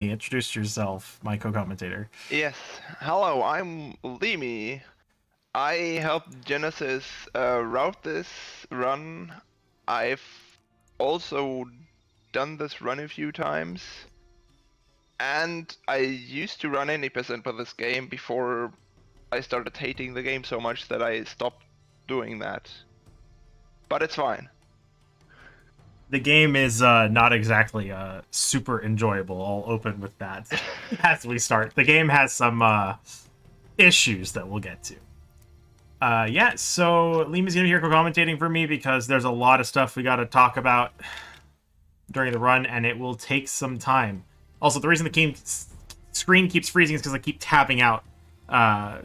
Introduce yourself, my co-commentator. Yes. Hello, I'm Limi. I helped Genesis route this run. I've also done this run a few times. And I used to run 80% for this game before I started hating the game so much that I stopped doing that. But it's fine. The game is not exactly super enjoyable. I'll open with that as we start. The game has some issues that we'll get to. Yeah, so Lima's gonna be here co-commentating for me because there's a lot of stuff we gotta talk about during the run, and it will take some time. Also, the reason the screen keeps freezing is because I keep tabbing out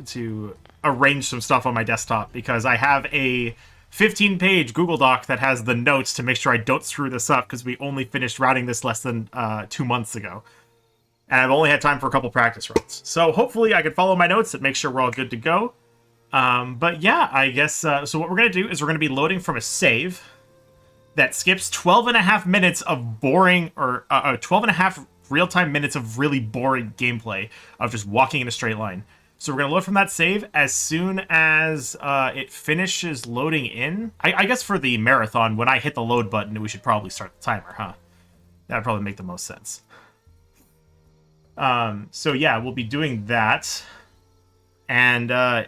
to arrange some stuff on my desktop, because I have a 15-page Google Doc that has the notes to make sure I don't screw this up, because we only finished routing this less than 2 months ago. And I've only had time for a couple practice runs. So hopefully I can follow my notes and make sure we're all good to go. But yeah, I guess, so what we're going to do is we're going to be loading from a save that skips 12.5 minutes of boring, or 12.5 real-time minutes of really boring gameplay of just walking in a straight line. So we're going to load from that save as soon as it finishes loading in. I guess for the marathon, when I hit the load button, we should probably start the timer, huh? That would probably make the most sense. So yeah, we'll be doing that. And I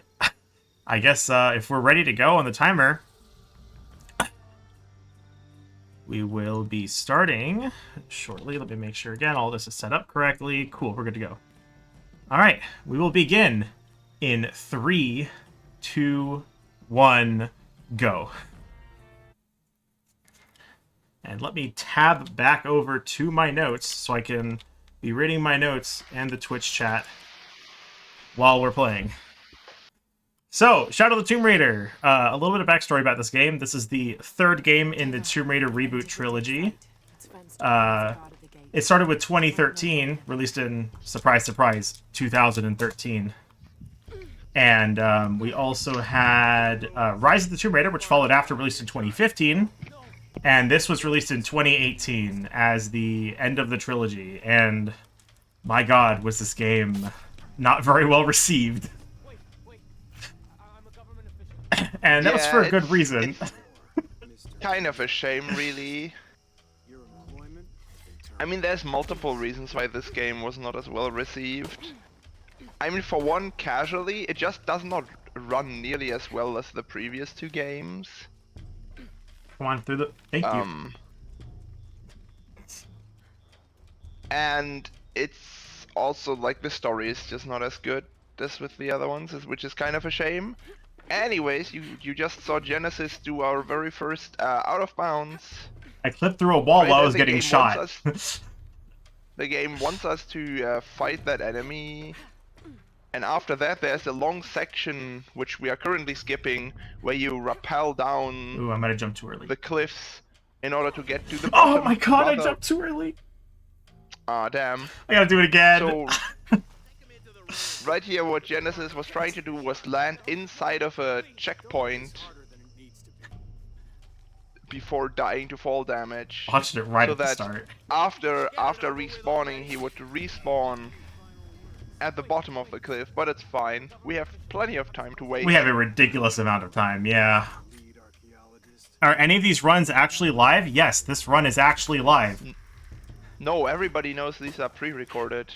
guess if we're ready to go on the timer, we will be starting shortly. Let me make sure again all this is set up correctly. Cool, we're good to go. All right, we will begin in 3, 2, 1, go. And let me tab back over to my notes so I can be reading my notes and the Twitch chat while we're playing. So, Shadow of the Tomb Raider. A little bit of backstory about this game. This is the third game in the Tomb Raider reboot trilogy. It started with 2013, released in, surprise, surprise, 2013. And we also had Rise of the Tomb Raider, which followed after, released in 2015. And this was released in 2018 as the end of the trilogy. And my god, was this game not very well received. And that was for a good reason. It's kind of a shame, really. I mean, there's multiple reasons why this game was not as well received. I mean, for one, casually, it just does not run nearly as well as the previous two games. Come on, through the... Thank you. And it's also, like, the story is just not as good as with the other ones, which is kind of a shame. Anyways, you just saw Genesis do our very first out of bounds. I clipped through a wall while I was getting shot. The game wants us to fight that enemy, and after that there's a long section, which we are currently skipping, where you rappel down Ooh, I might have jumped too early. The cliffs in order to get to the bottom. Oh my god, I jumped too early! Ah, damn. I gotta do it again. So, right here what Genesis was trying to do was land inside of a checkpoint before dying to fall damage. Watched it right so at the start. After respawning, he would respawn at the bottom of the cliff, but it's fine. We have plenty of time to wait. We have a ridiculous amount of time, yeah. Are any of these runs actually live? Yes, this run is actually live. No, everybody knows these are pre-recorded.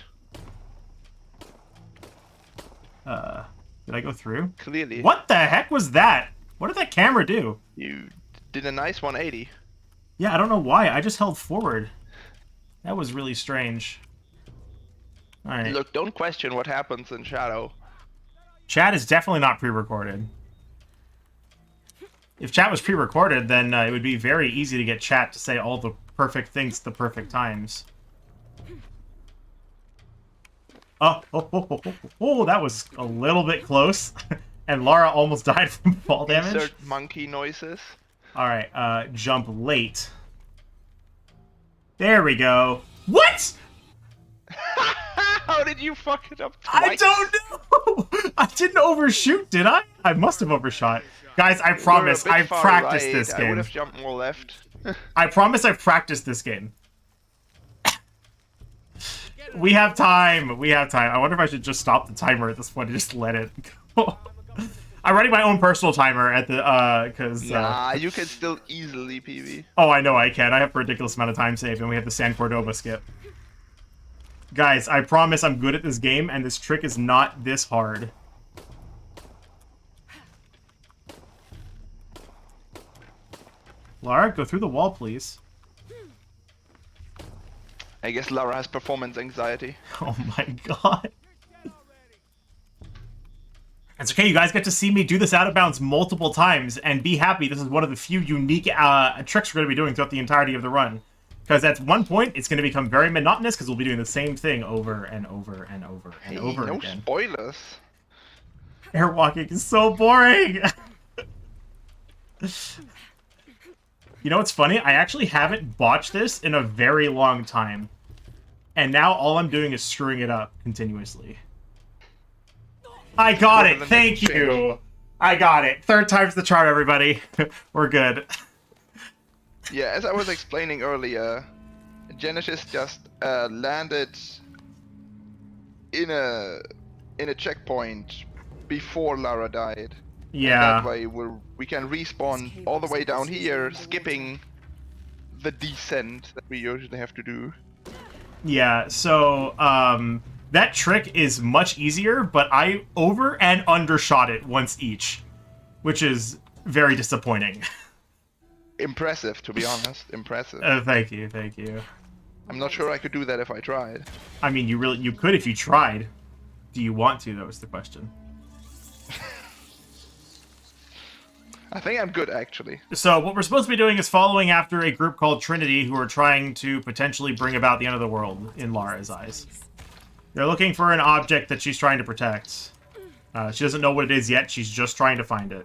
Did I go through? Clearly. What the heck was that? What did that camera do? You did a nice 180. Yeah, I don't know why. I just held forward. That was really strange. Alright. Look, don't question what happens in Shadow. Chat is definitely not pre-recorded. If chat was pre-recorded, then it would be very easy to get chat to say all the perfect things at the perfect times. Oh, that was a little bit close. And Lara almost died from fall damage. Insert monkey noises. Alright, jump late. There we go. What?! How did you fuck it up twice? I don't know! I didn't overshoot, did I? I must have overshot. Guys, I promise, I've practiced this game. I would have jumped more left. I promise I've practiced this game. We have time. We have time. I wonder if I should just stop the timer at this point and just let it go. I'm running my own personal timer at the because Nah, you can still easily PB. oh, I know I can. I have a ridiculous amount of time saved, and we have the San Cordova skip. Guys, I promise I'm good at this game, and this trick is not this hard. Lara, go through the wall, please. I guess Lara has performance anxiety. Oh my god. It's okay, you guys get to see me do this out of bounds multiple times, and be happy this is one of the few unique tricks we're going to be doing throughout the entirety of the run. Because at one point, it's going to become very monotonous, because we'll be doing the same thing over and over and over and over no again. Spoilers. Airwalking is so boring! You know what's funny? I actually haven't botched this in a very long time. And now all I'm doing is screwing it up continuously. I got it! Thank you! I got it. Third time's the charm, everybody. We're good. Yeah, as I was explaining earlier, Genesis just landed in a checkpoint before Lara died. Yeah. And that way we can respawn all the way down here, skipping the descent that we usually have to do. Yeah, so, that trick is much easier, but I over and undershot it once each, which is very disappointing. Impressive, to be honest. Impressive. Thank you, thank you. I'm not sure I could do that if I tried. I mean, you could if you tried. Do you want to, though, is the question. I think I'm good, actually. So what we're supposed to be doing is following after a group called Trinity, who are trying to potentially bring about the end of the world, in Lara's eyes. They're looking for an object that she's trying to protect. She doesn't know what it is yet, she's just trying to find it.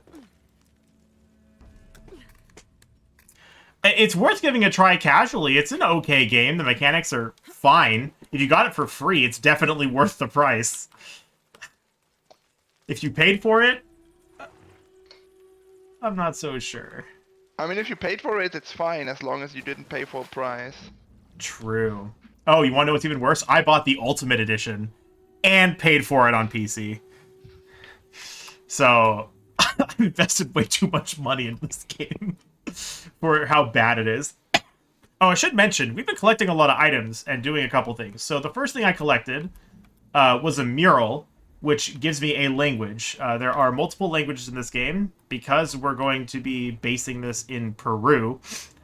It's worth giving a try casually. It's an okay game, the mechanics are fine. If you got it for free, it's definitely worth the price. If you paid for it, I'm not so sure. I mean, if you paid for it, it's fine, as long as you didn't pay full price. True. Oh, you want to know what's even worse? I bought the Ultimate Edition and paid for it on PC. So, I've invested way too much money into this game for how bad it is. Oh, I should mention, we've been collecting a lot of items and doing a couple things. So, the first thing I collected was a mural, which gives me a language. There are multiple languages in this game. Because we're going to be basing this in Peru,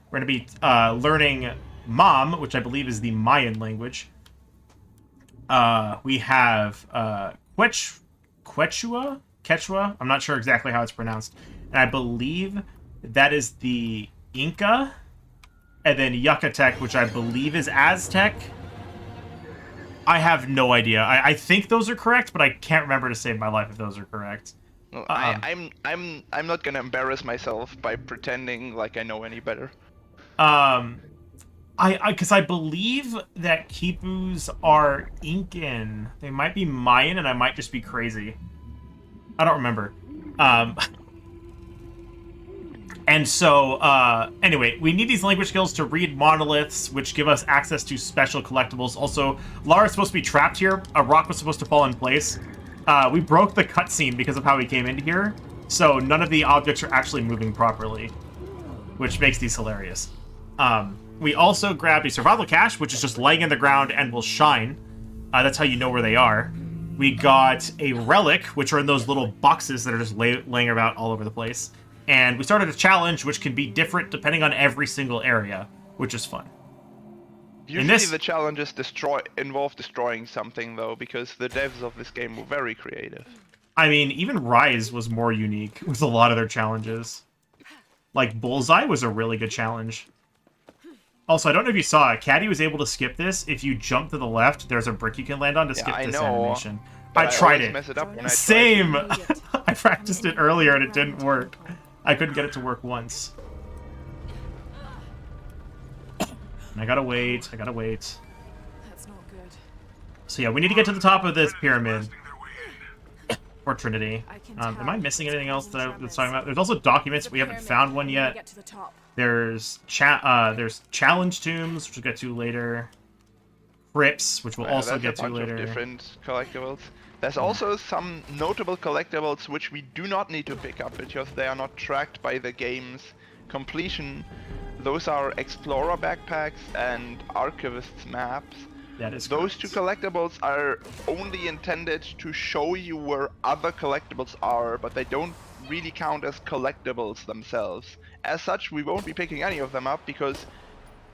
we're going to be learning Mam, which I believe is the Mayan language. We have Quechua? I'm not sure exactly how it's pronounced. And I believe that is the Inca. And then Yucatec, which I believe is Aztec. I have no idea. I think those are correct, but I can't remember to save my life if those are correct. Well, I'm not gonna embarrass myself by pretending like I know any better. Because I believe that Quipus are Incan. They might be Mayan, and I might just be crazy. I don't remember. And so, anyway, we need these language skills to read monoliths, which give us access to special collectibles. Also, Lara's supposed to be trapped here. A rock was supposed to fall in place. We broke the cutscene because of how we came into here, so none of the objects are actually moving properly, which makes these hilarious. We also grabbed a survival cache, which is just laying in the ground and will shine. That's how you know where they are. We got a relic, which are in those little boxes that are just laying about all over the place. And we started a challenge, which can be different depending on every single area, which is fun. Usually the challenges involve destroying something, though, because the devs of this game were very creative. I mean, even Rise was more unique with a lot of their challenges. Like, Bullseye was a really good challenge. Also, I don't know if you saw it, Caddy was able to skip this. If you jump to the left, there's a brick you can land on to skip this animation. I tried it. Mess it up when Same! I practiced it earlier and it didn't work. I couldn't get it to work once. I gotta wait. That's not good. So yeah, we need to get to the top of this pyramid. For Trinity. Am I missing anything else that's talking about? There's also documents. We haven't found one yet. There's challenge tombs, which we'll get to later. Crypts, which we'll also There's get a to bunch later. of different collectibles. There's also some notable collectibles which we do not need to pick up because they are not tracked by the game's completion. Those are Explorer backpacks and Archivist's maps. That is Those correct. two collectibles are only intended to show you where other collectibles are, but they don't really count as collectibles themselves. As such, we won't be picking any of them up because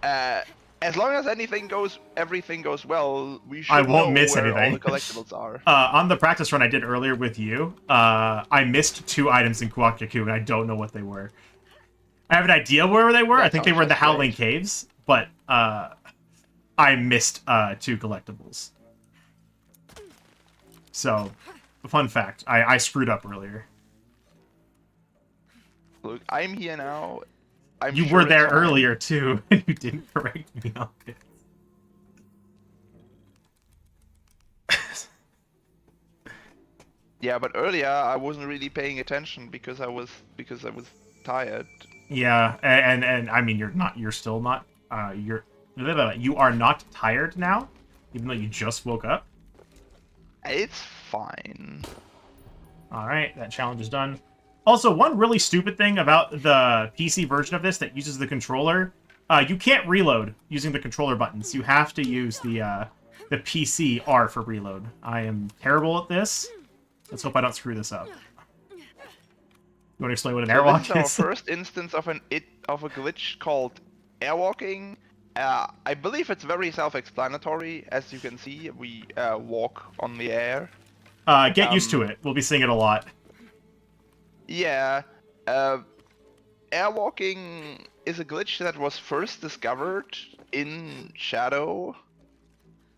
as long as everything goes well, we should I won't know miss where all anything. the collectibles are. On the practice run I did earlier with you, I missed 2 items in Kuwakyaku, and I don't know what they were. I have an idea where they were. That I think they sounds were in the just Howling great. Caves, but I missed 2 collectibles. So, fun fact, I screwed up earlier. Look, I'm here now. You sure were there it's fine. earlier, too, and you didn't correct me on it. Yeah, but earlier I wasn't really paying attention because I was tired. Yeah, and I mean, you're still not, you are not tired now, even though you just woke up. It's fine. Alright, that challenge is done. Also, one really stupid thing about the PC version of this that uses the controller, you can't reload using the controller buttons. You have to use the PC R for reload. I am terrible at this. Let's hope I don't screw this up. You want to explain what an So airwalk this is our is? first instance of a glitch called airwalking. I believe it's very self-explanatory. As you can see, we walk on the air. Get used to it. We'll be seeing it a lot. Yeah, airwalking is a glitch that was first discovered in Shadow,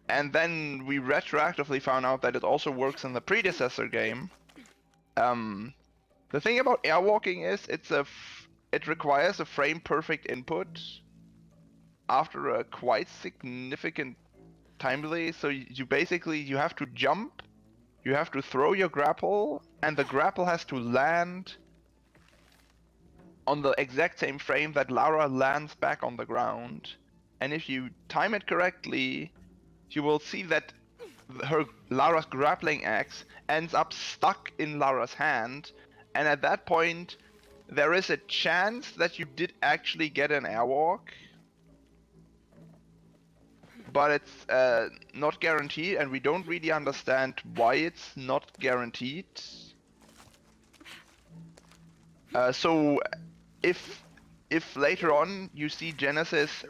and then we retroactively found out that it also works in the predecessor game. The thing about airwalking is it requires a frame-perfect input after a quite significant time delay. So you basically have to jump, you have to throw your grapple, and the grapple has to land on the exact same frame that Lara lands back on the ground. And if you time it correctly, you will see that Lara's grappling axe ends up stuck in Lara's hand, and at that point there is a chance that you did actually get an airwalk, but it's not guaranteed, and we don't really understand why it's not guaranteed. So if later on you see Genesis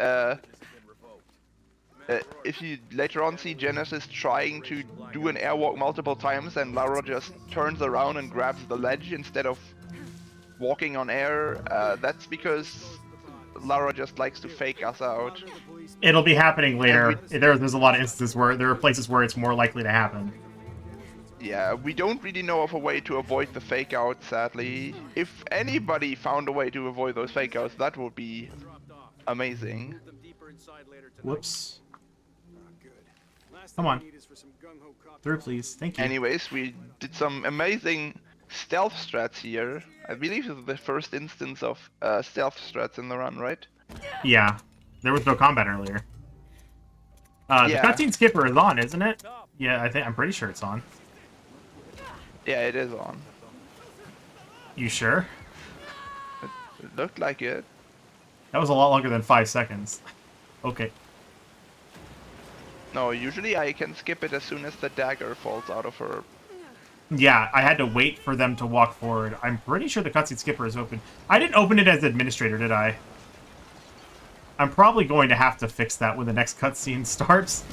if you later on see Genesis trying to do an airwalk multiple times and Lara just turns around and grabs the ledge instead of walking on air, that's because Lara just likes to fake us out. It'll be happening later. There's a lot of instances where there are places where it's more likely to happen. Yeah, we don't really know of a way to avoid the fake outs, sadly. If anybody found a way to avoid those fake outs, that would be amazing. Whoops. Come on. Through, please. Thank you. Anyways, we did some amazing stealth strats here. I believe this is the first instance of stealth strats in the run, right? Yeah. There was no combat earlier. The Yeah. cutscene skipper is on, isn't it? Yeah, I'm pretty sure it's on. Yeah, it is on. You sure? It looked like it. That was a lot longer than 5 seconds. Okay. No, usually I can skip it as soon as the dagger falls out of her. Yeah, I had to wait for them to walk forward. I'm pretty sure the cutscene skipper is open. I didn't open it as administrator, did I? I'm probably going to have to fix that when the next cutscene starts,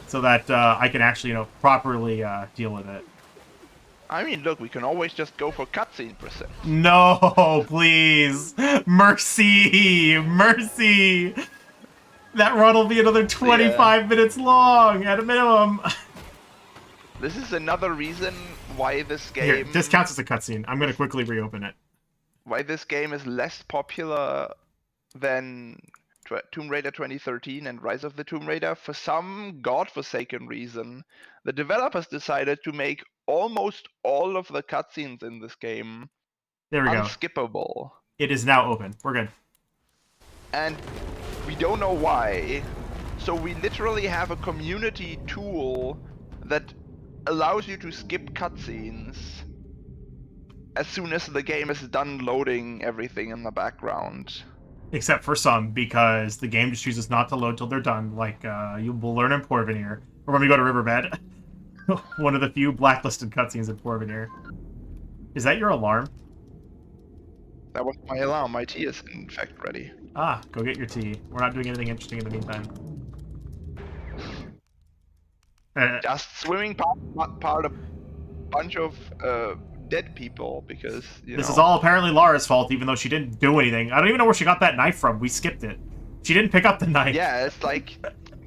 so that I can actually, properly deal with it. I mean, look, we can always just go for cutscene %. No, please. Mercy. Mercy. That run will be another 25 minutes long, at a minimum. This is another reason why this game... Here, this counts as a cutscene. I'm going to quickly reopen it. Why this game is less popular than Tomb Raider 2013 and Rise of the Tomb Raider. For some godforsaken reason, the developers decided to make almost all of the cutscenes in this game There we go. So we literally have a community tool that allows you to skip cutscenes as soon as the game is done loading everything in the background. Except for some, because the game just chooses not to load till they're done, like you will learn in Porvenir. Or when we go to Riverbed. One of the few blacklisted cutscenes in Porvenir. Is that your alarm? That was my alarm. My tea is in fact ready. Ah, go get your tea. We're not doing anything interesting in the meantime. Just swimming part a bunch of dead people because this is all apparently Lara's fault, even though she didn't do anything. I don't even know where she got that knife from. We skipped it. She didn't pick up the knife. Yeah, it's like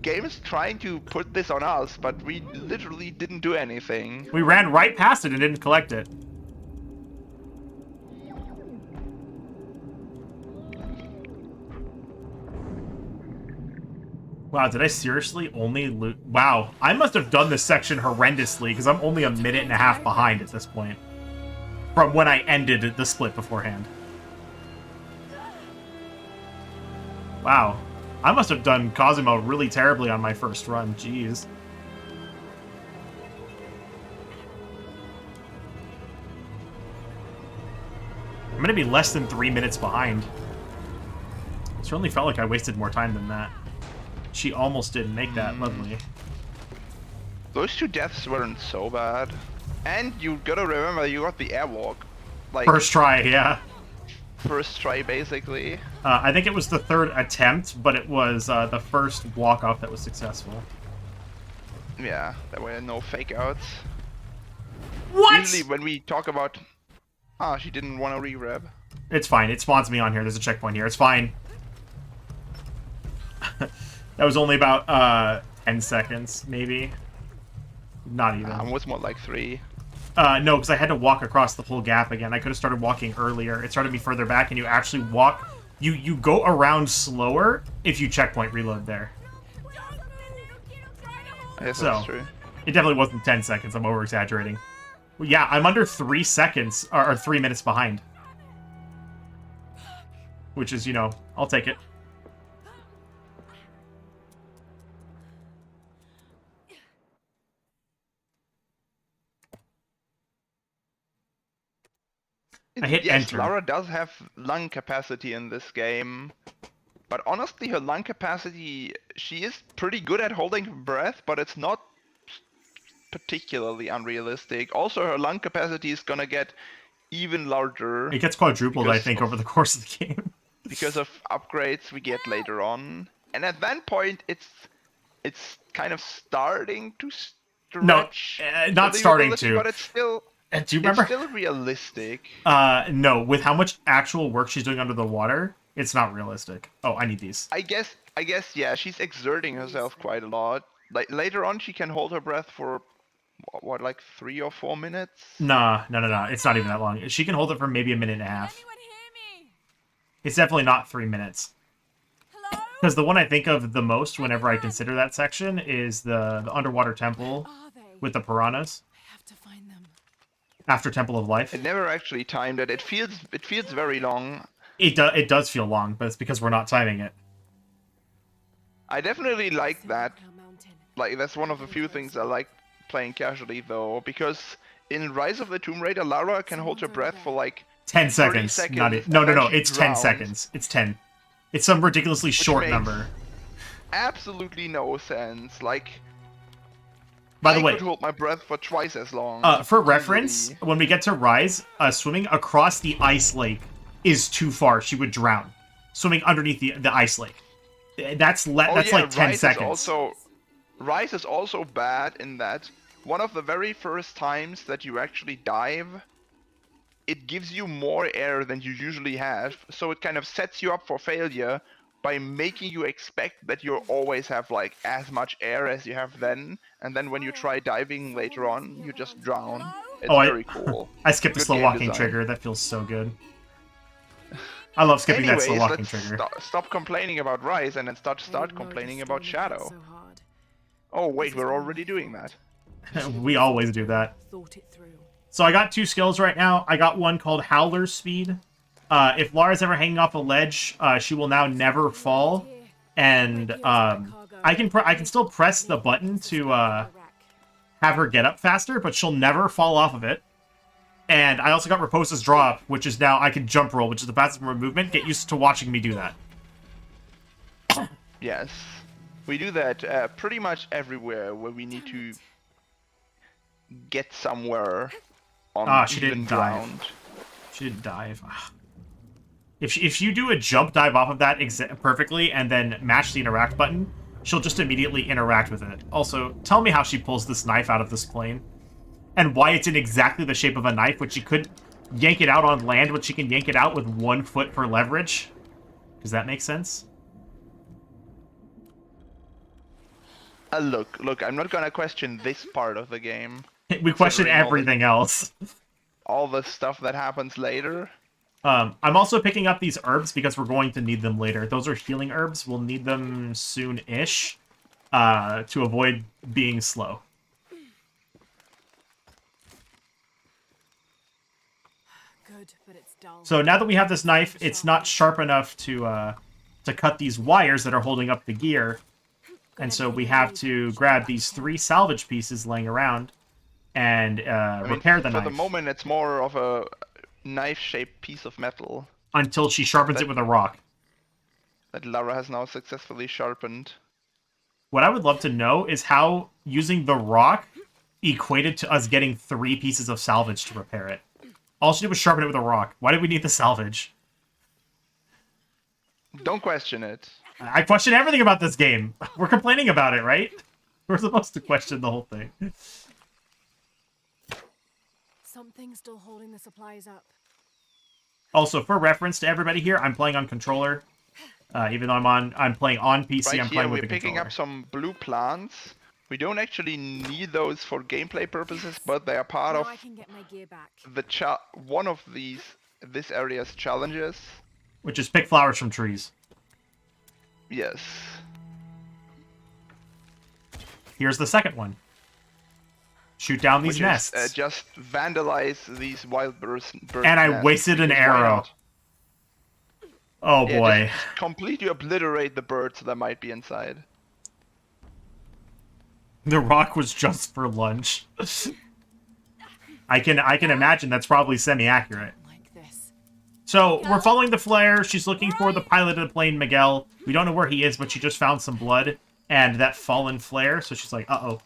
game is trying to put this on us, but we literally didn't do anything. We ran right past it and didn't collect it. Wow, did I seriously only loot? Wow, I must have done this section horrendously, because I'm only a minute and a half behind at this point. From when I ended the split beforehand. Wow. I must have done Cosimo really terribly on my first run, jeez. I'm gonna be less than 3 minutes behind. It certainly felt like I wasted more time than that. She almost didn't make that, lovely. Those two deaths weren't so bad. And you gotta remember, you got the airwalk. Like, First try, yeah. first try, basically. I think it was the third attempt, but it was the first walk-off that was successful. Yeah, there were no fake outs. What?! Usually when we talk about... Ah, she didn't want to re-rev. It's fine, it spawns me on here, there's a checkpoint here, it's fine. That was only about 10 seconds, maybe. Not even. It was more like 3. No, because I had to walk across the whole gap again. I could have started walking earlier. It started me further back, and you actually walk... You go around slower if you checkpoint reload there. Yes, So, that's true. it definitely wasn't 10 seconds. I'm over-exaggerating. Well, yeah, I'm under 3 seconds, or 3 minutes behind. Which is, you know, I'll take it. I hit yes, enter. Lara does have lung capacity in this game. But honestly, her lung capacity, she is pretty good at holding her breath, but it's not particularly unrealistic. Also, her lung capacity is gonna get even larger. It gets quadrupled, I think, over the course of the game. Because of upgrades we get later on. And at that point, it's kind of starting to stretch. No, not starting to. But it's still... Do you remember? It's still realistic. No. With how much actual work she's doing under the water, it's not realistic. Oh, I need these. I guess, yeah, she's exerting herself quite a lot. Like, later on, she can hold her breath for, what, like 3 or 4 minutes? Nah, no. It's not even that long. She can hold it for maybe a minute and a half. Anyone hear me? It's definitely not 3 minutes. Hello? Because the one I think of the most whenever I consider that section is the underwater temple Are they? with the piranhas. I have to find them. After Temple of Life. I never actually timed it. It feels very long. It does feel long, but it's because we're not timing it. I definitely like that. Our mountain. Like, that's one of the few things I like playing casually, though, because in Rise of the Tomb Raider, Lara can hold her breath for like 10 seconds. 30 Not seconds, it. No. and then she It's 10 drowns. seconds. It's 10. It's some ridiculously short makes number. absolutely no sense. Like, By the I way, could hold my breath for twice as long. for reference, easily. when we get to Rise, swimming across the ice lake is too far. She would drown. Swimming underneath the ice lake. That's like 10 seconds. Rise is also bad in that one of the very first times that you actually dive, it gives you more air than you usually have, so it kind of sets you up for failure by making you expect that you always have like as much air as you have then, and then when you try diving later on, you just drown. It's very cool. I skipped the Good slow game walking design. trigger. That feels so good. I love skipping that slow walking trigger. Stop complaining about Rise and then start complaining about Shadow. Oh wait, we're already doing that. We always do that. Thought it through. So I got 2 skills right now. I got one called Howler's Speed. If Lara's ever hanging off a ledge, she will now never fall. And I can still press the button to have her get up faster, but she'll never fall off of it. And I also got Raposa's drop, which is now I can jump roll, which is the fastest form of movement. Get used to watching me do that. Yes. We do that pretty much everywhere where we need to get somewhere on she even didn't ground. dive. She didn't dive. If you do a jump dive off of that perfectly and then mash the interact button, she'll just immediately interact with it. Also, tell me how she pulls this knife out of this plane. And why it's in exactly the shape of a knife, which she couldn't yank it out on land, but she can yank it out with 1 foot for leverage. Does that make sense? Look, I'm not gonna question this part of the game. We question everything else. All the stuff that happens later. I'm also picking up these herbs because we're going to need them later. Those are healing herbs. We'll need them soon-ish to avoid being slow. Good, but it's dull. So now that we have this knife, it's not sharp enough to cut these wires that are holding up the gear. And so we have to grab these 3 salvage pieces laying around and repair the knife. For the moment, it's more of a knife-shaped piece of metal. Until she sharpens it with a rock. That Lara has now successfully sharpened. What I would love to know is how using the rock equated to us getting 3 pieces of salvage to repair it. All she did was sharpen it with a rock. Why did we need the salvage? Don't question it. I question everything about this game. We're complaining about it, right? We're supposed to question the whole thing. Something's still holding the supplies up. Also, for reference to everybody here, I'm playing on controller. Even though I'm playing on PC, Right I'm here, playing with we're the picking controller. up some blue plants. We don't actually need those for gameplay purposes, but they are part Now of I can get my gear back. the one of this area's challenges. Which is pick flowers from trees. Yes. Here's the second one. Shoot down these Which nests. is just vandalize these wild birds And I nests, wasted an because why arrow. not? Oh Yeah, boy. just completely obliterate the birds that might be inside. The rock was just for lunch. I can imagine that's probably semi-accurate. Like this. So, we're following the flare. She's looking for the pilot of the plane, Miguel. We don't know where he is, but she just found some blood and that fallen flare, so she's like, uh-oh.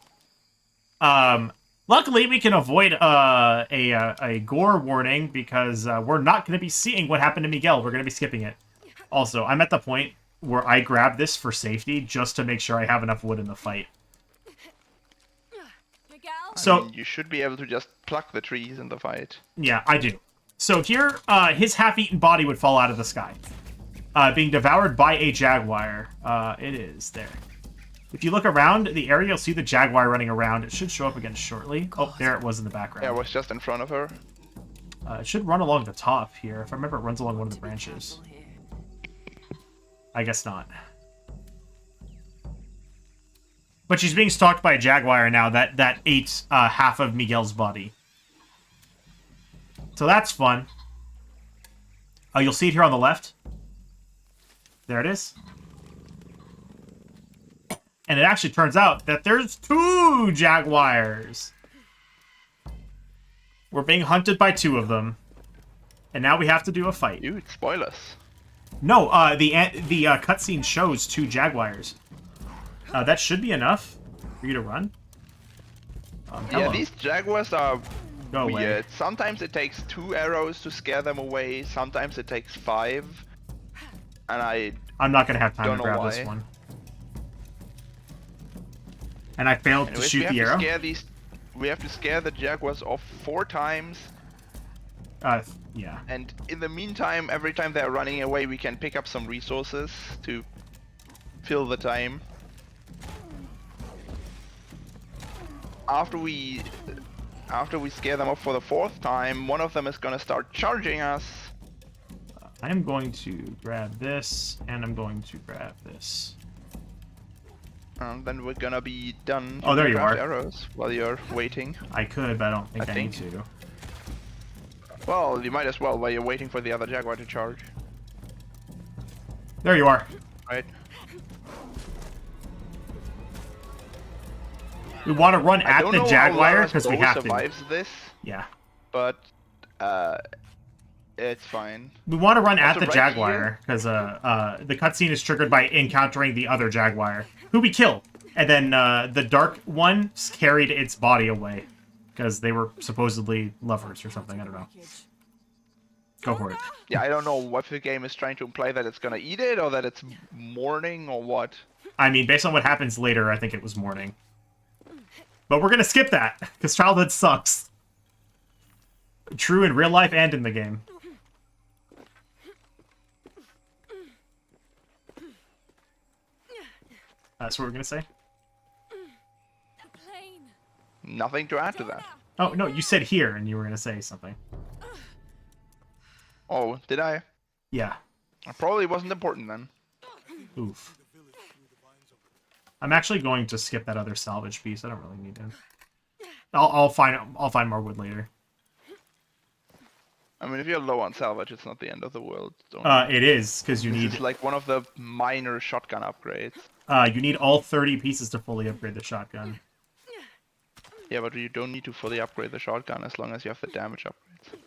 Luckily, we can avoid a gore warning because we're not going to be seeing what happened to Miguel. We're going to be skipping it. Also, I'm at the point where I grab this for safety just to make sure I have enough wood in the fight. Miguel? So, I mean, you should be able to just pluck the trees in the fight. yeah, I do. So here, his half-eaten body would fall out of the sky. Being devoured by a jaguar. It is there. If you look around the area, you'll see the jaguar running around. It should show up again shortly. Oh, there it was in the background. Yeah, I was just in front of her. It should run along the top here. If I remember, it runs along one of the branches. I guess not. But she's being stalked by a jaguar now that ate half of Miguel's body. So that's fun. You'll see it here on the left. There it is. And it actually turns out that there's 2 jaguars. We're being hunted by 2 of them. And now we have to do a fight. Dude, spoilers. No, the cutscene shows 2 jaguars. That should be enough for you to run. Yeah, Hello. these jaguars are Go away. weird. Sometimes it takes 2 arrows to scare them away. Sometimes it takes 5. And I'm not going to have time Don't to know grab this why. one. And I failed to anyways, shoot the arrow. We have to scare the jaguars off 4 times. Yeah. And in the meantime, every time they're running away, we can pick up some resources to fill the time. After we scare them off for the 4th time, one of them is gonna start charging us. I'm going to grab this, and I'm going to grab this. And then we're gonna be done. Oh, there you craft are. Arrows while you're waiting. I could, but I don't think I need think. to. Well, you might as well while you're waiting for the other jaguar to charge. There you are. Right. We want to run I at don't the know Jaguar how because we Lara's have bow to. survives this, Yeah. but it's fine. We want to run at Also, the right Jaguar because the cutscene is triggered by encountering the other Jaguar, who we kill, and then the dark one carried its body away because they were supposedly lovers or something. I don't know. Wreckage. Go for it. Yeah, I don't know what the game is trying to imply, that it's gonna eat it or that it's mourning or what. I mean, based on what happens later, I think it was morning. But we're gonna skip that because childhood sucks. True in real life and in the game. That's what we're gonna say. The plane. Nothing to add to that. Oh no, you said here, and you were gonna say something. Oh, did I? Yeah. It probably wasn't important then. Oof. I'm actually going to skip that other salvage piece. I don't really need it. I'll find more wood later. I mean, if you're low on salvage, it's not the end of the world. Don't It is because you this need is like one of the minor shotgun upgrades. you need all 30 pieces to fully upgrade the shotgun. Yeah, but you don't need to fully upgrade the shotgun as long as you have the damage upgrades.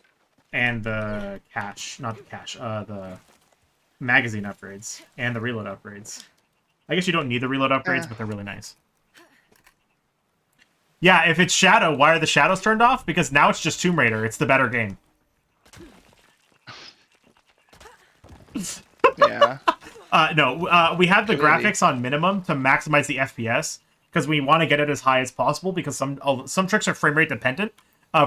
And the not the cache, the magazine upgrades and the reload upgrades. I guess you don't need the reload upgrades, but they're really nice. Yeah, if it's Shadow, why are the shadows turned off? Because now it's just Tomb Raider. It's the better game. Yeah. No, we have the Clearly. graphics on minimum to maximize the FPS because we want to get it as high as possible because some tricks are frame rate dependent.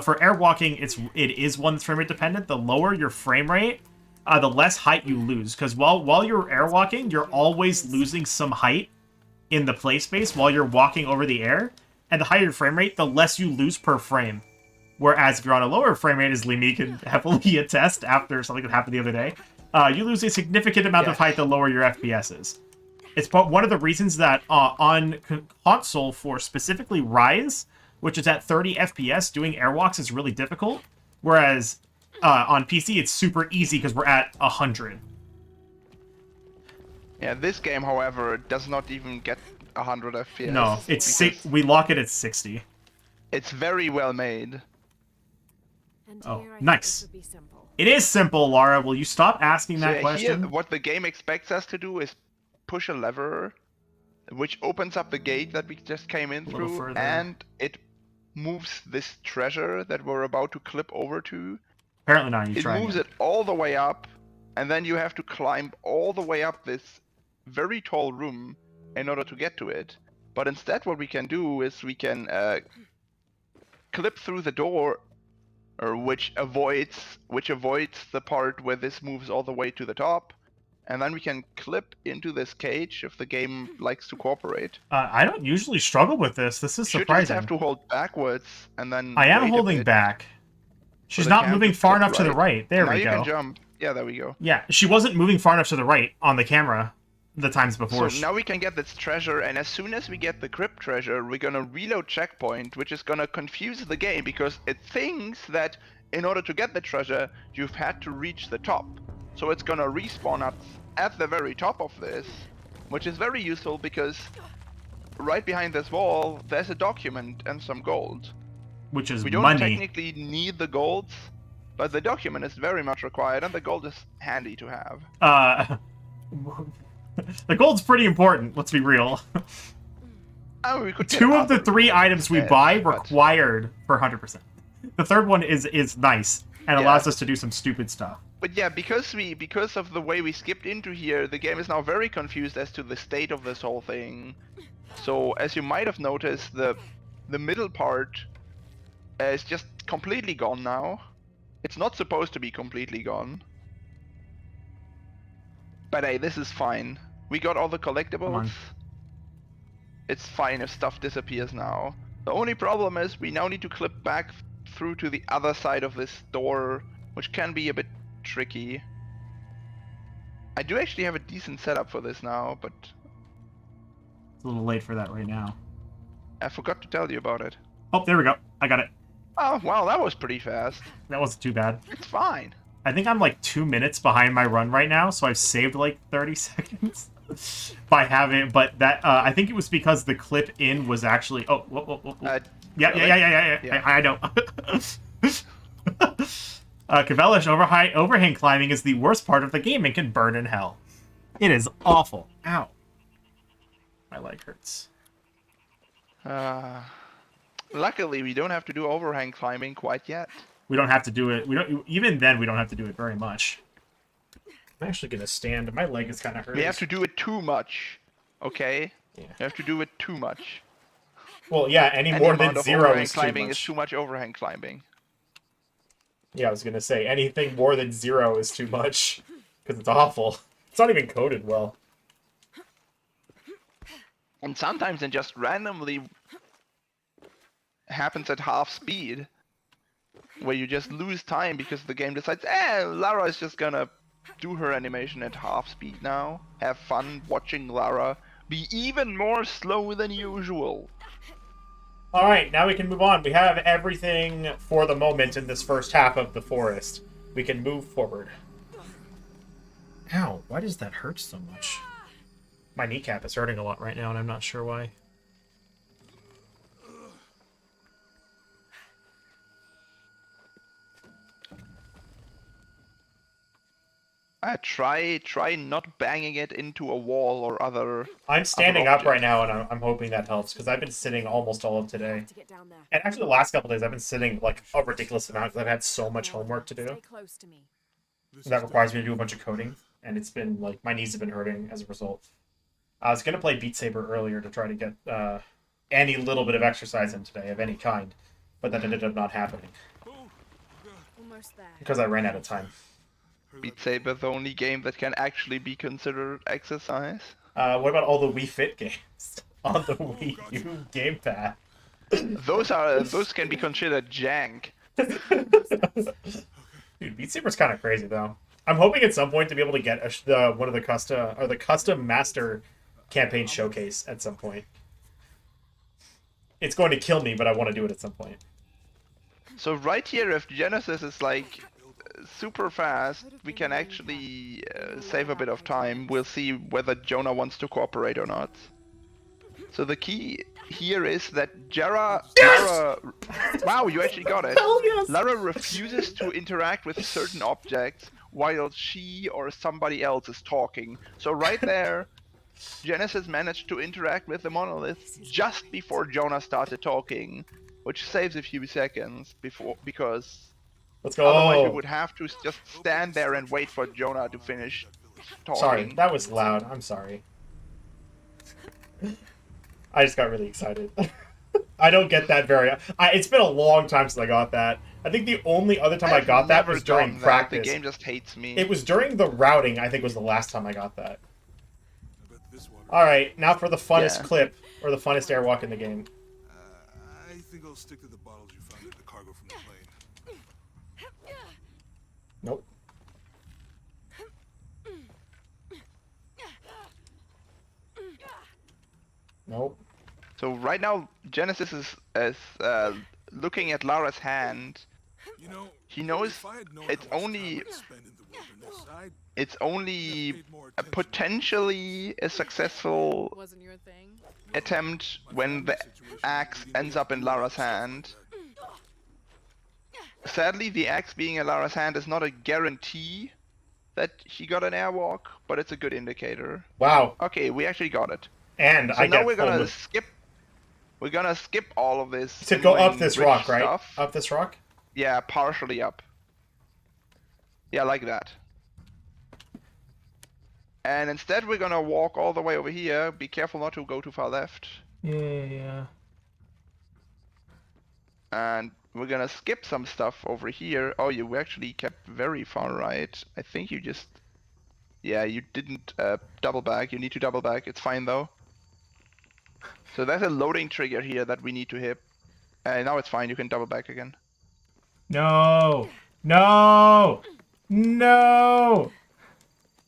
For airwalking, it is one that's frame rate dependent. The lower your frame rate, the less height you lose. Because while you're airwalking, you're always losing some height in the play space while you're walking over the air. And the higher your frame rate, the less you lose per frame. Whereas if you're on a lower frame rate, as Lee can heavily attest after something that happened the other day, you lose a significant amount of height the lower your FPS is. It's one of the reasons that on console for specifically Rise, which is at 30 FPS, doing airwalks is really difficult. Whereas on PC, it's super easy because we're at 100. Yeah, this game, however, does not even get 100 FPS. No, it's we lock it at 60. It's very well made. And Oh, here I nice. thought this would be simple. It is simple, Laura. Will you stop asking that So question? here, what the game expects us to do is push a lever, which opens up the gate that we just came in little through, further. and it moves this treasure that we're about to clip over to. Apparently not. You It trying moves it all the way up, and then you have to climb all the way up this very tall room in order to get to it. But instead, what we can do is we can clip through the door, or which avoids the part where this moves all the way to the top, and then we can clip into this cage if the game likes to cooperate. I don't usually struggle with this. This is Should just surprising. have to hold backwards and then. I am wait a holding bit back. for She's the not cam moving to far flip enough to the right. There now we you go. can jump. Yeah, there we go. Yeah, she wasn't moving far enough to the right on the camera the times before. So now we can get this treasure, and as soon as we get the Crypt treasure, we're gonna reload checkpoint, which is gonna confuse the game because it thinks that in order to get the treasure, you've had to reach the top. So it's gonna respawn us at the very top of this, which is very useful because right behind this wall, there's a document and some gold. Which is We don't money. technically need the golds, but the document is very much required, and the gold is handy to have. The gold's pretty important, let's be real. Oh, we could get Two of the other 3 golds items we instead, buy but- required for 100%. The third one is nice and Yeah. allows us to do some stupid stuff. But yeah, because of the way we skipped into here, the game is now very confused as to the state of this whole thing. So as you might have noticed, the middle part is just completely gone now. It's not supposed to be completely gone. But hey, this is fine. We got all the collectibles. on. It's fine if stuff disappears now. The only problem is we now need to clip back through to the other side of this door, which can be a bit tricky. I do actually have a decent setup for this now, but It's a little late for that right now. I forgot to tell you about it. Oh, there we go. I got it. Oh, wow, that was pretty fast. That wasn't too bad. It's fine. I think I'm like 2 minutes behind my run right now, so I've saved like 30 seconds. by having, but that I think it was because the clip in was actually. Oh, whoa. Yeah. Yeah. I know. Kavelish overhang climbing is the worst part of the game and can burn in hell. It is awful. Ow. My leg hurts. Luckily, we don't have to do overhang climbing quite yet. We don't have to do it. We don't. Even then, we don't have to do it very much. I'm actually gonna stand. My leg is kind of hurting. We have to do it too much. Okay. Yeah. You have to do it too much. Well, yeah. Any more than zero is too climbing much. is too much overhang climbing. Yeah, I was gonna say anything more than 0 is too much because it's awful. It's not even coded well. And sometimes it just randomly happens at half speed, where you just lose time because the game decides, Lara is just gonna do her animation at half speed now. Have fun watching Lara be even more slow than usual. Alright, now we can move on. We have everything for the moment in this first half of the forest. We can move forward. Ow, why does that hurt so much? My kneecap is hurting a lot right now, and I'm not sure why. Try not banging it into a wall or other. I'm standing up right now, and I'm hoping that helps, because I've been sitting almost all of today. To get down there. And actually, the last couple days, I've been sitting, like, a ridiculous amount, because I've had so much homework to do. Stay close to me. That requires me to do a bunch of coding, and it's been, like, my knees have been hurting as a result. I was going to play Beat Saber earlier to try to get any little bit of exercise in today, of any kind, but that ended up not happening, Almost there. because I ran out of time. Beat Saber, the only game that can actually be considered exercise. What about all the Wii Fit games on the Wii U gamepad? Those can be considered jank. Dude, Beat Saber's kind of crazy though. I'm hoping at some point to be able to get one of the custom master campaign showcase at some point. It's going to kill me, but I want to do it at some point. So right here, if Genesis is like super fast, we can actually save a bit of time. We'll see whether Jonah wants to cooperate or not. So the key here is that Lara... Wow, you actually got it. Hell yes! Lara refuses to interact with certain objects while she or somebody else is talking. So right there, Genesis managed to interact with the monolith just before Jonah started talking, which saves a few seconds because Let's go. otherwise we would have to just stand there and wait for Jonah to finish talking. Sorry, that was loud. I'm sorry. I just got really excited. I don't get that very... it's been a long time since I got that. I think the only other time I got that was during practice. The game just hates me. It was during the routing, I think, was the last time I got that. Alright, now for the funnest clip, or the funnest airwalk in the game. I think I'll stick to the bottles you found in the cargo from the plane. Nope. Nope. So right now, Genesis is looking at Lara's hand. You know, He knows if I had known it's how much only time I'd spend in the wilderness, I'd it's only paid more attention. potentially a successful Wasn't your thing? attempt when the axe ends up in Lara's hand. Sadly, the axe being in Lara's hand is not a guarantee that he got an airwalk, but it's a good indicator. Wow. Okay, we actually got it. And So I now get we're full gonna move. skip. We're gonna skip all of this. To go up annoying this rich rock, right? stuff. Up this rock? Yeah, partially up. Yeah, like that. And instead we're gonna walk all the way over here. Be careful not to go too far left. Yeah. And we're gonna skip some stuff over here. Oh, you actually kept very far right. I think you just... Yeah, you didn't double back. You need to double back. It's fine though. So there's a loading trigger here that we need to hit. Now it's fine. You can double back again. No! No! No!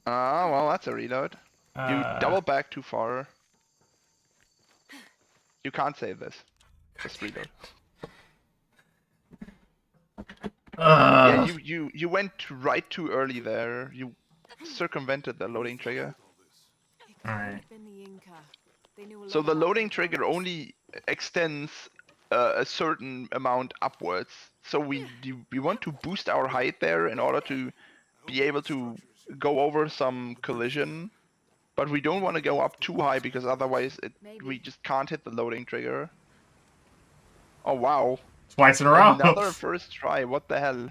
Ah, well, that's a reload. You double back too far. You can't save this. Just reload. Yeah, you went right too early there. You circumvented the loading trigger. Alright. Been the Inca. They knew a So lot the about loading trigger controls. only extends a certain amount upwards. So we want to boost our height there in order to be able to go over some collision, but we don't want to go up too high because otherwise we Maybe. just can't hit the loading trigger. Oh wow. Twice in a row. Another first try, what the hell?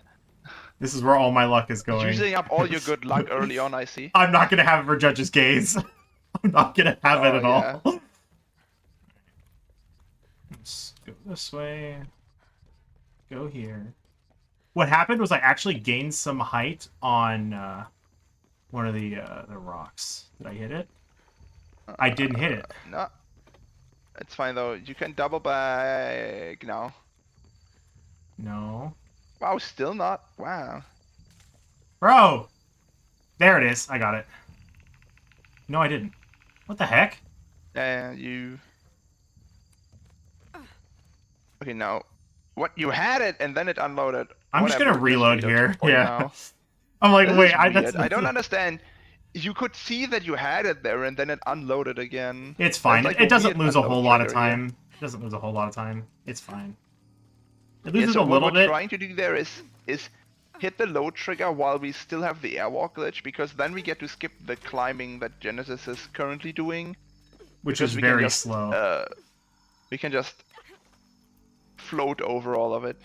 This is where all my luck is going. Using up all your good luck early on, I see. I'm not gonna have it for Judge's Gaze. I'm not gonna have it Oh, at yeah. all. Let's go this way. Go here. What happened was I actually gained some height on one of the rocks. Did I hit it? I didn't hit it. No. It's fine though. You can double back now. No. Wow, still not? Wow. Bro! There it is. I got it. No, I didn't. What the heck? Yeah, you... Okay, now... What? You had it and then it unloaded. I'm just gonna Whatever, reload just here. for Yeah. now. I'm like, This wait, is that's weird. I don't understand. You could see that you had it there and then it unloaded again. It's fine. That's like It doesn't weird lose a unload whole lot of trigger here. time. It doesn't lose a whole lot of time. It's fine. It Yeah, loses so a little what we're bit. trying to do there is hit the load trigger while we still have the airwalk glitch, because then we get to skip the climbing that Genesis is currently doing. Which because is we can very just, slow. We can just float over all of it.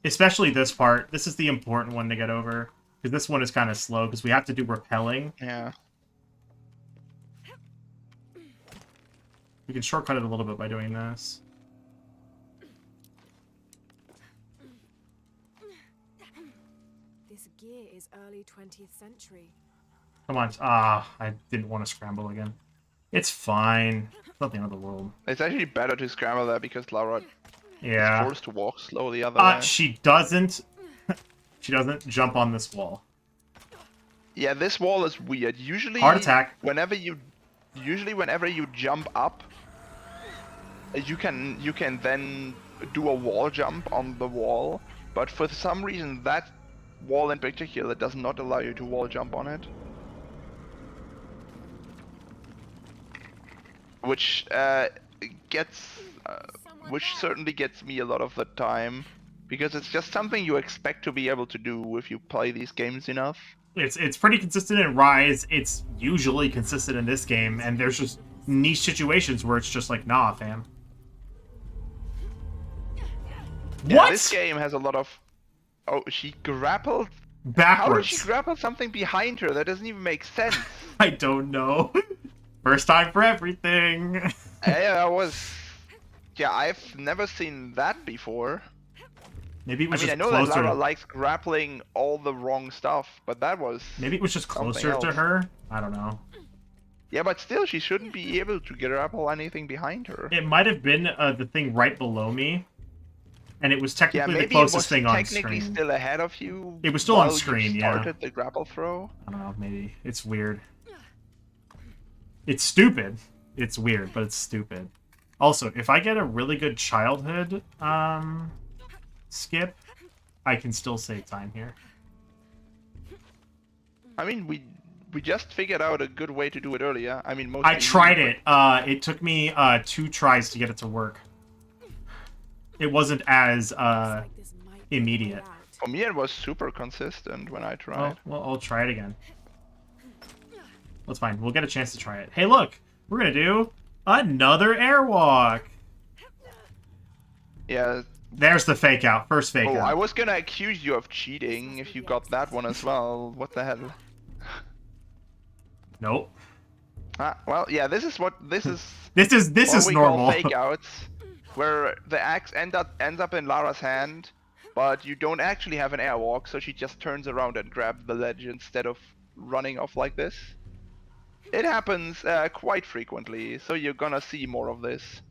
Especially this part. This is the important one to get over. Because this one is kind of slow, because we have to do rappelling. Yeah. We can shortcut it a little bit by doing this. This gear is early 20th century. Come on. Ah, I didn't want to scramble again. It's fine. It's not the end of the world. It's actually better to scramble there because Lara is Yeah. forced to walk slow the other way. She doesn't... she doesn't jump on this wall. Yeah, this wall is weird. Usually, Heart attack. whenever you jump up, you can then do a wall jump on the wall. But for some reason, that wall in particular does not allow you to wall jump on it. Which which certainly gets me a lot of the time, because it's just something you expect to be able to do if you play these games enough. It's pretty consistent in Rise. It's usually consistent in this game, and there's just niche situations where it's just like, nah, fam. Yeah, What? this game has a lot of... Oh, she grappled? How did Backwards. she grapple something behind her? That doesn't even make sense. I don't know. First time for everything. Yeah, I've never seen that before. Maybe it was I just know closer. that Lara likes grappling all the wrong stuff, but that was... Maybe it was just something closer to else. her. I don't know. Yeah, but still, she shouldn't be able to grapple anything behind her. It might have been the thing right below me, and it was Yeah, technically the maybe it closest was thing on technically screen. still ahead of you. It was still on while you screen, yeah. started the grapple throw. I don't know, maybe. It's weird. It's stupid. It's weird, but it's stupid. Also, if I get a really good childhood skip, I can still save time here. I mean, we just figured out a good way to do it earlier. I mean, I tried it. It took me 2 tries to get it to work. It wasn't as Like this might be a way immediate. out. For me, it was super consistent when I tried. Well, I'll try it again. That's fine. We'll get a chance to try it. Hey, look! We're gonna do another airwalk! Yeah. There's the fake out. First fake Oh, out. I was gonna accuse you of cheating if you got that one as well. What the hell? Nope. Well, yeah, this is This is what we normal. call fake outs, where the axe ends up in Lara's hand, but you don't actually have an airwalk, so she just turns around and grabs the ledge instead of running off like this. It happens quite frequently, so you're gonna see more of this.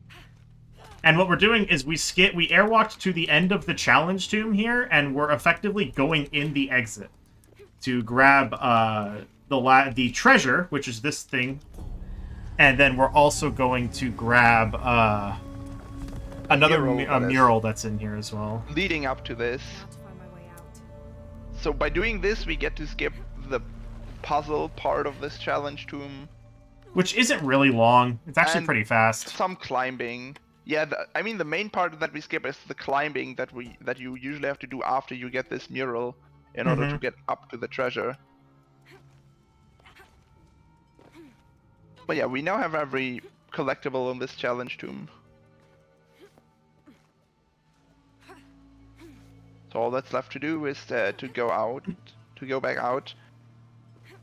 And what we're doing is we airwalked to the end of the challenge tomb here, and we're effectively going in the exit to grab the treasure, which is this thing, and then we're also going to grab another mural that's in here as well. Leading up to this. Now to find my way out. So by doing this, we get to skip the puzzle part of this challenge tomb, Which isn't really long. It's actually And pretty fast. some climbing. Yeah, I mean the main part that we skip is the climbing that you usually have to do after you get this mural in order to get up to the treasure. But yeah, we now have every collectible in this challenge tomb. So all that's left to do is to go back out.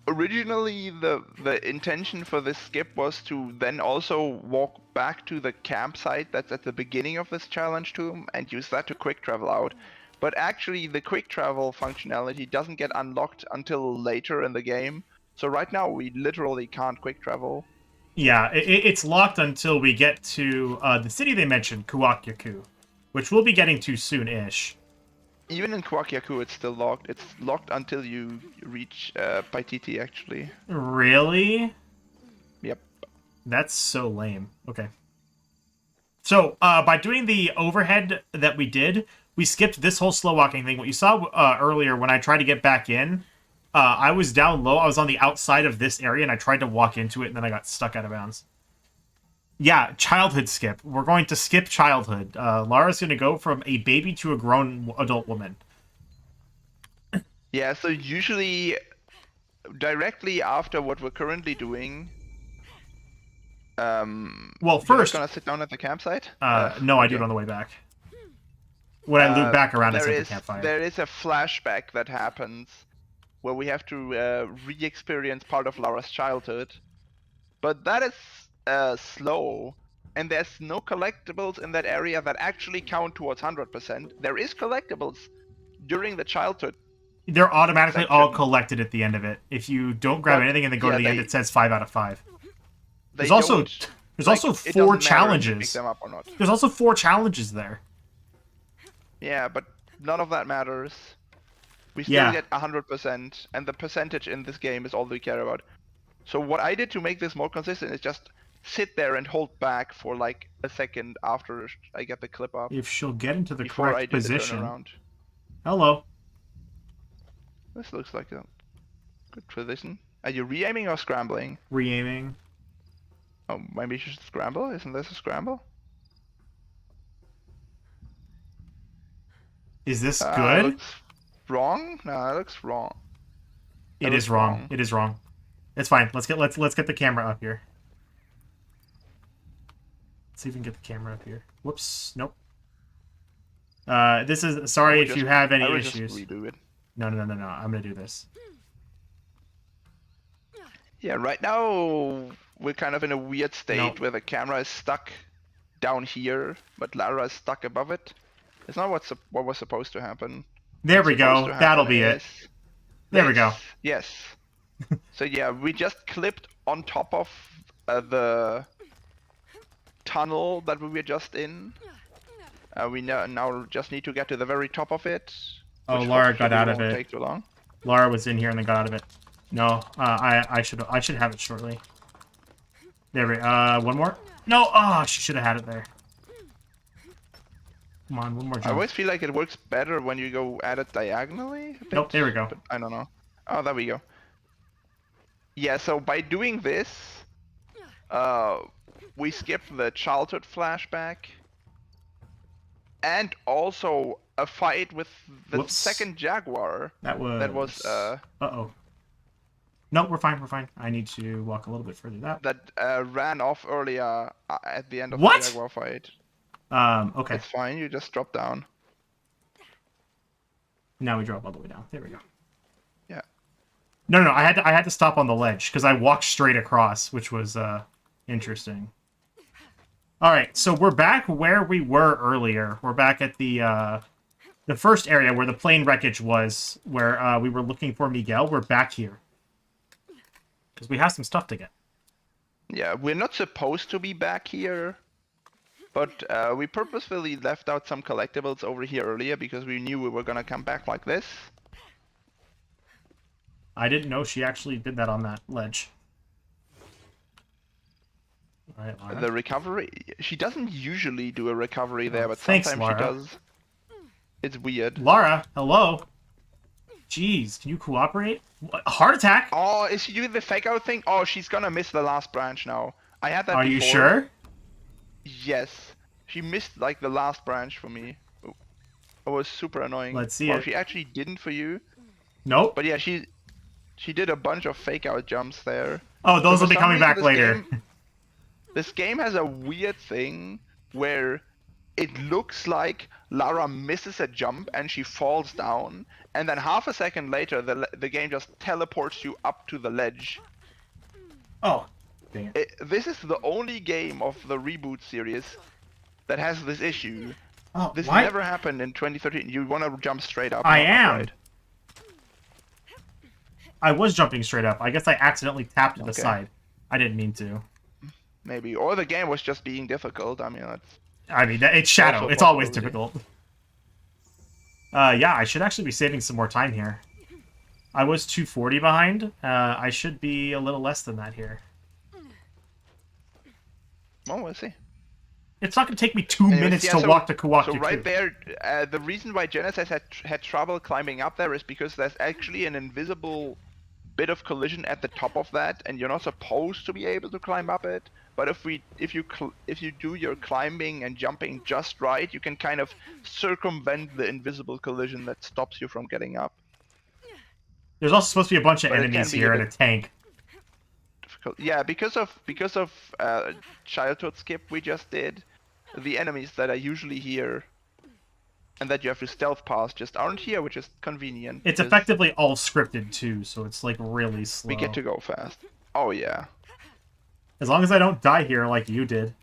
Originally, the intention for this skip was to then also walk back to the campsite that's at the beginning of this challenge tomb and use that to quick travel out. But actually, the quick travel functionality doesn't get unlocked until later in the game. So right now, we literally can't quick travel. Yeah, it's locked until we get to the city they mentioned, Kuwakyaku, which we'll be getting to soon-ish. Even in Kwakyaku, it's still locked. It's locked until you reach Paititi, actually. Really? Yep. That's so lame. Okay. So, by doing the overhead that we did, we skipped this whole slow walking thing. What you saw earlier when I tried to get back in, I was down low. I was on the outside of this area, and I tried to walk into it, and then I got stuck out of bounds. Yeah, childhood skip. We're going to skip childhood. Lara's going to go from a baby to a grown adult woman. Yeah, so usually directly after what we're currently doing, well, first, you're gonna sit down at the campsite? No, I do it on the way back. When I loop back around, I set the campfire. There is a flashback that happens where we have to re-experience part of Lara's childhood, but that is slow, and there's no collectibles in that area that actually count towards 100%. There is collectibles during the childhood. They're automatically section. all collected at the end of it. If you don't grab anything and then go to the end, it says 5 out of 5. There's also it 4 doesn't matter if you pick challenges. them up or not. There's also 4 challenges there. Yeah, but none of that matters. We still get 100%, and the percentage in this game is all we care about. So what I did to make this more consistent is just sit there and hold back for like a second after I get the clip up. If she'll get into the before correct I do position. the turnaround. Hello. This looks like a good position. Are you re-aiming or scrambling? Re-aiming. Oh, maybe you should scramble? Isn't this a scramble? Is this good? Looks wrong? No, it looks wrong. It is wrong. It is wrong. It's fine. Let's get the camera up here. Let's see if we can get the camera up here. Whoops. Nope. This is sorry if you have any issues. Just redo it. No. I'm gonna do this. Yeah, right now we're kind of in a weird state where the camera is stuck down here, but Lara is stuck above it. It's not what was supposed to happen. There we go. That'll be it. There we go. Yes. So yeah, we just clipped on top of the tunnel that we were just in. We now just need to get to the very top of it. Oh, Lara got out of it. Take too long. Lara was in here and then got out of it. No, I should have it shortly. There we one more. No, she should have had it there. Come on, one more jump. I always feel like it works better when you go at it diagonally. Nope, there we go. But I don't know. Oh, there we go. Yeah, so by doing this, we skip the childhood flashback, and also a fight with the second jaguar. That was. Uh-oh. No, we're fine. We're fine. I need to walk a little bit further. That ran off earlier at the end of the jaguar fight. Okay. It's fine. You just drop down. Now we drop all the way down. There we go. Yeah. No. I had to stop on the ledge because I walked straight across, which was interesting. All right, so we're back where we were earlier. We're back at the first area where the plane wreckage was, where we were looking for Miguel. We're back here because we have some stuff to get. Yeah, we're not supposed to be back here, but we purposefully left out some collectibles over here earlier because we knew we were gonna come back like this. I didn't know she actually did that on that ledge. All right, Lara. The recovery, she doesn't usually do a recovery there, but sometimes she does. It's weird. Lara, hello. Jeez, can you cooperate? Heart attack? Oh, is she doing the fake out thing? Oh, she's gonna miss the last branch now. I had that Are before. you sure? Yes. She missed like the last branch for me. It was super annoying. Let's see well, it. she actually didn't for you. Nope. But yeah, she did a bunch of fake out jumps there. Oh, those So will be for some coming reason, back later. This game has a weird thing where it looks like Lara misses a jump and she falls down, and then half a second later, the game just teleports you up to the ledge. Oh, dang it. This is the only game of the reboot series that has this issue. Oh, This why? never happened in 2013. You want to jump straight up. I not am. upright. I was jumping straight up. I guess I accidentally tapped to the Okay. side. I didn't mean to. Maybe. Or the game was just being difficult. I mean, that's... I mean, it's Shadow. Also It's always possibility. difficult. Yeah, I should actually be saving some more time here. I was 240 behind. I should be a little less than that here. Well, we'll see. It's not going to take me 2 Anyways, minutes yeah, to so- walk to Kuwak. So right there, the reason why Genesis had trouble climbing up there is because there's actually an invisible bit of collision at the top of that, and you're not supposed to be able to climb up it. But if you do your climbing and jumping just right, you can kind of circumvent the invisible collision that stops you from getting up. There's also supposed to be a bunch of But it can enemies be here a and a tank. Difficult. Yeah, because of childhood skip we just did, the enemies that are usually here and that you have to stealth past just aren't here, which is convenient. It's because effectively all scripted too, so it's like really slow. we get to go fast. Oh yeah. As long as I don't die here like you did.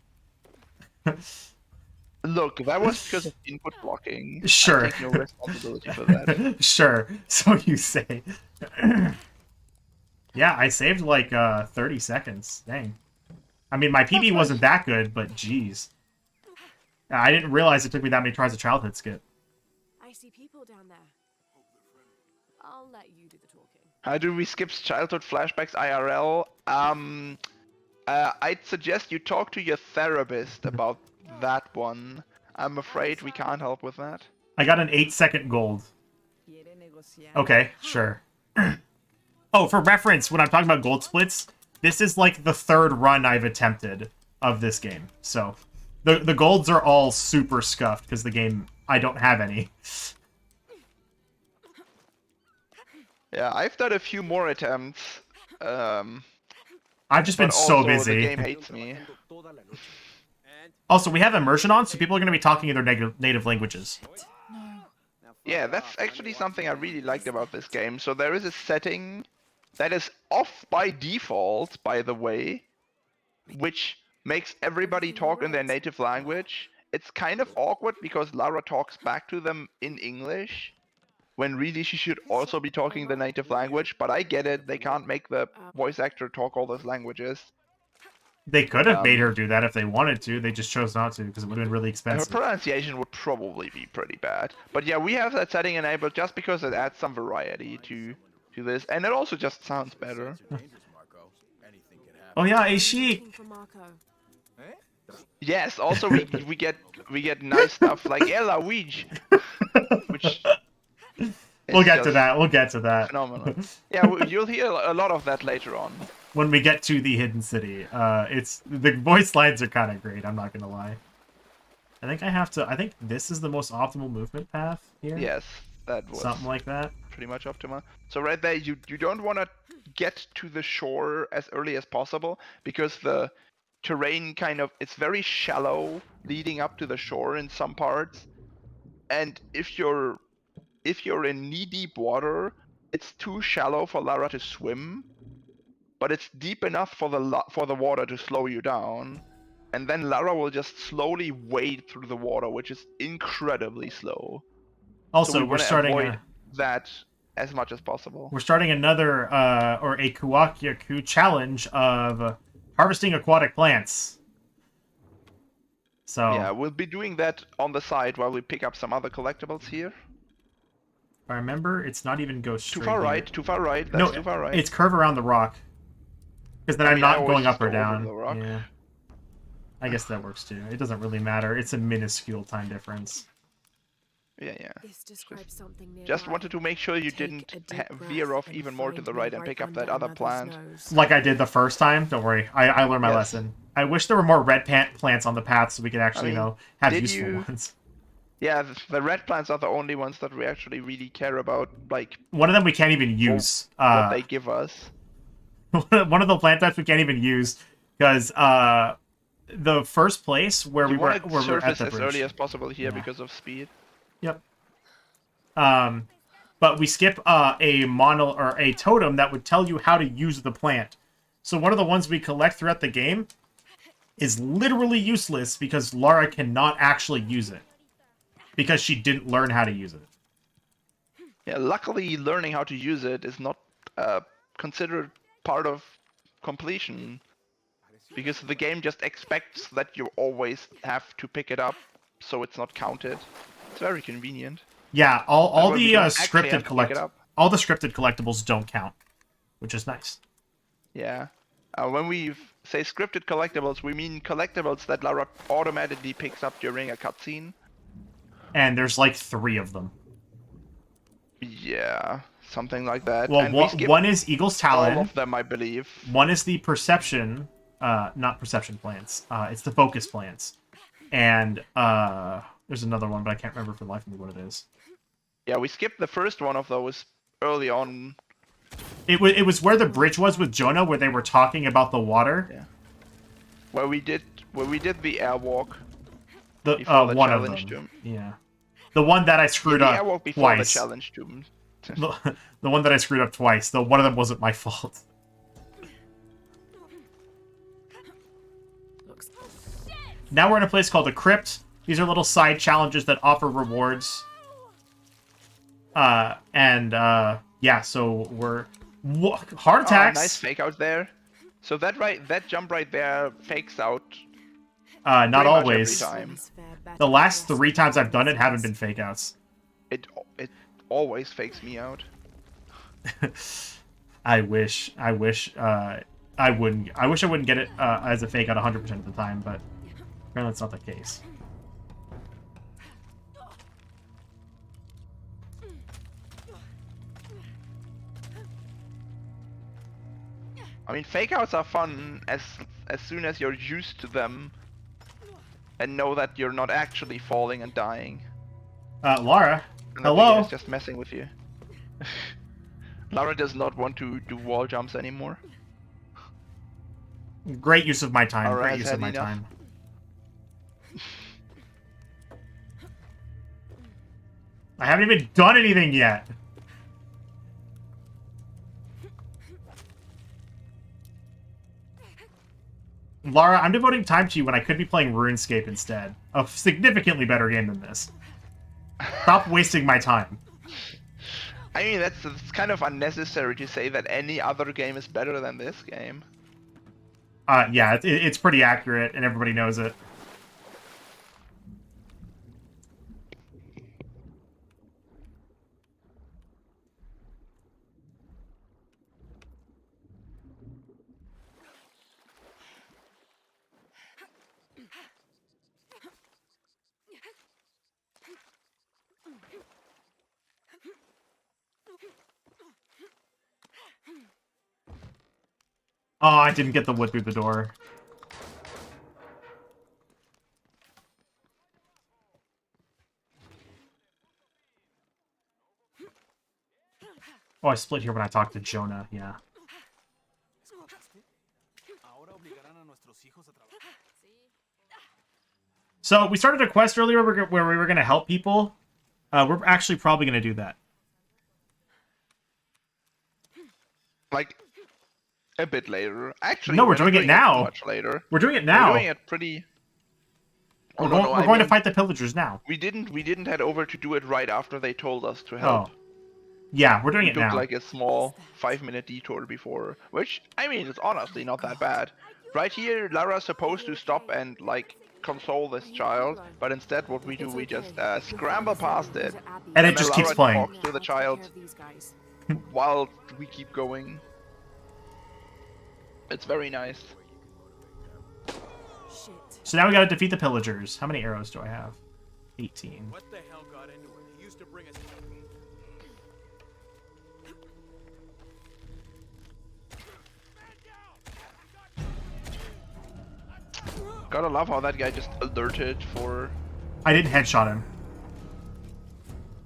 Look, that was because of input blocking. Sure. I take no responsibility for that. Sure, so you say. Yeah, I saved like 30 seconds. Dang. I mean, my PB wasn't that good, but geez. I didn't realize it took me that many tries to childhood skip. I see people down there. I'll let you do the talking. How do we skip childhood flashbacks IRL? I'd suggest you talk to your therapist about that one. I'm afraid we can't help with that. I got an 8-second gold. Okay, sure. Oh, for reference, when I'm talking about gold splits, this is like the third run I've attempted of this game. So, the golds are all super scuffed because the game, I don't have any. Yeah, I've done a few more attempts. I've just been but so also busy. The game hates me. Also, we have immersion on, so people are going to be talking in their native languages. Yeah, that's actually something I really liked about this game. So there is a setting that is off by default, by the way, which makes everybody talk in their native language. It's kind of awkward because Lara talks back to them in English, when really she should also be talking the native language, but I get it, they can't make the voice actor talk all those languages. They could have made her do that if they wanted to, they just chose not to because it would have been really Her expensive. pronunciation would probably be pretty bad. But yeah, we have that setting enabled just because it adds some variety to this, and it also just sounds better. Oh yeah, Aishi! Looking for Marco. Yes, also we get nice stuff like Ella Ouija, which We'll get to just that, we'll get to that. phenomenal. Yeah, you'll hear a lot of that later on. When we get to the hidden city. The voice lines are kind of great, I'm not gonna lie. I think this is the most optimal movement path here. Yes, that was Something like that. pretty much optimal. So right there, you don't want to get to the shore as early as possible because the terrain it's very shallow leading up to the shore in some parts, and if you're in knee-deep water, it's too shallow for Lara to swim, but it's deep enough for the water to slow you down, and then Lara will just slowly wade through the water, which is incredibly slow. Also, So we we're wanna starting avoid that as much as possible. we're starting another or a Kuwakyaku challenge of harvesting aquatic plants. So Yeah, we'll be doing that on the side while we pick up some other collectibles here. if I remember, it's not even go straight. Too far here. right, too far right. That's No, too far right. it's curve around the rock. Because then I I'm mean, I not always going just up or go over down. the rock. Yeah. I guess that works too. It doesn't really matter. It's a minuscule time difference. Yeah. This describes something nearby. Just wanted to make sure you Take didn't a deep veer breath off and even more to find the me right and pick up that under other another's plant. nose. Like I did the first time. Don't worry. I learned my Yes. lesson. I wish there were more red plants on the path so we could actually, I mean, have did useful you- ones. Yeah, the red plants are the only ones that we actually really care about, like, One of them we can't even use. what they give us. One of the plant types we can't even use because the first place where You we were want where to we were at surface the as bridge. early as possible here Yeah. because of speed. Yep. But we skip a or a totem that would tell you how to use the plant. So one of the ones we collect throughout the game is literally useless because Lara cannot actually use it because she didn't learn how to use it. Yeah, luckily learning how to use it is not considered part of completion. Because the game just expects that you always have to pick it up, so it's not counted. It's very convenient. Yeah, all That way the we don't actually have to pick it up. all the scripted collectibles don't count, which is nice. Yeah. When we say scripted collectibles, we mean collectibles that Lara automatically picks up during a cutscene. And there's like 3 of them. Yeah, something like that. Well, And we skip one is Eagle's Talon. all of them, I believe. One is the perception, not perception plants. It's the focus plants. And there's another one, but I can't remember for the life of me what it is. Yeah, we skipped the first one of those early on. It was where the bridge was with Jonah, where they were talking about the water. Yeah. Where we did the airwalk. The Before the one of challenge them. tomb. Yeah. The one that I screwed The up airwalk before twice. the challenge tomb. The one that I screwed up twice. Though one of them wasn't my fault. Looks Now we're in a place called the Crypt. These are little side challenges that offer rewards. Yeah, so we're heart Oh, attacks. nice fake out there. So that jump right there fakes out. Not pretty much always. every time. The last 3 times I've done it haven't been fake outs. It always fakes me out. I wish I wouldn't. I wish I wouldn't get it as a fake out 100% of the time, but apparently that's not the case. I mean, fake outs are fun as soon as you're used to them and know that you're not actually falling and dying. Lara, And the hello. game is just messing with you. Lara does not want to do wall jumps anymore. Great use of my time. Lara Great has use had of my enough. time. I haven't even done anything yet. Lara, I'm devoting time to you when I could be playing RuneScape instead. A significantly better game than this. Stop wasting my time. I mean, it's kind of unnecessary to say that any other game is better than this game. Yeah, it's pretty accurate, and everybody knows it. Oh, I didn't get the wood through the door. Oh, I split here when I talked to Jonah, yeah. So, we started a quest earlier where we were going to help people. We're actually probably going to do that. Like, a bit later. Actually, No, we're doing it now. Much later. We're doing it now. We're doing it pretty. We're Oh, going, no, we're I going to mean, fight the Pillagers now. We didn't head over to do it right after they told us to help. Oh. Yeah, we're doing We it took now. like a small 5-minute detour before, which, I mean, it's honestly not that bad. Right here, Lara's supposed to stop and, like, console this child, but instead what we do, we just scramble past it, And it then just keeps Lara playing. talks to the child while we keep going. It's very nice. Shit. So now we gotta defeat the Pillagers. How many arrows do I have? 18. What the hell got into him? to bring us. Gotta love how that guy just alerted for. I didn't headshot him.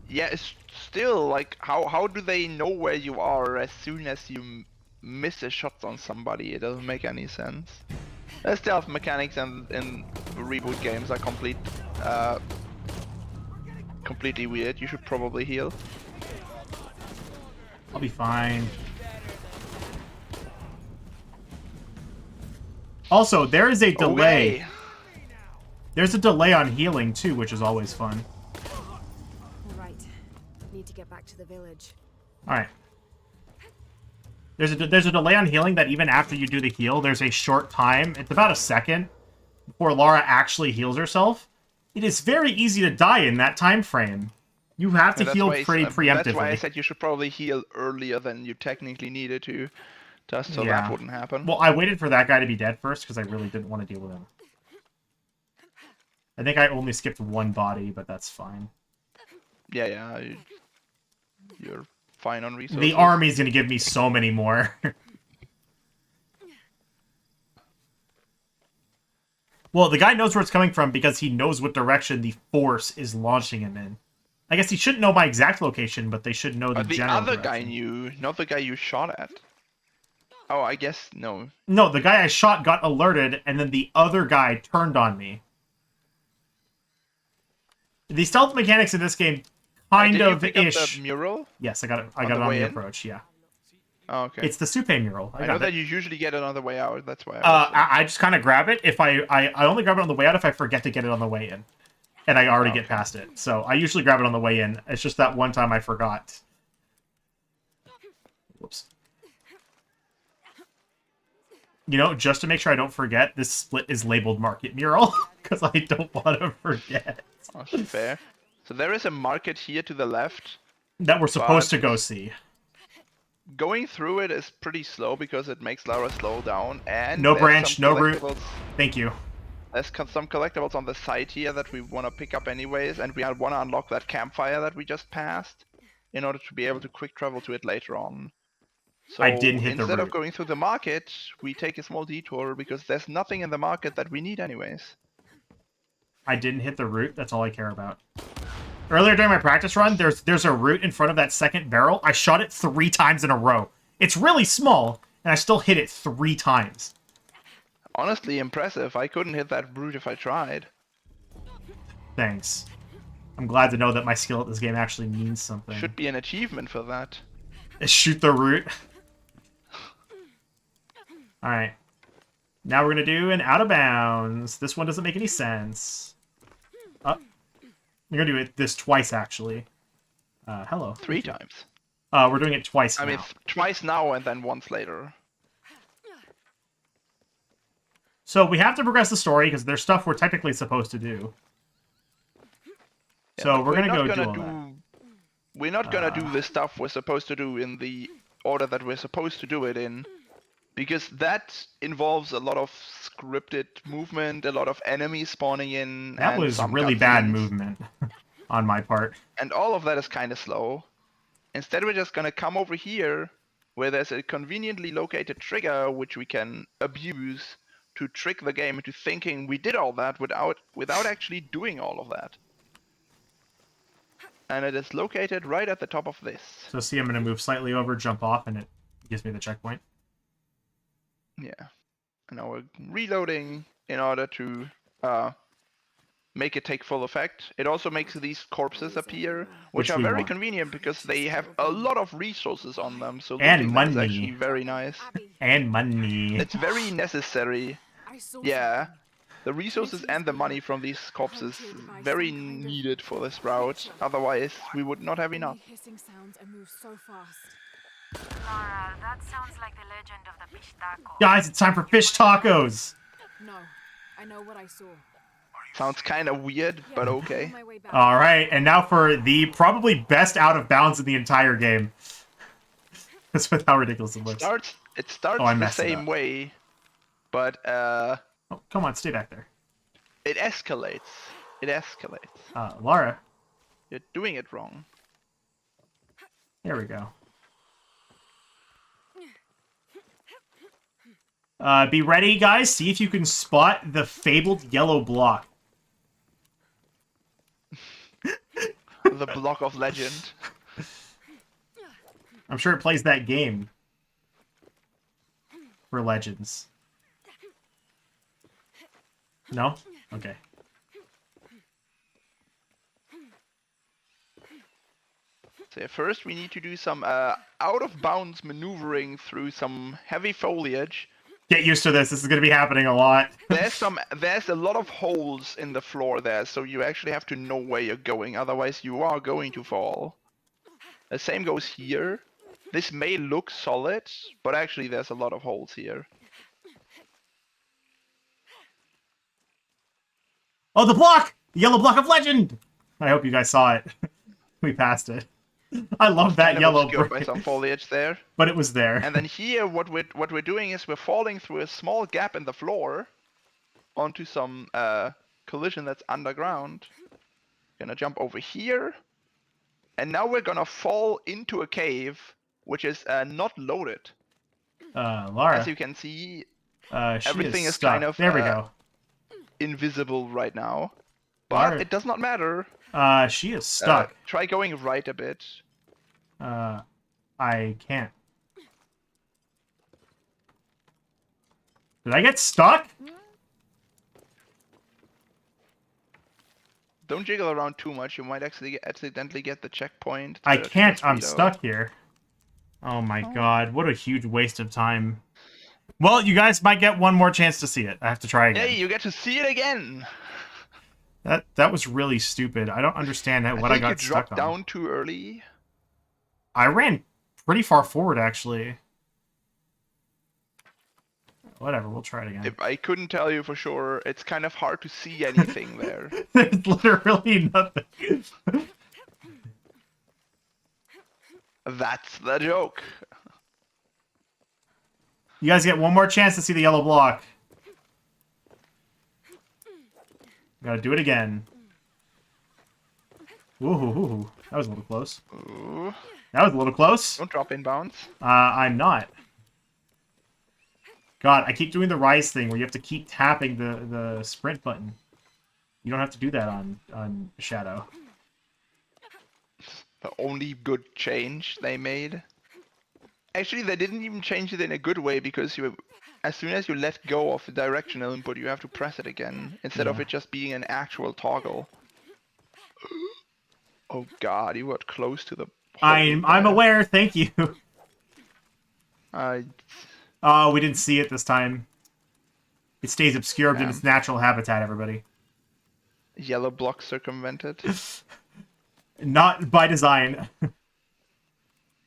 Yeah, it's still like how do they know where you are as soon as you miss a shot on somebody? It doesn't make any sense. The stealth mechanics in reboot games are completely weird. You should probably heal. I'll be fine. Also, there is a delay. Okay. There's a delay on healing too, which is always fun. All right. Need to get back to the village. All right. There's a delay on healing that even after you do the heal, there's a short time. It's about a second before Lara actually heals herself. It is very easy to die in that time frame. You have to heal pretty preemptively. That's why I said you should probably heal earlier than you technically needed to, just so that wouldn't happen. Well, I waited for that guy to be dead first because I really didn't want to deal with him. I think I only skipped one body, but that's fine. Yeah, you're fine on resources. The army's gonna give me so many more. Well, the guy knows where it's coming from because he knows what direction the force is launching him in. I guess he shouldn't know my exact location, but they should know the general other direction. guy knew, not the guy you shot at. Oh, I guess no. No, the guy I shot got alerted, and then the other guy turned on me. The stealth mechanics in this game kind of Did you pick ish. up the mural? Yes, I got it. I got it on the approach. Yeah, Oh, okay. it's the Supe mural. I know that you usually get it on the way out. That's why. I just kind of grab it. If I only grab it on the way out if I forget to get it on the way in, and I already get past it. So I usually grab it on the way in. It's just that one time I forgot. Whoops. You know, just to make sure I don't forget, this split is labeled Market Mural because I don't want to forget. Oh, fair. So there is a market here to the left. That we're supposed to go see. Going through it is pretty slow because it makes Lara slow down. And No there's branch, some no root. collectibles- Thank you. There's some collectibles on the side here that we want to pick up anyways, and we want to unlock that campfire that we just passed in order to be able to quick travel to it later on. So I didn't hit the instead of route. going through the market, we take a small detour because there's nothing in the market that we need anyways. I didn't hit the root. That's all I care about. Earlier during my practice run, there's a root in front of that second barrel. I shot it 3 times in a row. It's really small, and I still hit it 3 times. Honestly, impressive. I couldn't hit that root if I tried. Thanks. I'm glad to know that my skill at this game actually means something. Should be an achievement for that. Shoot the root. Alright. Now we're going to do an out of bounds. This one doesn't make any sense. We're going to do this twice, actually. Hello. 3 times. We're doing it twice I now. mean, twice now and then once later. So we have to progress the story because there's stuff we're technically supposed to do. Yeah, So but we're going to not go do gonna all that. We're not gonna do the stuff we're supposed to do in the order that we're supposed to do it in, because that involves a lot of scripted movement, a lot of enemies spawning in. That and was some really bad cutscenes, movement on my part. and all of that is kind of slow. Instead, we're just gonna come over here, where there's a conveniently located trigger which we can abuse to trick the game into thinking we did all that without actually doing all of that. And it is located right at the top of this. So see, I'm going to move slightly over, jump off, and it gives me the checkpoint. Yeah. And now we're reloading in order to make it take full effect. It also makes these corpses appear, which Which are we very want. convenient because they have a lot of resources on them. So And looting them is money. actually very nice. And money. It's very necessary. I saw Yeah. something. The resources and the money from these corpses very needed for this route. Otherwise, we would not have enough. Only hissing sounds and move so fast. Lara, that sounds like the legend of the fish taco. Guys, it's time for fish tacos! No, I know what I saw. Sounds kind of weird, but okay. On my way back. Alright, and now for the probably best out of bounds in the entire game. That's with how ridiculous it looks. It starts I the messed it same up. way, but Oh, come on, stay back there. it escalates. It escalates. Lara, You're doing it wrong. There we go. Be ready, guys. See if you can spot the fabled yellow block. The block of legend. I'm sure it plays that game for Legends. No? Okay. So yeah, first we need to do some out-of-bounds maneuvering through some heavy foliage. Get used to this. This is going to be happening a lot. There's a lot of holes in the floor there, so you actually have to know where you're going, otherwise you are going to fall. The same goes here. This may look solid, but actually there's a lot of holes here. Oh, the block! The yellow block of legend! I hope you guys saw it. We passed it. I love that Kind of yellow obscured brick. by some foliage there. But it was there. And then here, what we're doing is we're falling through a small gap in the floor onto some collision that's underground. Gonna jump over here, and now we're gonna fall into a cave, which is not loaded. Lara. As you can see, She everything is stuck. kind of There we go. invisible right now, but Lara. it does not matter. She is stuck. Try going right a bit. I can't. Did I get stuck? Don't jiggle around too much, you might actually accidentally get the checkpoint. I to can't. I'm reload. stuck here. Oh my god, what a huge waste of time. Well, you guys might get one more chance to see it. I have to try again. Hey, you get to see it again! That was really stupid. I don't understand what I got you stuck dropped on. down too early. I ran pretty far forward, actually. Whatever, we'll try it again. If I couldn't tell you for sure, it's kind of hard to see anything there. There's literally nothing. That's the joke. You guys get one more chance to see the yellow block. Gotta do it again. Ooh, that was a little close. Ooh. That was a little close. Don't drop in bounds. I'm not. God, I keep doing the rise thing where you have to keep tapping the sprint button. You don't have to do that on Shadow. The only good change they made. Actually, they didn't even change it in a good way, because as soon as you let go of the directional input, you have to press it again, instead of it just being an actual toggle. Oh god, you got close to the hole I'm there. aware, thank you. Uh, Oh, we didn't see it this time. It stays obscured in its natural habitat, everybody. Yellow block circumvented. Not by design.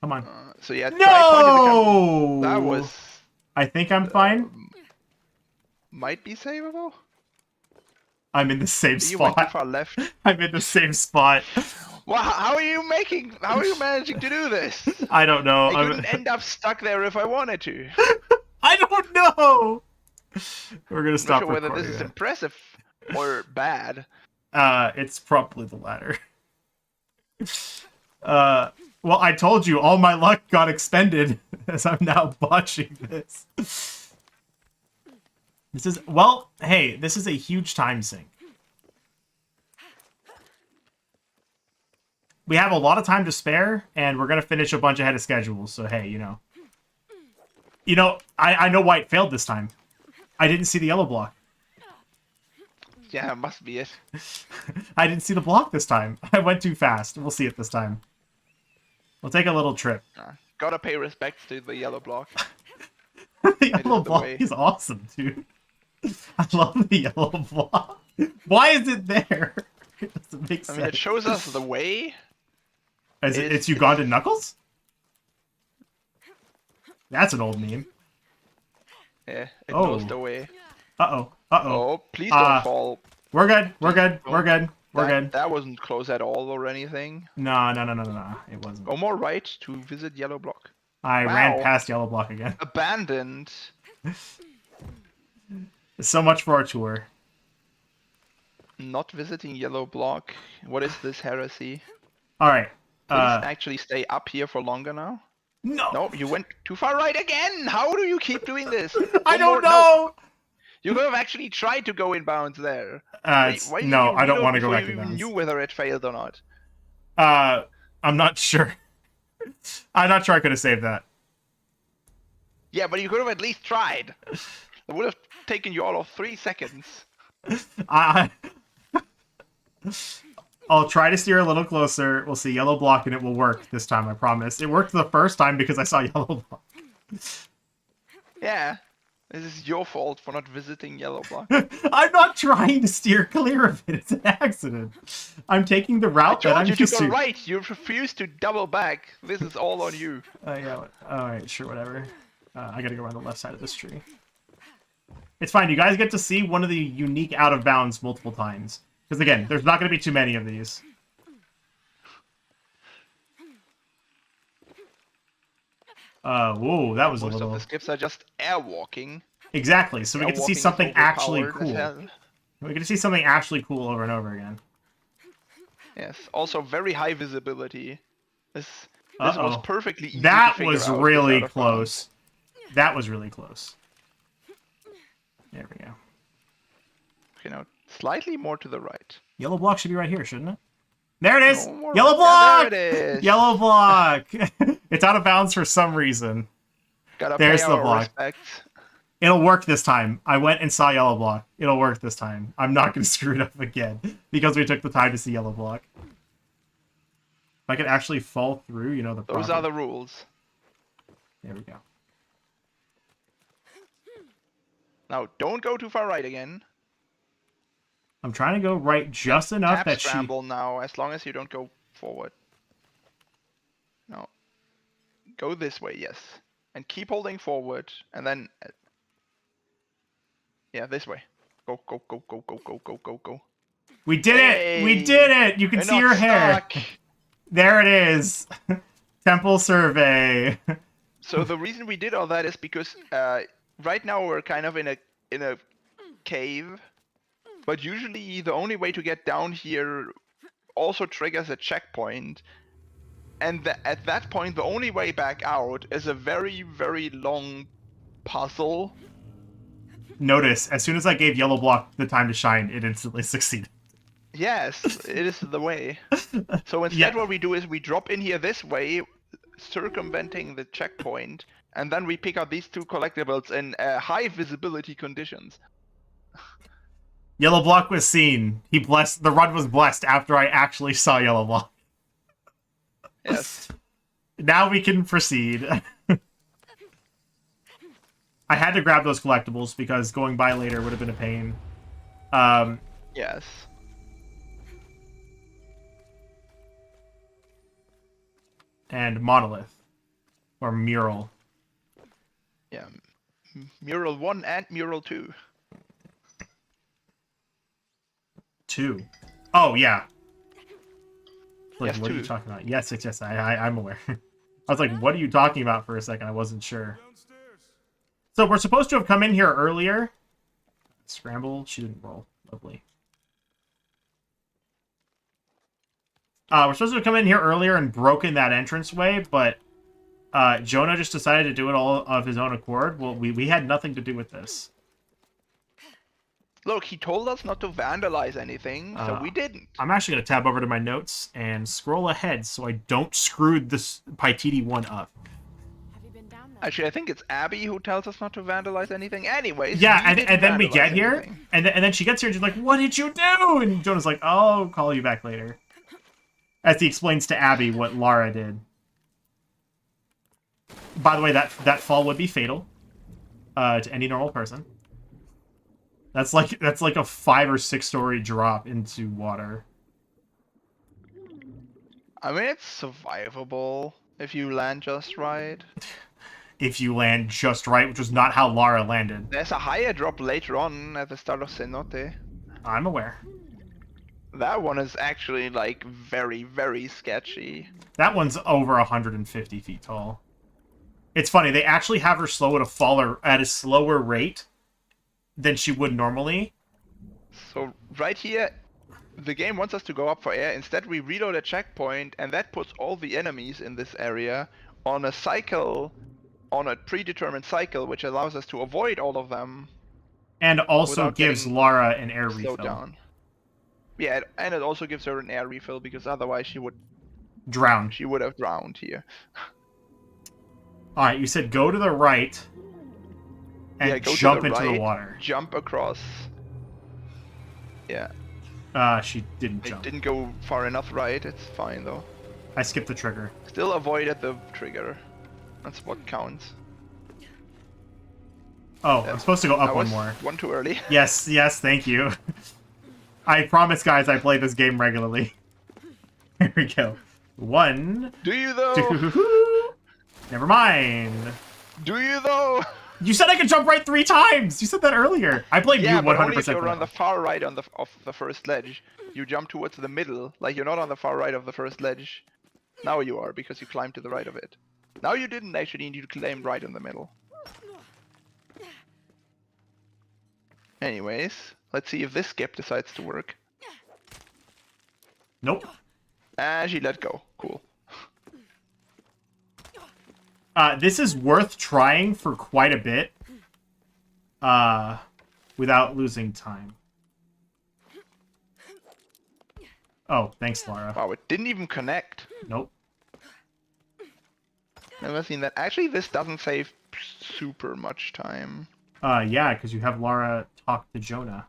Come on. So yeah, try pointing the gun. No! That was... I think I'm fine. Might be savable? I'm in the same You went too spot. far left. I'm in the same spot. Wow, how are you managing to do this? I don't know. I couldn't end up stuck there if I wanted to. I don't know. We're gonna I'm stop not sure whether recording. this is it. impressive or bad. It's probably the latter. Well, I told you, all my luck got expended as I'm now botching this. This is, well, hey, this is a huge time sink. We have a lot of time to spare, and we're going to finish a bunch ahead of schedule, so hey, you know. You know, I know why it failed this time. I didn't see the yellow block. Yeah, must be it. I didn't see the block this time. I went too fast. We'll see it this time. We'll take a little trip. Gotta pay respects to the yellow block. The yellow the block way. is awesome, dude. I love the yellow block. Why is it there? It doesn't make I sense. mean, it shows us the way. It's Ugandan Knuckles? That's an old meme. Yeah, it Oh. knows the way. Uh-oh. Oh, please don't fall. We're good. We're good. We're good. We're good. That wasn't close at all or anything. No. It wasn't. Go more right to visit yellow block. I ran past yellow block again. Abandoned. So much for our tour. Not visiting yellow block. What is this heresy? All right. Please actually stay up here for longer now. No. No, you went too far right again! How do you keep doing this? I One don't more- know. no. You could have actually tried to go in bounds there. Why did No, you I don't reload want to go before back you to even bounds. knew whether it failed or not? I'm not sure. I'm not sure I could have saved that. Yeah, but you could have at least tried. It would have taken you all of 3 seconds. I I'll try to steer a little closer. We'll see yellow block and it will work this time, I promise. It worked the first time because I saw yellow block. Yeah, this is your fault for not visiting yellow block. I'm not trying to steer clear of it. It's an accident. I'm taking the I route that told I'm you to used go to. right. You refused to double back. This is all on you. Yeah. Alright, sure, whatever. I gotta go around the left side of this tree. It's fine. You guys get to see one of the unique out of bounds multiple times. Because again, there's not going to be too many of these. Whoa, that was Most a little... of the skips are just airwalking. Exactly, so we get to see Airwalking is something actually overpowered as cool. hell. We get to see something actually cool over and over again. Yes, also very high visibility. This was perfectly easy That to figure was out really without a problem. close. That was really close. There we go. Okay, now slightly more to the right. Yellow block should be right here, shouldn't it? There it is! No, more Yellow right. block! Yeah, there it is. Yellow block! It's out of bounds for some reason. Gotta There's pay the our block. respect. It'll work this time. I went and saw yellow block. It'll work this time. I'm not going to screw it up again because we took the time to see yellow block. If I could actually fall through, you know, the Those proper- are the rules. There we go. Now, don't go too far right again. I'm trying to go right just enough Tap that scramble now, as long as you don't go forward. No. Go this way, yes. And keep holding forward, and then... yeah, this way. Go, go, go, go, go, go, go, go, go. We did it! We did it! You can We're see not your hair. stuck. There it is. Temple survey. So the reason we did all that is because right now we're kind of in a cave, but usually the only way to get down here also triggers a checkpoint, and at that point the only way back out is a very, very long puzzle. Notice, as soon as I gave yellow block the time to shine, it instantly succeeded. Yes, it is the way. So instead what we do is we drop in here this way, circumventing the checkpoint, and then we pick up these two collectibles in high visibility conditions. Yellow block was seen. The run was blessed after I actually saw yellow block. Yes. Now we can proceed. I had to grab those collectibles because going by later would have been a pain. Yes. And monolith. Or mural. Yeah. Mural 1 and Mural 2. 2. Oh, yeah. Like, Yes, what are you 2. talking about? Yes, I'm aware. I was like, what are you talking about for a second? I wasn't sure. Downstairs. So we're supposed to have come in here earlier. Scramble. She didn't roll. Lovely. We're supposed to have come in here earlier and broken that entranceway, but Jonah just decided to do it all of his own accord. Well, we had nothing to do with this. Look, he told us not to vandalize anything, so we didn't. I'm actually going to tab over to my notes and scroll ahead so I don't screw this Paititi one up. Have you been down there? Actually, I think it's Abby who tells us not to vandalize anything. Anyways, Yeah, we didn't and then we vandalize get here, anything. and then she gets here and she's like, what did you do? And Jonah's like, oh, I'll call you back later. As he explains to Abby what Lara did. By the way, that fall would be fatal to any normal person. That's like a 5 or 6 story drop into water. I mean, it's survivable if you land just right. If you land just right, which was not how Lara landed. There's a higher drop later on at the start of Cenote. I'm aware. That one is actually, like, very, very sketchy. That one's over 150 feet tall. It's funny, they actually have her slow at a slower rate than she would normally. So right here, the game wants us to go up for air. Instead, we reload a checkpoint, and that puts all the enemies in this area on a cycle, on a predetermined cycle, which allows us to avoid all of them. And also Without gives getting Lara an air slowed refill. down. Yeah, and it also gives her an air refill because otherwise she would Drown. have drowned here. Alright, you said go to the right and Yeah, go to jump the into the right, water. Jump across. Yeah, She didn't it jump. didn't go far enough right. It's fine though. I skipped the trigger. Still avoided the trigger. That's what counts. Oh, I'm supposed to go up I one was more. one too early. Yes, thank you. I promise, guys, I play this game regularly. Here we go. 1, Do you though? 2... Never mind. Do you though? You said I could jump right 3 times! You said that earlier. I blame Yeah, you 100% but only if for you're on that. the far right of the first ledge. You jump towards the middle, like you're not on the far right of the first ledge. Now you are, because you climbed to the right of it. Now you didn't actually need to climb right in the middle. Anyways, let's see if this skip decides to work. Nope. And she let go. Cool. This is worth trying for quite a bit. Without losing time. Oh, thanks, Lara. Wow, it didn't even connect. Nope. Never seen that. Actually, this doesn't save super much time. Yeah, because you have Lara talk to Jonah.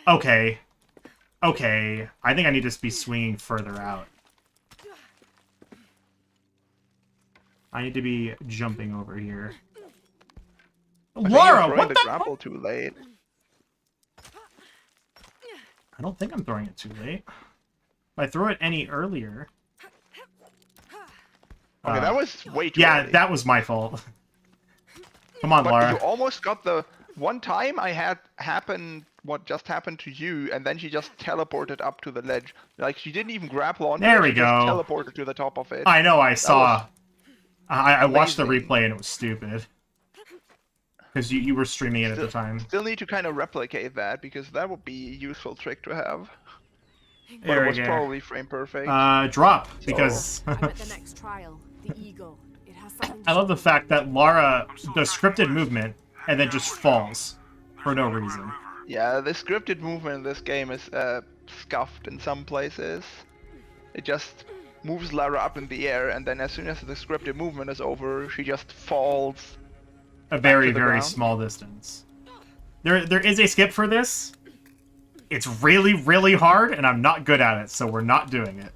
Okay. Okay. I think I need to be swinging further out. I need to be jumping over here. I think Lara, you're throwing what the the grapple too late. I don't think I'm throwing it too late. If I throw it any earlier... Okay, that was way too Yeah, early. that was my fault. Come on, But Lara. you almost got the... One time I had happen what just happened to you, and then she just teleported up to the ledge. Like, she didn't even grapple onto There it, we she just go. teleported to the top of it. I know, I saw... I watched the amazing. replay and it was stupid. Because you were streaming it at the time. Still need to kind of replicate that, because that would be a useful trick to have. But There it we was go. probably frame perfect. Drop, because... I'm at the next trial. The eagle. It has something. I love the fact that Lara does scripted movement and then just falls for no reason. Yeah, the scripted movement in this game is scuffed in some places. It just moves Lara up in the air, and then as soon as the scripted movement is over, she just falls. A very, to the very ground. small distance. There is a skip for this. It's really, really hard, and I'm not good at it, so we're not doing it.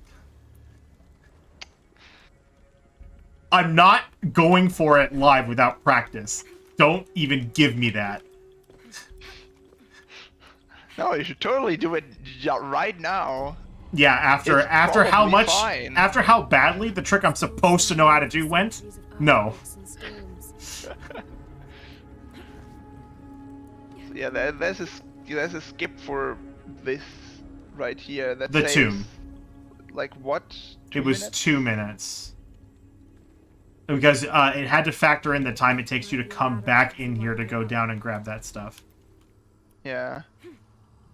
I'm not going for it live without practice. Don't even give me that. No, you should totally do it right now. Yeah, after It's how probably much, fine. after how badly the trick I'm supposed to know how to do went, no. Yeah, there's a skip for this right here. That The saves, tomb. Like what? It was 2 minutes. Because it had to factor in the time it takes you to come back in here to go down and grab that stuff. Yeah.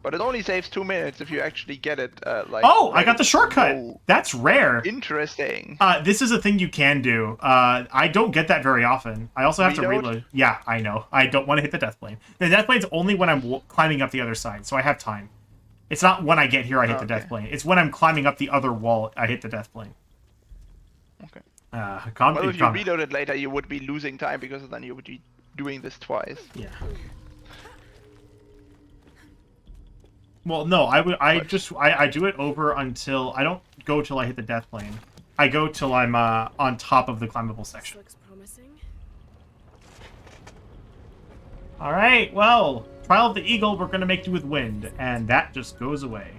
But it only saves 2 minutes if you actually get it. Like. Oh, I got the shortcut. Oh, That's rare. interesting. This is a thing you can do. I don't get that very often. I also have to Reload? reload. Yeah, I know. I don't want to hit the death plane. The death plane's only when I'm climbing up the other side, so I have time. It's not when I get here I hit the death plane. It's when I'm climbing up the other wall I hit the death plane. Okay. Comment. Well, if you reload it later, you would be losing time because then you would be doing this twice. Yeah. Well, no, I do it over until I don't go till I hit the death plane. I go till I'm on top of the climbable section. Looks promising. All right, well, Trial of the Eagle, we're gonna make do with wind, and that just goes away.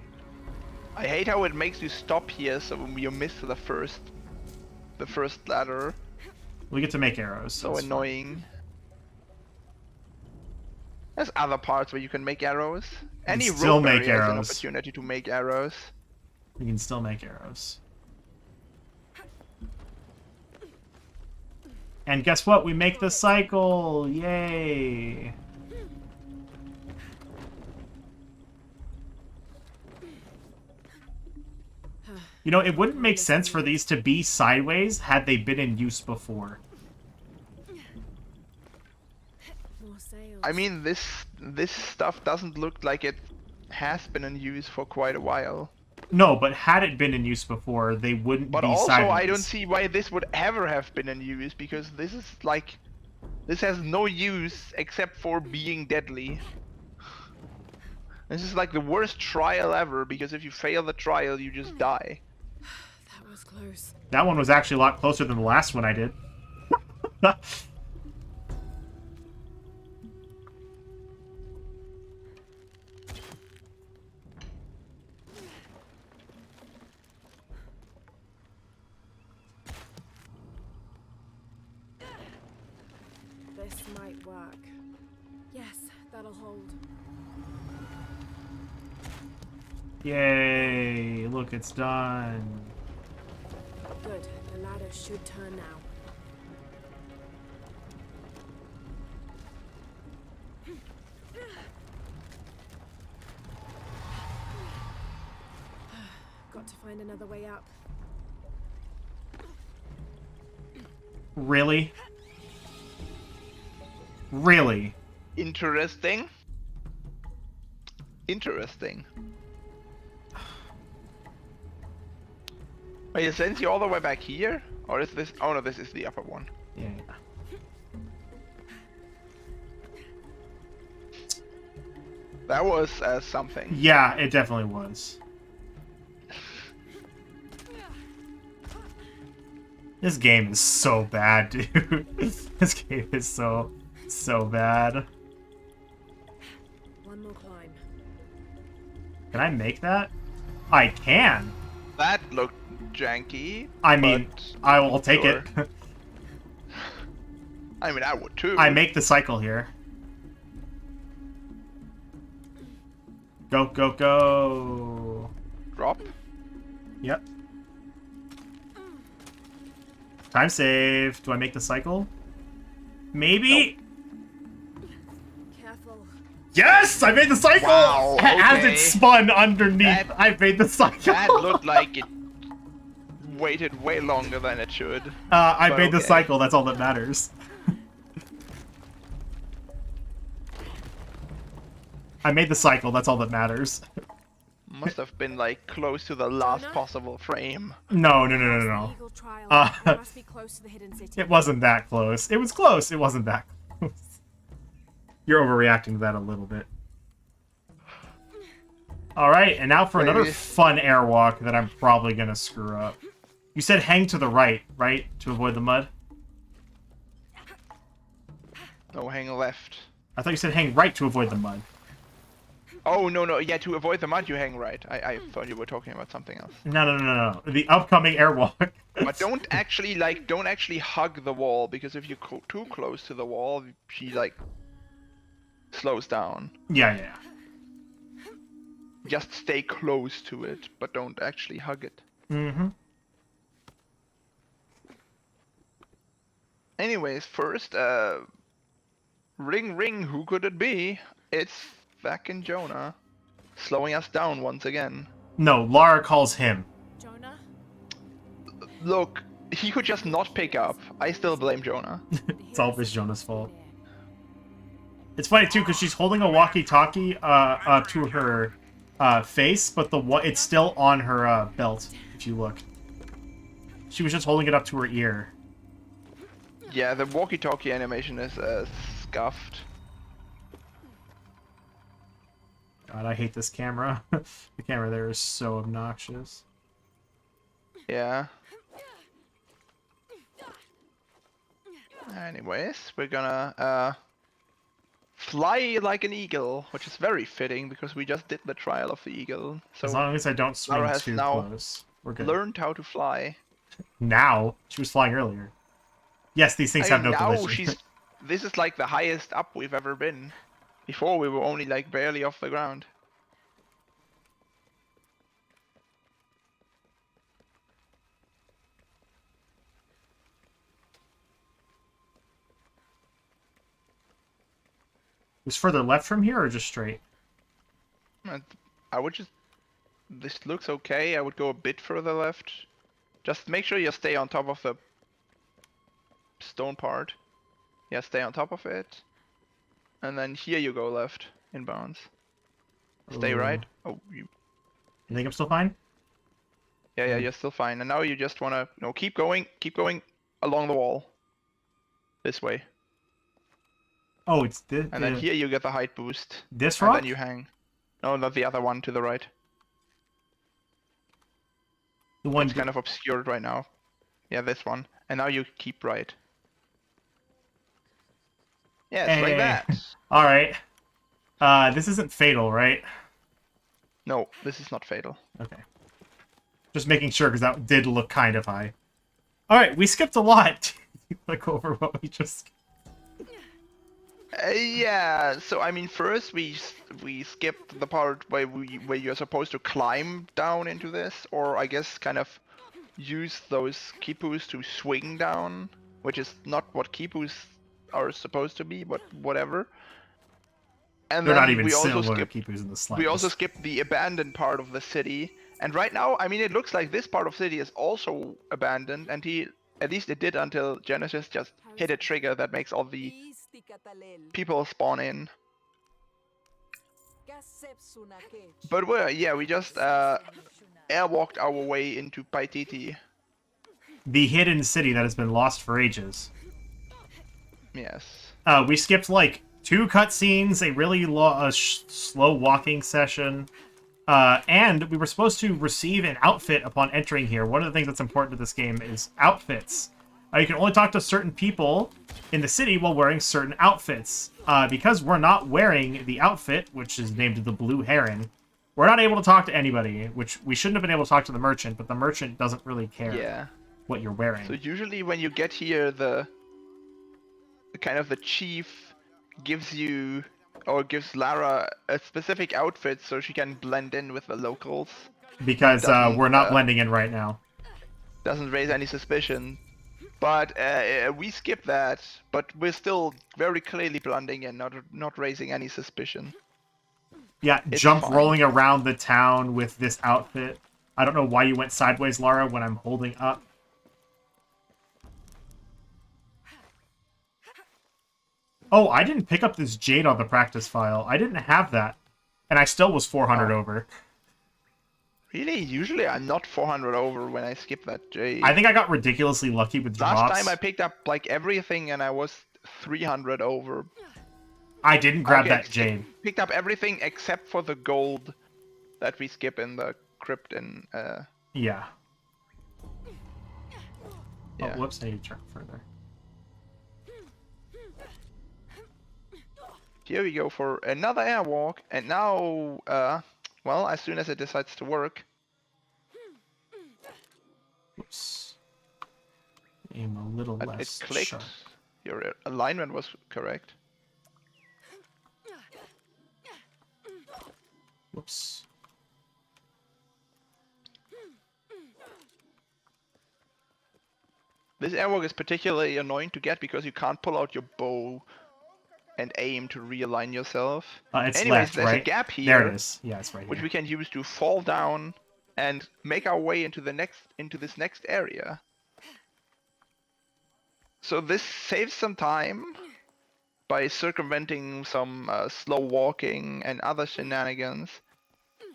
I hate how it makes you stop here, so you miss the first ladder. We get to make arrows. So that's fun. annoying. There's other parts where you can make arrows. Any still rope make area is an arrows. opportunity to make arrows. We can still make arrows. And guess what? We make the cycle! Yay! You know, it wouldn't make sense for these to be sideways had they been in use before. More sails. I mean, this stuff doesn't look like it has been in use for quite a while. No, but had it been in use before, they wouldn't But be also, sideways. I don't see why this would ever have been in use, because this is like... This has no use except for being deadly. This is like the worst trial ever, because if you fail the trial, you just die. That was close. That one was actually a lot closer than the last one I did. This might work. Yes, that'll hold. Yay! Look, it's done. Good. The ladder should turn now. Got to find another way up. Really? Really? Interesting. Interesting. Wait, it sends you all the way back here? Or is this... Oh no, this is the upper one. Yeah. That was something. Yeah, it definitely was. This game is so bad, dude. This game is so bad. One more climb. Can I make that? I can. That looked janky. I mean, but I will take sure. it. I mean, I would too. I make the cycle here. Go, go, go. Drop. Yep. Time save. Do I make the cycle? Maybe? Careful. Yes! I made the cycle! Wow, As it okay. spun underneath, That- I made the cycle. That looked like it waited way longer than it should. I but made the okay. cycle, that's all that matters. I made the cycle, that's all that matters. Must have been like close to the last Jonah? possible frame. No, no, no, no, Past no, the no. Eagle trial. Uh, We must be close to the hidden city. It wasn't that close. It was close, it wasn't that close. You're overreacting to that a little bit. Alright, and now for another Maybe. fun airwalk that I'm probably gonna screw up. You said hang to the right, right? To avoid the mud? No, hang left. I thought you said hang right to avoid the mud. Oh, no, no, yeah, to avoid the mud you hang right. I thought you were talking about something else. No, no, no, no, no. The upcoming airwalk. But don't actually hug the wall, because if you're too close to the wall, she, like, slows down. Yeah, yeah. Just stay close to it, but don't actually hug it. Mm-hmm. Anyways, first, ring ring, who could it be? It's fucking Jonah, slowing us down once again. No, Lara calls him. Jonah? Look, he could just not pick up. I still blame Jonah. It's always Jonah's fault. It's funny too because she's holding a walkie-talkie up to her face, but it's still on her belt. If you look, she was just holding it up to her ear. Yeah, the walkie-talkie animation is scuffed. God, I hate this camera. The camera there is so obnoxious. Yeah. Anyways, we're gonna fly like an eagle, which is very fitting because we just did the trial of the eagle. So As long as I don't swing Lara has too now close, we're good. learned how to fly. Now she was flying earlier. Yes, these things I have mean, no now collision. this is like the highest up we've ever been. Before we were only like barely off the ground. Was further left from here or just straight? I would just this looks okay. I would go a bit further left. Just make sure you stay on top of the stone part. Yeah, stay on top of it. And then here you go left, inbounds. Stay Ooh. right. Oh, you. You think I'm still fine? Yeah, you're still fine. And now you just wanna, keep going along the wall. This way. Oh, it's this. And then here you get the height boost. This And rock? then you hang. No, not the other one to the right. The one. It's kind of obscured right now. Yeah, this one. And now you keep right. Yeah, it's like that. All right. This isn't fatal, right? No, this is not fatal. Okay. Just making sure, because that did look kind of high. All right, we skipped a lot. Look over what we just. Yeah. So I mean, first we skipped the part where you're supposed to climb down into this, or I guess kind of use those quipus to swing down, which is not what quipus are supposed to be, but whatever. And They're then not even we also similar skipped keepers in the slightest. we also skipped the abandoned part of the city. And right now, I mean, it looks like this part of city is also abandoned, and at least it did until Genesis just hit a trigger that makes all the people spawn in. But we just airwalked our way into Paititi. The hidden city that has been lost for ages. Yes. We skipped like 2 cutscenes, a really slow walking session, and we were supposed to receive an outfit upon entering here. One of the things that's important to this game is outfits. You can only talk to certain people in the city while wearing certain outfits. Because we're not wearing the outfit, which is named the Blue Heron, we're not able to talk to anybody, which we shouldn't have been able to talk to the merchant, but the merchant doesn't really care what you're wearing. So usually when you get here, the chief gives Lara a specific outfit so she can blend in with the locals. Because we're not blending in right now. Doesn't raise any suspicion. But we skip that, but we're still very clearly blending in, not raising any suspicion. Yeah, It's jump fine. rolling around the town with this outfit. I don't know why you went sideways, Lara, when I'm holding up. Oh, I didn't pick up this jade on the practice file. I didn't have that. And I still was 400 over. Really? Usually I'm not 400 over when I skip that jade. I think I got ridiculously lucky with drops. Last time I picked up like everything and I was 300 over. I didn't grab that jade. Picked up everything except for the gold that we skip in the crypt and Yeah. yeah. Oh, whoops, I need to check further. Here we go for another airwalk, and now, well, as soon as it decides to work. Whoops. Aim a little It less clicked. sharp. Your alignment was correct. Whoops. This airwalk is particularly annoying to get because you can't pull out your bow and aim to realign yourself. It's Anyways, left, there's right? a gap here. There it is. Yeah, it's right Which here. we can use to fall down and make our way into this next area. So this saves some time by circumventing some slow walking and other shenanigans.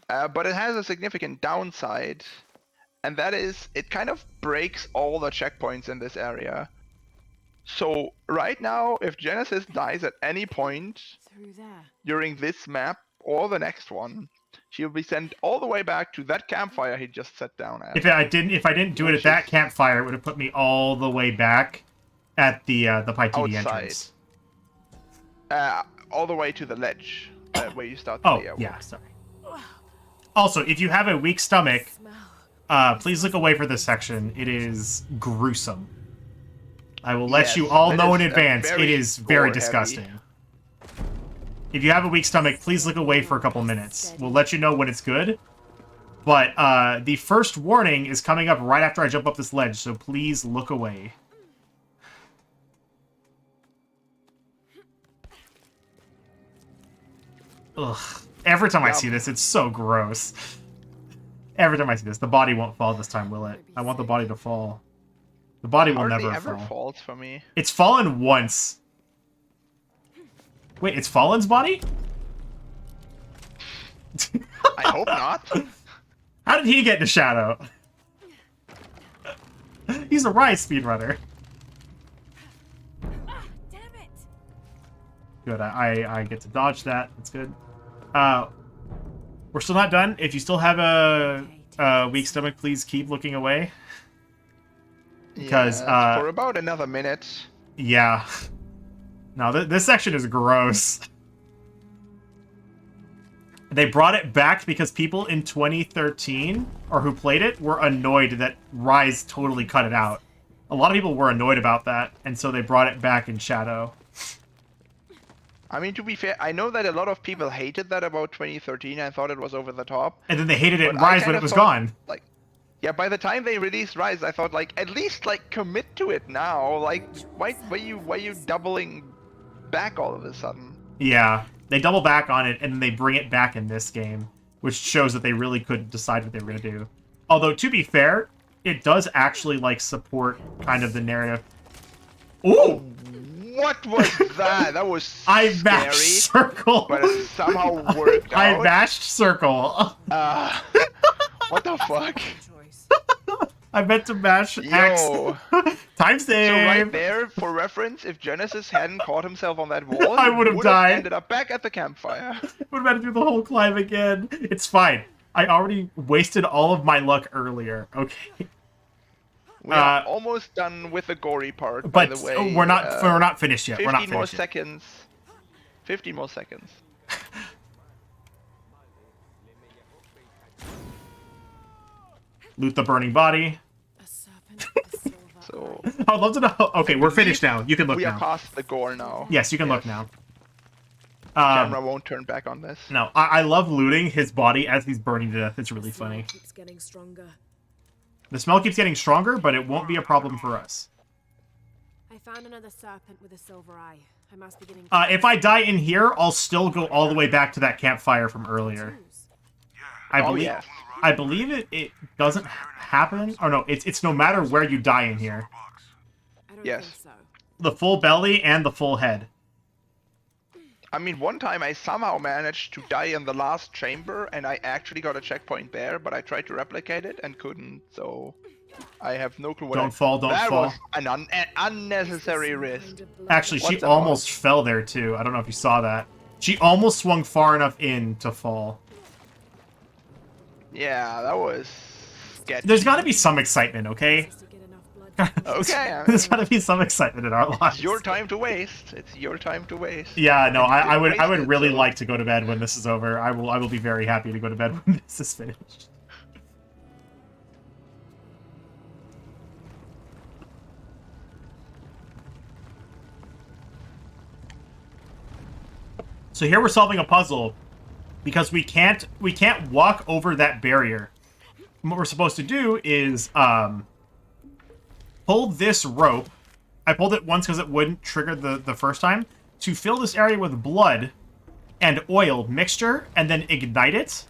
But it has a significant downside, and that is it kind of breaks all the checkpoints in this area. So right now, if Genesis dies at any point Through there. during this map or the next one, she'll be sent all the way back to that campfire he just sat down at. If I didn't do it at that campfire, it would have put me all the way back at the Paititi entrance. All the way to the ledge where you start. Oh, the airwalk. yeah, sorry. Also, if you have a weak stomach, please look away for this section. It is gruesome. I will let Yes, you all it know in is advance. very It is very gore-heavy. disgusting. If you have a weak stomach, please look away for a couple minutes. We'll let you know when it's good. But the first warning is coming up right after I jump up this ledge, so please look away. Ugh. Every time I see this, it's so gross. Every time I see this, the body won't fall this time, will it? I want the body to fall. The body will Hardly never ever fall. falls for me. It's fallen once. Wait, it's Fallen's body? I hope not. How did he get into shadow? He's a Rise speedrunner. Ah, damn it! Good, I get to dodge that. That's good. We're still not done. If you still have a weak stomach, please keep looking away. Because, yeah, for about another minute. Yeah. No, this section is gross. They brought it back because people in 2013, or who played it, were annoyed that Rise totally cut it out. A lot of people were annoyed about that, and so they brought it back in Shadow. I mean, to be fair, I know that a lot of people hated that about 2013. I thought it was over the top. And then they hated it in But I Rise when kinda it was thought, gone. Like, yeah, by the time they released Rise, I thought, like, at least, like, commit to it now. Like, why you doubling back all of a sudden? Yeah, they double back on it, and then they bring it back in this game, which shows that they really couldn't decide what they were going to do. Although, to be fair, it does actually, like, support kind of the narrative. Ooh! What was that? That was I scary, mashed circle! but it somehow worked out. I mashed circle. What the fuck? Choice. I meant to mash X. Yo. Time So save! right there, for reference, if Genesis hadn't caught himself on that wall, I he would have would died. ended up back at the campfire. Would have had to do the whole climb again. It's fine. I already wasted all of my luck earlier. Okay. We are almost done with the gory part, by But the way. we're not finished yet. 15 We're not more finished yet. seconds. 15 more seconds. Loot the burning body. A serpent, a silver So I would love to know. Okay, we're finished now. You can look we are now. past the gore now. Yes, you can look now. Camera won't turn back on this. No, I love looting his body as he's burning to death. It's really funny. keeps getting stronger. The smell keeps getting stronger, but it won't be a problem for us. I found another serpent with a silver eye. I must be getting. If I die in here, I'll still go all the way back to that campfire from earlier. Yes. I believe it doesn't happen. Oh no, it's no matter where you die in here. I don't Yes. think so. The full belly and the full head. I mean, one time I somehow managed to die in the last chamber, and I actually got a checkpoint there, but I tried to replicate it and couldn't, so I have no clue what Don't fall, don't that fall. was an unnecessary risk. Actually, she What's that almost fell there too. I don't know if you saw that. She almost swung far enough in to fall. Yeah, that was sketchy. There's got to be some excitement, okay? Just to get enough blood. Okay, There's got to be some excitement in our lives. It's your time to waste. It's your time to waste. Yeah, no, I would wasted, really so- like to go to bed when this is over. I will be very happy to go to bed when this is finished. So here we're solving a puzzle because we can't walk over that barrier. And what we're supposed to do is pull this rope. I pulled it once because it wouldn't trigger the first time. To fill this area with blood and oil mixture, and then ignite it.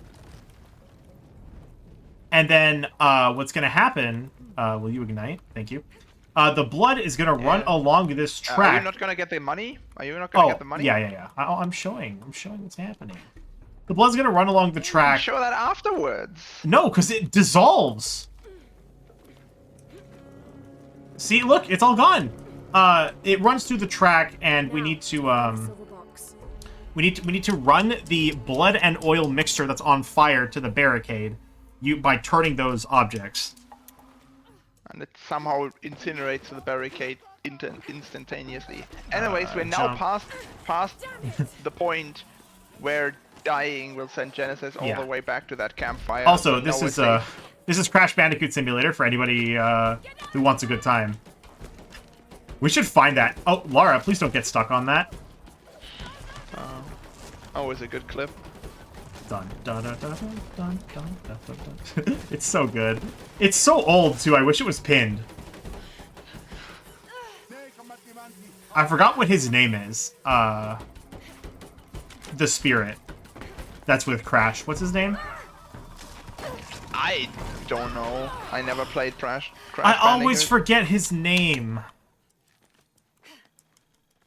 And then what's going to happen... will you ignite? Thank you. The blood is going to run along this Are track. you not gonna get the money? Are you not gonna get the money? Yeah. I'm showing what's happening. The blood's going to run along the track. Show that afterwards. No, because it dissolves. See, look, it's all gone. It runs through the track, and we need to Silver box. we need to run the blood and oil mixture that's on fire to the barricade. By turning those objects. And it somehow incinerates the barricade instantaneously. Anyways, we're now jump. past the point where dying will send Genesis all Yeah. the way back to that campfire. Also, so this now is we're safe. this is Crash Bandicoot Simulator for anybody who wants a good time. We should find that. Oh, Lara, please don't get stuck on that. Always a good clip. Dun, dun, dun, dun, dun, dun, dun, dun, dun, dun. It's so good. It's so old too. I wish it was pinned. I forgot what his name is. The spirit. That's with Crash. What's his name? I I don't know. I never played Crash I always Bandicoot. forget his name.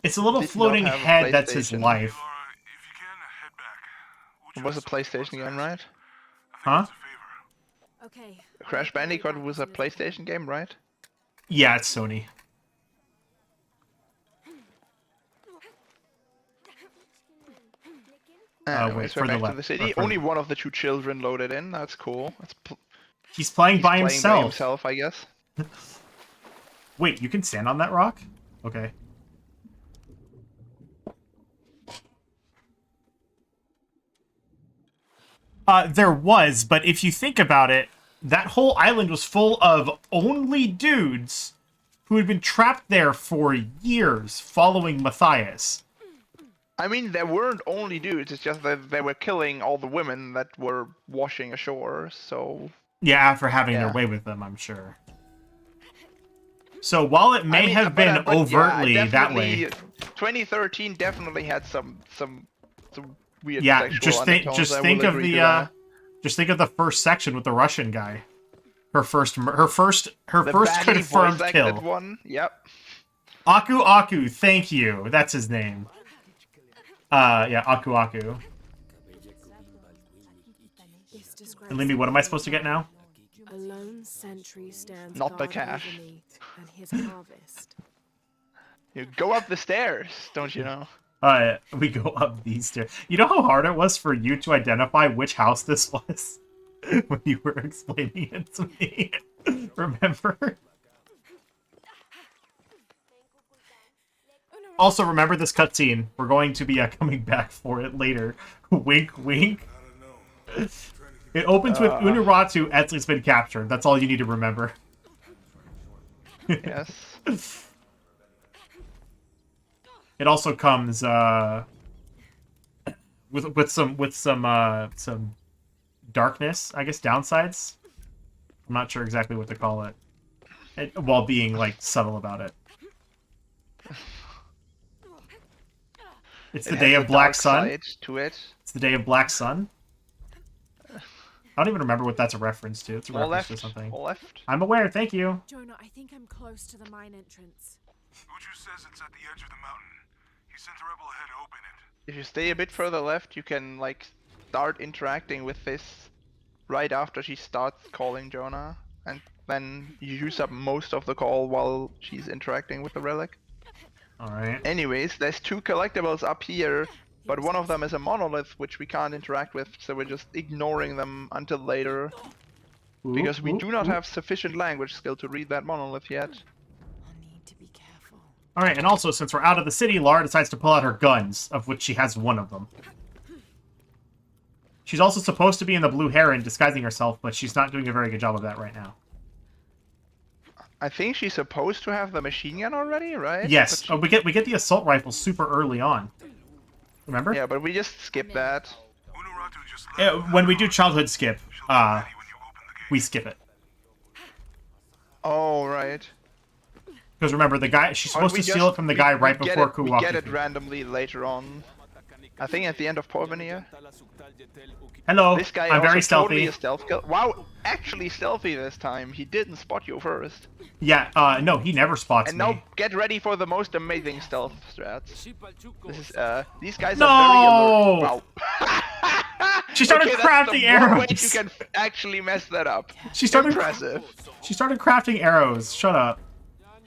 It's a little Did not floating have a head that's his PlayStation. life. Laura, if you can, head back. It was a PlayStation game, right? Huh? It's a favor. Okay. Crash Bandicoot was a PlayStation game, right? Yeah, it's Sony. Anyways, for we're the back to left, the city. or for- Only one of the two children loaded in. That's cool. He's playing He's by playing himself. by himself, I guess. Wait, you can stand on that rock? Okay. There was, but if you think about it, that whole island was full of only dudes who had been trapped there for years following Matthias. I mean, there weren't only dudes. It's just that they were killing all the women that were washing ashore. So Yeah, after having their Yeah. way with them, I'm sure. So while it may I mean, have been but overtly yeah, that way, definitely, 2013 definitely had some weird yeah, sexual just think undertones. I will think of agree the to that. just think of the first section with the Russian guy. Her first The first badly confirmed voice-acted kill. one. Yep. Aku, thank you. That's his name. Yeah, Aku. And Limby, what am I supposed to get now? A lone sentry stands Not the guard cash. over me and his harvest. You go up the stairs, don't you know? We go up these stairs. You know how hard it was for you to identify which house this was? When you were explaining it to me. Remember? Also, remember this cutscene. We're going to be coming back for it later. Wink, wink. I don't know. It opens with Unuratu Etsley's been captured. That's all you need to remember. Yes. It also comes with some darkness, I guess, downsides. I'm not sure exactly what to call it, while being like subtle about it. It's the It day has of a Black dark Sun. side to it. It's the day of Black Sun. I don't even remember what that's a reference to. It's a All reference left. to something. All left. I'm aware. Thank you. Jonah, I think I'm close to the mine entrance. Uchu says it's at the edge of the mountain. He sent a rebel ahead to open it. If you stay a bit further left, you can like start interacting with this right after she starts calling Jonah, and then you use up most of the call while she's interacting with the relic. All right. Anyways, there's two collectibles up here, but one of them is a monolith which we can't interact with, so we're just ignoring them until later, because we do not have sufficient language skill to read that monolith yet. I'll need to be careful. All right, and also, since we're out of the city, Lara decides to pull out her guns, of which she has one of them. She's also supposed to be in the Blue Heron disguising herself, but she's not doing a very good job of that right now. I think she's supposed to have the machine gun already, right? Yes, But we get the assault rifle super early on. Remember? yeah, but we just skip that. Unuratu just left. When we do childhood skip, She'll be ready when you open the gate. we skip it. Oh, right. Because remember, the guy she's supposed We to steal it from the guy right get before it, Kuwaki. We get it randomly later on. I think at the end of Porvenir. Hello, This guy I'm also very totally stealthy. a stealth kill. Wow, actually stealthy this time. He didn't spot you first. Yeah, no, he never spots And me. now get ready for the most amazing stealth strats. This is these guys No! are very alert. Wow. She started Okay, that's crafting the one way arrows. you can actually mess that up. She started Impressive. She started crafting arrows. Shut up.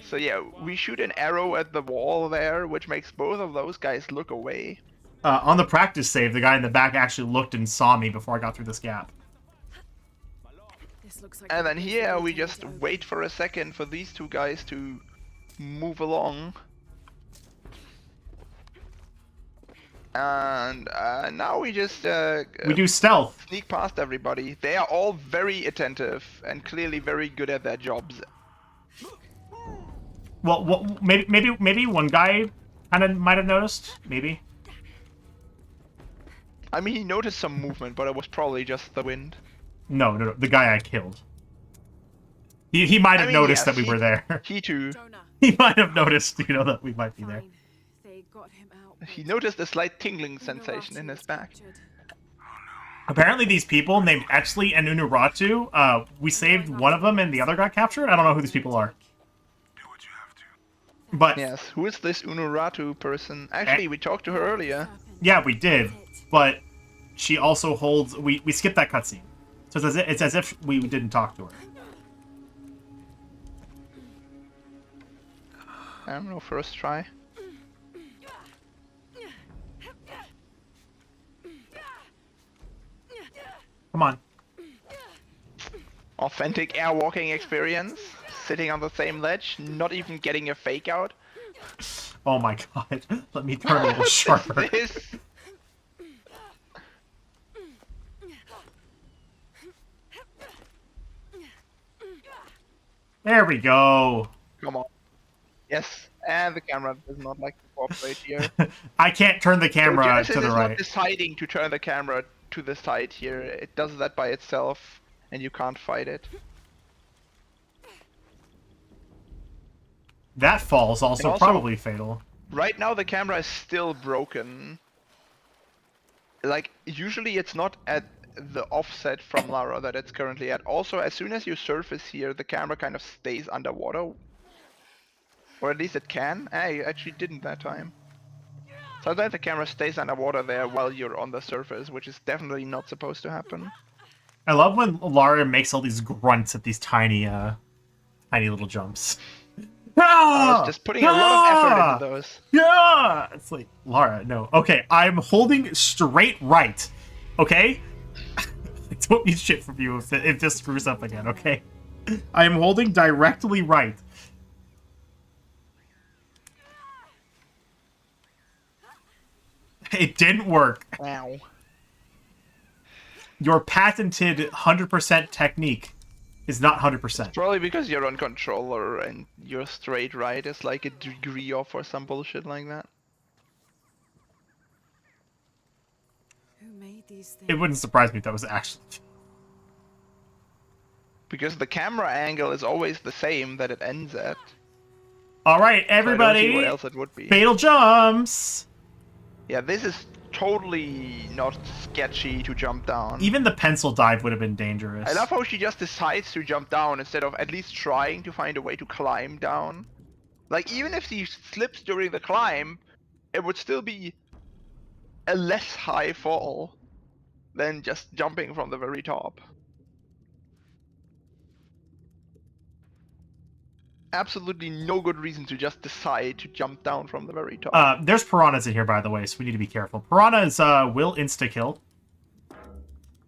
So yeah, we shoot an arrow at the wall there, which makes both of those guys look away. On the practice save, the guy in the back actually looked and saw me before I got through this gap. This looks like And the then place here that we take us just over. wait for a second for these two guys to move along. And now we just We do stealth. sneak past everybody. They are all very attentive and clearly very good at their jobs. Well, maybe one guy kind of might have noticed. Maybe. I mean, he noticed some movement, but it was probably just the wind. No, the guy I killed. He might have I mean, noticed yes, that we were there. He too. Jonah, He might have noticed, that we might be there. fine. They got him out. He noticed a slight tingling sensation in his back. Captured. Apparently these people named Exley and Unuratu, we saved one of them and the other got captured. I don't know who these people are. Do what you have to. But Yes, who is this Unuratu person? Actually, we talked to her earlier. yeah, we did. But she also holds... We skipped that cutscene. So it's as if we didn't talk to her. I don't know, first try. Come on. Authentic airwalking experience. Sitting on the same ledge, not even getting a fake out. Oh my god. Let me turn a little sharper. This. There we go. Come on. Yes, and the camera does not like to cooperate here. I can't turn the camera Genesis to the is right. not deciding to turn the camera to the side here. It does that by itself, and you can't fight it. That fall is also, And also- probably fatal. Right now the camera is still broken. Like, usually it's not at the offset from Lara that it's currently at. Also, as soon as you surface here, the camera kind of stays underwater. Or at least it can. I actually didn't that time. Sometimes the camera stays underwater there while you're on the surface, which is definitely not supposed to happen. I love when Lara makes all these grunts at these tiny little jumps. I Ah! was just putting a lot of effort Ah! into those. Yeah! It's like, Lara, no. Okay, I'm holding straight right. Okay? I don't need shit from you if this screws up again, okay? I am holding directly right. It didn't work. Wow. Your patented 100% technique is not 100%. Probably because you're on controller and your straight right is like a degree off or some bullshit like that. Who made these things? It wouldn't surprise me if that was actually... Because the camera angle is always the same that it ends at. All right, So I don't see everybody, what else it would be. fatal jumps. Yeah, this is totally not sketchy to jump down. Even the pencil dive would have been dangerous. I love how she just decides to jump down instead of at least trying to find a way to climb down. Like, even if she slips during the climb, it would still be a less high fall than just jumping from the very top. Absolutely no good reason to just decide to jump down from the very top. There's piranhas in here, by the way, so we need to be careful. Piranhas will insta-kill.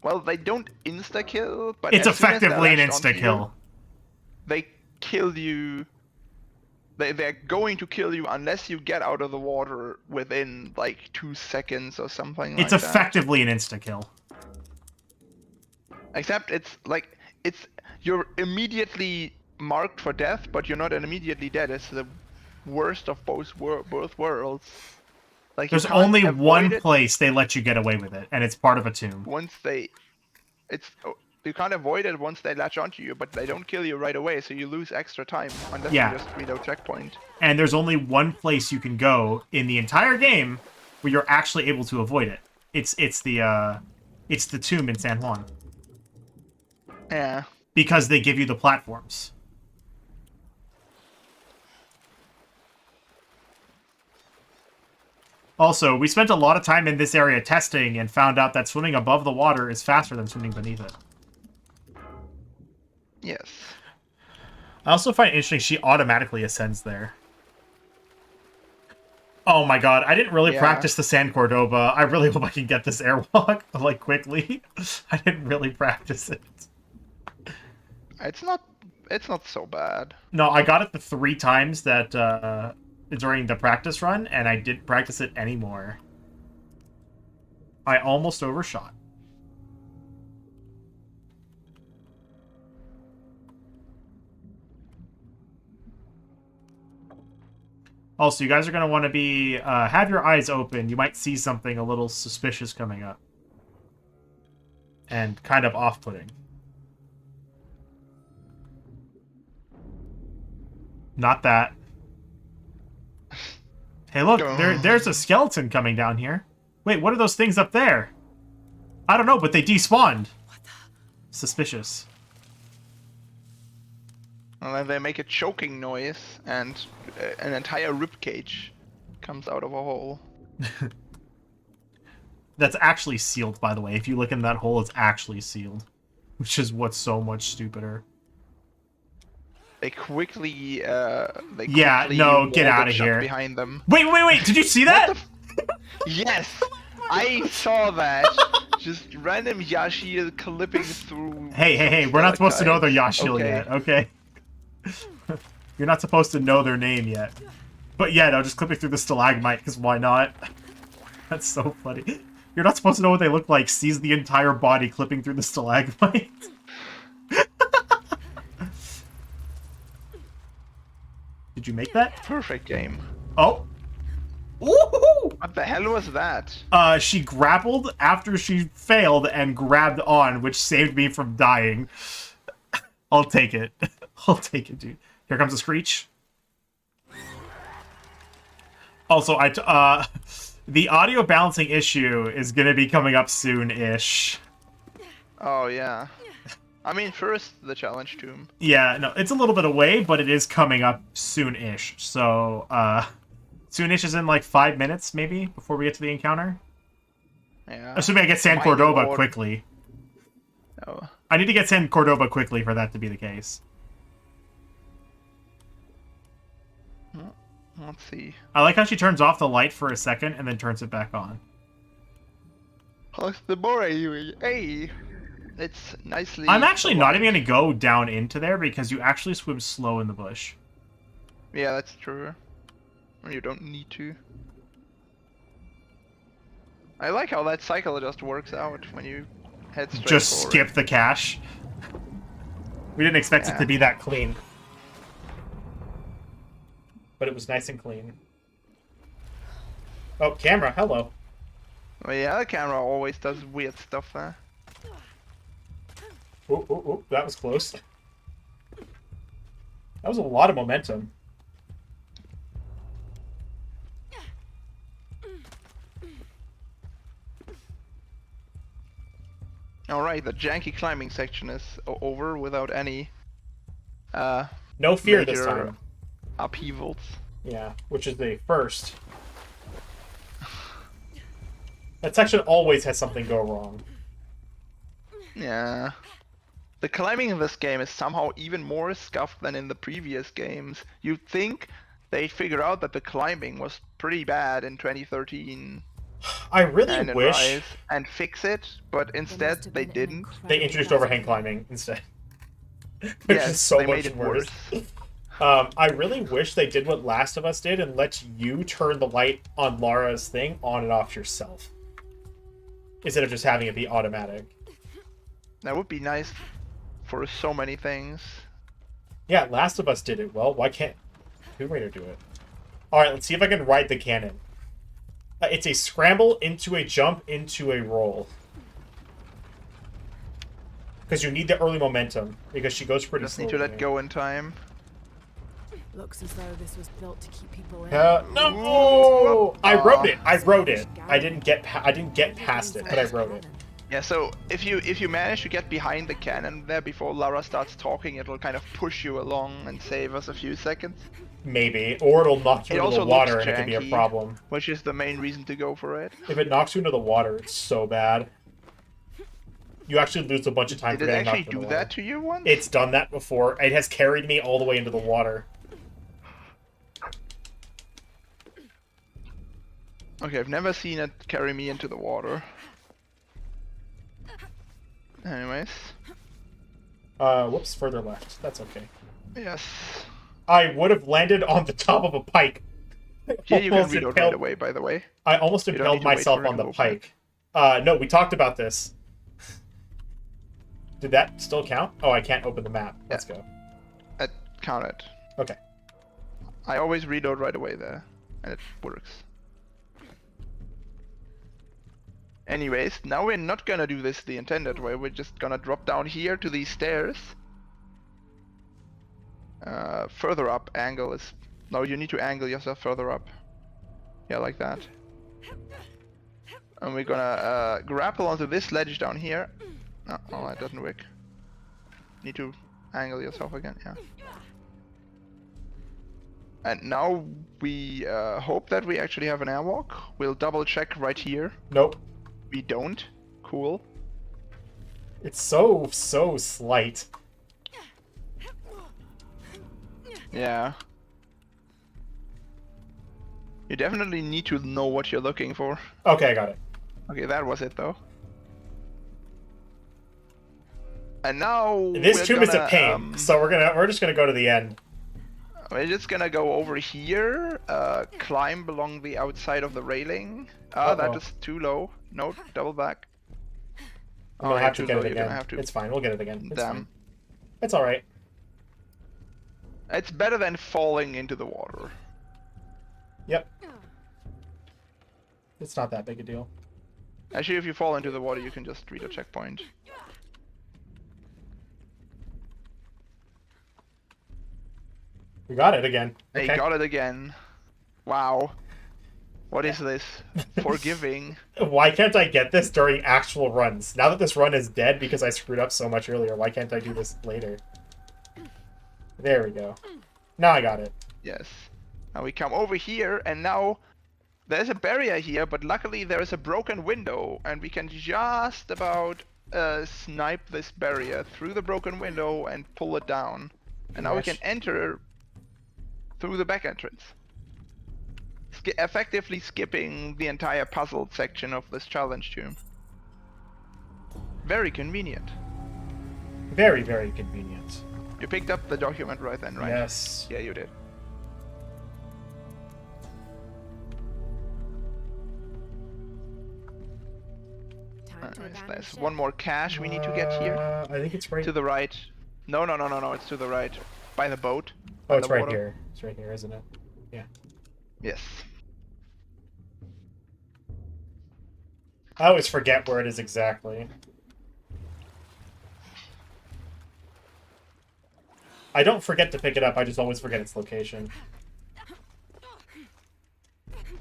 Well, they don't insta-kill, but It's as soon as they're effectively an latched onto you, insta-kill. they kill you. They're going to kill you unless you get out of the water within like 2 seconds or something like It's that. effectively an insta-kill. Except it's like you're immediately marked for death, but you're not immediately dead. It's the worst of both worlds. Like, There's you can't only avoid one it place they let you get away with it, and it's part of a tomb. You can't avoid it once they latch onto you, but they don't kill you right away, so you lose extra time unless Yeah. you just reload checkpoint. And there's only one place you can go in the entire game where you're actually able to avoid it. It's the tomb in San Juan. Yeah. Because they give you the platforms. Also, we spent a lot of time in this area testing and found out that swimming above the water is faster than swimming beneath it. Yes. I also find it interesting she automatically ascends there. Oh my god, I didn't really Yeah. practice the San Cordoba. I really hope I can get this airwalk, like, quickly. I didn't really practice it. It's not so bad. No, I got it the 3 times that, during the practice run, and I didn't practice it anymore. I almost overshot. Also, you guys are going to want to be, have your eyes open. You might see something a little suspicious coming up. And kind of off-putting. Not that. Hey, look, there's a skeleton coming down here. Wait, what are those things up there? I don't know, but they despawned. Suspicious. And then they make a choking noise, and an entire rib cage comes out of a hole. That's actually sealed, by the way. If you look in that hole, it's actually sealed. Which is what's so much stupider. They quickly, Yeah, no, get walled out it of shut here. behind them. Wait, did you see that? Yes! I saw that! Just random Yashi clipping through... Hey, we're not supposed to know their stalactites. Yashil Okay. yet, okay? You're not supposed to know their name yet. But yeah, no, just clipping through the stalagmite, because why not? That's so funny. You're not supposed to know what they look like, sees the entire body clipping through the stalagmite. Did you make that? Perfect game. Oh! Ooh! What the hell was that? She grappled after she failed and grabbed on, which saved me from dying. I'll take it. I'll take it, dude. Here comes a screech. Also, the audio balancing issue is gonna be coming up soon-ish. Oh, yeah. I mean, first, the challenge tomb. Yeah, no, it's a little bit away, but it is coming up soon-ish. So, soon-ish is in like 5 minutes, maybe, before we get to the encounter. Yeah. Assuming I get San My Cordoba lord. quickly. Oh. I need to get San Cordoba quickly for that to be the case. Let's see. I like how she turns off the light for a second and then turns it back on. How's the more you? Hey! It's nicely... I'm actually not even aligned. going to go down into there because you actually swim slow in the bush. Yeah, that's true. You don't need to. I like how that cycle just works out when you head straight Just forward. skip the cache. We didn't expect it Yeah. to be that clean. But it was nice and clean. Oh, camera, hello. Well, yeah, the camera always does weird stuff there. Ooh, that was close. That was a lot of momentum. Alright, the janky climbing section is over without any No fear this major time. upheavals. Yeah, which is the first. That section always has something go wrong. Yeah. The climbing in this game is somehow even more scuffed than in the previous games. You'd think they'd figure out that the climbing was pretty bad in 2013 I really and in wish Rise and fix it, but instead they didn't. they introduced overhang climbing instead. Which Yes, is so they much made it worse. worse. I really wish they did what Last of Us did and let you turn the light on Lara's thing on and off yourself. Instead of just having it be automatic. That would be nice for so many things. Yeah, Last of Us did it. Well, why can't Tomb Raider do it? Alright, let's see if I can ride the cannon. It's a scramble into a jump into a roll. Because you need the early momentum. Because she goes pretty Just slow. need to let go in time. Looks as though this was built to keep people in. No! I wrote it. I didn't get past it, but I wrote it. Yeah, so if you manage to get behind the cannon there before Lara starts talking, it'll kind of push you along and save us a few seconds. Maybe. Or it'll knock you It into also the water looks and it could be a janky. problem. Which is the main reason to go for it. If it knocks you into the water, it's so bad. You actually lose a bunch of time Did for it getting actually knocked into do the water. that to you once? It's done that before. It has carried me all the way into the water. Okay, I've never seen it carry me into the water. Anyways. Whoops, further left. That's okay. Yes. I would have landed on the top of a pike. Here you can Almost reload impaled- right away, by the way. I almost You don't impaled need to wait myself for it on to the open pike. No, we talked about this. Did that still count? Oh, I can't open the map. Let's go. Count it. Okay. I always reload right away there, and it works. Anyways, now we're not gonna do this the intended way, we're just gonna drop down here to these stairs. Further up angle is... No, you need to angle yourself further up. Yeah, like that. And we're gonna grapple onto this ledge down here. No, oh, that doesn't work. Need to angle yourself again, yeah. And now we hope that we actually have an airwalk. We'll double check right here. Nope. We don't. Cool. It's so slight. Yeah. You definitely need to know what you're looking for. Okay, I got it. Okay, that was it though. And now This tomb is a gonna, pain, so we're just gonna go to the end. We're just gonna go over here, climb along the outside of the railing. Ah, that is too low. No, double back. I'm gonna have to too get low, it you're gonna again. have to- It's fine, we'll get it again. It's Damn. fine. It's alright. It's better than falling into the water. Yep. It's not that big a deal. Actually, if you fall into the water, you can just read a checkpoint. We got it again. They Okay. got it again. Wow. What is this? Forgiving. Why can't I get this during actual runs? Now that this run is dead because I screwed up so much earlier, why can't I do this later? There we go. Now I got it. Yes. Now we come over here, and now there's a barrier here, but luckily there is a broken window, and we can just about snipe this barrier through the broken window and pull it down. And now we can enter through the back entrance. Effectively skipping the entire puzzle section of this challenge tomb. Very convenient. Very, very convenient. You picked up the document right then, right? Yes. Yeah, you did. Time to Anyways, abandon there's ship. one more cache we need to get here. I think it's right. To the right. No, it's to the right. By the boat. Oh, By it's the right water. here. It's right here, isn't it? Yeah. Yes. I always forget where it is exactly. I don't forget to pick it up, I just always forget its location.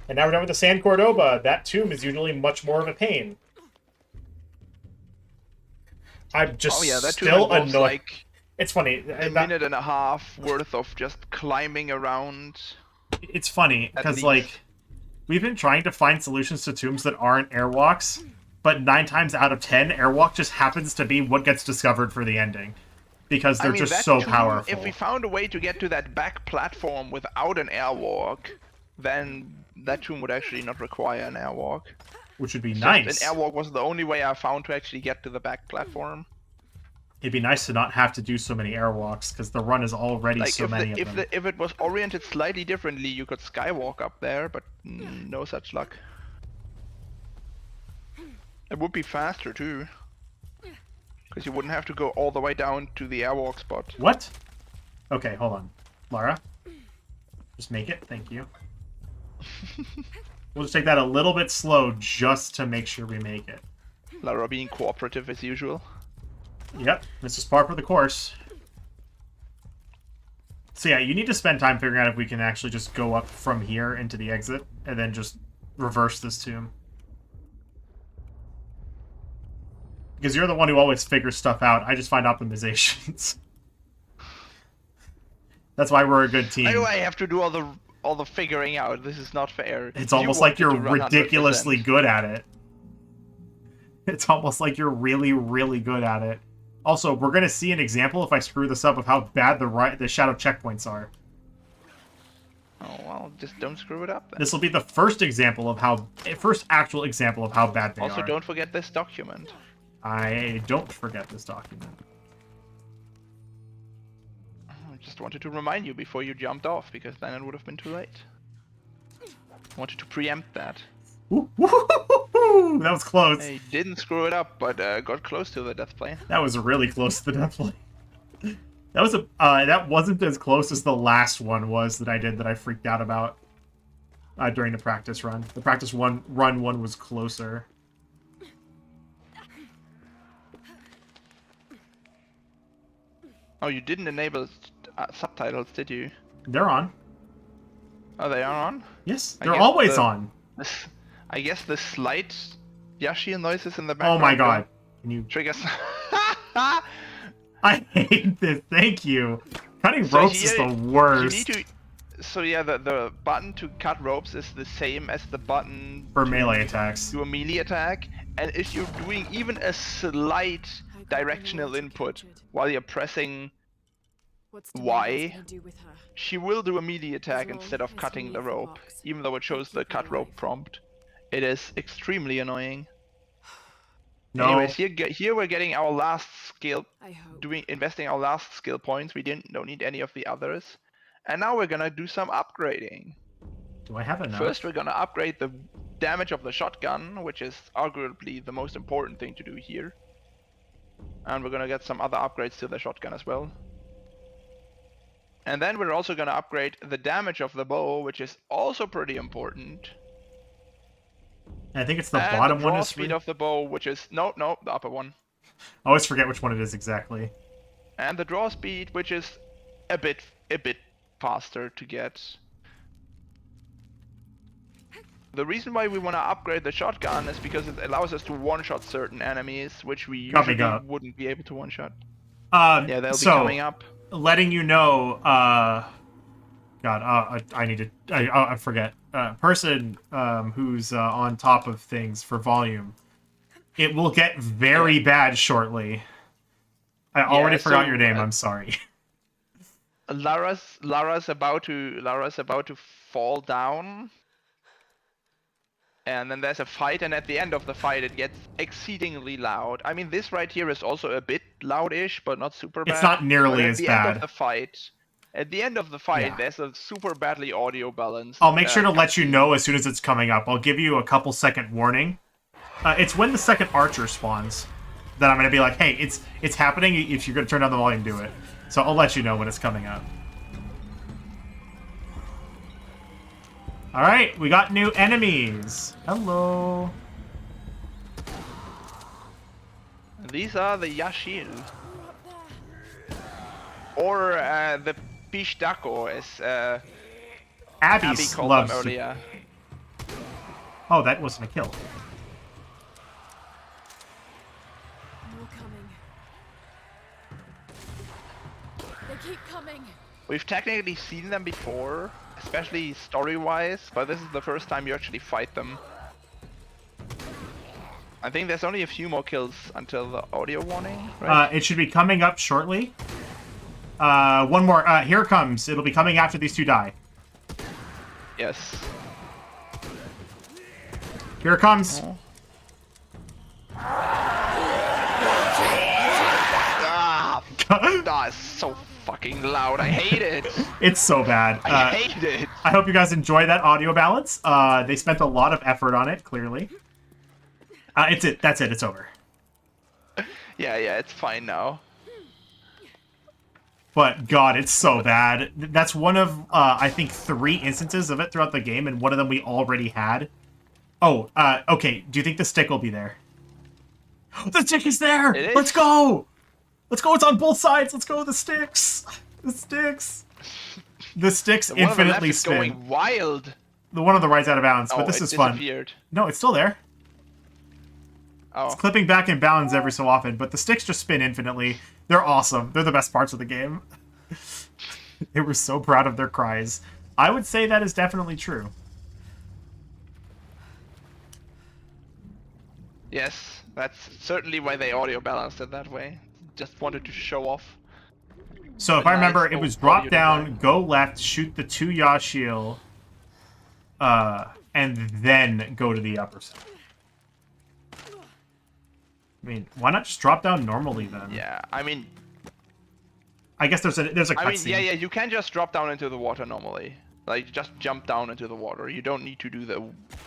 And now we're done with the Sand Cordoba. That tomb is usually much more of a pain. I'm just that tomb still involves, annoyed. like It's funny. a minute and a half worth of just climbing around. It's funny, At because, least. like, we've been trying to find solutions to tombs that aren't airwalks, but 9 times out of 10, airwalk just happens to be what gets discovered for the ending. Because they're just that so tomb, powerful. If we found a way to get to that back platform without an airwalk, then that tomb would actually not require an airwalk. Which would be Just nice. An airwalk was the only way I found to actually get to the back platform. It'd be nice to not have to do so many airwalks, because the run is already Like so many of them. if it was oriented slightly differently, you could skywalk up there, but no such luck. It would be faster too, because you wouldn't have to go all the way down to the airwalk spot. What? Okay, hold on. Lara? Just make it, thank you. We'll just take that a little bit slow, just to make sure we make it. Lara being cooperative as usual. Yep, this is par for the course. So yeah, you need to spend time figuring out if we can actually just go up from here into the exit, and then just reverse this tomb. Because you're the one who always figures stuff out. I just find optimizations. That's why we're a good team. Why do I have to do all the figuring out? This is not fair. It's almost like you're wanted to run ridiculously 100%. good at it. It's almost like you're really, really good at it. Also, we're going to see an example, if I screw this up, of how bad the shadow checkpoints are. Oh well, just don't screw it up then. This will be the first actual example of how bad they Also, are. don't forget this document. I don't forget this document. I just wanted to remind you before you jumped off, because then it would have been too late. I wanted to preempt that. Ooh, woo-hoo-hoo-hoo-hoo! That was close. I didn't screw it up, but got close to the death plane. That was really close to the death plane. That wasn't as close as the last one was that I did that I freaked out about during the practice run. The practice run one was closer. Oh, you didn't enable subtitles, did you? They're on. Oh, they are on? Yes, I they're guess always the- on. I guess the slight Yashil noises in the Oh background. my god. Can you... Triggers. I hate this. Thank you. Cutting So ropes is here, the worst. You need to. So yeah, the button to cut ropes is the same as the button For to melee attacks. do a melee attack, and if you're doing even a slight I got directional Emerald input captured. while you're pressing What's Y, Demanda's gonna do with her? she will do a melee attack long instead of as we cutting the leave the rope, box, even though it shows the keep her cut rope alive. prompt. It is extremely annoying. No. Anyways, here we're getting our last skill, I hope. investing our last skill points. We don't need any of the others, and now we're gonna do some upgrading. Do I have enough? First, we're gonna upgrade the damage of the shotgun, which is arguably the most important thing to do here. And we're gonna get some other upgrades to the shotgun as well. And then we're also gonna upgrade the damage of the bow, which is also pretty important. I think it's the And bottom the one. draw Is speed of the bow, which is no, the upper one. I always forget which one it is exactly. And the draw speed, which is a bit faster to get. The reason why we want to upgrade the shotgun is because it allows us to one-shot certain enemies, which we Coming usually up. wouldn't be able to one-shot. Yeah, They'll be coming up. Letting you know, God, I need to, I forget. Person who's on top of things for volume. It will get very bad shortly. I already forgot your name. I'm sorry. Lara's about to fall down. And then there's a fight, and at the end of the fight it gets exceedingly loud. I mean, this right here is also a bit loud-ish, but not super bad. It's not nearly But as at the bad. end of the fight, Yeah. there's a super badly audio balanced. I'll make sure to let you cutscene. know as soon as it's coming up. I'll give you a couple second warning. It's when the second archer spawns that I'm going to be like, hey, it's happening. If you're going to turn down the volume, do it. So I'll let you know when it's coming up. Alright, we got new enemies. Hello. These are the Yashil. Or the Pishtako, as Abby Abby called them loves to... earlier. Oh, that wasn't a kill. More coming. They keep coming. We've technically seen them before, especially story-wise, but this is the first time you actually fight them. I think there's only a few more kills until the audio warning, right? It should be coming up shortly. One more. Here it comes. It'll be coming after these two die. Yes. Here it comes. Oh. That's so fucking loud. I hate it. It's so bad. I hate it. I hope you guys enjoy that audio balance. They spent a lot of effort on it, clearly. It's it. That's it. It's over. Yeah, it's fine now. But, God, it's so bad. That's one of, I think, 3 instances of it throughout the game, and one of them we already had. Oh, okay. Do you think the stick will be there? The stick is there! It is? Let's go! Let's go! It's on both sides! Let's go! The sticks! The sticks! The sticks The one on the left infinitely is spin. going wild. The one on the right's out of bounds, Oh, but this it is fun. disappeared. No, it's still there. Oh. Clipping back in bounds every so often, but the sticks just spin infinitely. They're awesome. They're the best parts of the game. They were so proud of their cries. I would say that is definitely true. Yes, that's certainly why they audio balanced it that way. Just wanted to show off. So if The I remember, nice it was old drop audio down, design. go left, shoot the 2 Yashil, and then go to the upper side. I mean, why not just drop down normally then? Yeah, I mean, I guess there's a cutscene. yeah, you can just drop down into the water normally. Like, just jump down into the water. You don't need to do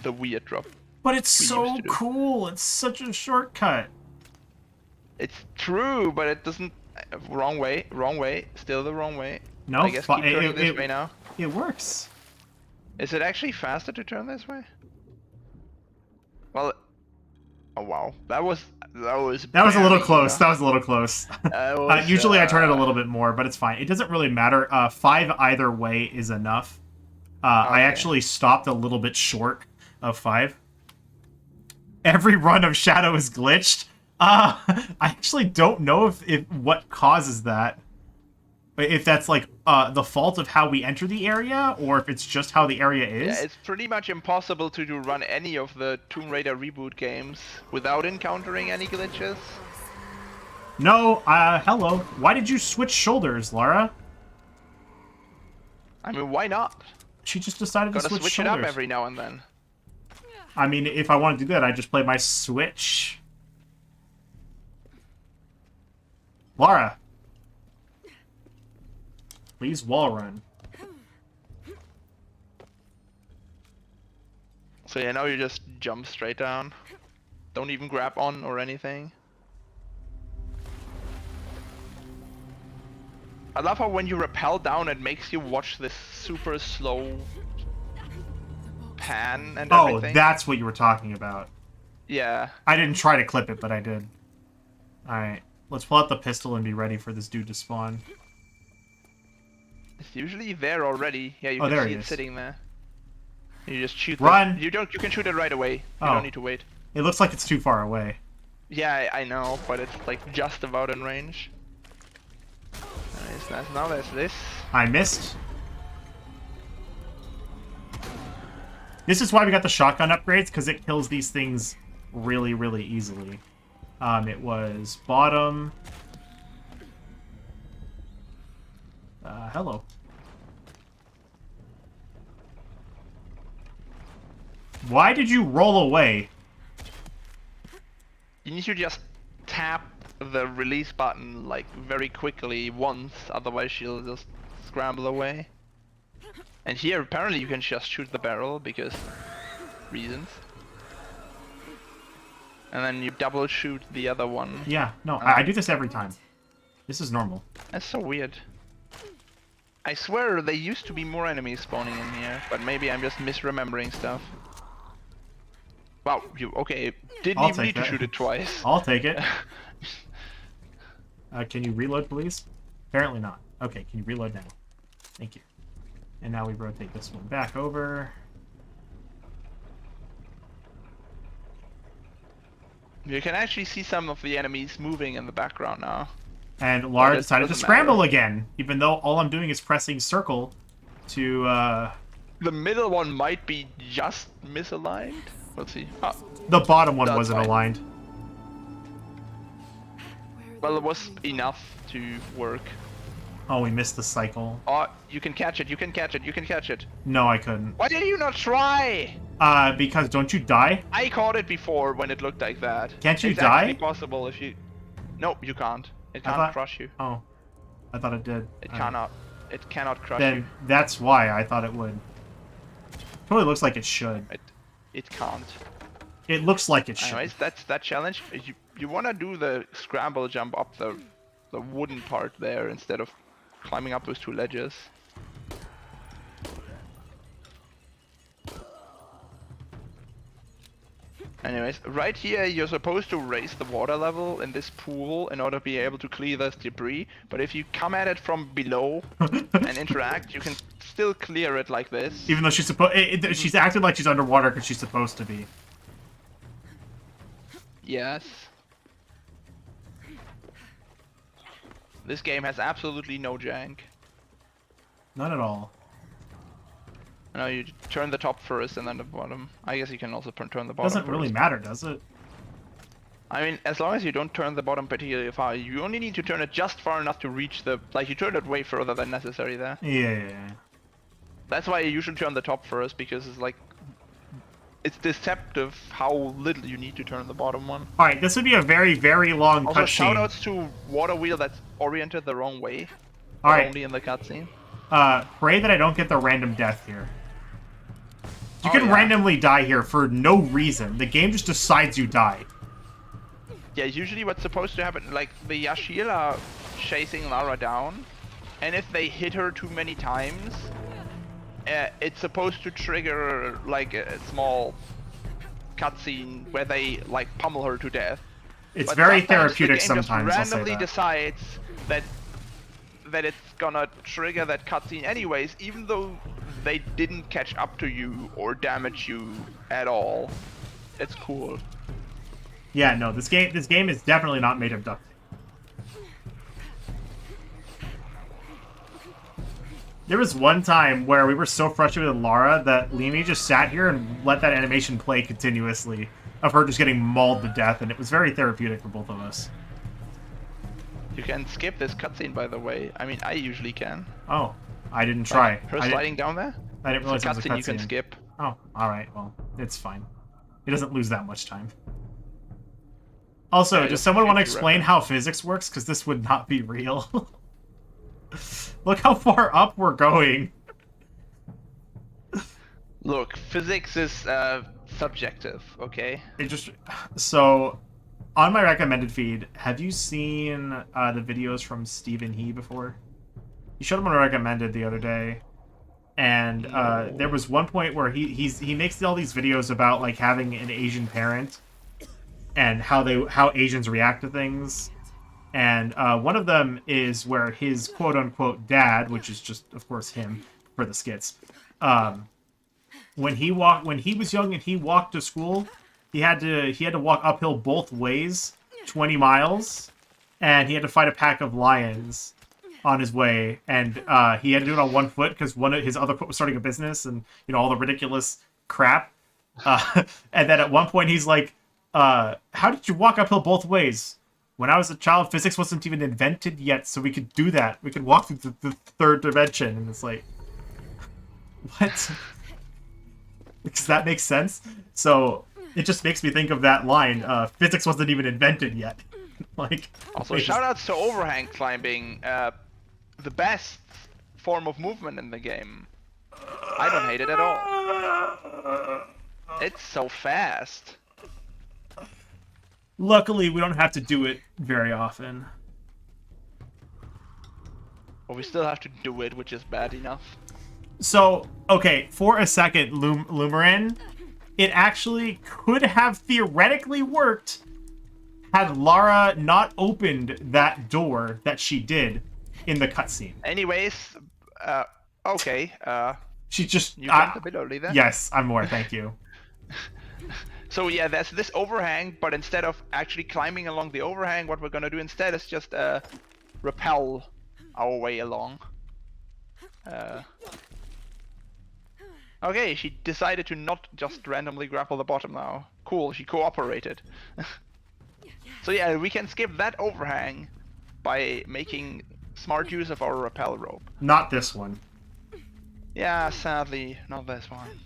the weird drop. But it's we so used to do. cool. It's such a shortcut. It's true, but it doesn't. Wrong way, still the wrong way. No, I guess keep turning this way now. It works. Is it actually faster to turn this way? Well, oh wow, that was a little barely close. enough. That was a little close. That was, Usually I turn it a little bit more, but it's fine. It doesn't really matter. 5 either way is enough. I Okay. actually stopped a little bit short of 5. Every run of Shadow is glitched. I actually don't know if what causes that. If that's like the fault of how we enter the area, or if it's just how the area is. Yeah, it's pretty much impossible to run any of the Tomb Raider reboot games without encountering any glitches. No, hello. Why did you switch shoulders, Lara? I mean, why not? She just decided to Gotta switch switch shoulders. it up every now and then. I mean, if I want to do that, I just play my Switch. Lara. Please wall run. So yeah, now you just jump straight down. Don't even grab on or anything. I love how when you rappel down, it makes you watch this super slow pan and everything. Oh, that's what you were talking about. Yeah. I didn't try to clip it, but I did. Alright, let's pull out the pistol and be ready for this dude to spawn. It's usually there already. Yeah, you Oh, can there see he it is. sitting there. You just shoot. Run! You can shoot it right away. You Oh. don't need to wait. It looks like it's too far away. Yeah, I know, but it's like just about in range. Nice. Now there's this. I missed. This is why we got the shotgun upgrades, because it kills these things really, really easily. It was bottom. Hello. Why did you roll away? You need to just tap the release button like very quickly once, otherwise she'll just scramble away. And here apparently you can just shoot the barrel because reasons. And then you double shoot the other one. Yeah, no, I do this every time. This is normal. That's so weird. I swear there used to be more enemies spawning in here, but maybe I'm just misremembering stuff. Wow, you okay? Didn't I'll even take need to that. shoot it twice. I'll take it. Can you reload, please? Apparently not. Okay, can you reload now? Thank you. And now we rotate this one back over. You can actually see some of the enemies moving in the background now. And Lara it decided to doesn't scramble matter. again, even though all I'm doing is pressing circle to, The middle one might be just misaligned. Let's see. Ah, the bottom one That's wasn't fine. aligned. well, it was enough to work. Oh, we missed the cycle. Oh, you can catch it. You can catch it. You can catch it. No, I couldn't. Why did you not try? Because don't you die? I caught it before when it looked like that. Can't you it's die? actually possible if you. No, you can't. It I can't thought- crush you. Oh, I thought it did. It Alright. cannot. It cannot crush Then you. that's why I thought it would. Totally looks like it should. It can't. It looks like it should. Anyways, that's that challenge. You wanna do the scramble jump up the wooden part there instead of climbing up those two ledges. Anyways, right here you're supposed to raise the water level in this pool in order to be able to clear this debris, but if you come at it from below and interact, you can still clear it like this. Even though she's she's acting like she's underwater because she's supposed to be. Yes. This game has absolutely no jank. Not at all. No, you turn the top first and then the bottom. I guess you can also turn the bottom Doesn't really first. matter, does it? I mean, as long as you don't turn the bottom particularly far, you only need to turn it just far enough to reach the... Like, you turn it way further than necessary there. Yeah. That's why you should turn the top first, because it's like... It's deceptive how little you need to turn the bottom one. Alright, this would be a very, very long Also, cutscene. shoutouts to Water Wheel that's oriented the wrong way. But Alright. only in the cutscene. Pray that I don't get the random death here. You Oh, can yeah. randomly die here for no reason. The game just decides you die. Yeah, usually what's supposed to happen, like, the Yashil are chasing Lara down, and if they hit her too many times, it's supposed to trigger, like, a small cutscene where they, like, pummel her to death. It's But very sometimes therapeutic the game just sometimes, I'll say randomly that. decides that it's gonna trigger that cutscene anyways, even though they didn't catch up to you or damage you at all. it's cool. Yeah, no, this game is definitely not made of duct tape. There was one time where we were so frustrated with Lara that Limi just sat here and let that animation play continuously of her just getting mauled to death, and it was very therapeutic for both of us. You can skip this cutscene, by the way. I mean, I usually can. Oh, I didn't try. Her sliding down there? I didn't realize It's a it was a cutscene you can cutscene. skip. Oh, alright, well, it's fine. He doesn't lose that much time. Also, Yeah, does someone want to future explain reference. how physics works? Because this would not be real. Look how far up we're going. Look, physics is subjective, okay? It just... So, on my recommended feed, have you seen the videos from Stephen He before? He showed them on recommended the other day. And there was one point where he makes all these videos about like having an Asian parent and how Asians react to things. And one of them is where his quote unquote dad, which is just of course him for the skits, when he was young and he walked to school, he had to walk uphill both ways 20 miles, and he had to fight a pack of lions on his way, and he had to do it on one foot because his other foot was starting a business, and all the ridiculous crap. And then at one point he's like, "How did you walk uphill both ways? When I was a child, physics wasn't even invented yet, so we could do that. We could walk through the third dimension." And it's like, what? Does that make sense? So it just makes me think of that line. Physics wasn't even invented yet. Like, Also, shoutouts to overhang climbing, the best form of movement in the game. I don't hate it at all. It's so fast. Luckily, we don't have to do it very often. But we still have to do it, which is bad enough. So, okay, for a second, Lumerin, it actually could have theoretically worked had Lara not opened that door that she did in the cutscene. Anyways, okay, She just... you jumped a bit early there. Yes, I'm aware, thank you. So yeah, there's this overhang, but instead of actually climbing along the overhang, what we're gonna do instead is just rappel our way along. Okay, she decided to not just randomly grapple the bottom now. Cool, she cooperated. So yeah, we can skip that overhang by making smart use of our rappel rope. Not this one. Yeah, sadly, not this one.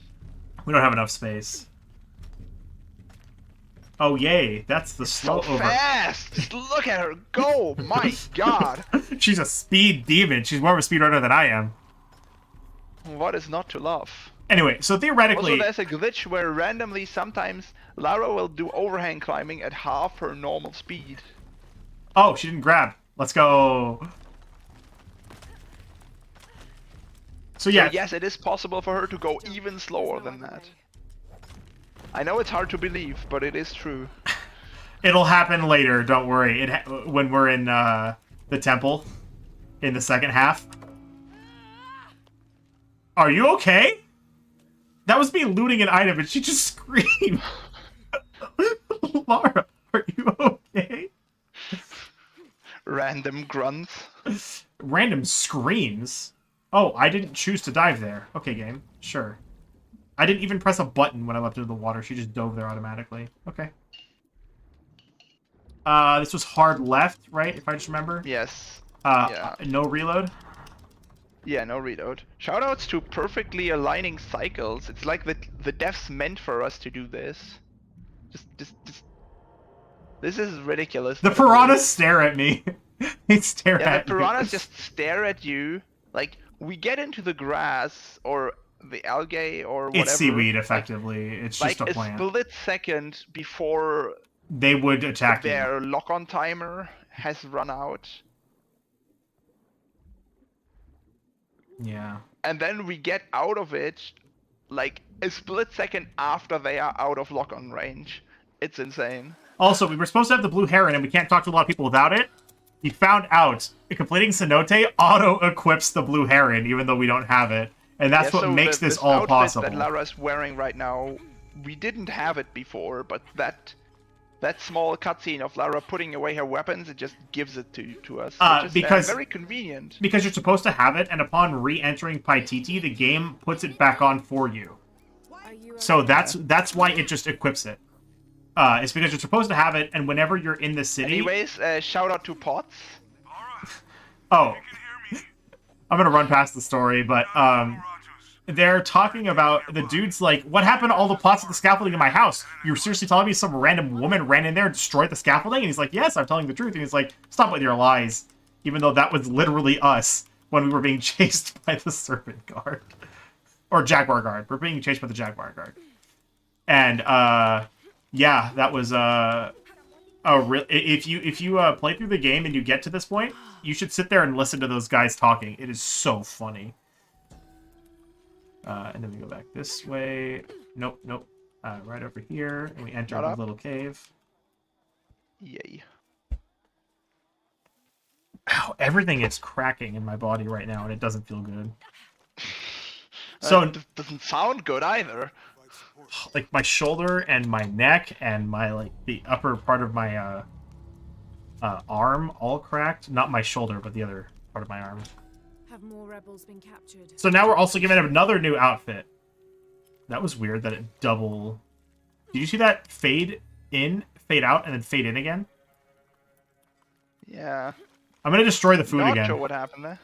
We don't have enough space. Oh, yay, that's the So slow over. fast! Just look at her go! My god! She's a speed demon. She's more of a speedrunner than I am. What is not to love? Anyway, so theoretically... Also, there's a glitch where randomly sometimes Lara will do overhang climbing at half her normal speed. Oh, she didn't grab. Let's go. So yeah, So yes, it is possible for her to go even slower than that. I know it's hard to believe, but it is true. it'll happen later. Don't worry. When we're in the temple in the second half. Are you okay? That was me looting an item, and she just screamed. Lara, are you okay? Random grunts. Random screams. Oh, I didn't choose to dive there. Okay, game. Sure. I didn't even press a button when I left it in the water. She just dove there automatically. Okay. This was hard left, right? If I just remember. Yes. No reload. Yeah, no reload. Shoutouts to perfectly aligning cycles. It's like the devs meant for us to do this. Just. This is ridiculous. The piranhas stare at me. They stare Yeah, at the piranhas me. just stare at you. Like, we get into the grass or the algae or whatever. It's seaweed, effectively. It's just like a plant. split second before They would attack you. their lock-on timer has run out. Yeah. And then we get out of it like a split second after they are out of lock-on range. It's insane. Also, we were supposed to have the blue heron, and we can't talk to a lot of people without it. We found out completing Cenote auto-equips the blue heron, even though we don't have it. And that's Yeah, what so makes this this all outfit possible. that Lara's wearing right now we didn't have it before, but that small cutscene of Lara putting away her weapons, it just gives it to us, which is because very convenient. Because you're supposed to have it, and upon re-entering Paititi, the game puts it back on for you. So that's why it just equips it. It's because you're supposed to have it, and whenever you're in the city... Anyways, shout out to Potts. Oh, I'm gonna run past the story, but they're talking about the dude's like, what happened to all the plots of the scaffolding in my house? You're seriously telling me some random woman ran in there and destroyed the scaffolding? And he's like, yes, I'm telling the truth. And he's like, stop with your lies. Even though that was literally us when we were being chased by the serpent guard. Or jaguar guard. We're being chased by the jaguar guard. And, yeah, that was, if you play through the game and you get to this point, you should sit there and listen to those guys talking. It is so funny. And then we go back this way. Nope. Right over here, and we enter the little cave. Yay. Ow, everything is cracking in my body right now, and it doesn't feel good. So it doesn't sound good either. Like my shoulder and my neck and my the upper part of my arm all cracked. Not my shoulder, but the other part of my arm. Have more rebels been captured? So now we're also given another new outfit. That was weird that it double... Did you see that fade in, fade out, and then fade in again? Yeah. I'm gonna destroy the food Not again. sure what happened there.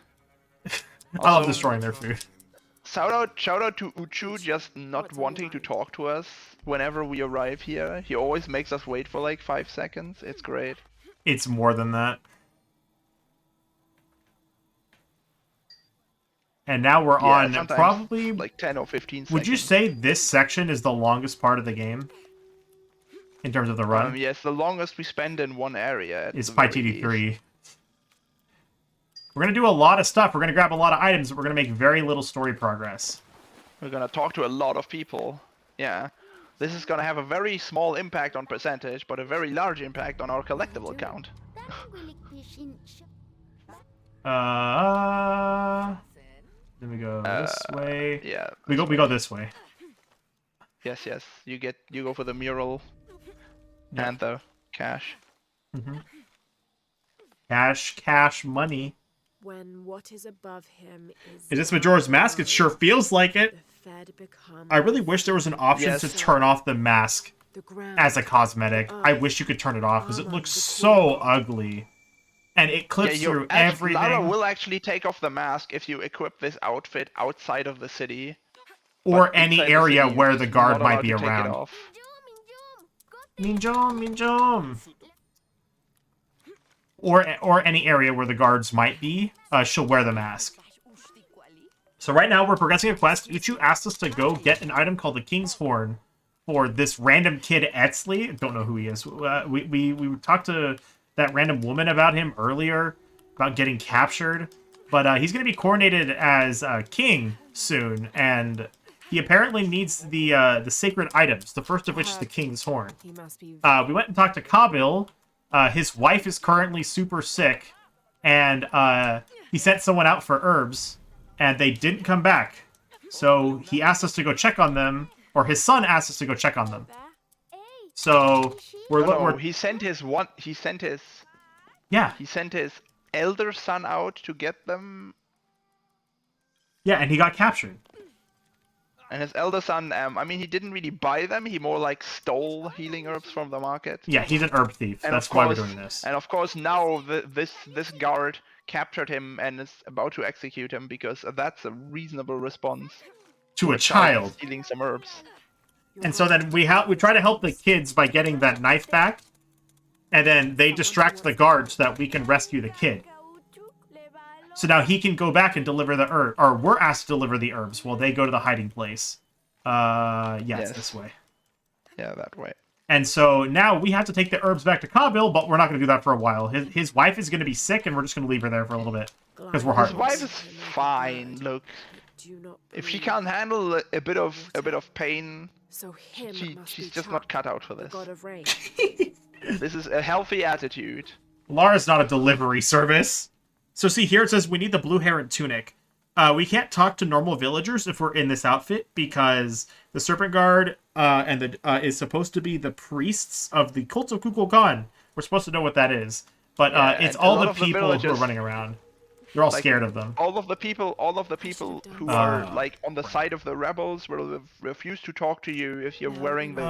I love destroying their food. Shout out to Uchu just not wanting to talk to us whenever we arrive here. He always makes us wait for like 5 seconds. It's great. It's more than that. And now we're on probably like 10 or 15 seconds. Would you say this section is the longest part of the game? In terms of the run? Yes, the longest we spend in one area. Is Paititi 3. We're going to do a lot of stuff. We're going to grab a lot of items, but we're going to make very little story progress. We're going to talk to a lot of people. Yeah. This is going to have a very small impact on percentage, but a very large impact on our collectible count. Then we go this way. Yeah. We go this way. Yes. You go for the mural and the cash. Cash money. When what is above him is this Majora's Mask? It sure feels like it. I really wish there was an option to turn off the mask as a cosmetic. I wish you could turn it off because it looks so ugly. And it clips through everything. Lara will actually take off the mask if you equip this outfit outside of the city. Or any area where the guard might be around. Minjom. Or any area where the guards might be, she'll wear the mask. So right now we're progressing a quest. Uchu asked us to go get an item called the King's Horn for this random kid Etzli. Don't know who he is. We talked to that random woman about him earlier, about getting captured. But he's going to be coronated as king soon, and he apparently needs the sacred items, the first of which is the King's Horn. We went and talked to Kabil. His wife is currently super sick, and he sent someone out for herbs, and they didn't come back. So he asked us to go check on them, or his son asked us to go check on them. So he sent his elder son out to get them. Yeah, and he got captured. And his elder son, I mean, he didn't really buy them. He more like stole healing herbs from the market. Yeah, he's an herb thief. And that's why we're doing this. And of course, now this guard captured him and is about to execute him because that's a reasonable response to a child stealing some herbs. And so then we try to help the kids by getting that knife back, and then they distract the guards so that we can rescue the kid. So now he can go back and deliver the herb, or we're asked to deliver the herbs while they go to the hiding place. It's this way. Yeah, that way. And so now we have to take the herbs back to Kabil, but we're not going to do that for a while. His wife is going to be sick, and we're just going to leave her there for a little bit because we're heartless. His wife is fine. Look, if she can't handle a bit of pain, she's just not cut out for this. This is a healthy attitude. Lara's not a delivery service. So see here it says we need the blue heron tunic. We can't talk to normal villagers if we're in this outfit because the Serpent Guard and the is supposed to be the priests of the Cult of Kukulkan. We're supposed to know what that is, but Yeah, it's and a all lot the of the people who are villagers- running around. They're all Like, scared of them. all of the people who are like on the side of the rebels will refuse to talk to you if you're wearing the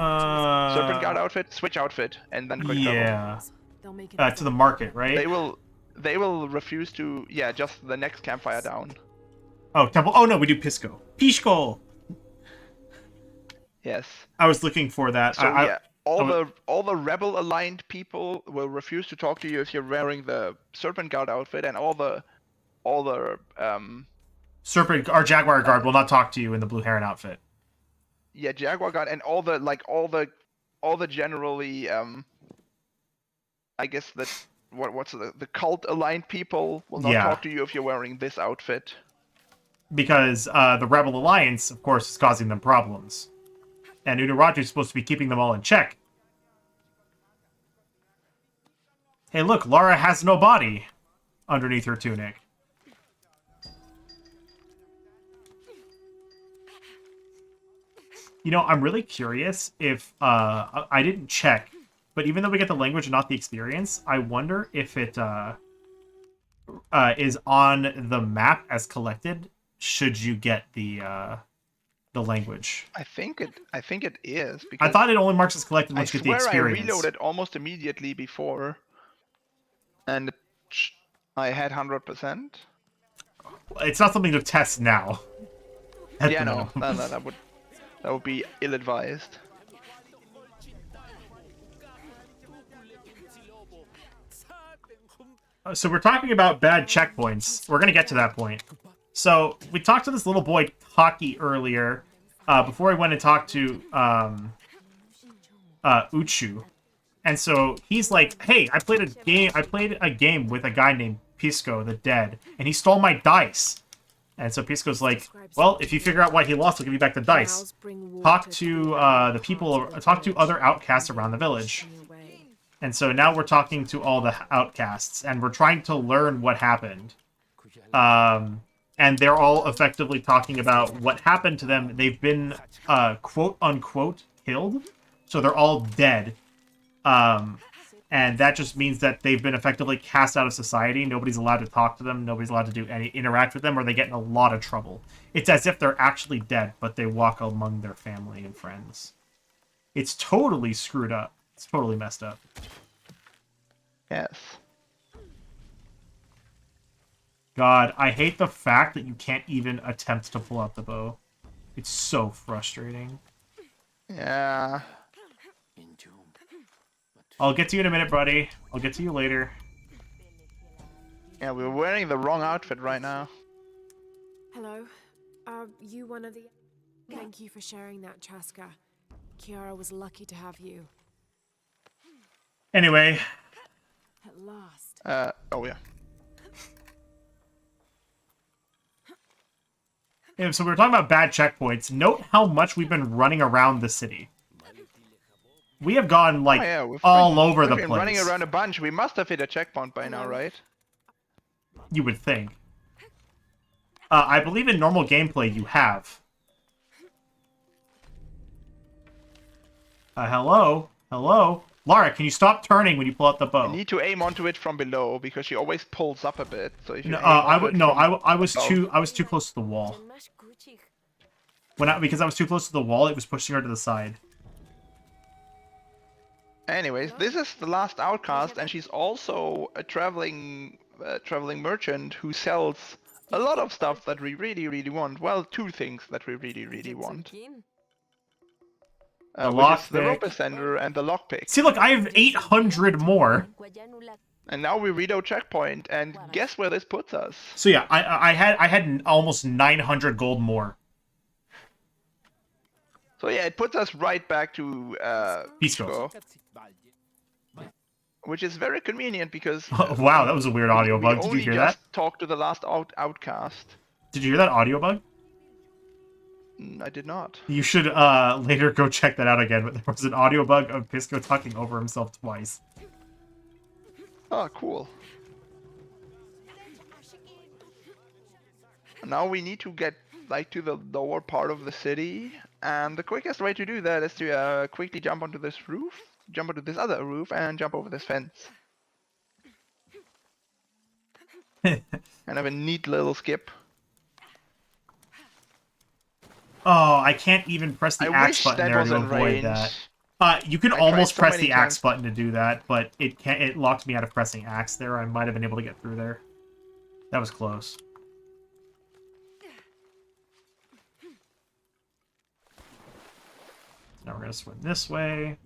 Serpent Guard outfit. Switch outfit and then quick travel. Yeah, They'll make to the market, right? They will refuse to. Yeah, just the next campfire down. Oh, temple. Oh no, we do Pisco. Pisco. Yes. I was looking for that. So yeah, I all the rebel aligned people will refuse to talk to you if you're wearing the Serpent Guard outfit, and all the Serpent or Jaguar Guard will not talk to you in the Blue Heron outfit. yeah, Jaguar Guard and all the generally I guess that what's the cult aligned people will not talk to you if you're wearing this outfit. Because the Rebel Alliance, of course, is causing them problems. And Unuratu is supposed to be keeping them all in check. Hey, look, Lara has no body underneath her tunic. You know, I'm really curious if, I didn't check, but even though we get the language and not the experience, I wonder if it, is on the map as collected, should you get the language. I think it is. Because I thought it only marks as collected once you get the experience. I reloaded almost immediately before, and I had 100%. It's not something to test now. Yeah, no, that would be ill-advised. So we're talking about bad checkpoints. We're gonna get to that point. So we talked to this little boy Taki earlier, before I went and talked to Uchu, and so he's like, "Hey, I played a game with a guy named Pisco the Dead, and he stole my dice." And so Pisco's like, "Well, if you figure out why he lost, I'll give you back the dice. Talk to the people, talk to other outcasts around the village." And so now we're talking to all the outcasts, and we're trying to learn what happened. And they're all effectively talking about what happened to them. They've been, quote-unquote, killed. So they're all dead. And that just means that they've been effectively cast out of society. Nobody's allowed to talk to them. Nobody's allowed to interact with them, or they get in a lot of trouble. It's as if they're actually dead, but they walk among their family and friends. It's totally screwed up. It's totally messed up. Yes. God, I hate the fact that you can't even attempt to pull out the bow. It's so frustrating. Yeah. I'll get to you in a minute, buddy. I'll get to you later. Yeah, we're wearing the wrong outfit right now. Hello. Are you one of the... Thank you for sharing that, Chaska. Kiara was lucky to have you. Anyway. At last. Oh yeah. Yeah, so we were talking about bad checkpoints. Note how much we've been running around the city. We have gone, like, all over the place. We've been running around a bunch. We must have hit a checkpoint by now, right? You would think. I believe in normal gameplay you have. Hello? Hello? Lara, can you stop turning when you pull out the bow? You need to aim onto it from below because she always pulls up a bit. So if you I was too close to the wall. Because I was too close to the wall, it was pushing her to the side. Anyways, this is the last outcast, and she's also a traveling merchant who sells a lot of stuff that we really, really want. Well, two things that we really, really want. The which is the lockpick. rope ascender and the lockpick. See, look, I have 800 more. And now we reload checkpoint, and guess where this puts us? So yeah, I had almost 900 gold more. So yeah, it puts us right back to Pisco. Which is very convenient because wow, that was a weird audio bug. Did you hear that? We only just talked to the last outcast. Did you hear that audio bug? I did not. You should later go check that out again, but there was an audio bug of Pisco talking over himself twice. Oh, cool. Now we need to get like to the lower part of the city, and the quickest way to do that is to quickly jump onto this roof, jump onto this other roof, and jump over this fence. And have a neat little skip. Oh, I can't even press the I axe wish button that there was to in avoid range. that. You can I almost tried so press many the axe times. button to do that, but it locked me out of pressing axe there. I might have been able to get through there. That was close. Now we're gonna swim this way.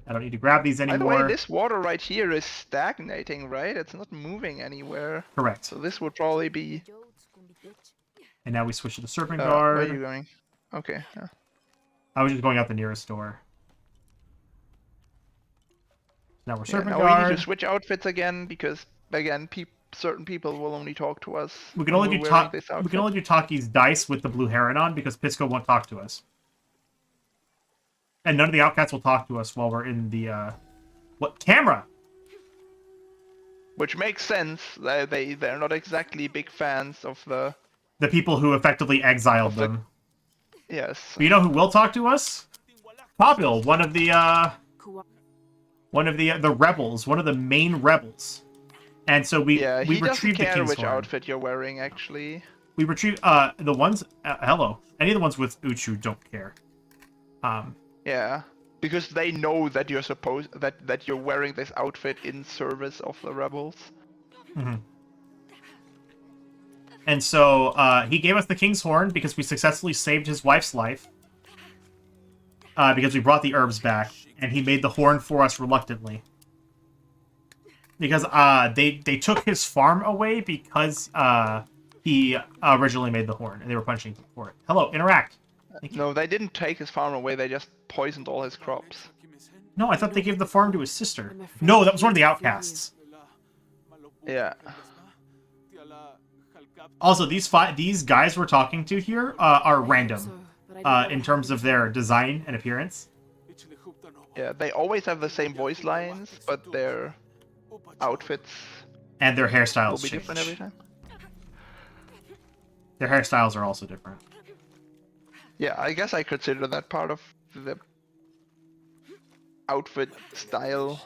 I don't need to grab these By the anymore. way, this water right here is stagnating, right? It's not moving anywhere. Correct. So this would probably be... And now we switch to the serpent where guard. are you going? Okay. I was just going out the nearest door. Now we're Yeah, serpent now we guard. need to switch outfits again because again, certain people will only talk to us. We can when only do we're wearing this we outfit. can only do Taki's dice with the blue heron on because Pisco won't talk to us. And none of the outcasts will talk to us while we're in the what camera? Which makes sense. They're not exactly big fans of the... The people who effectively exiled Of the- them. Yes. But you know who will talk to us? Poppil, one of the rebels, one of the main rebels. And so we Yeah, he doesn't retrieved the care king's which horn. outfit you're wearing, actually. We retrieve the ones hello. Any of the ones with Uchu don't care. Yeah, because they know that you're that you're wearing this outfit in service of the rebels. And so he gave us the king's horn because we successfully saved his wife's life. Because we brought the herbs back, and he made the horn for us reluctantly. Because they took his farm away because he originally made the horn, and they were punishing him for it. Hello, interact. No, they didn't take his farm away. They just poisoned all his crops. No, I thought they gave the farm to his sister. No, that was one of the outcasts. Yeah. Also, these guys we're talking to here are random in terms of their design and appearance. Yeah, they always have the same voice lines, but their outfits And their will hairstyles be change. different every time. Their hairstyles are also different. Yeah, I guess I consider that part of the outfit style.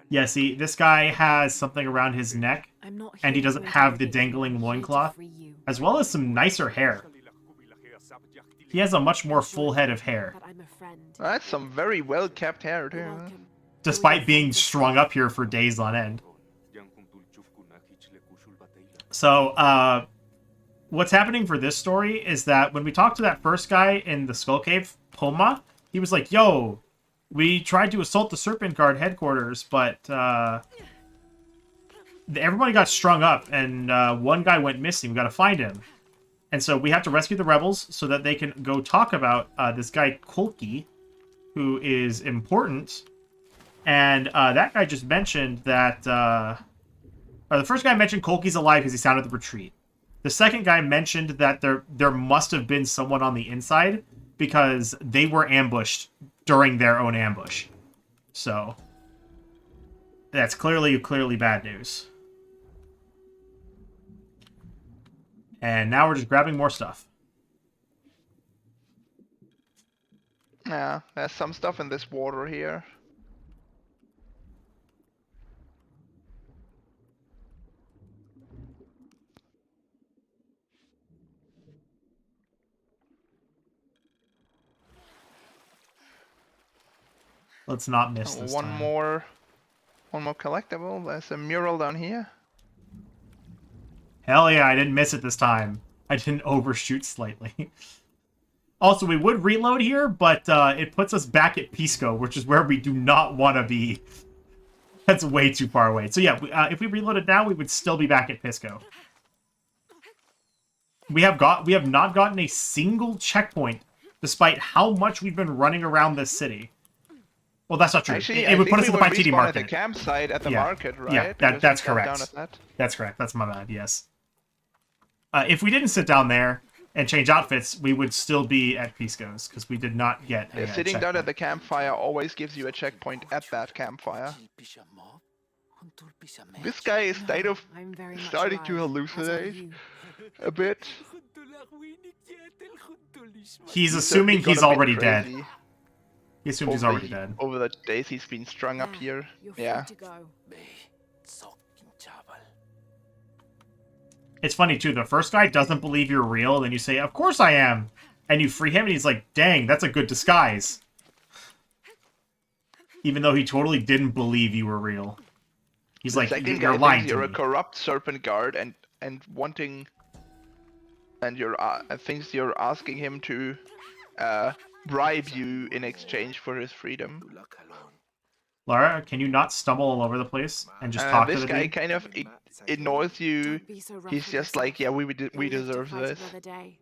Yeah, see, this guy has something around his neck, I'm not and he here doesn't to have the interrogate you, dangling I'm here to loincloth, free you. as well as some nicer hair. He has a much more full head of hair, But I'm a friend. That's some very well kept hair too. You're Huh? welcome. despite being strung up here for days on end. So, what's happening for this story is that when we talked to that first guy in the Skull Cave, Poma, he was like, yo, we tried to assault the Serpent Guard headquarters, but everybody got strung up, and one guy went missing. We gotta find him. And so we have to rescue the rebels so that they can go talk about this guy, Kolki, who is important. And that guy just mentioned that... the first guy mentioned Kolki's alive because he sounded the retreat. The second guy mentioned that there must have been someone on the inside because they were ambushed during their own ambush. So that's clearly bad news. And now we're just grabbing more stuff. Yeah, there's some stuff in this water here. Let's not miss this One time. more collectible. There's a mural down here. Hell yeah, I didn't miss it this time. I didn't overshoot slightly. Also, we would reload here, but it puts us back at Pisco, which is where we do not want to be. That's way too far away. So yeah, if we reloaded now, we would still be back at Pisco. We have not gotten a single checkpoint, despite how much we've been running around this city. Well, that's not true. Actually, It would put us in the Paititi Paititi market. At the market. campsite at the Yeah. market, right? Yeah, Because that's we sat correct. down at that. That's correct. That's my bad, yes. If we didn't sit down there and change outfits, we would still be at Pisco's, because we did not get a Sitting down at checkpoint. the campfire always gives you a checkpoint at that campfire. This guy is I'm very much starting to alive, as are hallucinate you. a bit. He's He's assuming certainly he's got a bit already dead. crazy He assumes he's already dead. Over the days he's been strung up There, here. You're free Yeah. to go. It's funny, too. The first guy doesn't believe you're real, then you say, of course I am! And you free him, and he's like, dang, that's a good disguise. Even though he totally didn't believe you were real. He's The like, second you're guy lying thinks to you're me. a corrupt serpent guard and wanting, and thinks you're asking him to bribe you in exchange for his freedom. Lara, can you not stumble all over the place and just talk to This the guy dude? kind of ignores you. Don't be so rough He's with just yourself. like, yeah, we You'll live to deserve fight this. another day.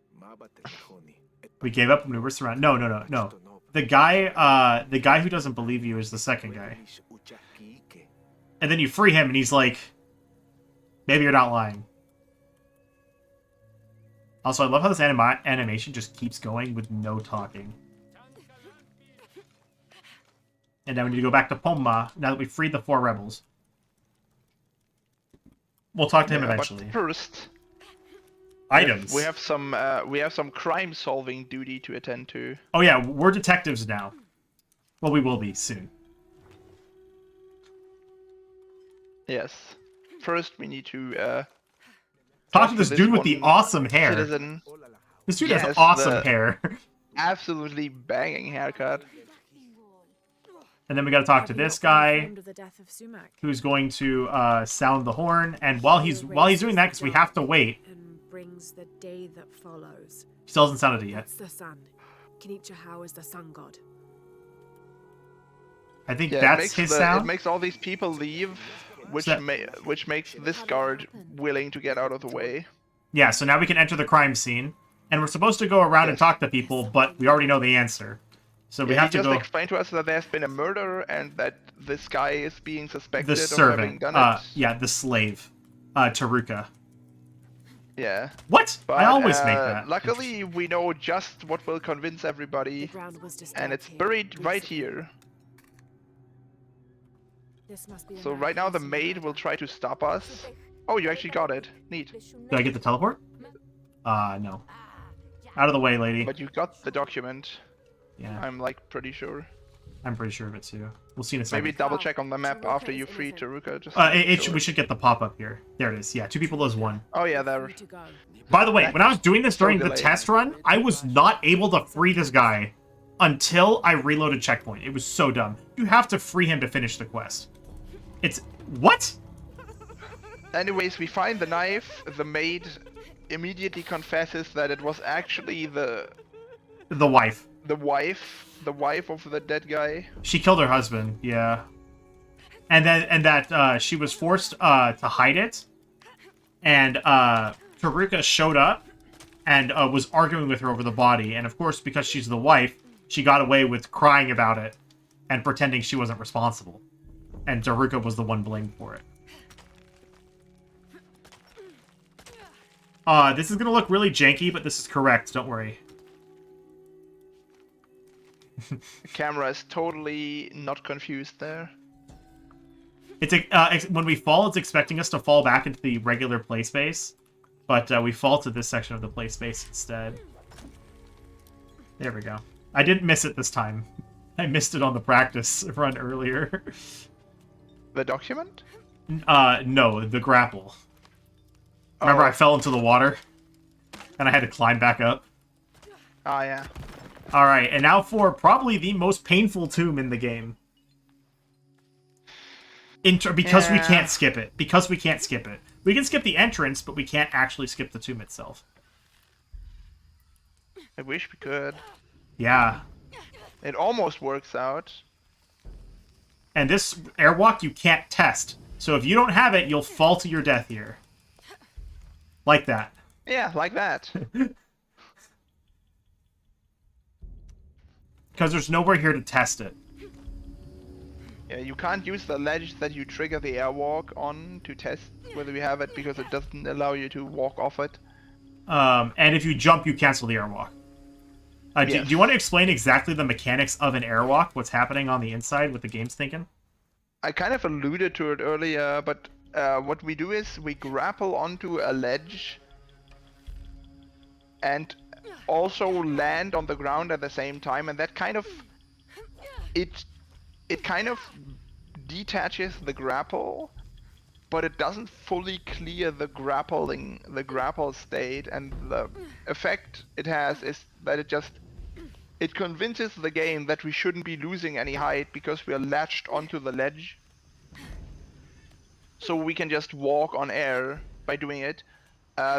We gave up when we were surrounded. No. The guy who doesn't believe you is the second guy. And then you free him, and he's like, maybe you're not lying. Also, I love how this animation just keeps going with no talking. And now we need to go back to Pomma, now that we've freed the 4 rebels. We'll talk to him eventually. But first, Items. we have some crime-solving duty to attend to. Oh yeah, we're detectives now. Well, we will be soon. Yes. First, we need to Talk to this dude with the one awesome hair. citizen. This dude has Yes, awesome the- hair. Absolutely banging haircut. And then we gotta talk to Have you this not been guy, informed of the death of Sumac? who's going to sound the horn. And while he's doing that, because we have to wait, And brings the day that follows. he still hasn't sounded it yet. That's the sun. Kenichihau is the sun god. I think Yeah, that's his it sound. makes all these people leave, which that- which makes this guard willing to get out of the way. Yeah, so now we can enter the crime scene. And we're supposed to go around and talk to people, but we already know the answer. So we Yeah, have he to just go... explained to us that there's been a murder and that this guy is being suspected The of having servant. done it. Yeah, the slave. Taruka. Yeah. What? But, I always make that. Luckily, we know just what will convince The everybody, ground was disturbed and it's here buried right recently. here. This must be the So man right now who the Sumac maid died. will try to stop us. Oh, you actually got it. Neat. Do I get the teleport? No. Out of the way, lady. But you got the document. Yeah, I'm like pretty sure. I'm pretty sure of it too. We'll see in a second. Maybe double check on the map Taruka after is you free innocent. Taruka. Just to make sure. We should get the pop-up here. There it is. Yeah, 2 people as 1. Oh yeah, You're there. free to go. By the way, when I was doing this during the delayed. test run, I was not able to free this guy until I reloaded checkpoint. It was so dumb. You have to free him to finish the quest. It's... What? Anyways, we find the knife. The maid immediately confesses that it was actually the The wife of the dead guy. She killed her husband, yeah. And that she was forced to hide it. And Taruka showed up and was arguing with her over the body. And of course, because she's the wife, she got away with crying about it and pretending she wasn't responsible. And Taruka was the one blamed for it. This is gonna look really janky, but this is correct, don't worry. The camera is totally not confused there. It's when we fall, it's expecting us to fall back into the regular play space, but we fall to this section of the play space instead. There we go. I didn't miss it this time. I missed it on the practice run earlier. The document? No, the grapple. Remember, Oh. I fell into the water, and I had to climb back up. Ah, yeah. All right, and now for probably the most painful tomb in the game. Because we Yeah. can't skip it. Because we can't skip it. We can skip the entrance, but we can't actually skip the tomb itself. I wish we could. Yeah. It almost works out. And this airwalk you can't test. So if you don't have it, you'll fall to your death here. Like that. Yeah, like that. Because there's nowhere here to test it. Yeah, you can't use the ledge that you trigger the airwalk on to test whether you have it because it doesn't allow you to walk off it. And if you jump, you cancel the airwalk. Do Yes. you want to explain exactly the mechanics of an airwalk? What's happening on the inside, what the game's thinking? I kind of alluded to it earlier, but what we do is we grapple onto a ledge and also land on the ground at the same time, and that kind of it kind of detaches the grapple, but it doesn't fully clear the grapple state, and the effect it has is that it convinces the game that we shouldn't be losing any height because we are latched onto the ledge. So we can just walk on air by doing it.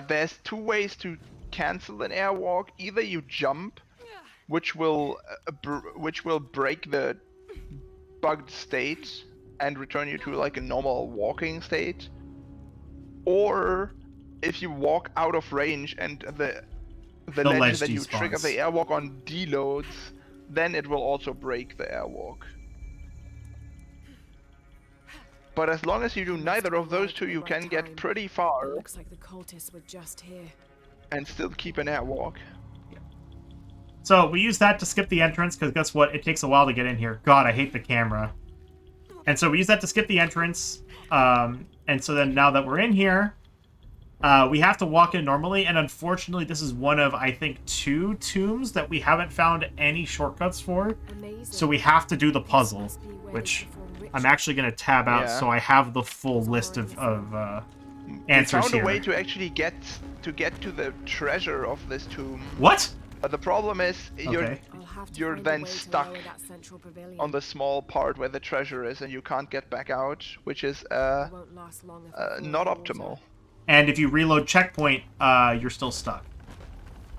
There's two ways to cancel an airwalk. Either you jump, which will break the bugged state and return you to like a normal walking state, or if you walk out of range and the ledge that you trigger the airwalk on deloads, then it will also break the airwalk. But as long as you do neither of those two, you can get pretty far. It looks like the cultists were just here. And still keep an airwalk. So we use that to skip the entrance, because guess what? It takes a while to get in here. God, I hate the camera. And so we use that to skip the entrance. And so then now that we're in here, we have to walk in normally. And unfortunately, this is one of, I think, 2 tombs that we haven't found any shortcuts for. Amazing. So we have to do the puzzle, which I'm actually going to tab out so I have the full list of answers we found here. a way to actually get to the treasure of this tomb. What? But the problem is you're then find a way to stuck lower that central pavilion. on the small part where the treasure is, and you can't get back out, which is It won't last long if it not falls in optimal. water. And if you reload checkpoint, you're still stuck.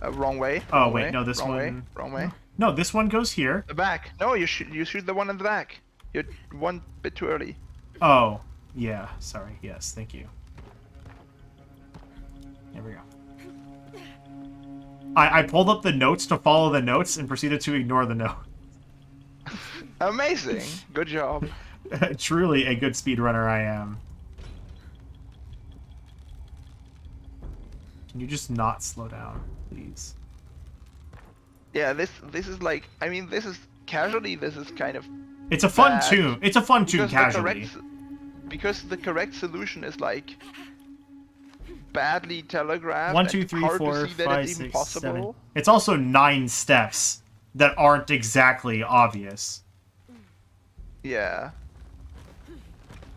Wrong way. Oh, wrong wait, way, no, this wrong one... Way, wrong way. No, this one goes here. The back. No, you shoot the one in the back. You're one bit too early. Oh, yeah, sorry. Yes, thank you. There we go. I pulled up the notes to follow the notes and proceeded to ignore the note. Amazing. Good job. Truly a good speedrunner I am. Can you just not slow down, please? Yeah, this is like, I mean, this is casually, this is kind of It's a fun bad, tune. It's a fun tune because casually. because the correct solution is like badly telegraphed. 1, 2, and 3, hard 4, to see that 5, it's even 6, possible. 7. It's also 9 steps that aren't exactly obvious. Yeah.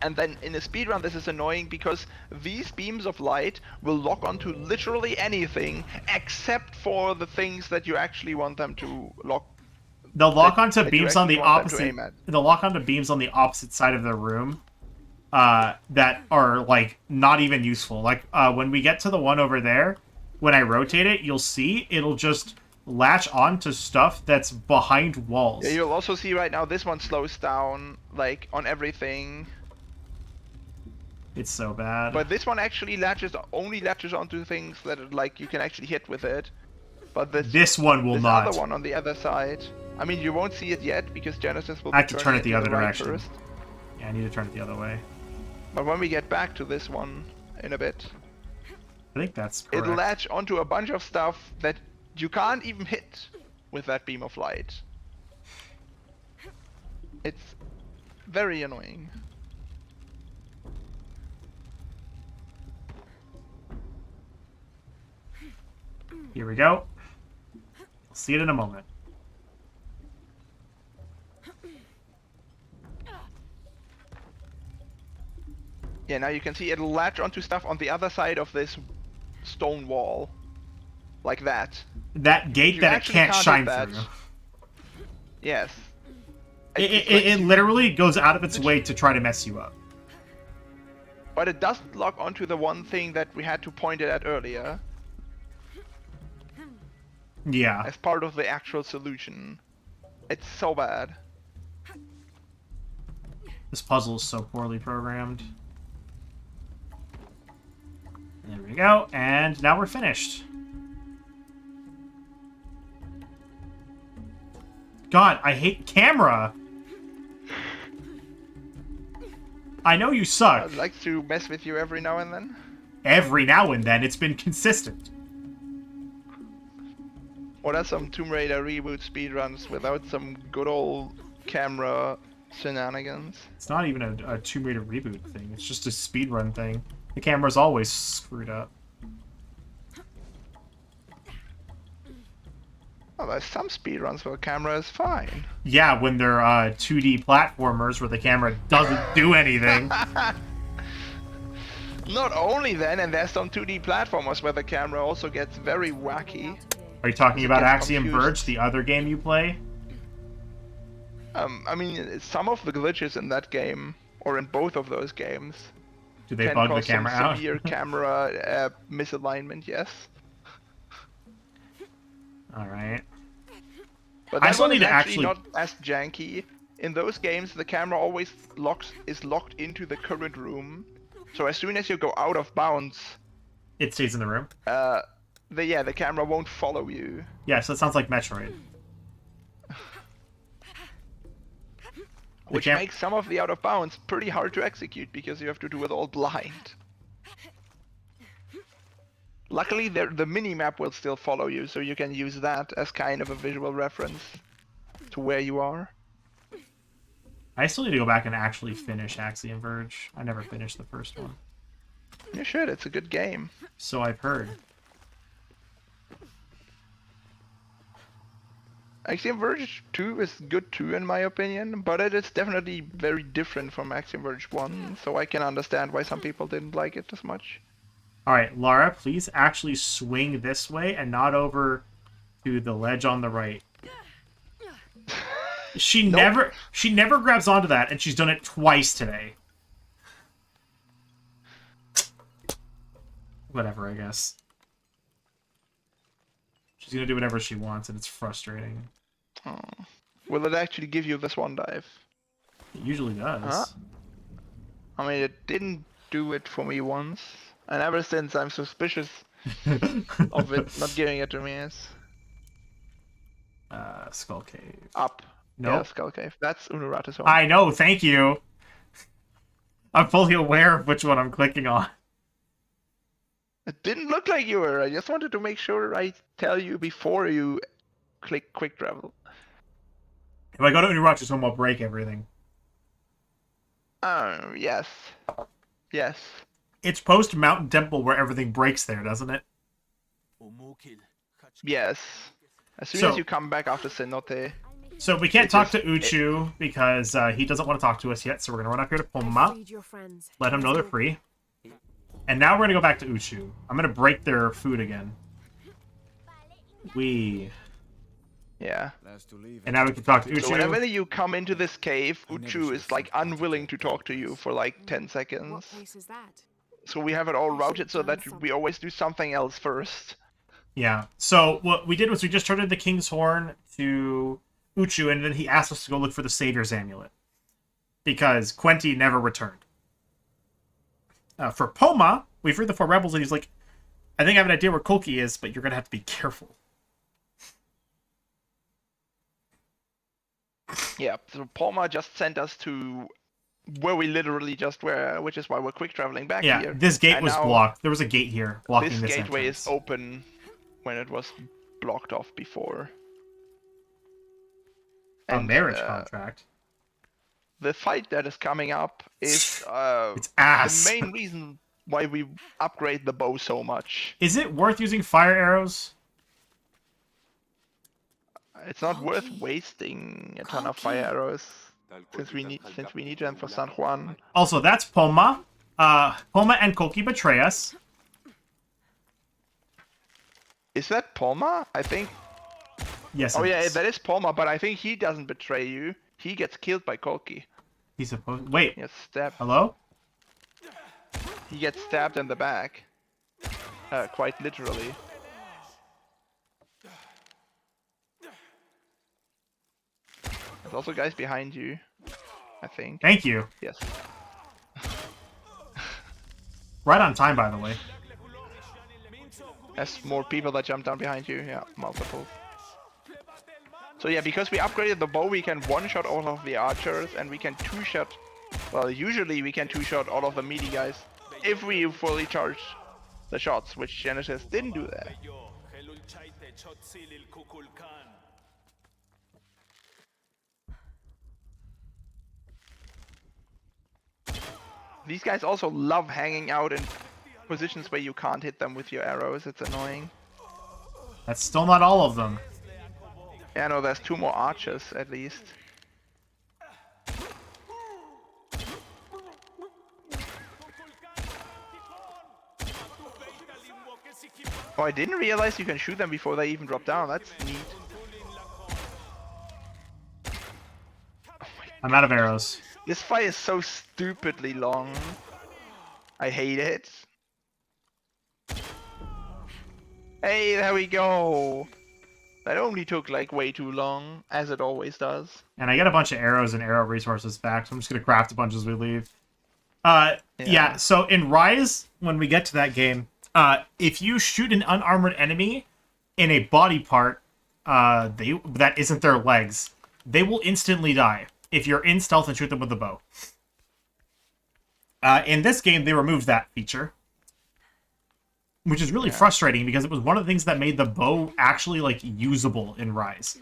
And then in a speedrun this is annoying because these beams of light will lock onto literally anything except for the things that you actually want them to lock. They'll lock onto that you beams on the actually want them to opposite. aim at. They'll lock onto beams on the opposite side of the room, that are like not even useful. Like when we get to the one over there, when I rotate it, you'll see it'll just latch onto stuff that's behind walls. Yeah, you'll also see right now this one slows down like on everything. It's so bad. But this one actually only latches onto things that like you can actually hit with it. But this one will this not. other one on the other side. I mean, you won't see it yet because Genesis will. I have to turn it the turning other to right direction. first. Yeah, I need to turn it the other way. But when we get back to this one in a bit, I think that's correct. it'll latch onto a bunch of stuff that you can't even hit with that beam of light. It's very annoying. Here we go. I'll see it in a moment. Yeah, now you can see it'll latch onto stuff on the other side of this stone wall. Like that. That gate You that it actually can't hit shine that. through. Yes. It literally goes out of its way to try to mess you up. But it doesn't lock onto the one thing that we had to point it at earlier Yeah. as part of the actual solution. It's so bad. This puzzle is so poorly programmed. There we go, and now we're finished. God, I hate camera! I know you suck. I'd like to mess with you every now and then. Every now and then, it's been consistent. What are some Tomb Raider reboot speedruns without some good old camera shenanigans. It's not even a Tomb Raider reboot thing. It's just a speedrun thing. The camera's always screwed up. Oh, there's some speedruns where the camera is fine. Yeah, when they're 2D platformers where the camera doesn't do anything. Not only then, and there's some 2D platformers where the camera also gets very wacky. Are you talking about Gets Axiom confused. Verge, the other game you play? I mean, some of the glitches in that game, or in both of those games, Do they can bug the cause some camera out? severe camera misalignment, yes. Alright. But I that still one need is to actually actually- not as janky. In those games, the camera always is locked into the current room. So as soon as you go out of bounds, It stays in the room? the camera won't follow you. Yeah, so it sounds like Metroid. Which makes some of the out of bounds pretty hard to execute because you have to do it all blind. Luckily, the mini-map will still follow you, so you can use that as kind of a visual reference to where you are. I still need to go back and actually finish Axiom Verge. I never finished the first one. You should, it's a good game. So I've heard. Axiom Verge 2 is good too, in my opinion, but it is definitely very different from Axiom Verge 1, so I can understand why some people didn't like it as much. Alright, Lara, please actually swing this way and not over to the ledge on the right. She Nope. never grabs onto that, and she's done it twice today. Whatever, I guess. She's gonna do whatever she wants, and it's frustrating. Oh. Will it actually give you the swan dive? It usually does. Huh? I mean, it didn't do it for me once, and ever since I'm suspicious of it not giving it to me. It's Skull Cave. up. Nope. Yeah, Skull Cave. That's Unurata's home. I know, thank you. I'm fully aware of which one I'm clicking on. It didn't look like you were. I just wanted to make sure I tell you before you click quick travel. If I go to Unurata's home, I'll break everything. Yes. Yes. It's post Mountain Temple where everything breaks there, doesn't it? Yes. As soon So- as you come back after Cenote. So we can't It talk is- to Uchu because he doesn't want to talk to us yet, so we're going to run up here to I Poma, freed your friends. let them know Let's they're go. free. And now we're going to go back to Uchu. I'm going to break their food again. Yeah. And now we can talk to So whenever Uchu. you come into this cave, Uchu is like unwilling to talk to you for like 10 What seconds. place is that? So we have it all routed so that we always do something else first. Yeah. So what we did was we just turned the King's Horn to Uchu, and then he asked us to go look for the Savior's Amulet. Because Quenti never returned. For Poma, we freed the 4 rebels, and he's like, I think I have an idea where Kolki is, but you're going to have to be careful. Yeah, so Palma just sent us to where we literally just were, which is why we're quick traveling back Yeah, here. this gate And was now blocked. There was a gate here blocking This this gateway entrance. is open when it was blocked off before. A And, marriage uh, contract. The fight that is coming up is It's ass. the main reason why we upgrade the bow so much. Is it worth using fire arrows? It's not worth wasting a ton of fire arrows since we need them for San Juan. Also, that's Poma. Poma and Kolki betray us. Is that Palma? I think. Yes. Oh it yeah, is. that is Palma, but I think he doesn't betray you. He gets killed by Kolki. He's supposed. Wait. He gets stabbed. Hello? He gets stabbed in the back. Quite literally. There's also guys behind you, I think. Thank you. Yes. Right on time, by the way. There's more people that jump down behind you. Yeah, multiple. So yeah, because we upgraded the bow, we can one-shot all of the archers, and we can two-shot... Well, usually we can two-shot all of the meaty guys, if we fully charge the shots, which Genesis didn't do there. These guys also love hanging out in positions where you can't hit them with your arrows. It's annoying. That's still not all of them. Yeah, no, there's 2 more archers at least. Oh, I didn't realize you can shoot them before they even drop down. That's neat. I'm out of arrows. This fight is so stupidly long. I hate it. Hey, there we go. That only took like way too long, as it always does. And I get a bunch of arrows and arrow resources back, so I'm just gonna craft a bunch as we leave. Yeah, so in Rise, when we get to that game, if you shoot an unarmored enemy in a body part that isn't their legs, they will instantly die if you're in stealth and shoot them with the bow. In this game, they removed that feature, which is really frustrating because it was one of the things that made the bow actually like usable in Rise.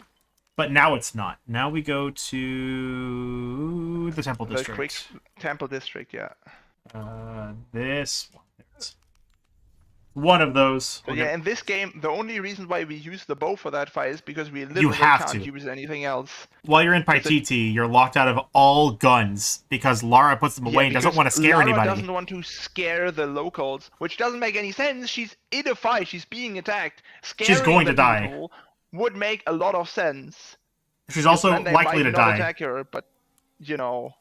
But now it's not. Now we go to the Temple District. The quick Temple District, yeah. This one. One of those. So yeah, in this game, the only reason why we use the bow for that fight is because we literally You have can't to. use anything else. While you're in Paititi, you're locked out of all guns because Lara puts them away and doesn't want to scare Lara anybody. Doesn't want to scare the locals, which doesn't make any sense. She's in a fight. She's being attacked. She's going to die. People would make a lot of sense. She's also Then they likely might to not die. attack her, but you know.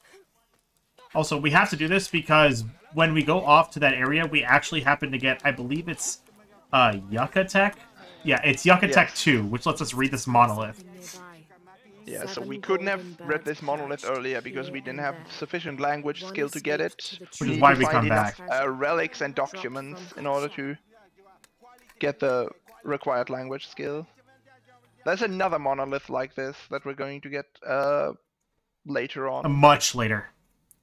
Also, we have to do this because when we go off to that area, we actually happen to get, I believe it's Yucatec? Yeah, it's Yucatec Yes. 2, which lets us read this monolith. Yeah, so we couldn't have read this monolith earlier because we didn't have sufficient language skill to get it. Which is need why to we find come enough, back. relics and documents in order to get the required language skill. There's another monolith like this that we're going to get later on. Much later.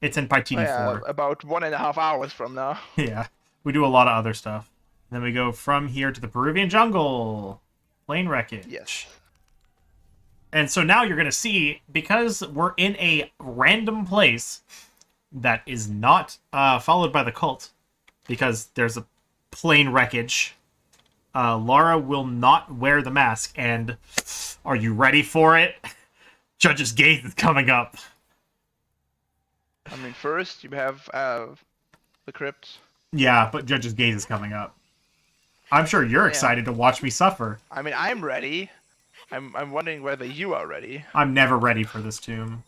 It's in Paititi 4. About 1.5 hours from now. Yeah, we do a lot of other stuff. Then we go from here to the Peruvian jungle. Plane wreckage. Yes. And so now you're going to see, because we're in a random place that is not followed by the cult, because there's a plane wreckage, Lara will not wear the mask. And are you ready for it? Judge's Gaze is coming up. I mean, first you have the Crypt. Yeah, but Judge's Gaze is coming up. I'm sure you're excited to watch me suffer. I mean, I'm ready. I'm wondering whether you are ready. I'm never ready for this tomb.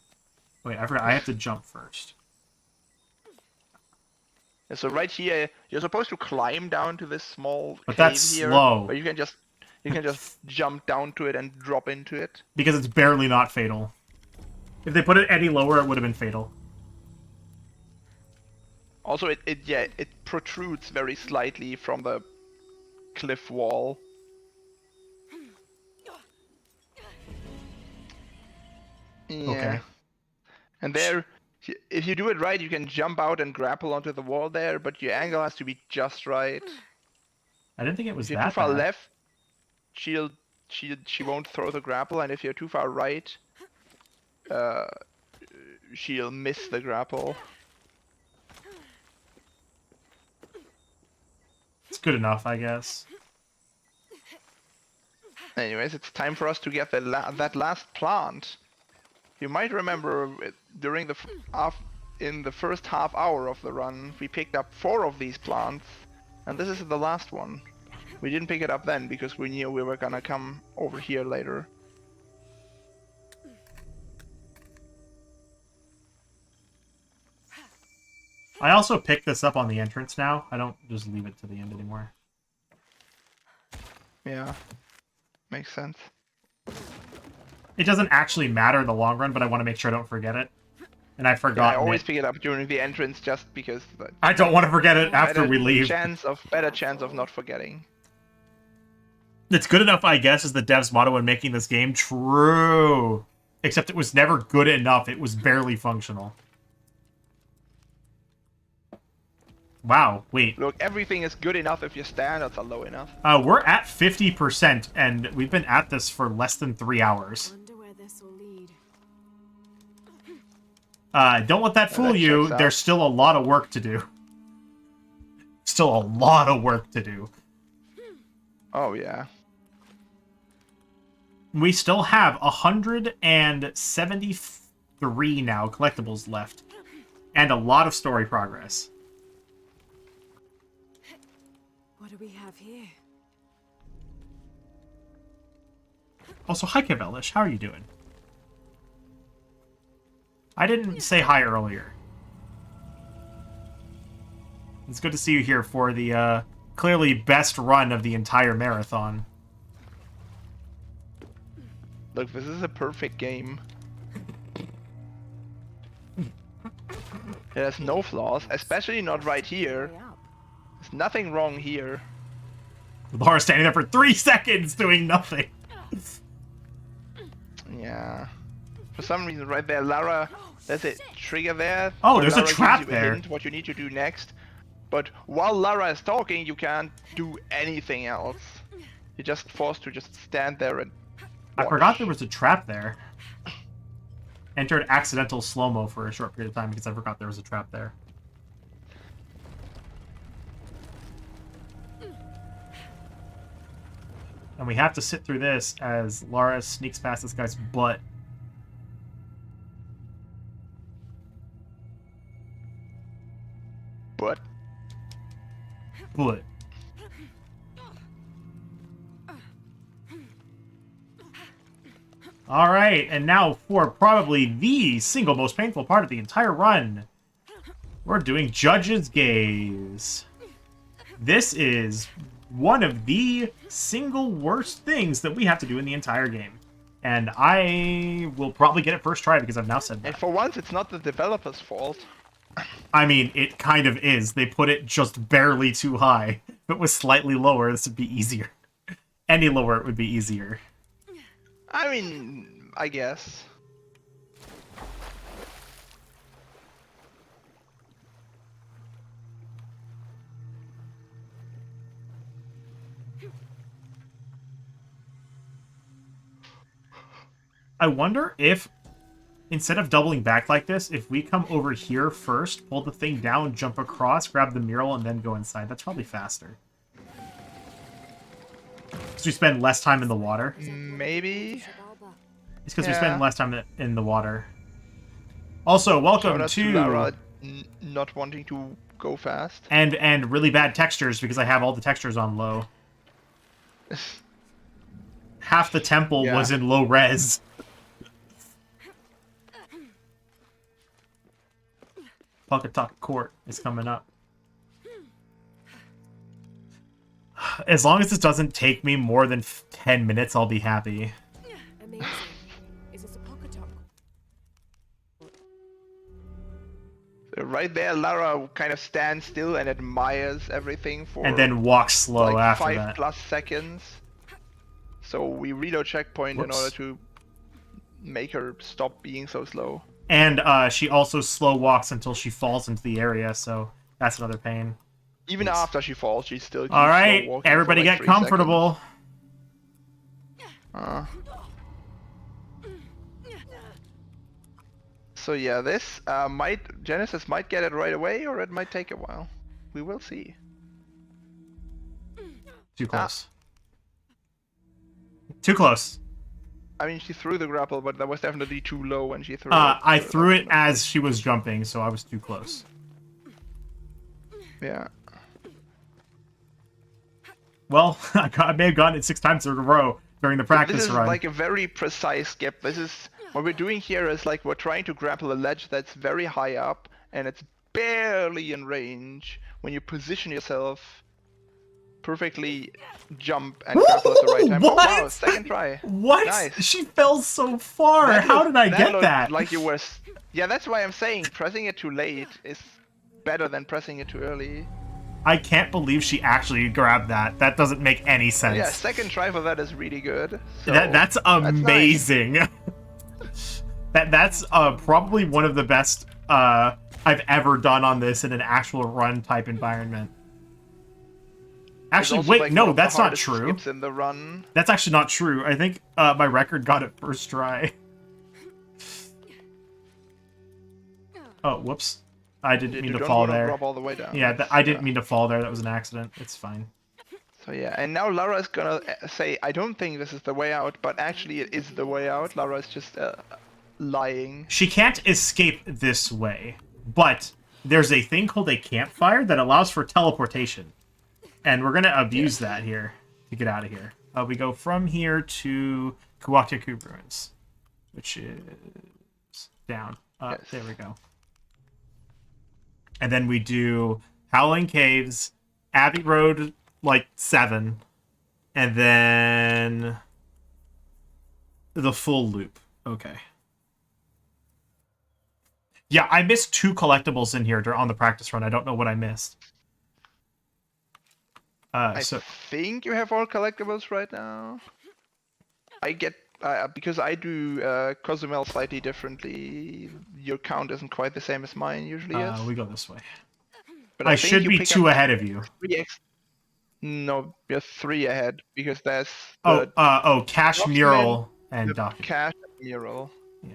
Wait, I forgot. I have to jump first. Yeah, so right here, you're supposed to climb down to this small But cave that's here, slow. but you can just jump down to it and drop into it. Because it's barely not fatal. If they put it any lower, it would have been fatal. Also, it protrudes very slightly from the cliff wall. Yeah. Okay. And there, if you do it right, you can jump out and grapple onto the wall there, but your angle has to be just right. I didn't think it was If you're too that far bad. left, she won't throw the grapple, and if you're too far right, she'll miss the grapple. It's good enough, I guess. Anyways, it's time for us to get that last plant. You might remember during in the first half hour of the run, we picked up 4 of these plants, and this is the last one. We didn't pick it up then because we knew we were gonna come over here later. I also pick this up on the entrance now. I don't just leave it to the end anymore. Yeah, makes sense. It doesn't actually matter in the long run, but I want to make sure I don't forget it. And I Yeah, forgot I always it. pick it up during the entrance just because I don't want to forget it after we leave. Better chance of not forgetting. It's good enough, I guess, is the dev's motto when making this game. True. Except it was never good enough. It was barely functional. Wow, wait. Look, everything is good enough if your standards are low enough. We're at 50%, and we've been at this for less than 3 hours. Wonder where this will lead. Don't let that fool that you. checks out. There's still a lot of work to do. Still a lot of work to do. Oh, yeah. We still have 173 now collectibles left. And a lot of story progress. What do we have here? Also, hi, Kavelish. How are you doing? I didn't say hi earlier. It's good to see you here for the clearly best run of the entire marathon. Look, this is a perfect game. It has no flaws, especially not right here. Way up. There's nothing wrong here. Laura's standing there for 3 seconds doing nothing. Yeah. For some reason, right there, Lara, there's a trigger there. Oh, where there's a Lara trap gives you there. hint what you need to do next. But while Lara is talking, you can't do anything else. You're just forced to just stand there and I watch. forgot there was a trap there. Entered accidental slow-mo for a short period of time because I forgot there was a trap there. And we have to sit through this as Lara sneaks past this guy's butt. But Butt. Alright, and now for probably the single most painful part of the entire run. We're doing Judge's Gaze. This is one of the single worst things that we have to do in the entire game. And I will probably get it first try because I've now said and that. for once, it's not the developer's fault. I mean, it kind of is. They put it just barely too high. If it was slightly lower, this would be easier. Any lower, it would be easier. I mean, I guess. I wonder if, instead of doubling back like this, if we come over here first, pull the thing down, jump across, grab the mural, and then go inside. That's probably faster. Because we spend less time in the water. Maybe. It's because we Yeah. spend less time in the water. Also, welcome Shout out to... Lara not wanting to go fast. And really bad textures because I have all the textures on low. Half the temple Yeah. was in low res. Puckatuck Court is coming up. As long as this doesn't take me more than 10 minutes, I'll be happy. Amazing. Is this a pocket top? Right there, Lara kind of stands still and admires everything for And then walk slow like after 5 that. plus seconds. So we reload checkpoint in Whoops. order to make her stop being so slow. And she also slow walks until she falls into the area, so that's another pain. Even Yes. after she falls, she's still. All right, slow walking for everybody like get 3 comfortable. seconds. So yeah, this Genesis might get it right away, or it might take a while. We will see. Too close. Too close. I mean, she threw the grapple, but that was definitely too low when she threw it. I So threw it that's- as she was jumping, so I was too close. Yeah. Well, I may have gotten it 6 times in a row during the practice This is run. like a very precise skip. This is what we're doing here is like we're trying to grapple a ledge that's very high up and it's barely in range. When you position yourself perfectly, jump and grapple at the right time. Oh wow, What? second try. What? Nice. She fell so far. How did I get looked that? Like you were. Yeah, that's why I'm saying pressing it too late is better than pressing it too early. I can't believe she actually grabbed that. That doesn't make any sense. Yeah, second try for that is really good. So, That's nice. amazing. That's probably one of the best I've ever done on this in an actual run type environment. It's Actually, also, wait, like, one no, of the that's not hardest true. skips in the run. That's actually not true. I think my record got it first try. Oh, whoops. I didn't mean You to don't fall wanna there. drop all the way down. Yeah, I didn't mean to fall there. That was an accident. It's fine. So yeah, and now Lara is gonna say, I don't think this is the way out, but actually it is the way out. Lara is just lying. She can't escape this way, but there's a thing called a campfire that allows for teleportation. And we're going to abuse that here to get out of here. We go from here to Kuwataku Ruins, which is down. Yes. There we go. And then we do Howling Caves, Abbey Road, like 7, and then the full loop. Okay. Yeah, I missed 2 collectibles in here on the practice run. I don't know what I missed. I think you have all collectibles right now. I get because I do Cozumel slightly differently. Your count isn't quite the same as mine usually is. We go this way. But I think should you be pick 2 up ahead of you. 3x. No, you're 3 ahead because there's Cash Mural and the Docket. cash mural. Yeah.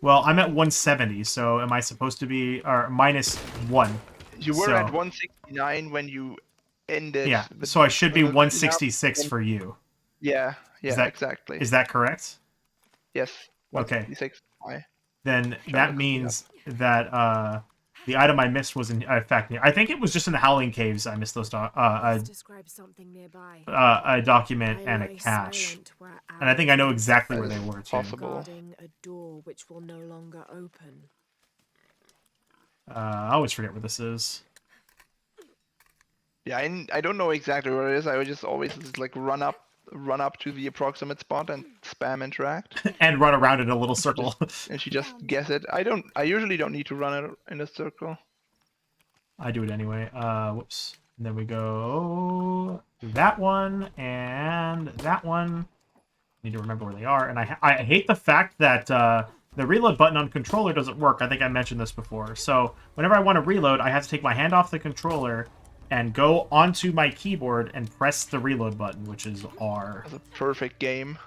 Well, I'm at 170, so am I supposed to be or -1? You were So- at 169 when you ended. Yeah. the- So I should be the- 166 for you. Yeah, that- exactly. Is that correct? Yes. Okay. 166. Why? Then Sure, that look means that the item I missed was in fact I think it was just in the Howling Caves I missed those Describe something nearby. a document and a lie cache. silent where And I think I know exactly That where they is were too. possible. guarding a door which will no longer open. I always forget where this is. Yeah, I don't know exactly where it is. I would just always just, like run up to the approximate spot and spam interact, And run around in a little circle. and she just guess it. I usually don't need to run it in a circle. I do it anyway. Whoops. And then we go that one and that one. Need to remember where they are. And I hate the fact that the reload button on controller doesn't work. I think I mentioned this before. So whenever I want to reload, I have to take my hand off the controller and go onto my keyboard and press the reload button, which is R. It's a perfect game.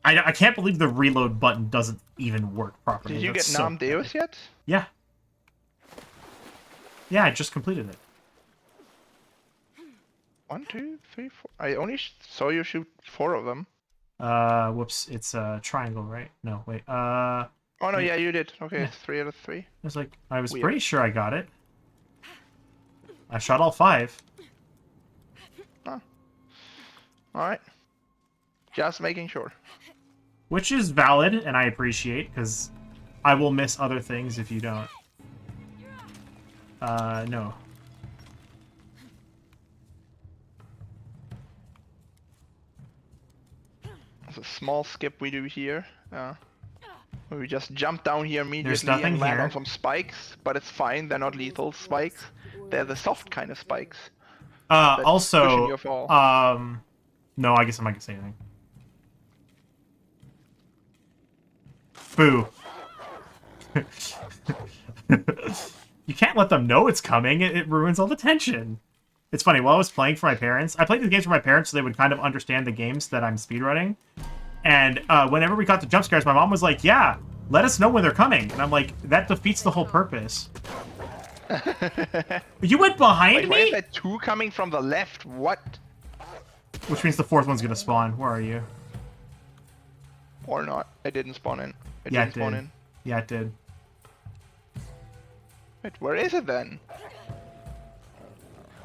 I can't believe the reload button doesn't even work properly. Did you That's get so Nam Deus yet? Yeah. Yeah, I just completed it. 1, 2, 3, 4. I only saw you shoot 4 of them. Whoops, it's a triangle, right? No, wait. Oh no, yeah, you did. Okay, Yeah. it's 3 out of 3. I was Weird. pretty sure I got it. I shot all 5. Alright. Just making sure. Which is valid, and I appreciate, because I will miss other things if you don't. No. It's a small skip we do here. Where we just jump down here immediately nothing and land here. on some spikes, but it's fine, they're not lethal spikes. They're the soft kind of spikes. That's pushing Also, your fall. no, I guess I'm not gonna say anything. Boo. You can't let them know it's coming. It ruins all the tension. It's funny, while I was playing for my parents, I played these games for my parents so they would kind of understand the games that I'm speedrunning. And whenever we got the jump scares, my mom was like, yeah, let us know when they're coming. And I'm like, that defeats the whole purpose. You went behind Wait, why me? is that 2 coming from the left? What? Which means the 4th one's gonna spawn. Where are you? Or not. It didn't spawn in. It Yeah, didn't it spawn did. in. Yeah, it did. Wait, where is it then?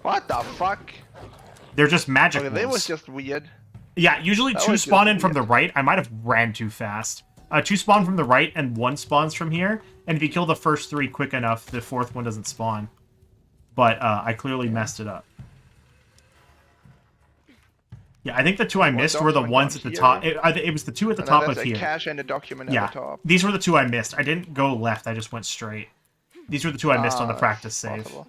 What the fuck? They're just magic Okay, that was wolves. just weird. Yeah, usually That 2 was just spawn in from the weird. right. I might have ran too fast. 2 spawn from the right and 1 spawns from here. And if you kill the first 3 quick enough, the 4th one doesn't spawn. But I clearly messed it up. Yeah, I think the 2 I missed were the document ones down at the here. top. It was the 2 at the And then top there's of a here. cache and a document Yeah, at the top. these were the 2 I missed. I didn't go left. I just went straight. These were the 2 I missed on the Ah, practice save. possible.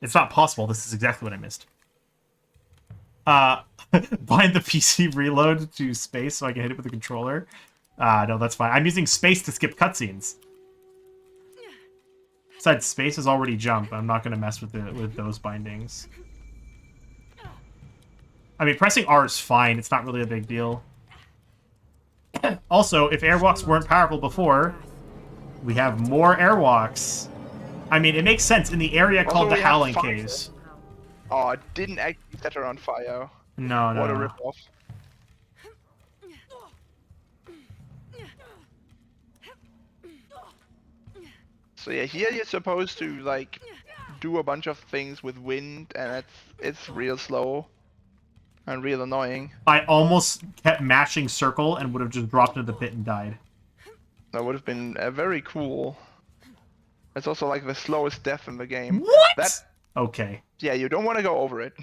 It's not possible. This is exactly what I missed. Bind the PC reload to space so I can hit it with the controller. No, that's fine. I'm using space to skip cutscenes. Besides, space is already jump. I'm not going to mess with those bindings. I mean, pressing R is fine. It's not really a big deal. Also, if airwalks weren't powerful before, We have more airwalks. I mean, it makes sense in the area Also, called the we have Howling fire. Caves. Oh, I didn't actually set her on fire. No, What a no. ripoff. So yeah, here you're supposed to like do a bunch of things with wind, and it's real slow and real annoying. I almost kept mashing circle and would have just dropped into the pit and died. That would have been very cool. It's also like the slowest death in the game. What? Okay. Yeah, you don't want to go over it.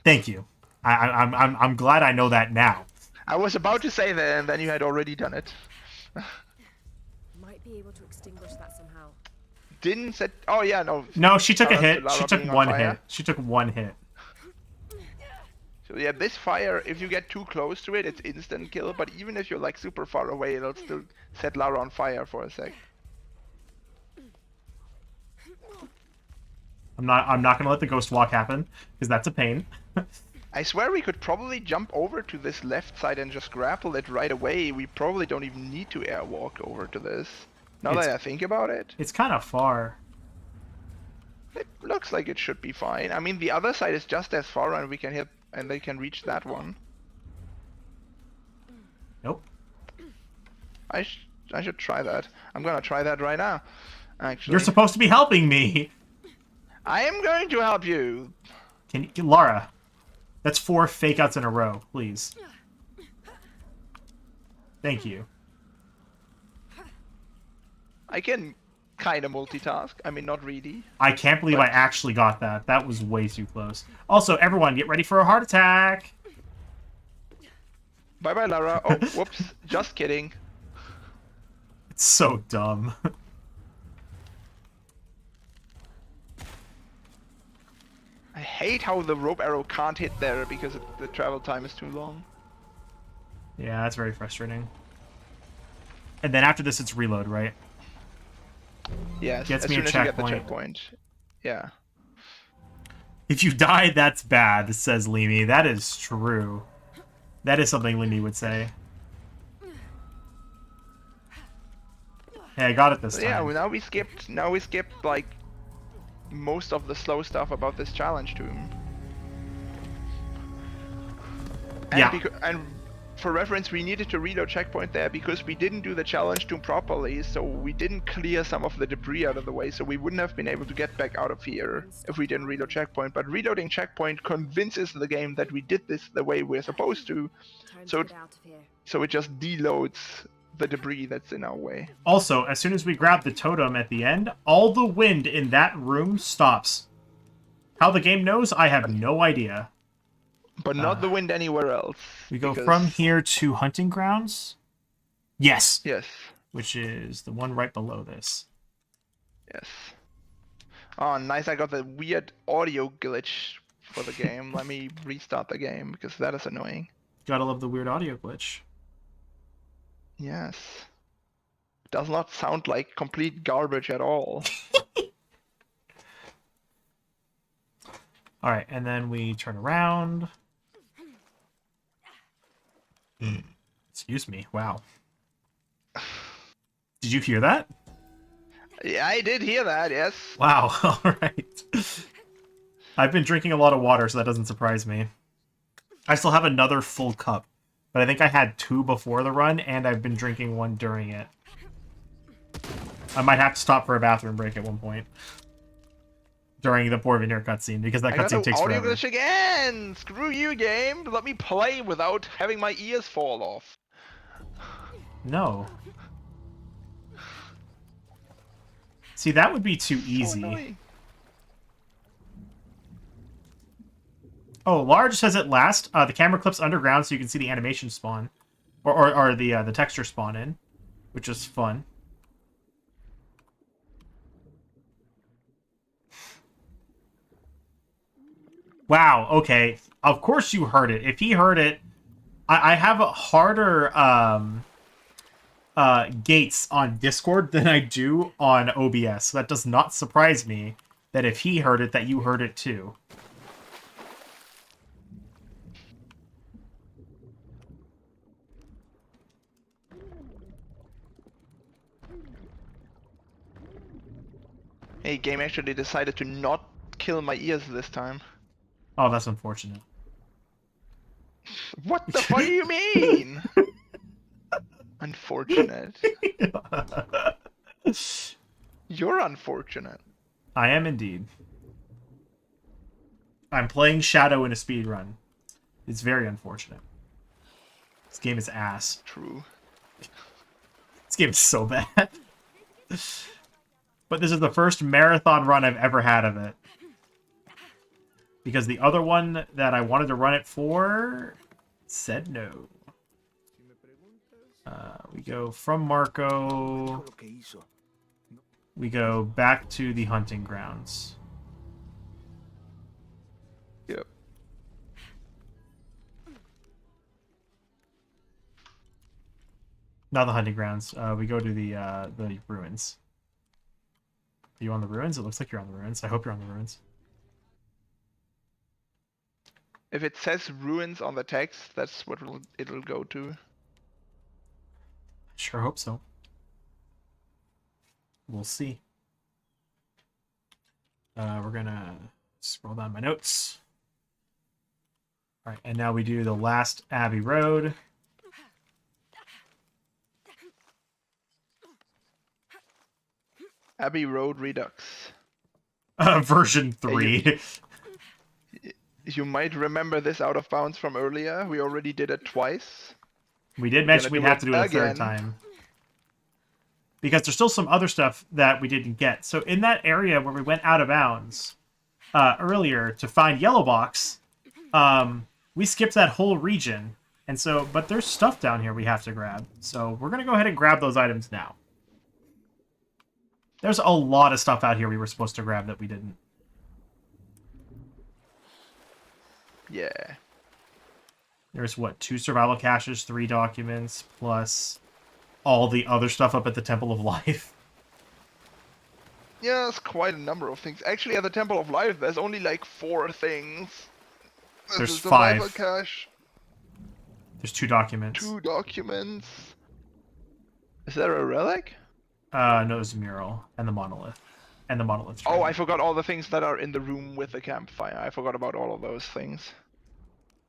Thank you. I'm glad I know that now. I was about to say that, and then you had already done it. Might be able to extinguish that somehow. Didn't set. Oh yeah, no. No, she took a Shout out to hit. Lara She took being on one fire. hit. She took one hit. So yeah, this fire, if you get too close to it, it's instant kill. But even if you're like super far away, it'll still set Lara on fire for a sec. I'm not gonna let the ghost walk happen because that's a pain. I swear we could probably jump over to this left side and just grapple it right away. We probably don't even need to airwalk over to this. Now that I think about it, It's kind of far. it looks like it should be fine. I mean, the other side is just as far, and we can hit, and they can reach that one. Nope. I should try that. I'm gonna try that right now. Actually, You're supposed to be helping me. I am going to help you. Can you, Lara? That's 4 fake outs in a row, please. Thank you. I can kind of multitask. I mean, not really. I can't believe I actually got that. That was way too close. Also, everyone, get ready for a heart attack. Bye bye, Lara. Oh, whoops. Just kidding. It's so dumb. I hate how the rope arrow can't hit there because the travel time is too long. Yeah, that's very frustrating. And then after this, it's reload, right? Yes, Gets as me a soon as you get the checkpoint. checkpoint. Yeah. If you die, that's bad, says Limi. That is true. That is something Limi would say. Hey, I got it this So time. yeah, well, now we skipped like most of the slow stuff about this challenge tomb. And Yeah. and for reference, we needed to reload checkpoint there because we didn't do the challenge tomb properly, so we didn't clear some of the debris out of the way, so we wouldn't have been able to get back out of here if we didn't reload checkpoint. But reloading checkpoint convinces the game that we did this the way we're supposed to, Time So- to get out of here. so it just deloads the debris that's in our way. Also, as soon as we grab the totem at the end, all the wind in that room stops. How the game knows, I have no idea. But not the wind anywhere else. We go because- from here to hunting grounds. Yes, Yes, which is the one right below this. yes. Oh, nice, I got the weird audio glitch for the game. Let me restart the game because that is annoying. Gotta love the weird audio glitch. Yes. Does not sound like complete garbage at all. All right, and then we turn around. Excuse me. Wow. Did you hear that? Yeah, I did hear that, yes. Wow. All right. I've been drinking a lot of water, so that doesn't surprise me. I still have another full cup, but I think I had 2 before the run, and I've been drinking 1 during it. I might have to stop for a bathroom break at one point during the Poor Veneer cutscene, because that I got cutscene the takes audio forever. glitch again! Screw you, game! Let me play without having my ears fall off. No. See, that would be too So easy. annoying. Oh, Large says it last. The camera clips underground so you can see the animation spawn. Or the texture spawn in. Which is fun. Wow, okay. Of course you heard it. If he heard it, I have a harder gates on Discord than I do on OBS. So that does not surprise me that if he heard it, that you heard it too. Hey, game actually decided to not kill my ears this time. Oh, that's unfortunate. What the fuck do you mean? Unfortunate. You're unfortunate. I am indeed. I'm playing Shadow in a speedrun. It's very unfortunate. This game is ass. True. This game is so bad. But this is the first marathon run I've ever had of it. Because the other one that I wanted to run it for said no. We go from Marco. We go back to the hunting grounds. Yep. Not the hunting grounds. We go to the ruins. Are you on the ruins? It looks like you're on the ruins. I hope you're on the ruins. If it says ruins on the text, that's what it'll go to. Sure hope so. We'll see. We're gonna scroll down my notes. All right, and now we do the last Abbey Road. Abbey Road Redux. Version 3. You might remember this out of bounds from earlier. We already did it twice. We did mention we'd have to do it a third again. time. Because there's still some other stuff that we didn't get. So in that area where we went out of bounds earlier to find Yellow Box, we skipped that whole region. And so, but there's stuff down here we have to grab. So we're going to go ahead and grab those items now. There's a lot of stuff out here we were supposed to grab that we didn't. Yeah. There's, what, 2 survival caches, 3 documents, plus all the other stuff up at the Temple of Life. Yeah, it's quite a number of things. Actually, at the Temple of Life, there's only like 4 things. There's a survival 5. cache, There's 2 documents. 2 documents. Is there a relic? No, there's a mural and the monolith. And the monolith. Oh, I forgot all the things that are in the room with the campfire. I forgot about all of those things.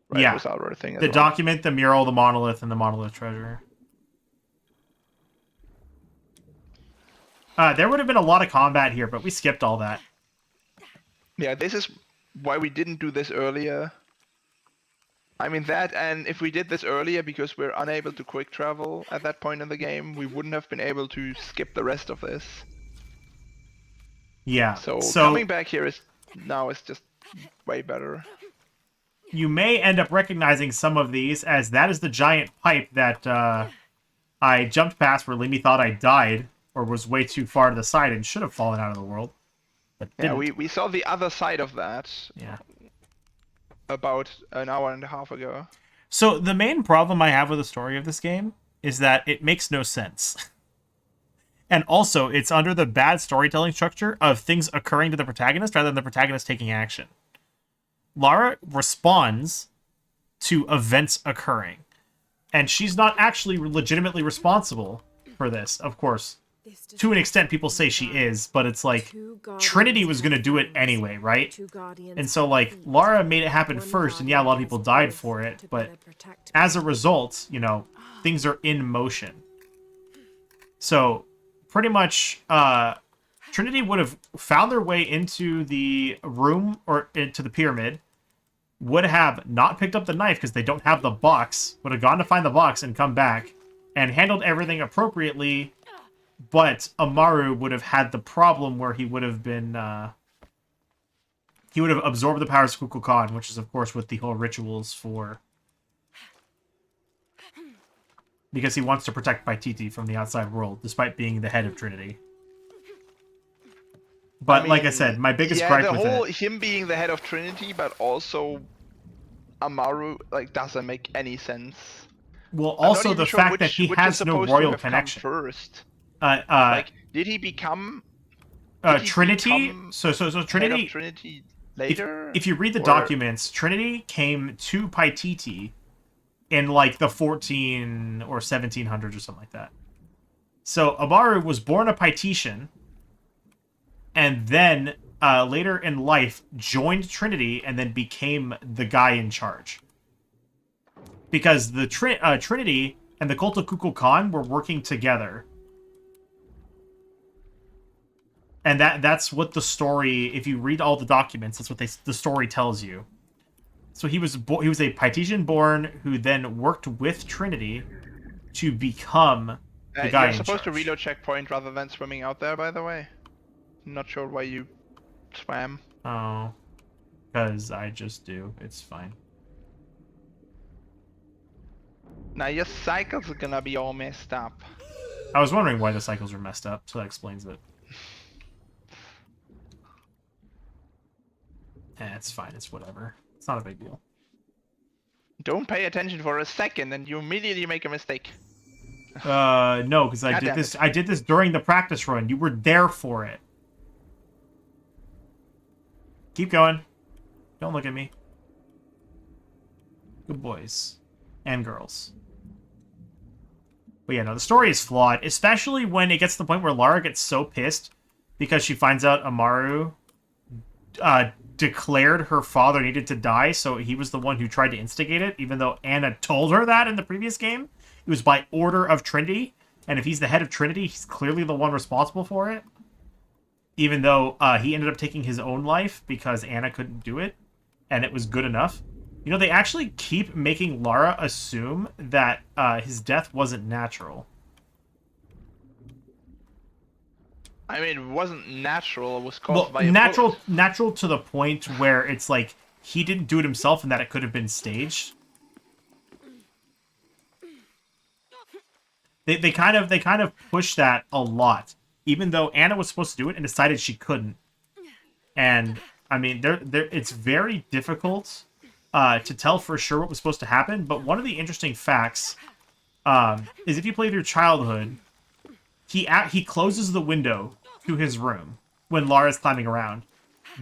Right, yeah. those other thing as The well. document, the mural, the monolith, and the monolith treasure. There would have been a lot of combat here, but we skipped all that. Yeah, this is why we didn't do this earlier. I mean that, and if we did this earlier because we're unable to quick travel at that point in the game, we wouldn't have been able to skip the rest of this. Yeah. So coming back here is just way better. You may end up recognizing some of these, as that is the giant pipe that I jumped past where Limi thought I died, or was way too far to the side and should have fallen out of the world. But Yeah, didn't. we saw the other side of that Yeah. about an hour and a half ago. So the main problem I have with the story of this game is that it makes no sense. And also, it's under the bad storytelling structure of things occurring to the protagonist rather than the protagonist taking action. Lara responds to events occurring. And she's not actually legitimately responsible for this, of course. To an extent, people say she is, but it's like, Trinity was going to do it anyway, right? And so, like, Lara made it happen first, and yeah, a lot of people died for it, but as a result, you know, things are in motion. So, pretty much, Trinity would have found their way into the room, or into the pyramid, would have not picked up the knife because they don't have the box, would have gone to find the box and come back, and handled everything appropriately, but Amaru would have had the problem where he would have been, he would have absorbed the powers of Kukulkan, which is, of course, what the whole ritual's for. Because he wants to protect Paititi from the outside world, despite being the head of Trinity. But, like I said, my biggest gripe with it... him being the head of Trinity, but also Amaru, like, doesn't make any sense. Well, also the fact that he has no royal connection. First. Like, did he become... Trinity? So Trinity... Head of Trinity later? If you read the documents, Trinity came to Paititi in, like, the 14 or 1700s or something like that. So Amaru was born a Paititian, and then later in life joined Trinity and then became the guy in charge. Because the Trinity and the Cult of Kukulkan were working together. And that's what the story, if you read all the documents, that's what the story tells you. So he was a Pythesian born who then worked with Trinity to become the guy You're in supposed to charge. reload checkpoint rather than swimming out there, by the way. Not sure why you swam. Oh, because I just do. It's fine. Now your cycles are gonna be all messed up. I was wondering why the cycles are messed up, so that explains it. It's fine. It's whatever. It's not a big deal. Don't pay attention for a second and you immediately make a mistake. No, because I God did damn this. it. I did this during the practice run. You were there for it. Keep going. Don't look at me. Good boys and girls. But yeah, no, the story is flawed, especially when it gets to the point where Lara gets so pissed because she finds out Amaru declared her father needed to die, so he was the one who tried to instigate it, even though Anna told her that in the previous game. It was by order of Trinity, and if he's the head of Trinity, he's clearly the one responsible for it. Even though he ended up taking his own life because Anna couldn't do it, and it was good enough. You know, they actually keep making Lara assume that his death wasn't natural. I mean, it wasn't natural. It was caused by a natural, bullet. natural to the point where it's like he didn't do it himself, and that it could have been staged. They kind of push that a lot, even though Anna was supposed to do it and decided she couldn't. And I mean, it's very difficult to tell for sure what was supposed to happen. But one of the interesting facts is if you play through childhood, he closes the window to his room when Lara's climbing around.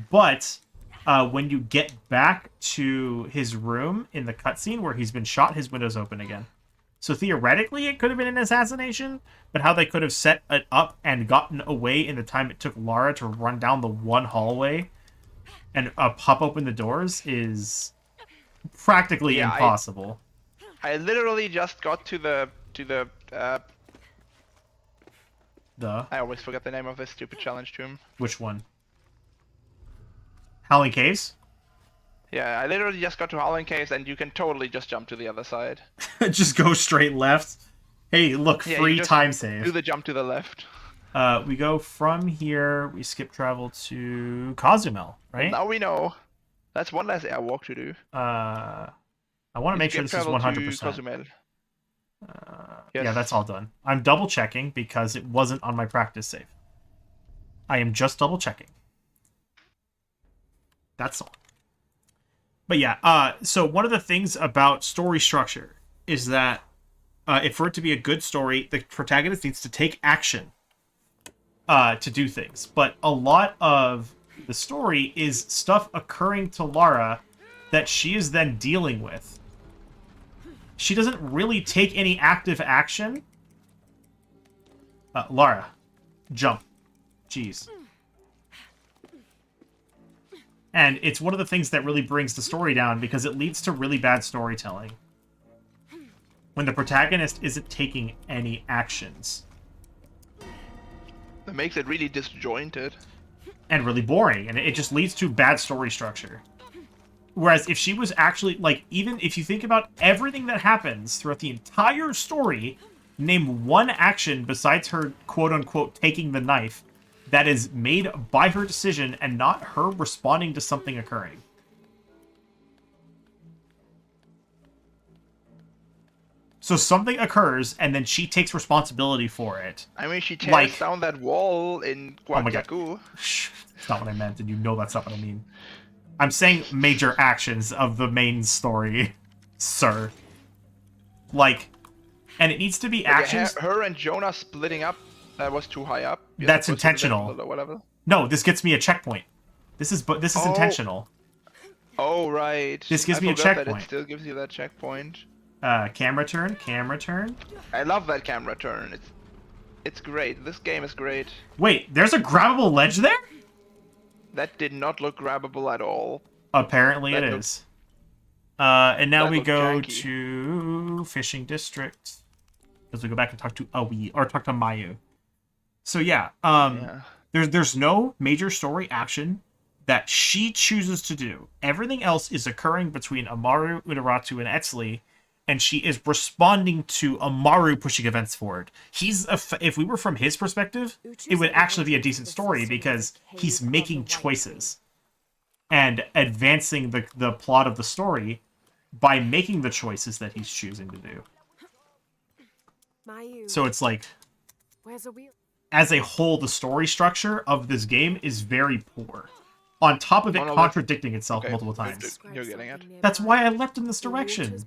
But when you get back to his room in the cutscene where he's been shot, his window's open again. So theoretically, it could have been an assassination, but how they could have set it up and gotten away in the time it took Lara to run down the one hallway and pop open the doors is practically impossible. I literally just got to the I always forget the name of this stupid challenge tomb. Which one? Howling Caves? Yeah, I literally just got to Howling Caves, and you can totally just jump to the other side. Just go straight left. Hey, look, Yeah, free you just time Do save. the jump to the left. We go from here, we skip travel to Cozumel, right? Now we know. That's one less airwalk to do. I want to make sure this is 100%. Yeah, that's all done. I'm double checking because it wasn't on my practice save. I am just double checking. That's all. But yeah, so one of the things about story structure is that if for it to be a good story, the protagonist needs to take action to do things. But a lot of the story is stuff occurring to Lara that she is then dealing with. She doesn't really take any active action. Lara, jump. Jeez. And it's one of the things that really brings the story down because it leads to really bad storytelling. When the protagonist isn't taking any actions. That makes it really disjointed. And really boring. And it just leads to bad story structure. Whereas if she was actually, like, even if you think about everything that happens throughout the entire story, name one action besides her quote-unquote taking the knife that is made by her decision and not her responding to something occurring. So something occurs, and then she takes responsibility for it. I mean, she tears Like- down that wall in Oh my God. Guanyaku. Shh, that's not what I meant, and you know that's not what I mean. I'm saying major actions of the main story, sir. Like, and it needs to be actions... Her and Jonah splitting up, that was too high up. You're That's supposed to intentional. level or whatever. No, this gets me a checkpoint. This is Oh. intentional. Oh, right. This gives I me a forgot that checkpoint. It still gives you that checkpoint. Camera turn, camera turn. I love that camera turn. It's great. This game is great. Wait, there's a grabbable ledge there? That did not look grabbable at all. Apparently That it looked- is. And now that we looked go janky. to Fishing District. Because we go back and talk to Aoi, or talk to Mayu. So yeah, Yeah. there's no major story action that she chooses to do. Everything else is occurring between Amaru, Uraratu, and Etzli, and she is responding to Amaru pushing events forward. If we were from his perspective, it would actually be a decent story because he's making choices and advancing the plot of the story by making the choices that he's choosing to do. Mayu, So it's like, where's a wheel? as a whole, the story structure of this game is very poor. On top of it Oh, no, contradicting itself okay. multiple times. You're getting it. That's why I left in this direction.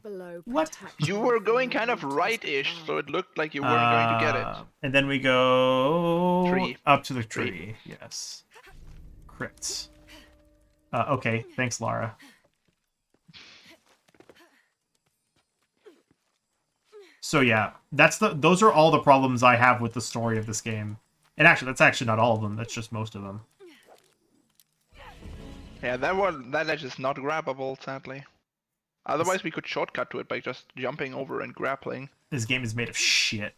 What? You were going kind of right-ish, so it looked like you weren't going to get it. And then we go Tree. up to the tree. Yes. Crypt. Okay, thanks, Lara. So yeah, those are all the problems I have with the story of this game. And actually, that's actually not all of them. That's just most of them. Yeah, that edge is not grabbable, sadly. Otherwise, we could shortcut to it by just jumping over and grappling. This game is made of shit.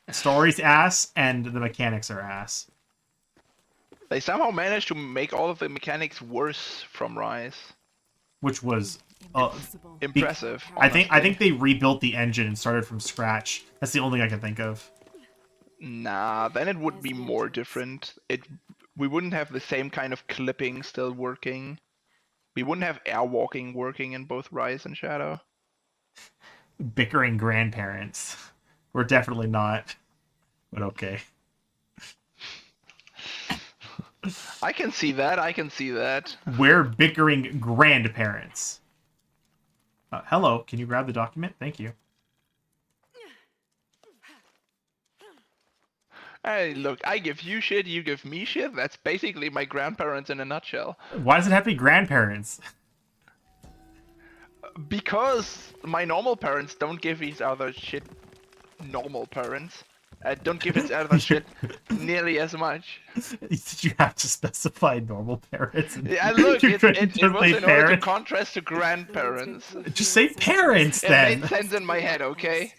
The story's ass, and the mechanics are ass. They somehow managed to make all of the mechanics worse from Rise. Which was Impressive. I think honestly. they rebuilt the engine and started from scratch. That's the only thing I can think of. Nah, then it would be more different. We wouldn't have the same kind of clipping still working. We wouldn't have airwalking working in both Rise and Shadow. Bickering grandparents. We're definitely not. But okay. I can see that. I can see that. We're bickering grandparents. Hello, can you grab the document? Thank you. Hey, look, I give you shit, you give me shit. That's basically my grandparents in a nutshell. Why does it have to be grandparents? Because my normal parents don't give each other shit. Normal parents don't give each other shit nearly as much. You have to specify normal parents. Yeah, look, You it couldn't was just in say order to parents. contrast to grandparents. Just say parents It then. made sense in my head, okay?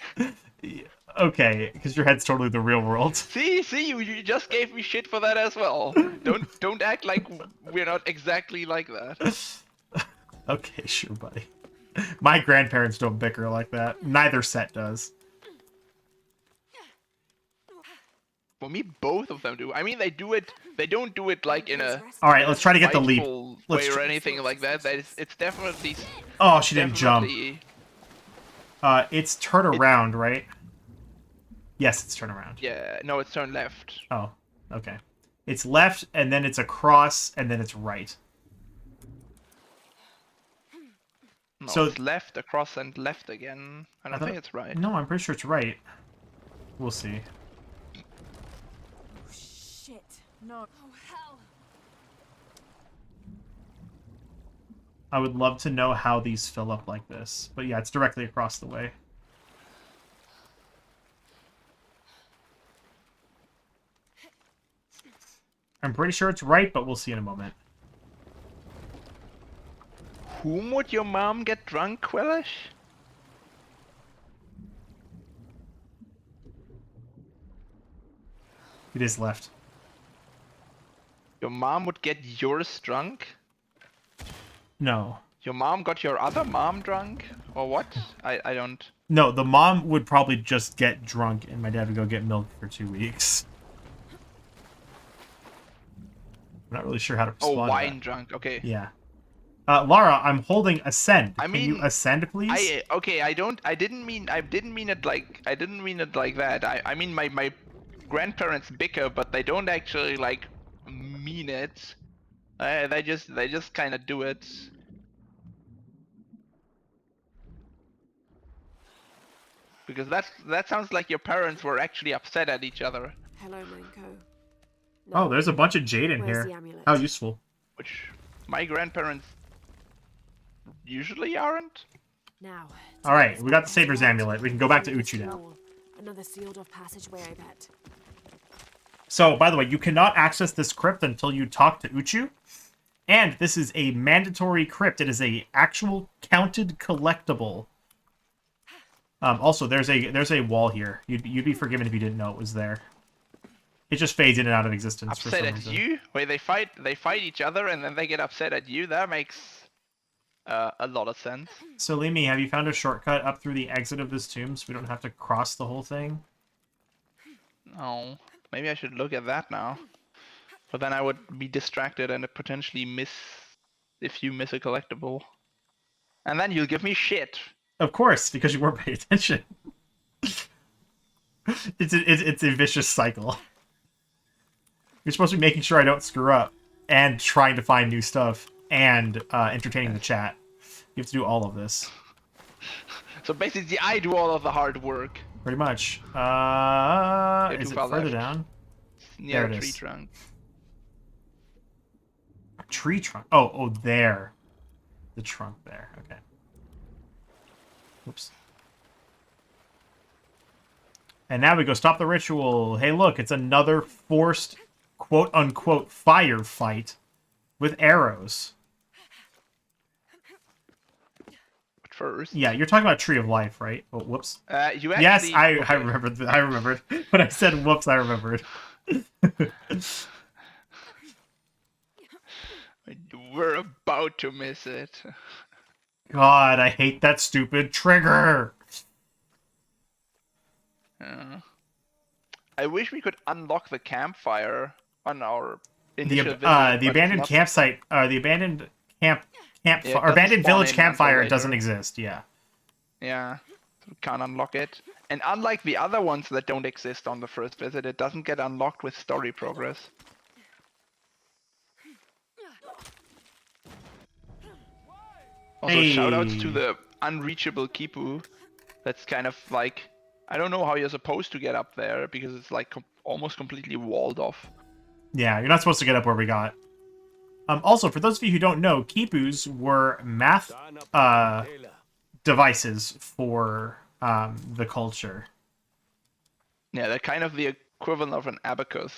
Okay, because your head's totally the real world. See, you just gave me shit for that as well. Don't act like we're not exactly like that. Okay, sure, buddy. My grandparents don't bicker like that. Neither set does. For me, both of them do. I mean, they do it. They don't do it like in a All right, let's try to get the leap. spiteful Let's way or tr- anything like that. It's definitely. Oh, she didn't jump. definitely- It's turn around, right? Yes, it's turn around. Yeah, no, it's turn left. Oh, okay. It's left, and then it's across, and then it's right. No, So- it's left, across, and left again. I don't think it's right. No, I'm pretty sure it's right. We'll see. Shit. No. Oh, hell. I would love to know how these fill up like this. But yeah, it's directly across the way. I'm pretty sure it's right, but we'll see in a moment. Whom would your mom get drunk, Quellish? It is left. Your mom would get yours drunk? No. Your mom got your other mom drunk? Or what? I don't... No, the mom would probably just get drunk, and my dad would go get milk for 2 weeks. I'm not really sure how to Oh, respond to wine that. drunk. Okay. Yeah. Lara, I'm holding ascend. I Can mean, you ascend, please? I didn't mean it like that. I mean my grandparents bicker, but they don't actually like mean it. They just kind of do it. Because that sounds like your parents were actually upset at each other. Hello, Manko. Oh, there's a bunch of jade in Where's here. the amulet? How useful. Which my grandparents usually aren't. Now. All right, we got the Saber's amulet. We can go back to Uchu now. Another sealed off passageway, I bet. So, by the way, you cannot access this crypt until you talk to Uchu. And this is a mandatory crypt. It is a actual counted collectible. Also, there's a wall here. You'd be forgiven if you didn't know it was there. It just fades in and out of existence for Upset some at reason. you? Wait, they fight each other and then they get upset at you? That makes a lot of sense. So, Limi, have you found a shortcut up through the exit of this tomb so we don't have to cross the whole thing? Oh, maybe I should look at that now. But then I would be distracted and potentially miss if you miss a collectible. And then you'll give me shit. Of course, because you weren't paying attention. It's a vicious cycle. You're supposed to be making sure I don't screw up, and trying to find new stuff, and entertaining the chat. You have to do all of this. So basically, I do all of the hard work. Pretty much. You're Is too it far further left. down? Near There a it tree is. trunk. Tree trunk. Oh, there. The trunk there. Okay. Oops. And now we go stop the ritual. Hey, look, it's another forced, quote-unquote, firefight with arrows. But first, Yeah, you're talking about Tree of Life, right? Oh, whoops. you actually... Yes, I okay. remembered. I remembered. When I said whoops, I remembered. We're about to miss it. God, I hate that stupid trigger. I wish we could unlock the campfire on our The initial visit. the but abandoned it's not- campsite, the abandoned it or doesn't abandoned spawn village in until campfire later. doesn't exist. Yeah. Yeah, so we can't unlock it. And unlike the other ones that don't exist on the first visit, it doesn't get unlocked with story progress. Also, shoutouts to Hey. the unreachable Kipu. That's kind of like, I don't know how you're supposed to get up there because it's like almost completely walled off. Yeah, you're not supposed to get up where we got. Also, for those of you who don't know, Kipus were math devices for the culture. Yeah, they're kind of the equivalent of an abacus.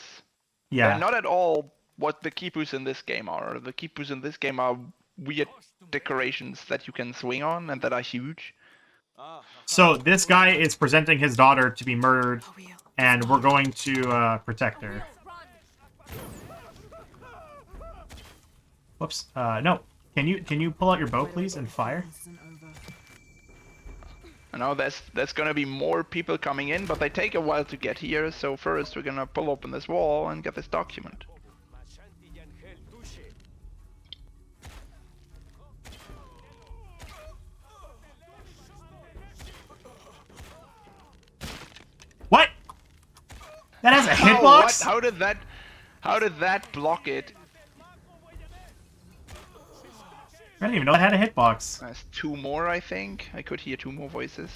Yeah. They're not at all what the Kipus in this game are. The Kipus in this game are weird decorations that you can swing on and that are huge. So this guy is presenting his daughter to be murdered, and we're going to protect her. Whoops. No. Can you pull out your bow, please, and fire? I know there's gonna be more people coming in, but they take a while to get here. So first we're gonna pull open this wall and get this document. What? That has a Oh, what? hitbox? How did that block it? I didn't even know it had a hitbox. There's two more, I think. I could hear two more voices.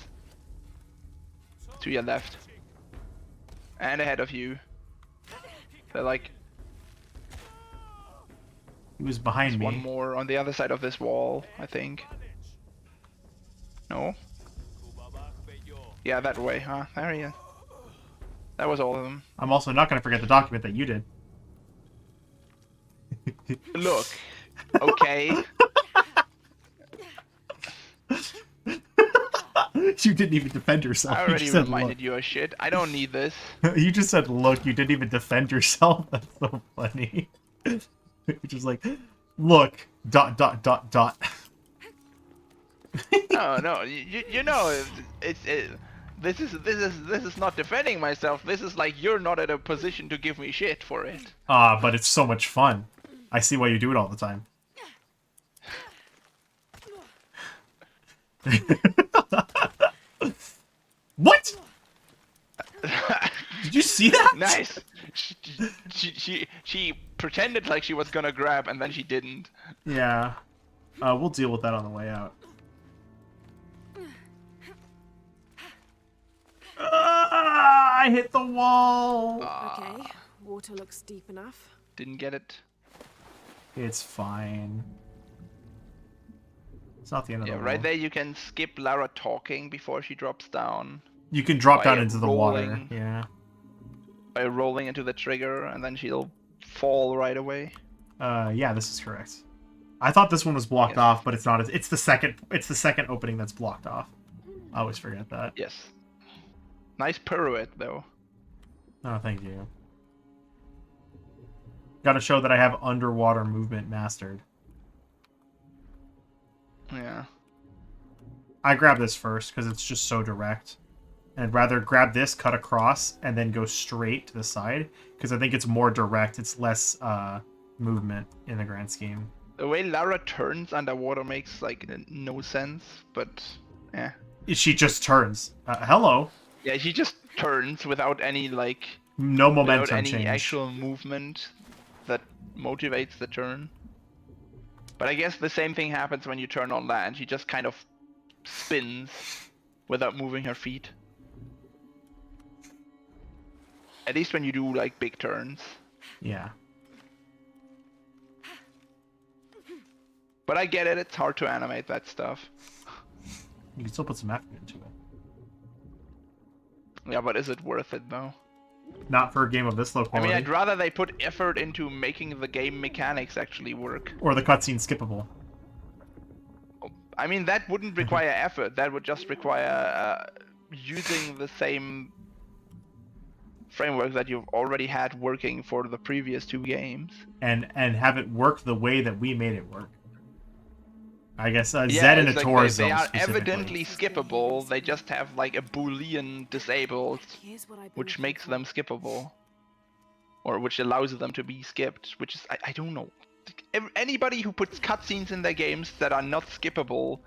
To your left. And ahead of you. They're like He was behind me. one more on the other side of this wall, I think. No? Yeah, that way, huh? There he is. That was all of them. I'm also not going to forget the document that you did. Look. Okay. You didn't even defend yourself. I You already just said, reminded you of shit. I don't need this. look. You just said, look, you didn't even defend yourself. That's so funny. You're just like, look, ... No, you know, this is not defending myself. This is like you're not in a position to give me shit for it. But it's so much fun. I see why you do it all the time. What? Did you see that? Nice. She pretended like she was gonna grab and then she didn't. Yeah. We'll deal with that on the way out. I hit the wall. Okay, water looks deep enough. Didn't get it. It's fine. It's not the end of Yeah, the right world. there you can skip Lara talking before she drops down. You can drop by down into the water. rolling. Yeah. by rolling into the trigger, and then she'll fall right away. Yeah, this is correct. I thought this one was blocked Yes. off, but it's not. It's the second. It's the second opening that's blocked off. I always forget that. Yes. Nice pirouette, though. Oh, thank you. Got to show that I have underwater movement mastered. Yeah. I grab this first because it's just so direct. And I'd rather grab this, cut across, and then go straight to the side because I think it's more direct. It's less movement in the grand scheme. The way Lara turns underwater makes like no sense, but yeah. She just turns. Hello. Yeah, she just turns without any like No without momentum any change. actual movement that motivates the turn. But I guess the same thing happens when you turn on land. She just kind of spins without moving her feet. At least when you do like big turns. Yeah. But I get it, it's hard to animate that stuff. You can still put some effort into it. Yeah, but is it worth it though? Not for a game of this low I quality. mean, I'd rather they put effort into making the game mechanics actually work. Or the cutscene skippable. I mean, that wouldn't require effort. That would just require using the same framework that you've already had working for the previous 2 games. And have it work the way that we made it work. I guess Zed Yeah, and it's a like tour they zone are specifically. evidently skippable. They just have like a boolean disabled, Here's what I've been which looking makes for. them skippable, or which allows them to be skipped. Which is I don't know. Anybody who puts cutscenes in their games that are not skippable,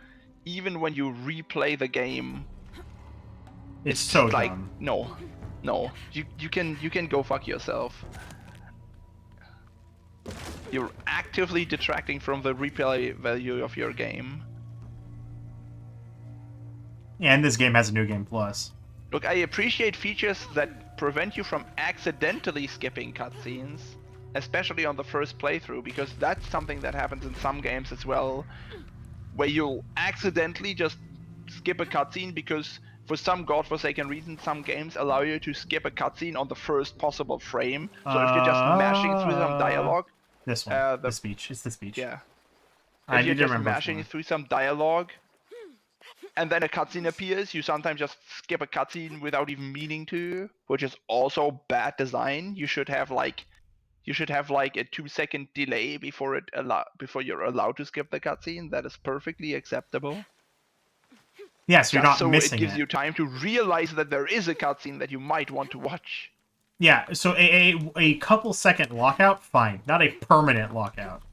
even when you replay the game, It's so like dumb. no. You can go fuck yourself. You're actively detracting from the replay value of your game. And this game has a new game plus. Look, I appreciate features that prevent you from accidentally skipping cutscenes, especially on the first playthrough, because that's something that happens in some games as well, where you'll accidentally just skip a cutscene because for some godforsaken reason some games allow you to skip a cutscene on the first possible frame. So if you're just mashing through some dialogue, This one. the The speech. It's the speech. yeah. I If you're need to just remember. mashing through some dialogue, and then a cutscene appears, you sometimes just skip a cutscene without even meaning to, which is also bad design. You should have like a 2-second delay before you're allowed to skip the cutscene. That is perfectly acceptable. Yes, you're not So missing it gives you time to realize that there is a cutscene that you might want to watch. Yeah, so a couple second lockout, fine. Not a permanent lockout.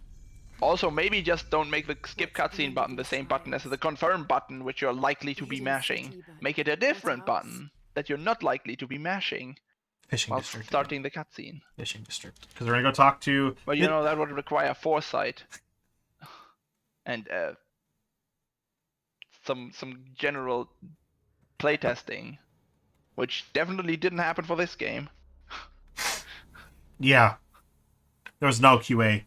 Also, maybe just don't make the skip cutscene button the same button as the confirm button, which you're likely to be mashing. Make it a different button that you're not likely to be mashing Fishing while district. starting the cutscene. Fishing district. Because we're gonna go talk to. But you know that would require foresight and some general playtesting, which definitely didn't happen for this game. Yeah. There was no QA.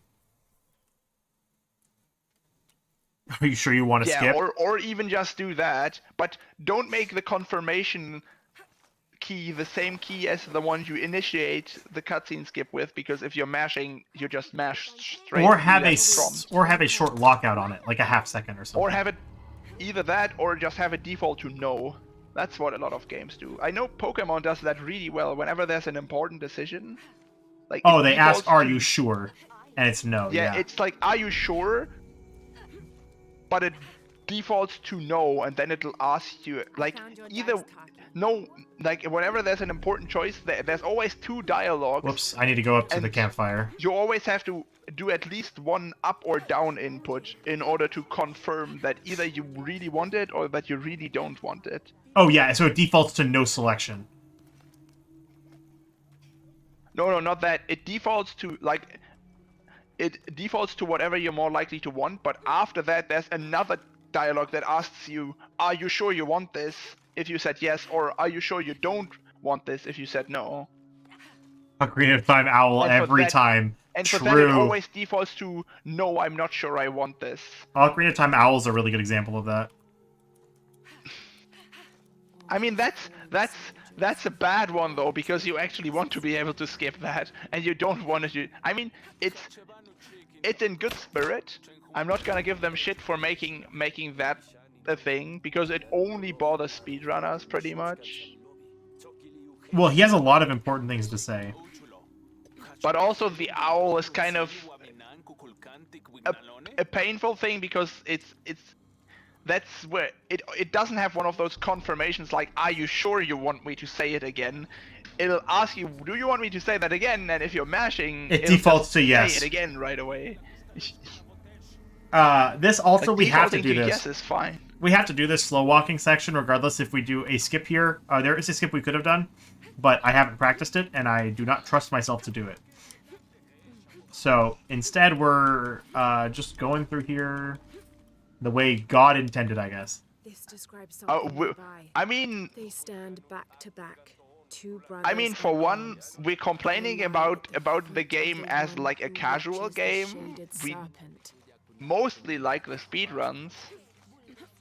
Are you sure you want to Yeah, skip? or even just do that, but don't make the confirmation key the same key as the one you initiate the cutscene skip with, because if you're mashing, you just mash straight. Or to have that a prompt. or have a short lockout on it, like a half second or something. Or have it either that, or just have it default to no. That's what a lot of games do. I know Pokemon does that really well. Whenever there's an important decision, like Oh, it they ask, defaults "Are to- you sure?" And it's no. Yeah, Yeah. it's like, "Are you sure?" But it defaults to no, and then it'll ask you like Found your either dice card. no, like whenever there's an important choice, there's always 2 dialogues. Whoops! I need to go up to the And- campfire. You always have to do at least one up or down input in order to confirm that either you really want it or that you really don't want it. Oh yeah, so it defaults to no selection. No, not that. It defaults to whatever you're more likely to want, but after that there's another dialogue that asks you, "Are you sure you want this?" if you said yes, or "Are you sure you don't want this?" if you said no. Ocarina of Time owl And for every that- time. And for True. that it always defaults to, "No, I'm not sure I want this." Ocarina of Time owl is a really good example of that. I mean, that's a bad one though, because you actually want to be able to skip that, and you don't want to. I mean, it's in good spirit. I'm not gonna give them shit for making that a thing, because it only bothers speedrunners pretty much. Well, he has a lot of important things to say. But also the owl is kind of a painful thing, because that's where it doesn't have one of those confirmations like, are you sure you want me to say it again? It'll ask you, do you want me to say that again? And if you're mashing, It defaults to yes. Say it again right away. This also, Like, we have to do defaulting this. Yes is fine. We have to do this slow walking section regardless if we do a skip here. There is a skip we could have done, but I haven't practiced it, and I do not trust myself to do it. So instead, we're just going through here the way God intended, I guess. This describes something nearby. I mean, They stand back to back. Two brothers. I mean, for in one, arms. we're complaining about the game as like a casual game. We mostly like the speedruns,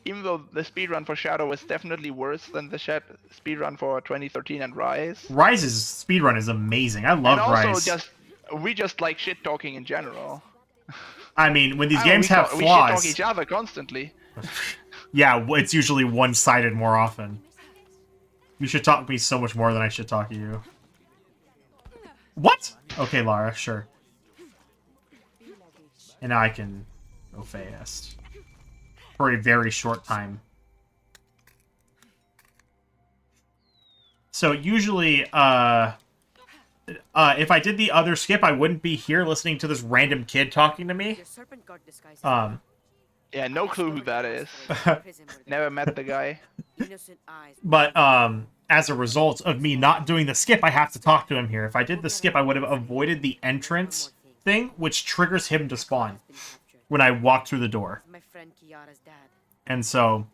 even though the speedrun for Shadow is definitely worse than the speedrun for 2013 and Rise. Rise's speedrun is amazing. I love And also, Rise. we just like shit talking in general. I mean, when these games have we shit flaws, talk each other constantly. yeah, it's usually one-sided more often. You should talk to me so much more than I should talk to you. What? Okay, Lara, sure. And now I can go fast. For a very short time. So usually, if I did the other skip, I wouldn't be here listening to this random kid talking to me. Yeah, no clue who that is. Never met the guy. But, as a result of me not doing the skip, I have to talk to him here. If I did the skip, I would have avoided the entrance thing, which triggers him to spawn when I walk through the door. And so,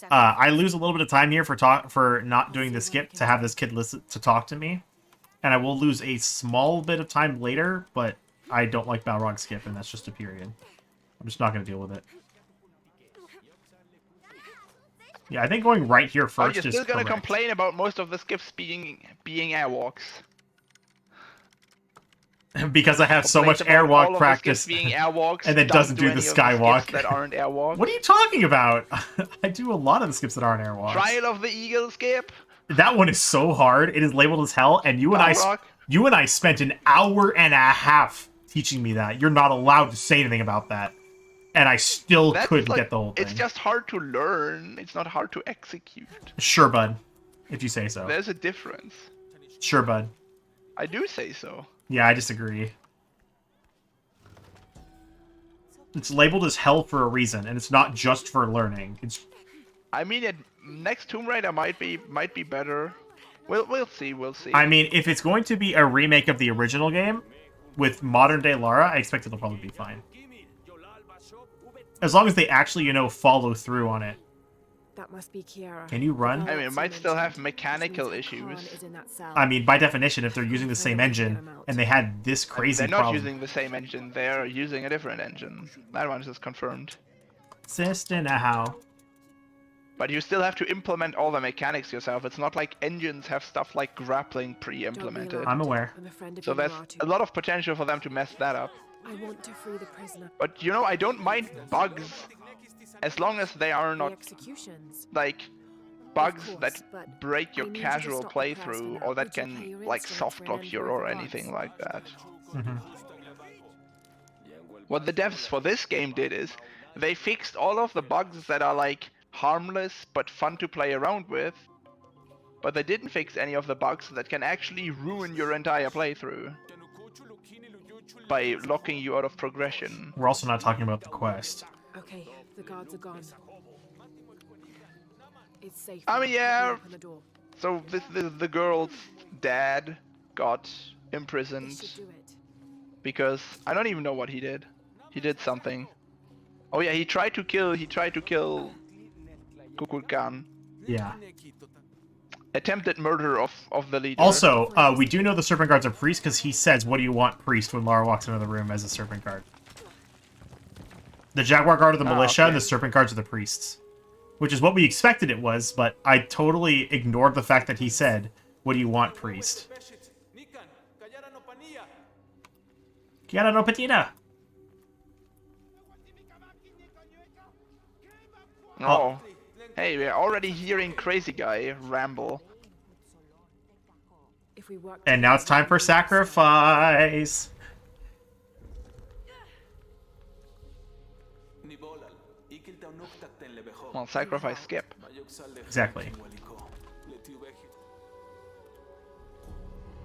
I lose a little bit of time here for not doing the skip to have this kid listen to talk to me. And I will lose a small bit of time later, but I don't like Balrog skip, and that's just a period. I'm just not going to deal with it. Yeah, I think going right here first you're is still gonna correct. complain about most of the skips being airwalks. Because I have so Complains much about all airwalk of the practice, skips being airwalks, and then doesn't do any the of skywalk. skips that aren't airwalks. What are you talking about? I do a lot of the skips that aren't airwalks. Trial of the Eagle skip. That one is so hard. It is labeled as hell, and you and I spent an hour and a half teaching me that. You're not allowed to say anything about that. And I still couldn't get the whole thing. It's just hard to learn. It's not hard to execute. Sure, bud. If you say so. There's a difference. Sure, bud. I do say so. Yeah, I disagree. It's labeled as hell for a reason, and it's not just for learning. It's. I mean, next Tomb Raider might be better. We'll see. We'll see. I mean, if it's going to be a remake of the original game with modern day Lara, I expect it'll probably be fine. As long as they actually, follow through on it. That must be Kiara. Can you run? I mean, it might still have mechanical issues. I mean, by definition, if they're using the same engine and they had this crazy They're not problem. using the same engine. They're using a different engine. That one is confirmed. System how? But you still have to implement all the mechanics yourself. It's not like engines have stuff like grappling pre-implemented. I'm aware. So there's a lot of potential for them to mess that up. I want to free the prisoner. But I don't mind bugs as long as they are not like bugs that break your casual playthrough or that can like soft lock you or anything like that. Mm-hmm. What the devs for this game did is they fixed all of the bugs that are like harmless but fun to play around with, but they didn't fix any of the bugs that can actually ruin your entire playthrough by locking you out of progression. We're also not talking about the quest. Okay, the guards are gone. It's safe. I mean, yeah. Open the door. So the girl's dad got imprisoned This should do it. because I don't even know what he did. He did something. Oh yeah, he tried to kill Kukulkan. Yeah. Attempted murder of the leader. Also, we do know the Serpent Guard's a priest because he says, "What do you want, priest?" when Lara walks into the room as a Serpent Guard. The Jaguar Guard are the militia, okay. and the Serpent Guards are the priests. which is what we expected it was, but I totally ignored the fact that he said, "What do you want, priest?" Kiara no patina. Oh. Hey, we're already hearing Crazy Guy ramble. If we work And now it's time for sacrifice. Well, sacrifice skip. Exactly.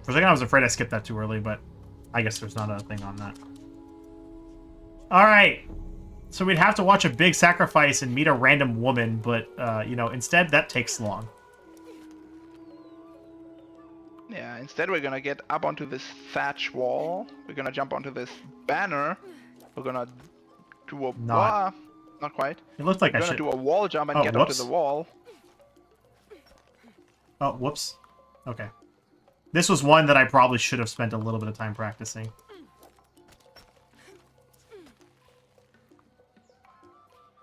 For a second, I was afraid I skipped that too early, but I guess there's not a thing on that. Alright. So we'd have to watch a big sacrifice and meet a random woman, but, you know, instead that takes long. Yeah, instead we're gonna get up onto this thatch wall. We're gonna jump onto this banner. We're gonna do a... Not. Not quite. It looked like We're I gonna should... do a wall jump and Oh, get whoops. onto the wall. Oh, whoops. Okay. This was one that I probably should have spent a little bit of time practicing.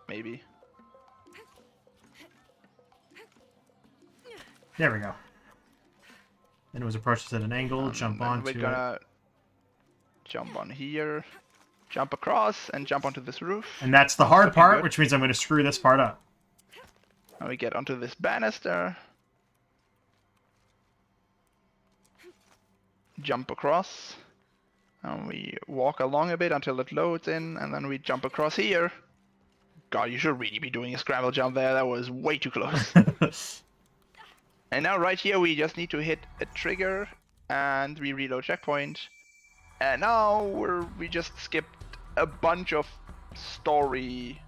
Maybe. There we go. Then it was approached at an angle, jump Then onto we're gonna jump on here, jump across, and jump onto this roof. And that's the hard Looking part, good. which means I'm going to screw this part up. And we get onto this banister. Jump across. And we walk along a bit until it loads in, and then we jump across here. God, you should really be doing a scramble jump there. That was way too close. And now right here we just need to hit a trigger, and we reload checkpoint. And now we just skipped a bunch of story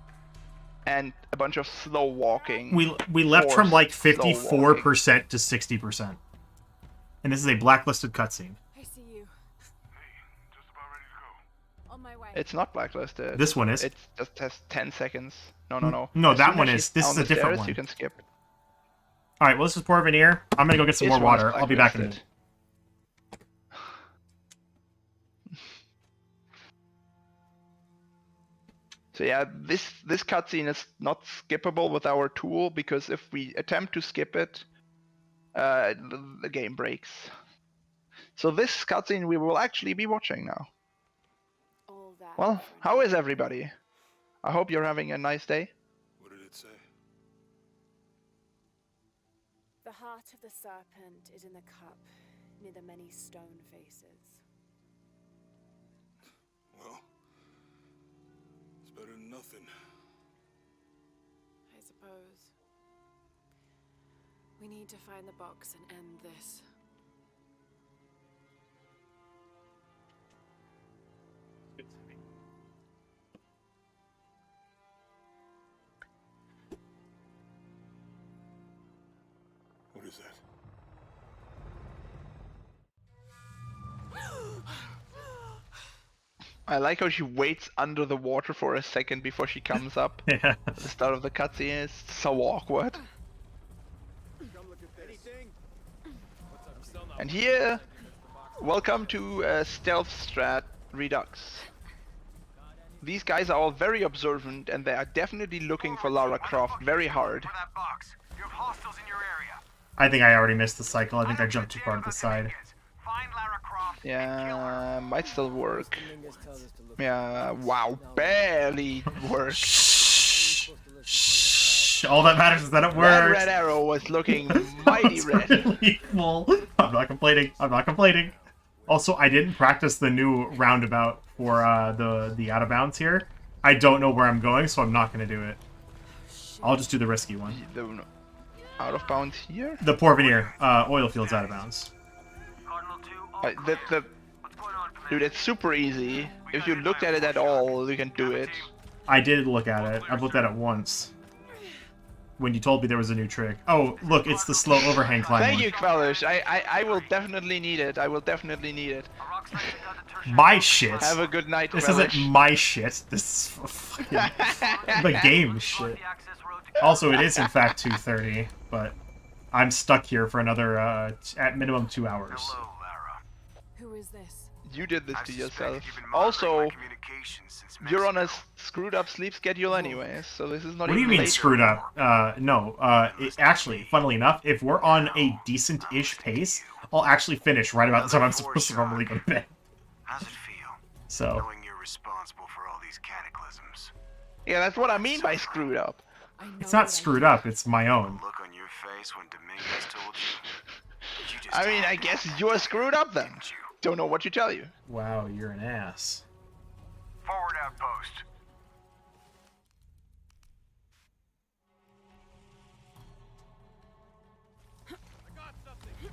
and a bunch of slow walking. We left from like Forced slow 54% to 60%. And this is a blacklisted cutscene. I see you. Just about ready to go. On my way. It's not blacklisted. This one is. It just has 10 seconds. No. No, As that soon one as is. she's This down is a the different stairs, one. You can skip. Alright, well, this is Poor Veneer. I'm going to go get some This more one is water. I'll be back in a minute. blacklisted. So yeah, this cutscene is not skippable with our tool, because if we attempt to skip it, the game breaks. So this cutscene we will actually be watching now. All that. Well, how is everybody? I hope you're having a nice day. What did it say? The heart of the serpent is in the cup, near the many stone faces. Well, it's better than nothing. I suppose. We need to find the box and end this. What is that? I like how she waits under the water for a second before she comes up. Yeah. At the start of the cutscene is so awkward. And here, welcome to Stealth Strat Redux. These guys are all very observant, and they are definitely looking for Lara Croft very hard. For that box. You have hostiles in your area. I think I already missed the cycle. I think I jumped too far to the side. Find Lara Croft. Yeah, might still work. Yeah, wow, barely works. Shh. Shh. All that matters is that it That works. red arrow was looking mighty It's red. really full. I'm not complaining. I'm not complaining. Also, I didn't practice the new roundabout for the out of bounds here. I don't know where I'm going, so I'm not going to do it. I'll just do the risky one. The out of bounds here? The Poor Veneer, oil fields out of bounds. Cardinal 2, all The clear. What's going on, Commander? Dude, it's super easy. If you looked at it at all, you can do it. I did look at it. I've looked at it once. When you told me there was a new trick. Oh, look, it's the slow overhang climb Thank one. you, Quellish. I will definitely need it. I will definitely need it. A rock slide got the tertiary. My shit. Have a good night, This Quellish. isn't my shit. This is fucking the game shit. The access road to Also, it is in fact 2:30, but I'm stuck here for another, at minimum 2 hours. Hello, Lara. Who is this? You did this I to suspect yourself. you've been monitoring my Also, communications since you're on a Mexico. screwed up sleep schedule anyway, so this is not What do you even mean late. screwed up? No. Actually, funnily enough, if we're on a decent-ish pace, I'll actually finish right about the time I'm supposed to normally go to bed. How's it feel, So, knowing you're responsible for all these cataclysms? Yeah, that's what I mean by screwed up. I know it's not what I screwed did. up, it's my own. The look on your face when Dominguez told you. You just I mean, I had guess to, you're screwed up then. didn't you? Don't know what to tell you. Wow, you're an ass. Forward outpost.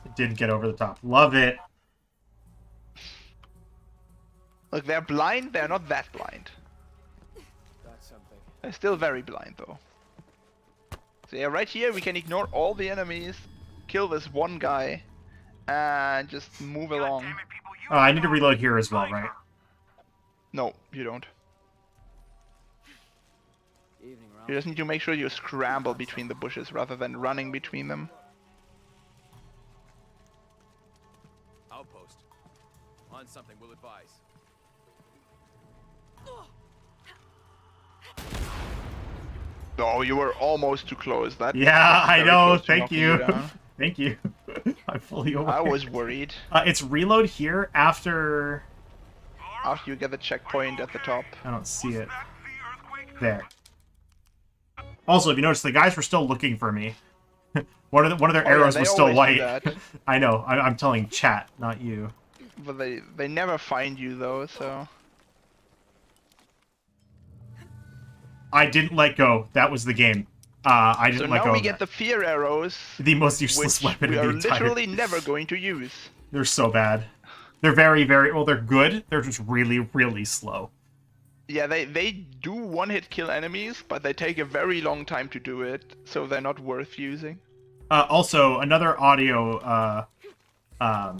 It did get over the top. Love it. Look, they're blind, they're not that blind. They're still very blind though. So yeah, right here we can ignore all the enemies, kill this one guy, and just move along. Damn it, people, you I need to reload here as well, right? No, you don't. You just need to make sure you scramble between the bushes rather than running between them. Outpost. On something, we'll advise. Oh, you were almost too close. That Yeah, was I very know. close to Thank knocking you. down. Thank you. I'm fully aware. I was worried. It's reload here after... After you get the checkpoint at the top. I don't see it. that the earthquake? There. Also, if you notice, the guys were still looking for me. one of their Oh, yeah, arrows they was still always do white. that. I know. I'm telling chat, not you. But they never find you though, so... I didn't let go. That was the game. I So didn't let now go we of get that. the fear arrows, The most useless which weapon we in the are entire... literally never going to use. They're so bad. They're very, very... Well, they're good. They're just really, really slow. Yeah, they do one-hit kill enemies, but they take a very long time to do it, so they're not worth using. Also, another audio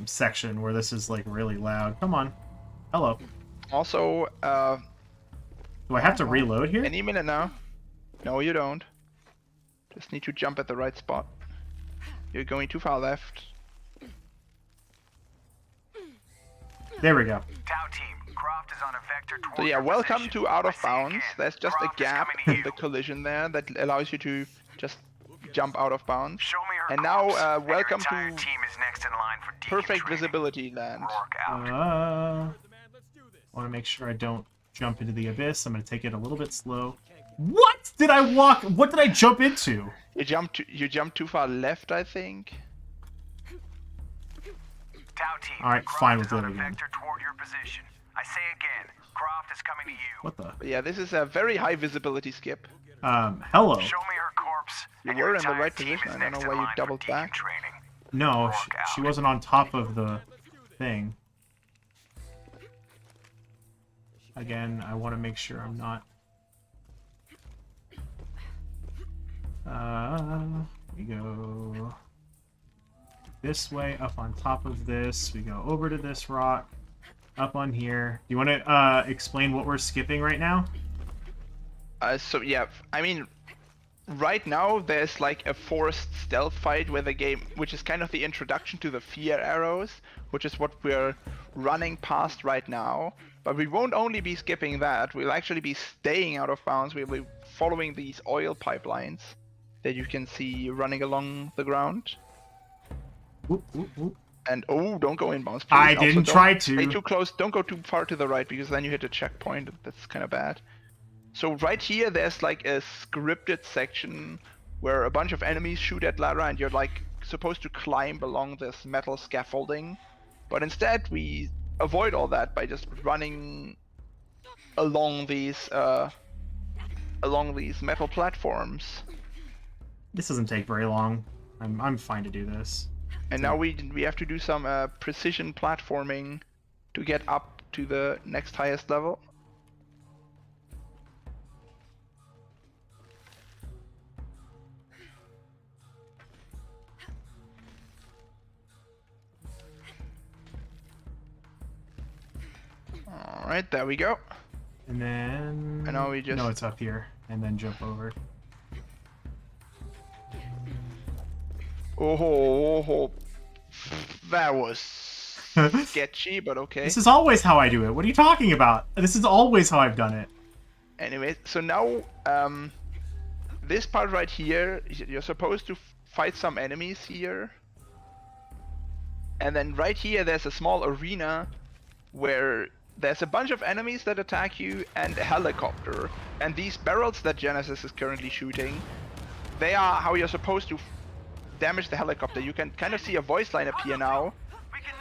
section where this is, like, really loud. Come on. Hello. Also, Do I have to reload here? any minute now. No, you don't. Just need to jump at the right spot. You're going too far left. There we go. Tau team, Croft is on a vector toward So yeah, your welcome position. to Out I of say Bounds. again, There's just a Croft is gap coming to in you. the collision there that allows you to just jump out of bounds. Show me her And now, corpse, and your welcome entire to team is next in line for Perfect decontraining. visibility land. Rourke out. I want to make sure I don't jump into the abyss. I'm going to take it a little bit slow. What did I walk? What did I jump into? You jumped too far left, I think. Tau team, All right, Croft fine with is on it a again. vector toward your position. I say again, Croft is coming to you. What the? But yeah, this is a very high visibility skip. Hello. Show me her corpse. You and your were in the entire right team position. is I don't next know in why you line for doubled back. decontraining. No, Rourke she out. wasn't on top of the thing. Again, I want to make sure I'm not... We go this way, up on top of this. We go over to this rock, up on here. Do you want to explain what we're skipping right now? So yeah, I mean, right now there's like a forced stealth fight where the game, which is kind of the introduction to the fear arrows, which is what we're running past right now. But we won't only be skipping that, we'll actually be staying out of bounds. We'll be following these oil pipelines that you can see running along the ground. Whoop, whoop, whoop. And oh, don't go in bounds, please. I Also, didn't don't try to. Stay too close. Don't go too far to the right because then you hit a checkpoint. That's kind of bad. So right here, there's like a scripted section where a bunch of enemies shoot at Lara, and you're like supposed to climb along this metal scaffolding. But instead, we avoid all that by just running along these metal platforms. This doesn't take very long. I'm fine to do this. And now we have to do some precision platforming to get up to the next highest level. Alright, there we go. And then... And now we just- No, it's up here. And then jump over. Oh, that was sketchy, but okay. This is always how I do it. What are you talking about? This is always how I've done it. Anyway, so now, this part right here, you're supposed to fight some enemies here. And then right here, there's a small arena where there's a bunch of enemies that attack you and a helicopter. And these barrels that Genesis is currently shooting, they are how you're supposed to damage the helicopter. You can kind of see a voice line appear now.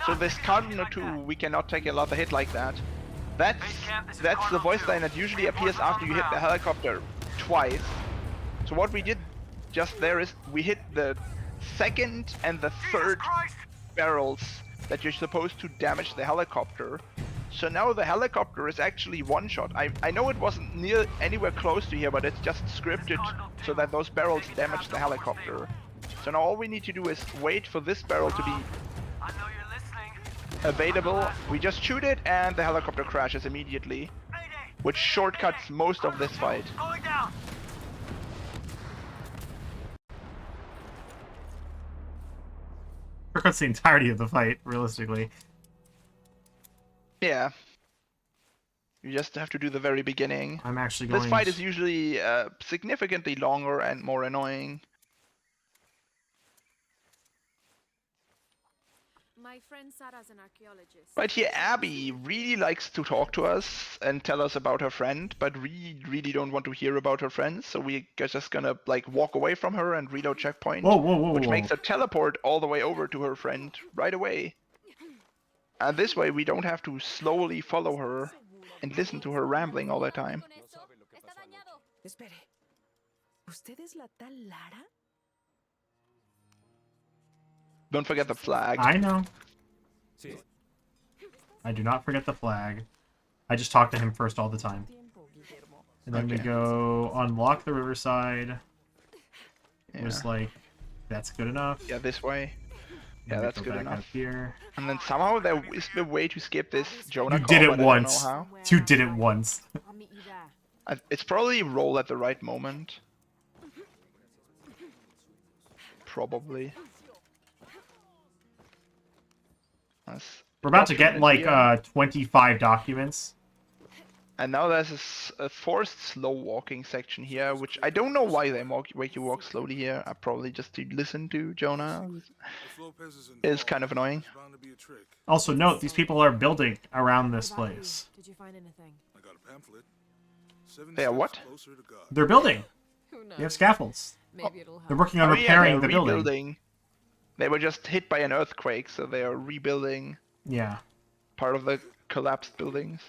So this Cardinal 2, we cannot take another hit like that. That's the voice line that usually appears after you hit the helicopter twice. So what we did just there is we hit the second and the third barrels that you're supposed to damage the helicopter. So now the helicopter is actually one shot. I know it wasn't anywhere close to here, but it's just scripted so that those barrels damage the helicopter. So now all we need to do is wait for this barrel to be available. We just shoot it and the helicopter crashes immediately, which shortcuts most of this fight. Shortcuts the entirety of the fight, realistically. Yeah. You just have to do the very beginning. I'm actually going... This fight is usually significantly longer and more annoying. My friend Sarah's an archaeologist. Right here, Abby really likes to talk to us and tell us about her friend, but we really don't want to hear about her friends, so we're just gonna like walk away from her and reload checkpoint, which makes her teleport all the way over to her friend right away. And this way we don't have to slowly follow her and listen to her rambling all the time. Espere. ¿Usted es la tal Lara? Don't forget the flag. I know. I do not forget the flag. I just talk to him first all the time. And then we go unlock the riverside. It was like, that's good enough. Yeah, this way. Yeah, that's good enough. Here. And then somehow there is a way to skip this Jonah You call, did it but I once. don't know how. You did it once. I'll meet you there. It's probably roll at the right moment. Probably. We're about to get like 25 documents. And now there's a forced slow walking section here, which I don't know why they make you walk slowly here. Probably just to listen to Jonah. It's kind of annoying. Also note, these people are building around this place. Did you find anything? I got a pamphlet. They are what? They're building. Who knows? They have scaffolds. Maybe it'll help. They're working on Oh, repairing yeah, the they're building. rebuilding. They were just hit by an earthquake, so they are rebuilding Yeah. part of the collapsed buildings.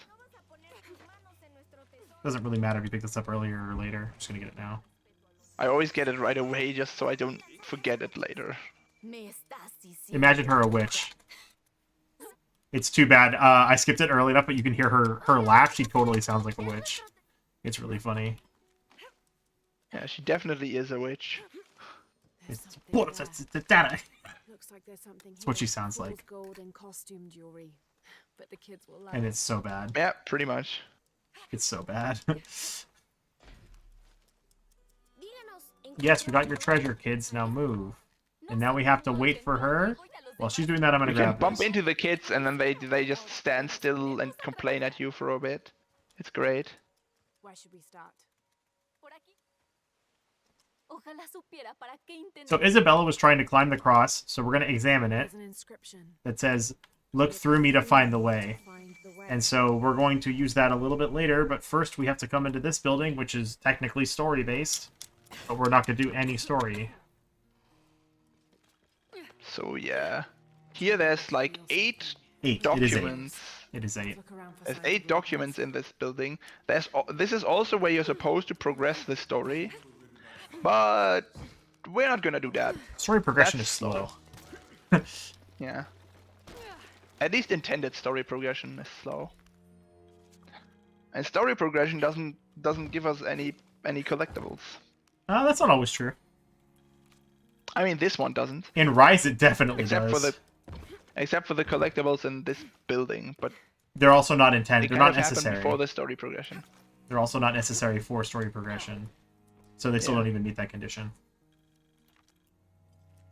Doesn't really matter if you pick this up earlier or later. I'm just gonna get it now. I always get it right away just so I don't forget it later. Imagine her a witch. It's too bad. I skipped it early enough, but you can hear her laugh. She totally sounds like a witch. It's really funny. Yeah, she definitely is a witch. It's Looks like there's something That's what here. she sounds Full of like. gold and costume jewelry. But the kids will love And it. it's so bad. Yeah, pretty much. It's so bad. Yes, we got your treasure, kids. Now move. And now we have to wait for her. While she's doing that, I'm gonna You can grab bump this. into the kids and then they just stand still and complain at you for a bit. It's great. Where should we start? So Isabella was trying to climb the cross, so we're gonna examine it. There's an inscription. That says, "Look through me to find the way." Find the way. And so we're going to use that a little bit later, but first we have to come into this building, which is technically story-based, but we're not going to do any story. So yeah. Here there's like 8 8. documents. It is 8. Look around for There's signs 8 of documents in this building. This is also where you're supposed to progress the story. But we're not gonna do that. Story progression That's is slow. Yeah. At least intended story progression is slow. And story progression doesn't give us any collectibles. That's not always true. I mean, this one doesn't. In Rise, it definitely Except does. for the collectibles in this building, but They're also not they intended. They're kind not of happen necessary. before the story progression. They're also not necessary for story progression. So they still Yeah. don't even meet that condition.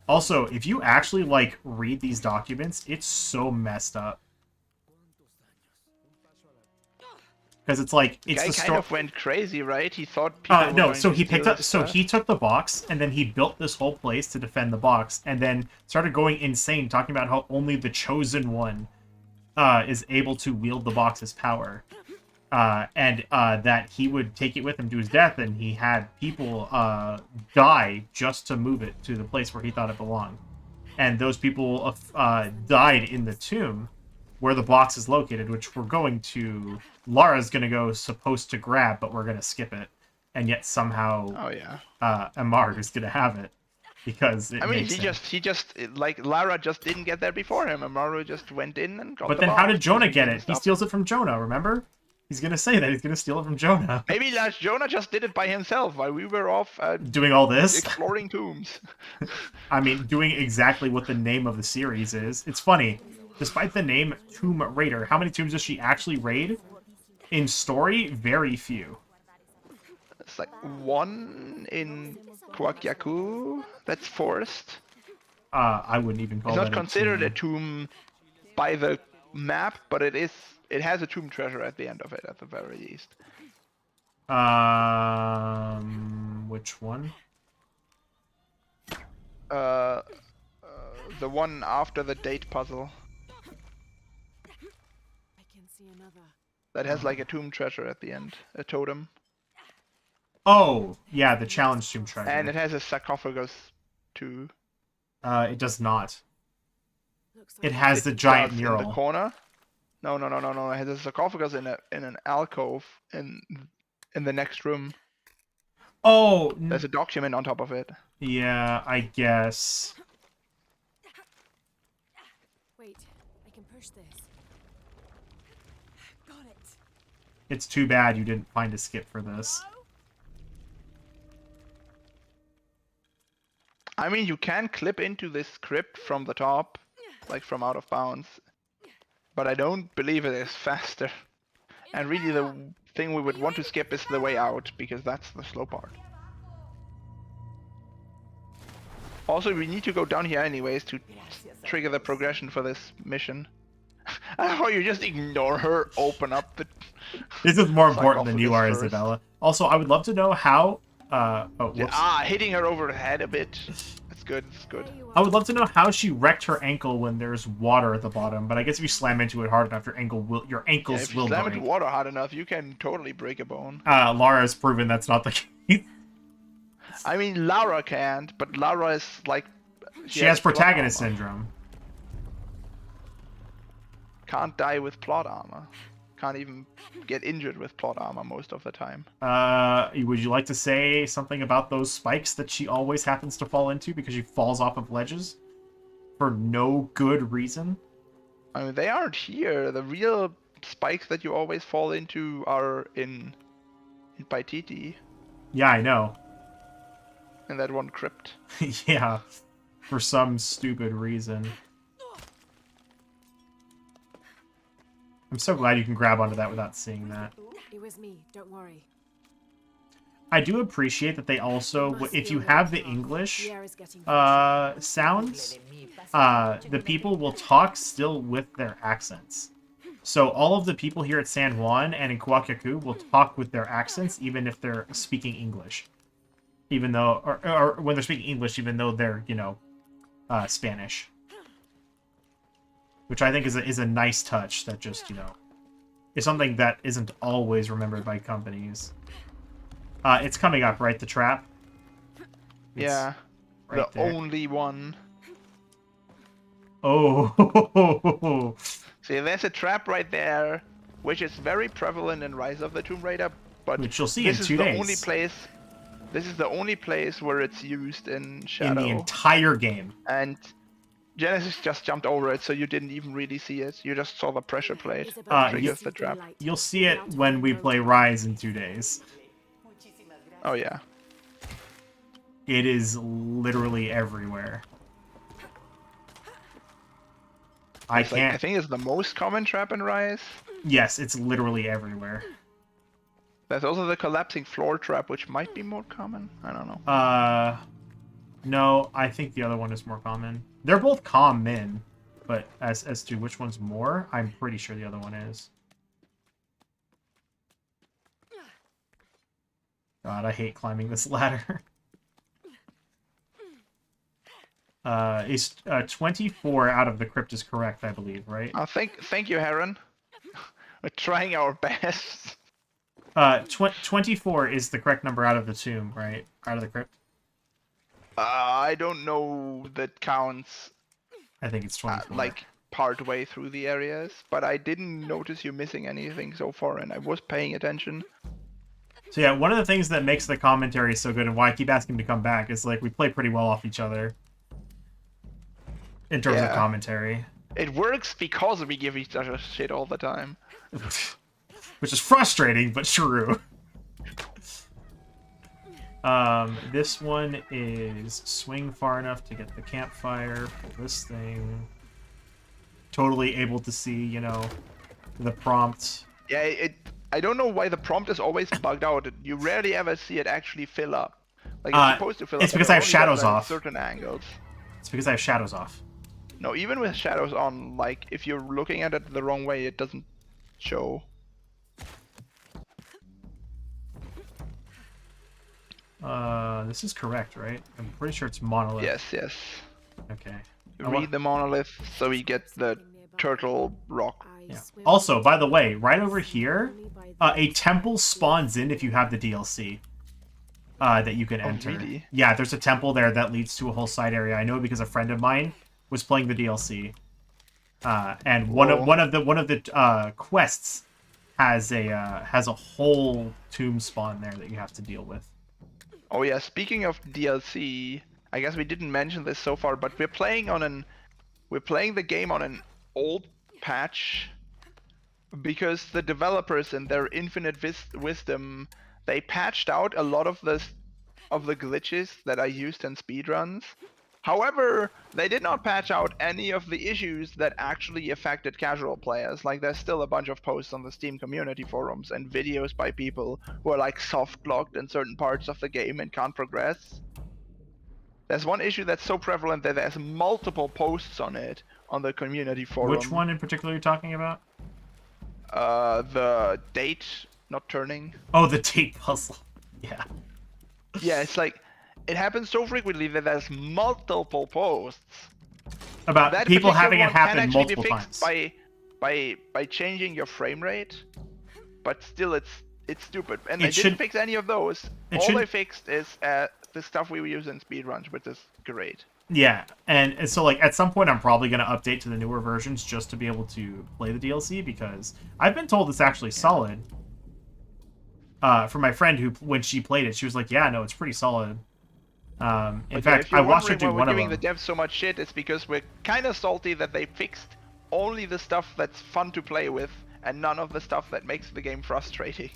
Also, if you actually, like, read these documents, it's so messed up. Because it's like, it's Guy the kind story. of went crazy, right? He thought people were No, going so to he steal picked up, his so stuff. he took the box, and then he built this whole place to defend the box, and then started going insane, talking about how only the chosen one is able to wield the box's power. And that he would take it with him to his death, and he had people die just to move it to the place where he thought it belonged. And those people died in the tomb where the box is located, which we're going to... Lara's going to go supposed to grab, but we're going to skip it. And yet somehow Oh yeah. Amar is going to have it. Because it I mean, makes sense. he just like Lara just didn't get there before him. Amaru just went in and got But the then box how did Jonah because get couldn't it? He stop steals it from Jonah, remember? He's going to say that. He's going to steal it from Jonah. Maybe Jonah just did it by himself while we were off Doing all this? exploring tombs. I mean, doing exactly what the name of the series is. It's funny. Despite the name Tomb Raider, how many tombs does she actually raid? In story, very few. It's like one in Kwakyaku that's forced. I wouldn't even call It's that not considered a tomb. tomb by the map, but it is. It has a tomb treasure at the end of it, at the very least. Which one? The one after the date puzzle I can see another. that has like a tomb treasure at the end, a totem, Oh, yeah, the challenge tomb treasure. and it has a sarcophagus too. It does not. Looks like It has the It giant does mural. in the corner. No. It has a sarcophagus in an alcove in the next room. Oh, There's a document on top of it. yeah, I guess. Wait, I can push this. Got it. It's too bad you didn't find a skip for this. I mean, you can clip into this crypt from the top, like from out of bounds, but I don't believe it is faster. And really, the thing we would want to skip is the way out, because that's the slow part. Also, we need to go down here anyways to trigger the progression for this mission. Oh, you just ignore her, open up the... This is more important than you are, sarcophagus first. Isabella. Also, I would love to know how... oh, whoops. hitting her over the head a bit. That's good, that's good. There you I are. would love to know how she wrecked her ankle when there's water at the bottom, but I guess if you slam into it hard enough, your Yeah, ankles if you will slam break. into water hard enough, you can totally break a bone. Lara has proven that's not the case. I mean, Lara can't, but Lara is like... She has plot protagonist armor. syndrome. Can't die with plot armor. Can't even get injured with plot armor most of the time. Would you like to say something about those spikes that she always happens to fall into because she falls off of ledges? For no good reason? I mean, they aren't here. The real spikes that you always fall into are in Paititi, Yeah, I know. in that one crypt. Yeah, for some stupid reason. I'm so glad you can grab onto that without seeing that. It was me, don't worry. I do appreciate that they also, if you have the English The air is getting sounds, the people will talk still with their accents. So all of the people here at San Juan and in Coacacu will talk with their accents even if they're speaking English. Even though, or when they're speaking English, even though they're, you know, Spanish. Which I think is a nice touch that just, you know, is something that isn't always remembered by companies. It's coming up, right? The trap? It's Yeah, right the there. only one. Oh, See, there's a trap right there, which is very prevalent in Rise of the Tomb Raider, but which you'll see this in is 2 the days. only place. This is the only place where it's used in In Shadow. the entire game. And Genesis just jumped over it, so you didn't even really see it. You just saw the pressure plate. Isabella, triggers see the trap. daylight. You'll see it Out of when we the play road. Rise in 2 days. Oh yeah. It is literally everywhere. I It's like, I can't... think it's the most common trap in Rise. Yes, it's literally everywhere. There's also the collapsing floor trap, which might be more common. I don't know. I No, I think the other one is more common. They're both common, but as to which one's more, I'm pretty sure the other one is. God, I hate climbing this ladder. Is 24 out of the crypt is correct, I believe, right? Thank you, Heron. We're trying our best. 24 is the correct number out of the tomb, right? Out of the crypt. I don't know that counts I think it's 24. like part way through the areas, but I didn't notice you missing anything so far, and I was paying attention. So yeah, one of the things that makes the commentary so good and why I keep asking him to come back is like we play pretty well off each other in terms of commentary. It works because we give each other shit all the time. Which is frustrating, but true. This one is swing far enough to get the campfire for this thing. Totally able to see, you know, the prompt. Yeah, I don't know why the prompt is always bugged out. You rarely ever see it actually fill up. Like it's supposed to fill up. It's because I have only shadows at, like, off. certain angles. It's because I have shadows off. No, even with shadows on, like if you're looking at it the wrong way, it doesn't show. This is correct, right? I'm pretty sure it's monolith. Yes. Okay. Read the monolith so we get the turtle rock. Yeah. Also, by the way, right over here, a temple spawns in if you have the DLC that you can enter. Really? Yeah, there's a temple there that leads to a whole side area. I know because a friend of mine was playing the DLC, and one of the quests has a whole tomb spawn there that you have to deal with. Oh yeah, speaking of DLC, I guess we didn't mention this so far, but we're playing the game on an old patch because the developers in their infinite wisdom, they patched out a lot of the glitches that I used in speedruns. However, they did not patch out any of the issues that actually affected casual players. Like, there's still a bunch of posts on the Steam community forums and videos by people who are like soft-locked in certain parts of the game and can't progress. There's one issue that's so prevalent that there's multiple posts on it on the community forum. Which one in particular are you talking about? The date not turning. Oh, the date puzzle. Yeah. Yeah, it's like, it happens so frequently that there's multiple posts about that people having it one can happen actually multiple be fixed times. by changing your frame rate, but still it's stupid. And they It should- didn't fix any of those. it All should- they fixed is the stuff we use in speedruns, which is great. Yeah, and so like at some point I'm probably going to update to the newer versions just to be able to play the DLC because I've been told it's actually solid. From my friend who, when she played it, she was like, "Yeah, no, it's pretty solid." In fact, I watched her do one of We're giving them. the devs so much shit. It's because we're kind of salty that they fixed only the stuff that's fun to play with and none of the stuff that makes the game frustrating.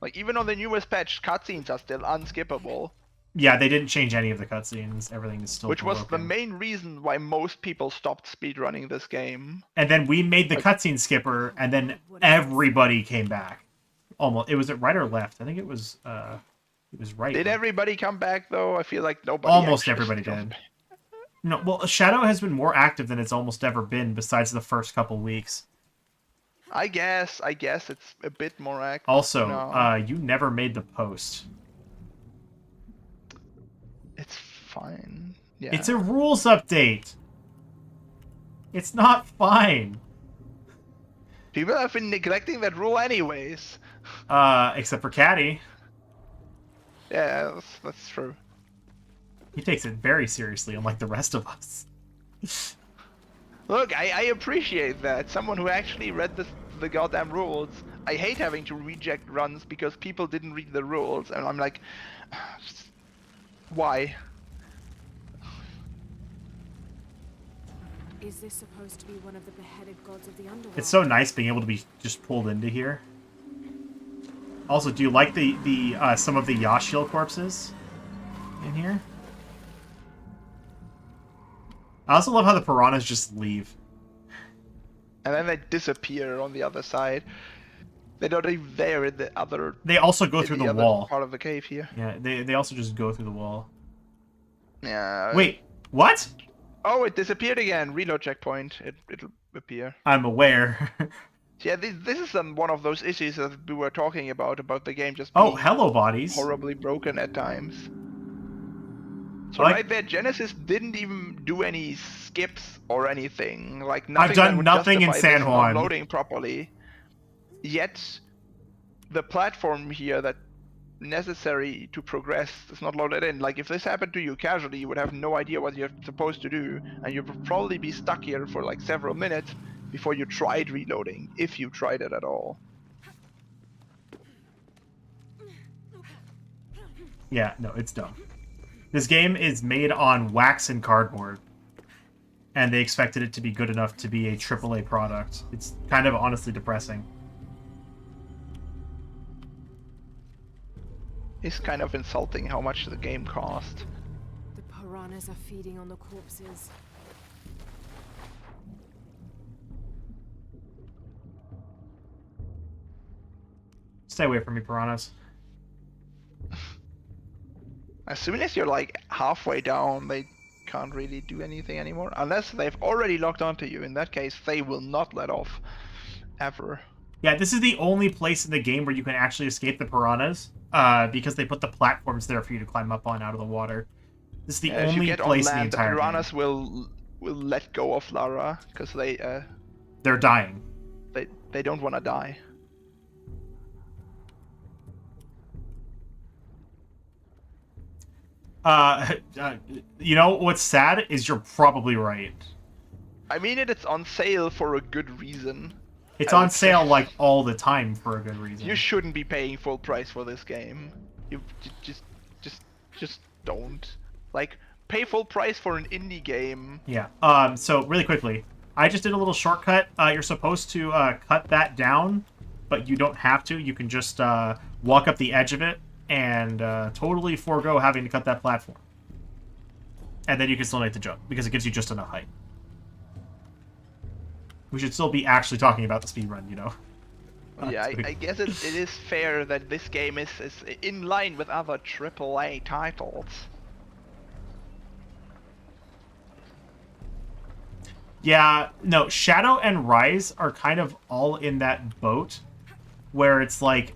Like, even on the newest patch, cutscenes are still unskippable. Yeah, they didn't change any of the cutscenes. Everything is still Which was the broken. main reason why most people stopped speedrunning this game. And then we made the cutscene skipper, and then everybody came back. Almost, it was at right or left. I think it was right. Did everybody come back though? I feel like nobody. Almost actually everybody came did. back. No, well, Shadow has been more active than it's almost ever been, besides the first couple weeks. I guess it's a bit more active. Also, now. you never made the post. It's fine. Yeah. It's a rules update. It's not fine. People have been neglecting that rule anyways. Except for Caddy. Yeah, that's true. He takes it very seriously, unlike the rest of us. Look, I appreciate that. Someone who actually read the goddamn rules. I hate having to reject runs because people didn't read the rules, and I'm like, why? Is this supposed to be one of the beheaded gods of the underworld? It's so nice being able to be just pulled into here. Also, do you like the some of the Yashil corpses in here? I also love how the piranhas just leave. And then they disappear on the other side. They're not even there in the other. They also go through the other wall. part of the cave here. Yeah, they also just go through the wall. Yeah. Wait, what? Oh, it disappeared again. Reload checkpoint. It'll appear. I'm aware. Yeah, this is one of those issues that we were talking about the game just Oh, being hello, bodies. horribly broken at times. So Like- right there, Genesis didn't even do any skips or anything. Like I've nothing done that would nothing in justify San this Juan. not loading properly. Yet, the platform here that necessary to progress is not loaded in. Like if this happened to you casually, you would have no idea what you're supposed to do, and you would probably be stuck here for like several minutes before you tried reloading, if you tried it at all. Yeah, no, it's dumb. This game is made on wax and cardboard, and they expected it to be good enough to be a AAA product. It's kind of honestly depressing. It's kind of insulting how much the game cost. The piranhas are feeding on the corpses. Stay away from me, piranhas. As soon as you're like halfway down, they can't really do anything anymore. Unless they've already locked onto you. In that case, they will not let off. Ever. Yeah, this is the only place in the game where you can actually escape the piranhas, because they put the platforms there for you to climb up on out of the water. This is the If you only get on place in the land, the entire piranhas game. will let go of Lara because They're dying. they don't want to die. You know what's sad is you're probably right. I mean, it's on sale for a good reason. It's I on would sale say. like all the time for a good reason. You shouldn't be paying full price for this game. You just don't. Like, pay full price for an indie game. Yeah. So really quickly, I just did a little shortcut. You're supposed to cut that down, but you don't have to. You can just walk up the edge of it and totally forego having to cut that platform. And then you can still make the jump because it gives you just enough height. We should still be actually talking about the speedrun, you know. Yeah, I guess it is fair that this game is in line with other AAA titles. Yeah, no, Shadow and Rise are kind of all in that boat where it's like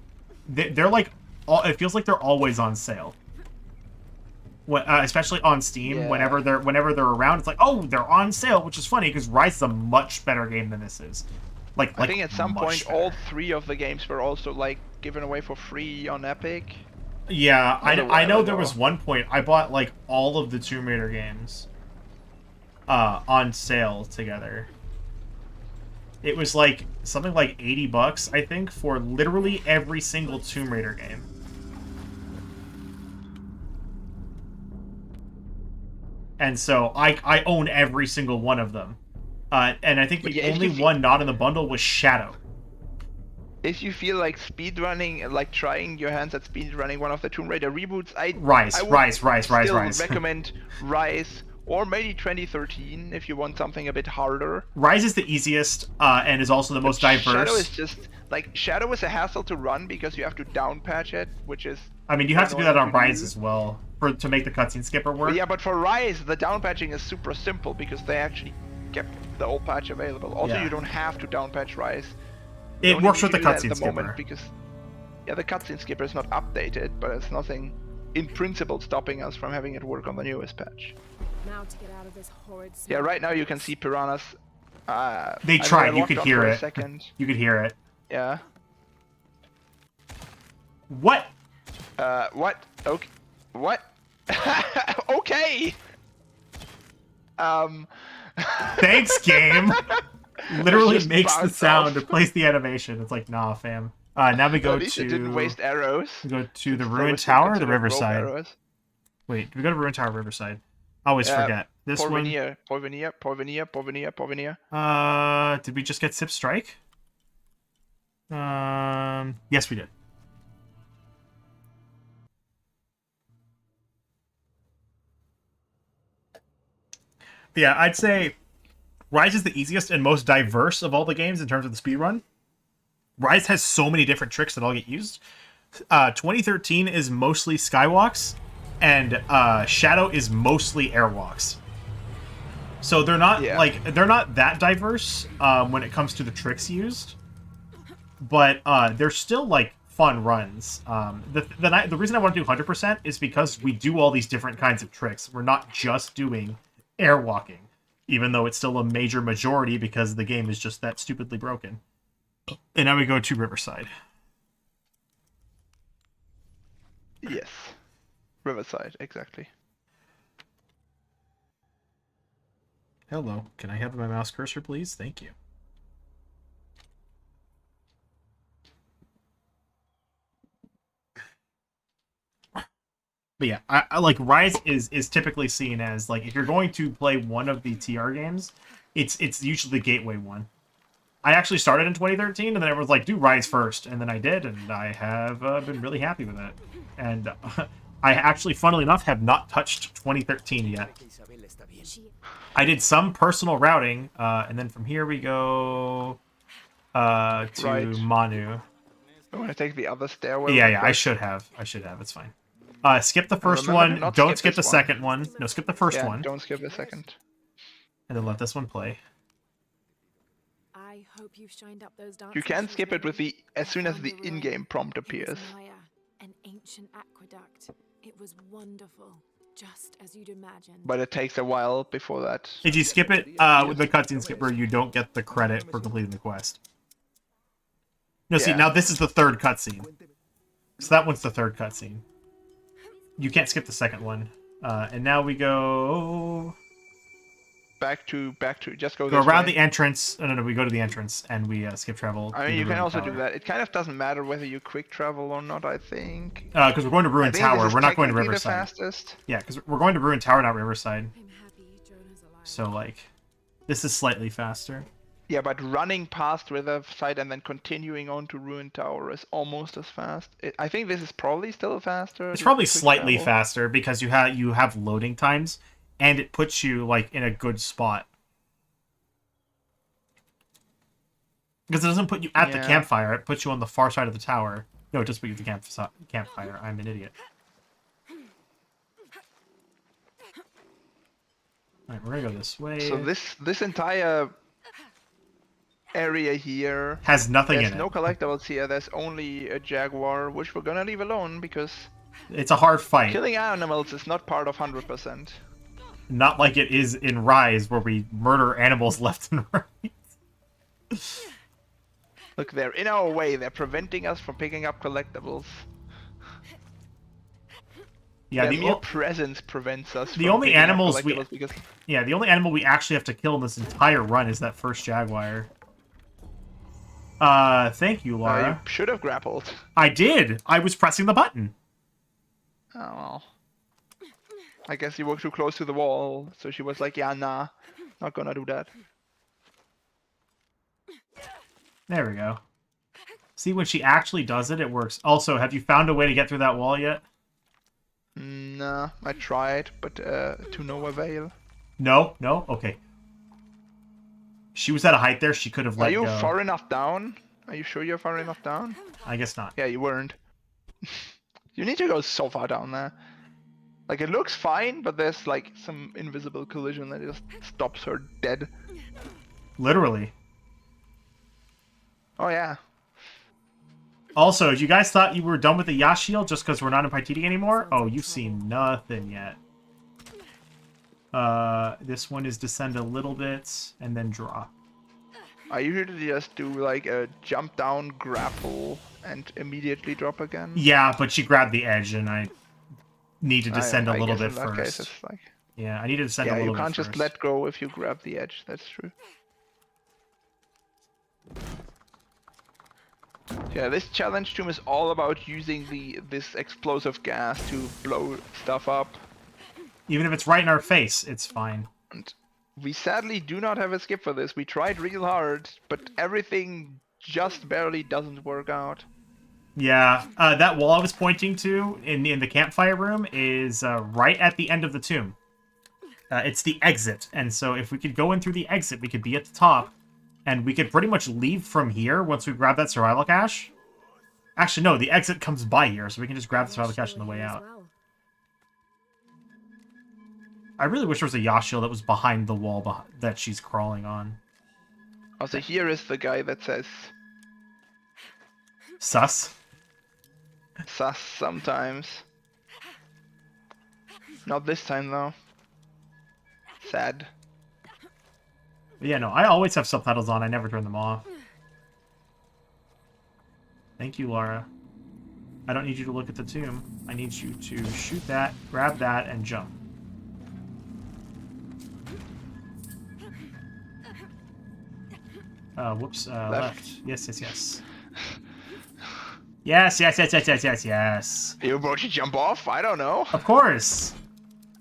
they're like it feels like they're always on sale. When, especially on Steam, Yeah. whenever they're around, it's like, oh, they're on sale, which is funny because Rise is a much better game than this is. Like I think at some much point all better. 3 of the games were also like given away for free on Epic. Yeah, a I while know there ago. was one point I bought like all of the Tomb Raider games on sale together. It was like something like $80, I think, for literally every single Tomb Raider game. And so I own every single one of them. And I think But the yeah, if only you- one not in the bundle was Shadow. If you feel like speedrunning, like trying your hands at speedrunning one of the Tomb Raider reboots, I would Rise. recommend Rise or maybe 2013 if you want something a bit harder. Rise is the easiest and is also the most diverse. Shadow is just like Shadow is a hassle to run because you have to down patch it, which is I mean, you have to do that annoying on to Rise do. as well to make the cutscene skipper work. Yeah, but for Rise, the down patching is super simple because they actually kept the old patch available. Also, Yeah. you don't have to down patch Rise. You It don't works need with to the do that at cutscene the moment skipper. because yeah, the cutscene skipper is not updated, but it's nothing in principle stopping us from having it work on the newest patch. Now to get out of this horrid Yeah, swamp. right now you can see piranhas. They I mean, I tried. You locked could on hear for a it. second. You could hear it. Yeah. What? What? Okay. What? Okay. Thanks, game. Literally Just makes the bounced sound off. to place the animation. It's like, nah, fam. Now we go At least it didn't waste arrows. we go to the That Ruined was still Tower or the considered rope Riverside. arrows. Wait, do we go to Ruined Tower or Riverside? I always forget. This one. Porvenir. Did we just get Sip Strike? Yes, we did. Yeah, I'd say Rise is the easiest and most diverse of all the games in terms of the speedrun. Rise has so many different tricks that all get used. 2013 is mostly skywalks, and Shadow is mostly airwalks. So they're not they're not that diverse when it comes to the tricks used, but they're still like fun runs. The reason I want to do 100% is because we do all these different kinds of tricks. We're not just doing airwalking, even though it's still a major majority because the game is just that stupidly broken. And now we go to Riverside. Yes. Riverside, exactly. Hello. Can I have my mouse cursor, please? Thank you. But yeah, I like Rise is typically seen as like if you're going to play one of the TR games, it's usually the gateway one. I actually started in 2013, and then everyone was like, do Rise first, and then I did, and I have been really happy with it. And I actually, funnily enough, have not touched 2013 yet. I did some personal routing, and then from here we go to Manu. I want to take the other stairwell. Yeah, I should have. It's fine. Skip the first one. Don't skip the second one. No, skip the first one. Don't skip the second. And then let this one play. I hope you've shined up those You can skip it with the as soon as the in-game prompt appears. An ancient aqueduct. It was wonderful, just as you'd imagined. But it takes a while before that. If you skip it with the cutscene skipper, you don't get the credit for completing the quest. No, see, now this is the third cutscene. So that one's the third cutscene. You can't skip the second one. And now we go... Back to just go this around way. The entrance. No, we go to the entrance and we skip travel. I mean, you can also do that. It kind of doesn't matter whether you quick travel or not, I think. Because we're going to Ruin Tower. We're not going to The Riverside. fastest. Yeah, because we're going to Ruin Tower, not Riverside. I'm happy Jonah's alive. So, like, this is slightly faster. Yeah, but running past Riverside and then continuing on to Ruin Tower is almost as fast. I think this is probably still faster. It's probably slightly faster because you have loading times. And it puts you, like, in a good spot. Because it doesn't put you at the campfire. It puts you on the far side of the tower. No, it just puts you at the campfire. I'm an idiot. Alright, we're gonna go this way. So this entire area here... has nothing in it. There's no collectibles here. There's only a jaguar, which we're gonna leave alone because... It's a hard fight. Killing animals is not part of 100%. Not like it is in Rise, where we murder animals left and right. Look, they're in our way. They're preventing us from picking up collectibles. Yeah, Their mere presence prevents us. The only animals the only animal we actually have to kill in this entire run is that first jaguar. Thank you, Laura. You should have grappled. I did. I was pressing the button. Oh well. I guess you were too close to the wall, so she was like, yeah, nah, not gonna do that. There we go. See, when she actually does it, it works. Also, have you found a way to get through that wall yet? Nah, I tried, but to no avail. No? Okay. She was at a height there, she could have let go. Are you far enough down? Are you sure you're far enough down? I guess not. Yeah, you weren't. You need to go so far down there. Like, it looks fine, but there's, like, some invisible collision that just stops her dead. Literally. Oh, yeah. Also, you guys thought you were done with the Yash shield just because we're not in Paititi anymore? Oh, you've seen nothing yet. This one is descend a little bit, and then draw. I usually just do, like, a jump down, grapple, and immediately drop again. Yeah, but she grabbed the edge, and I... need to descend a little bit first. Case, it's like... Yeah, I need to descend a little bit first. Yeah, you can't just let go if you grab the edge, that's true. Yeah, this challenge tomb is all about using this explosive gas to blow stuff up. Even if it's right in our face, it's fine. And we sadly do not have a skip for this. We tried real hard, but everything just barely doesn't work out. Yeah, that wall I was pointing to in the campfire room is right at the end of the tomb. It's the exit, and so if we could go in through the exit, we could be at the top, and we could pretty much leave from here once we grab that survival cache. Actually, no, the exit comes by here, so we can just grab the survival cache on the way out. I really wish there was a Yashil that was behind the wall that she's crawling on. Also, here is the guy that says Sus. sus sometimes. Not this time though. Sad. But yeah, no, I always have subtitles on. I never turn them off. Thank you, Lara. I don't need you to look at the tomb. I need you to shoot that, grab that, and jump. Whoops, left. Yes, yes, yes. Yes, yes, yes, yes, yes, yes, yes. You about to jump off? I don't know. Of course.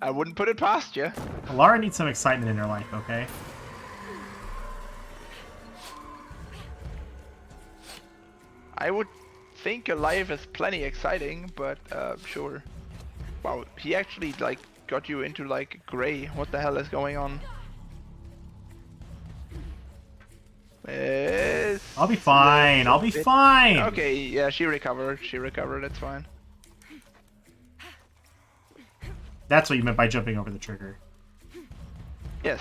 I wouldn't put it past you. Lara needs some excitement in her life, okay? I would think your life is plenty exciting, but sure. Wow, he actually like got you into like gray. What the hell is going on? I'll be fine. I'll be fine. Okay, yeah, she recovered. She recovered. It's fine. That's what you meant by jumping over the trigger. Yes.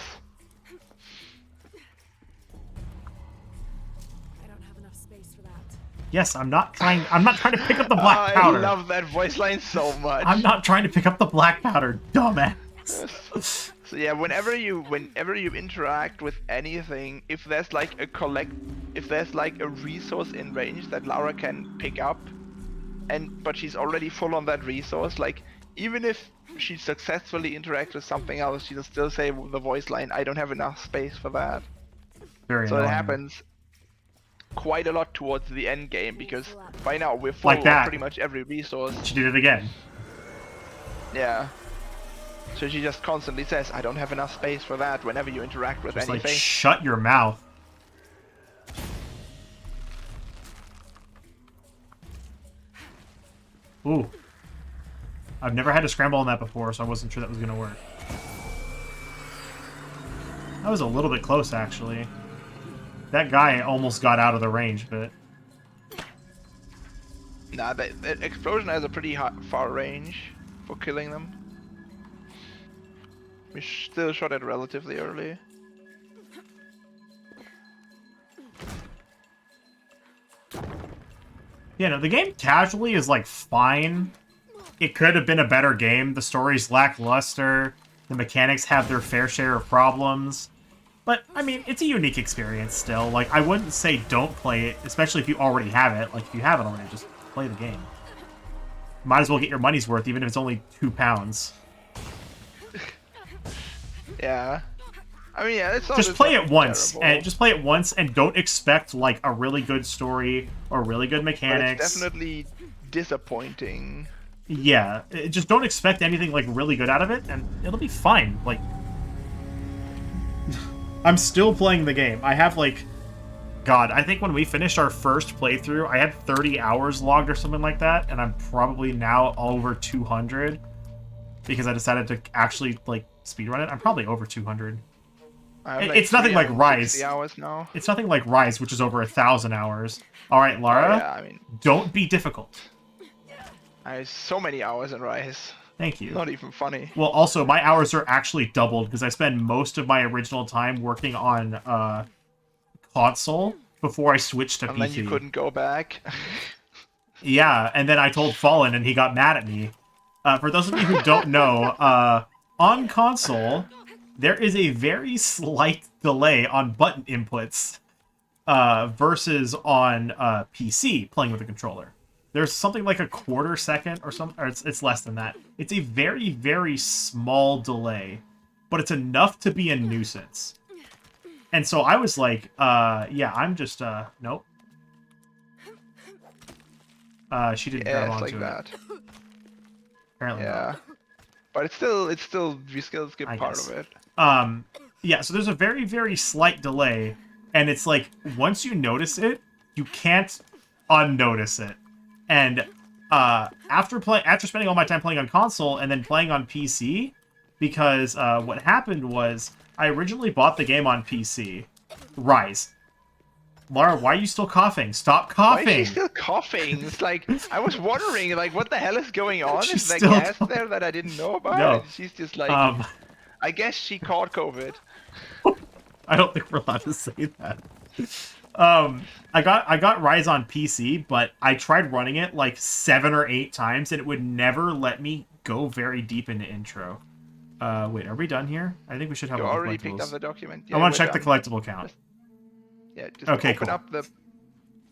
I don't have enough space for that. Yes, I'm not trying to pick up the black powder. I love that voice line so much. I'm not trying to pick up the black powder, dumbass. So yeah, whenever you interact with anything, if there's like a resource in range that Lara can pick up, but she's already full on that resource, like even if she successfully interacts with something else, she'll still say with the voice line, "I don't have enough space for that." Very So annoying. it happens quite a lot towards the end game because by now we're full Like that. of pretty much every resource. She did it again. Yeah. So she just constantly says, "I don't have enough space for that," whenever you interact with Just anything. like, shut your mouth. Ooh. I've never had to scramble on that before, so I wasn't sure that was going to work. That was a little bit close, actually. That guy almost got out of the range, but... Nah, that explosion has a pretty far range for killing them. We still shot it relatively early. Yeah, no, the game casually is, like, fine. It could have been a better game. The story's lackluster. The mechanics have their fair share of problems. But, I mean, it's a unique experience still. Like, I wouldn't say don't play it, especially if you already have it. Like, if you haven't already, just play the game. Might as well get your money's worth, even if it's only £2. Yeah. I mean, yeah, it's not Just play it once, terrible, and just play it once, and don't expect like a really good story or really good but mechanics. it's definitely disappointing. Yeah, just don't expect anything like really good out of it, and it'll be fine. Like, I'm still playing the game. I have like, God, I think when we finished our first playthrough, I had 30 hours logged or something like that, and I'm probably now over 200 because I decided to actually like speedrun it. I'm probably over 200. I have, It's nothing like 360 Rise. hours now. It's nothing like Rise, which is over 1,000 hours. All right, Lara, Yeah, I mean, don't be difficult. I have so many hours in Rise. Thank you. Not even funny. Well, also, my hours are actually doubled because I spend most of my original time working on console before I switched to And PC. then you couldn't go back. Yeah, and then I told Fallen, and he got mad at me. For those of you who don't know, on console, there is a very slight delay on button inputs versus on PC playing with a controller. There's something like a quarter second or something, or it's less than that. It's a very, very small delay, but it's enough to be a nuisance. And so I was like, yeah, I'm just, nope. She didn't grab Yeah, it's onto like it. that. Apparently Yeah. not. But it's still we still skip I part guess. of it. Yeah, so there's a very, very slight delay, and it's like, once you notice it, you can't unnotice it. And after spending all my time playing on console and then playing on PC, because what happened was, I originally bought the game on PC. Rise. Lara, why are you still coughing? Stop coughing! Why is she still coughing? It's like, I was wondering, like, what the hell is going on? She's Is there still gas coughing. there that I didn't know about? No. And she's just like, I guess she caught COVID. I don't think we're allowed to say that. I got Rise on PC, but I tried running it like 7 or 8 times, and it would never let me go very deep into intro. Wait, are we done here? I think we should have You all the already picked up collectibles. the document. I Yeah, want to we're check the done. collectible count. Just Okay, open cool. up the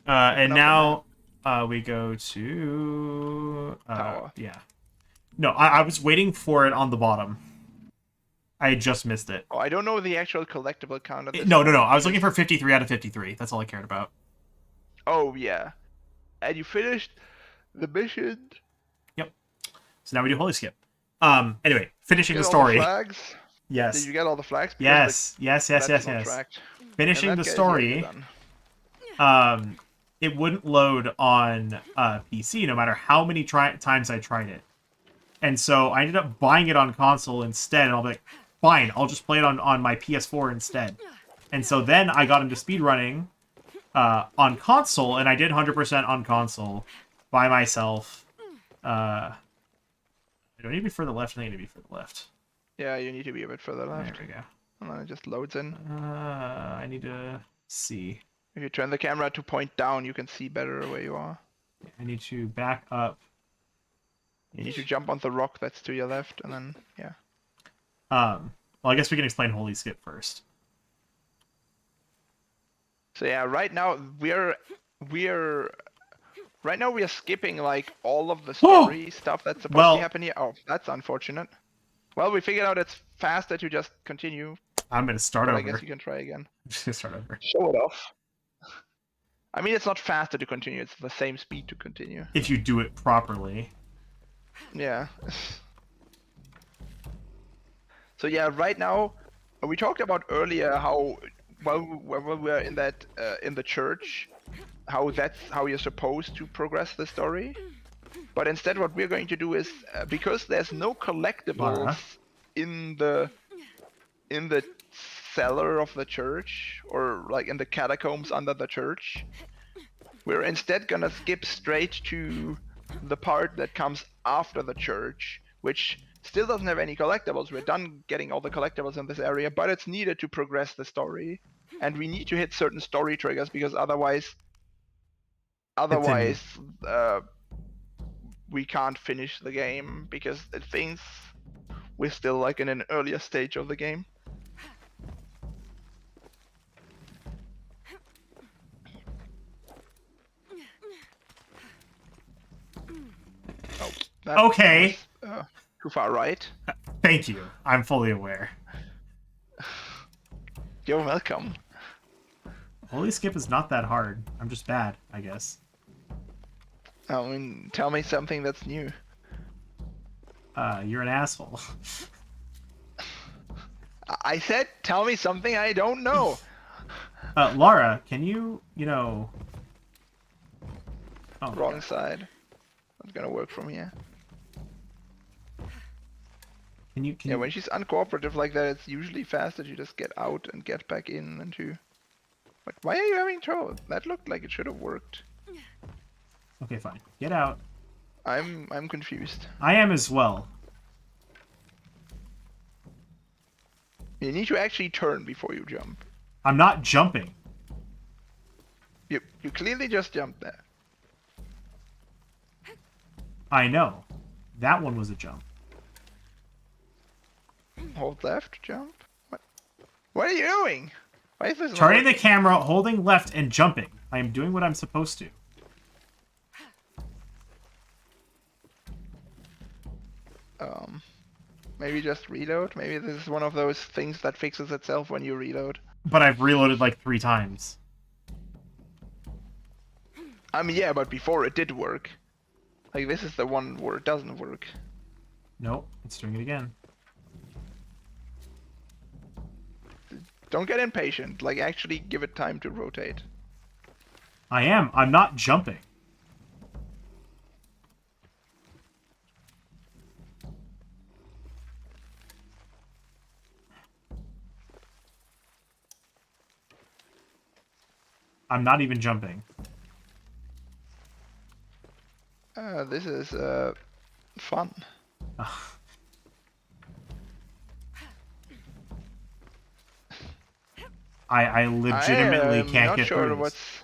And up now we go to tower. yeah. No, I was waiting for it on the bottom. I had just missed it. Oh, I don't know the actual collectible count of this. No. I was looking for 53 out of 53. That's all I cared about. Oh yeah, and you finished the mission. Yep. So now we do Holy Skip. Anyway, finishing Get the all story. flags. Yes. Did you get all the flags? Because Yes. that's not tracked. Finishing In the that case, yeah, you're story. done. It wouldn't load on PC no matter how many times I tried it. And so I ended up buying it on console instead, and I'll be like, fine, I'll just play it on my PS4 instead. And so then I got into speedrunning on console, and I did 100% on console by myself. Do I need to be further left? I think I need to be further left. Yeah, you need to be a bit further left. There we go. And then it just loads in. I need to see. If you turn the camera to point down, you can see better where you are. I need to back up. You need to jump on the rock that's to your left, and then yeah. Well, I guess we can explain Holy Skip first. So yeah, right now we're skipping like all of the story stuff that's supposed to happen here. Oh, that's unfortunate. Well, we figured out it's faster to just continue. I'm gonna start over. I guess you can try again. Just gonna start over. Show it off. I mean, it's not faster to continue, it's the same speed to continue. If you do it properly. Yeah. So yeah, right now, we talked about earlier how, when we're in that, in the church, how that's how you're supposed to progress the story. But instead what we're going to do is, because there's no collectibles in the cellar of the church, or like in the catacombs under the church, we're instead gonna skip straight to the part that comes after the church, which still doesn't have any collectibles. We're done getting all the collectibles in this area, but it's needed to progress the story, and we need to hit certain story triggers, because otherwise we can't finish the game, because it thinks we're still like in an earlier stage of the game. Oh, that Okay. was, too far right. Thank you. I'm fully aware. You're welcome. Holy Skip is not that hard. I'm just bad, I guess. I mean, tell me something that's new. You're an asshole. I said, tell me something I don't know. Lara, can you know... Oh, Wrong side. Not gonna work from here. Can Yeah, you... when she's uncooperative like that, it's usually faster to just get out and get back in than to... But why are you having trouble? That looked like it should have worked. Okay, fine. Get out. I'm confused. I am as well. You need to actually turn before you jump. I'm not jumping. You clearly just jumped there. I know. That one was a jump. Hold left, jump. What are you doing? Why is this not Turning the working? camera, holding left, and jumping. I am doing what I'm supposed to. Maybe just reload? Maybe this is one of those things that fixes itself when you reload. But I've reloaded like 3 times. I mean, yeah, but before it did work. Like, this is the one where it doesn't work. Nope, it's doing it again. Don't get impatient. Like, actually give it time to rotate. I am. I'm not jumping. I'm not even jumping. This is, fun. I legitimately I'm can't not get sure through this. what's.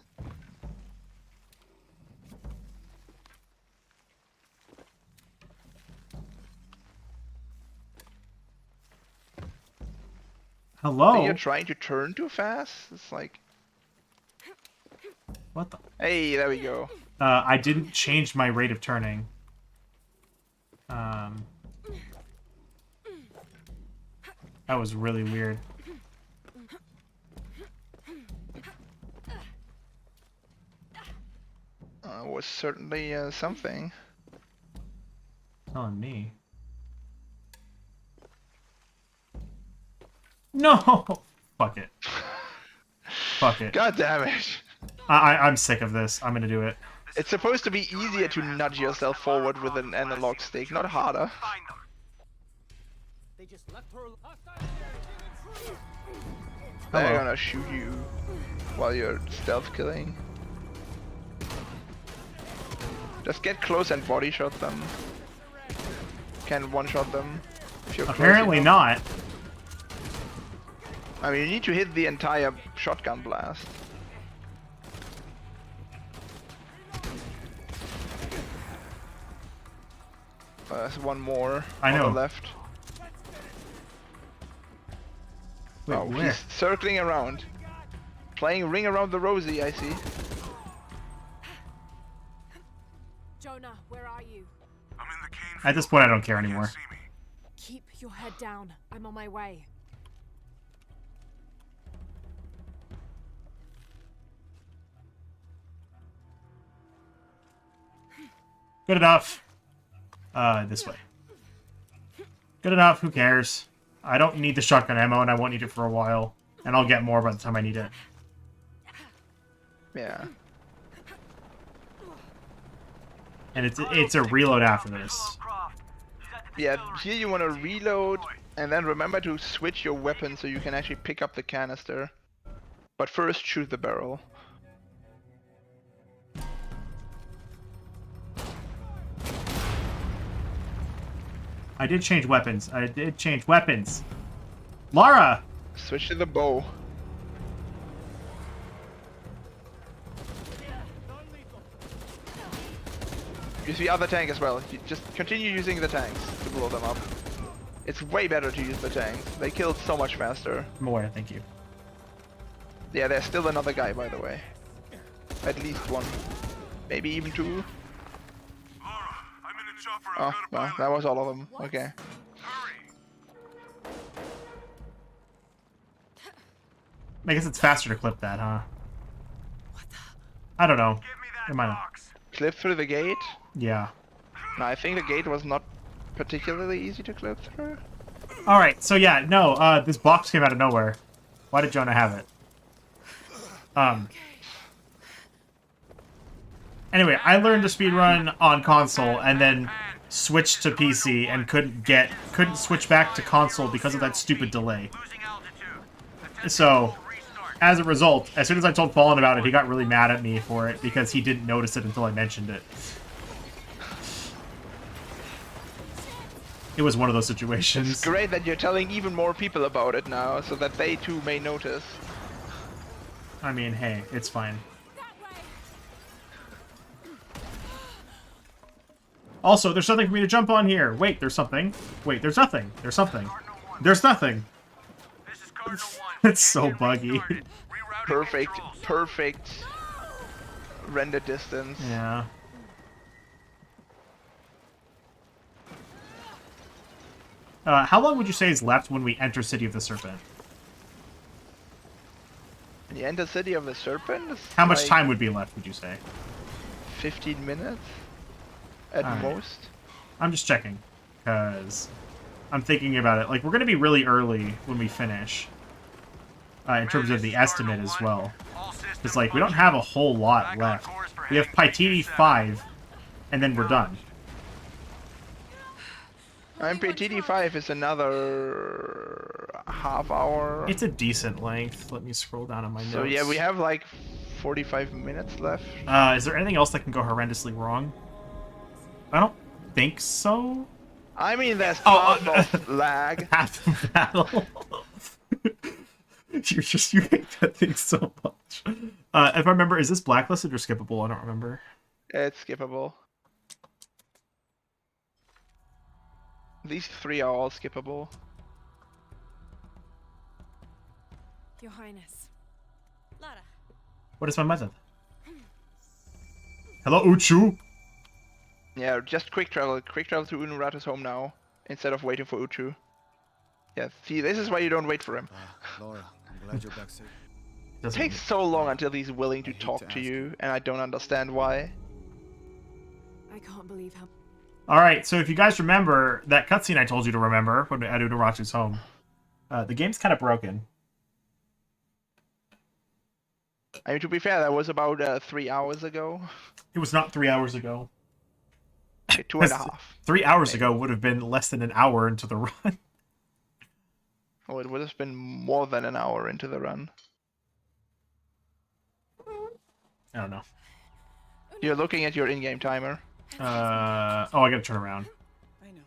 Hello? So you're trying to turn too fast? It's like, What the? hey, there we go. I didn't change my rate of turning. That was really weird. Was certainly something. Telling me. No! Fuck it. Fuck it. God damn it. I'm sick of this. I'm gonna do it. It's supposed to be easier to nudge yourself forward with an analog stick, not harder. They just left her. They're Hello. gonna shoot you while you're stealth killing. Just get close and body shot them. Can one shot them if you're close Apparently enough. not. I mean, you need to hit the entire shotgun blast. There's one more I know. on the left. Wait, Oh, where? he's circling around. Playing Ring Around the Rosie, I see. Jonah, where are you? I'm in the cane At this field. point, I don't care You can't anymore. see me. Keep your head down. I'm on my way. Good enough. This way. Good enough. Who cares? I don't need the shotgun ammo, and I won't need it for a while. And I'll get more by the time I need it. Yeah. And it's a reload after this. Yeah, here you want to reload, and then remember to switch your weapon so you can actually pick up the canister. But first, shoot the barrel. I did change weapons. I did change weapons. Lara! Switch to the bow. Use the other tank as well. You just continue using the tanks to blow them up. It's way better to use the tanks. They kill so much faster. More, thank you. Yeah, there's still another guy, by the way. At least one. Maybe even two. Laura, I'm in a chopper. Oh, I've got a well, pilot. that was all of them. Okay. Hurry. I guess it's faster to clip that, huh? I don't know. Give me that It might not. box. Clip through the gate. Yeah. No, I think the gate was not particularly easy to clip through. Alright, so yeah, no, this box came out of nowhere. Why did Jonah have it? Anyway, I learned to speedrun on console and then switched to PC and couldn't switch back to console because of that stupid delay. Losing altitude. So, as a result, as soon as I told Fallen about it, he got really mad at me for it because he didn't notice it until I mentioned it. It was one of those situations. It's great that you're telling even more people about it now, so that they too may notice. I mean, hey, it's fine. Also, there's something for me to jump on here. Wait, there's something. Wait, there's nothing. There's something. There's nothing. This is Cardinal 1. It's so buggy. Rerouting Perfect, controls. perfect render distance. Yeah. How long would you say is left when we enter City of the Serpent? The Enter City of the Serpent? Is How much like time would be left, would you say? 15 minutes? At Alright. most? I'm just checking, because I'm thinking about it. Like, we're going to be really early when we finish, in terms of the estimate as well. It's like, we don't have a whole lot left. We have Paitini 5, and then we're done. TD5 is another half hour. It's a decent length. Let me scroll down on my notes. So yeah, we have like 45 minutes left. Is there anything else that can go horrendously wrong? I don't think so. I mean, there's Oh, tons of lag. Half the battle. You hate that thing so much. If I remember, is this blacklisted or skippable? I don't remember. It's skippable. These 3 are all skippable. Your Highness. Lara, What is my method? Hello, Uchu. Yeah, just quick travel. Quick travel to Unurata's home now, instead of waiting for Uchu. Yeah, see, this is why you don't wait for him. Laura, I'm glad you're back safe. It Doesn't takes so long until he's willing to I hate talk to to ask you, and I don't understand why. I can't believe how. All right, so if you guys remember that cutscene I told you to remember when at Unuratu's home, the game's kind of broken. I mean, to be fair, that was about 3 hours ago. It was not 3 hours ago. Okay, 2.5. 3 hours ago would have been less than an hour into the run. Oh, it would have been more than an hour into the run. I don't know. You're looking at your in-game timer. Oh, I gotta turn around. I know.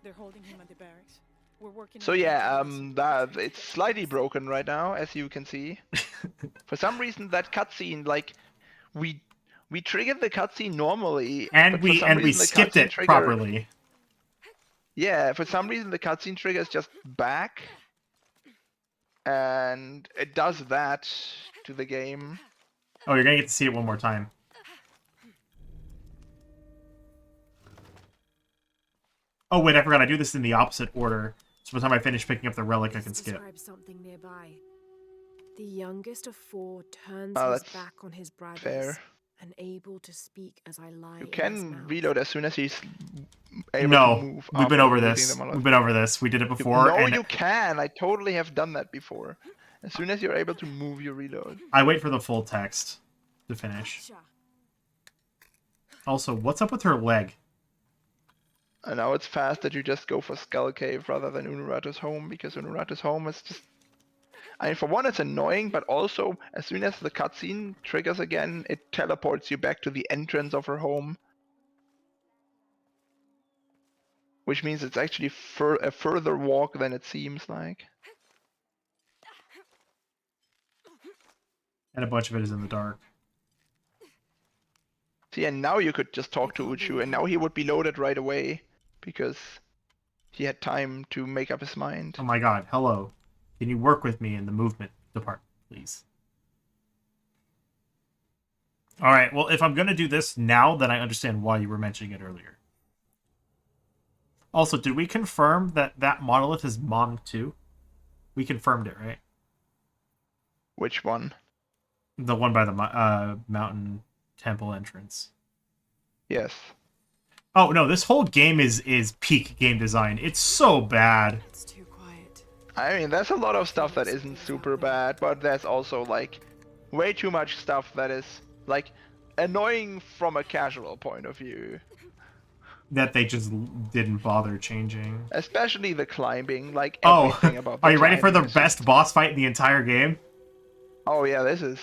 They're holding him at the barracks. We're working. So on yeah, the that it's slightly broken right now, as you can see. For some reason, that cutscene, like, we triggered the cutscene normally, And but for we some reason the skipped cutscene it trigger- properly. Yeah, for some reason the cutscene trigger is just back, and it does that to the game. Oh, you're gonna get to see it one more time. Oh wait, I forgot. I do this in the opposite order. So by the time I finish picking up the relic, I can skip. Describe something nearby. The youngest of 4 turns Oh, his that's back on his brothers, fair. unable to speak as I lie. You in his can mouth. reload as soon as he's able No, to move. we've been after over using this. the monolith. We've been over this. We did it before. No, and you can. I totally have done that before. As soon as you're able to move, you reload. I wait for the full text to finish. Sure. Also, what's up with her leg? And now it's fast that you just go for Skull Cave rather than Unurata's home, because Unurata's home is just... I mean, for one, it's annoying, but also, as soon as the cutscene triggers again, it teleports you back to the entrance of her home. Which means it's actually a further walk than it seems like. And a bunch of it is in the dark. See, and now you could just talk to Uchu, and now he would be loaded right away, because he had time to make up his mind. Oh my god, hello. Can you work with me in the movement department, please? Alright, well, if I'm going to do this now, then I understand why you were mentioning it earlier. Also, did we confirm that that monolith is Mon 2? We confirmed it, right? Which one? The one by the mountain temple entrance. Yes. Oh, no, this whole game is peak game design. It's so bad. It's too quiet. I mean, there's a lot of stuff that isn't super bad, but there's also, like, way too much stuff that is, like, annoying from a casual point of view. That they just didn't bother changing. Especially the climbing, like, Oh, everything about the are you ready for the climbing is best boss fight in the entire game? Oh yeah, this is...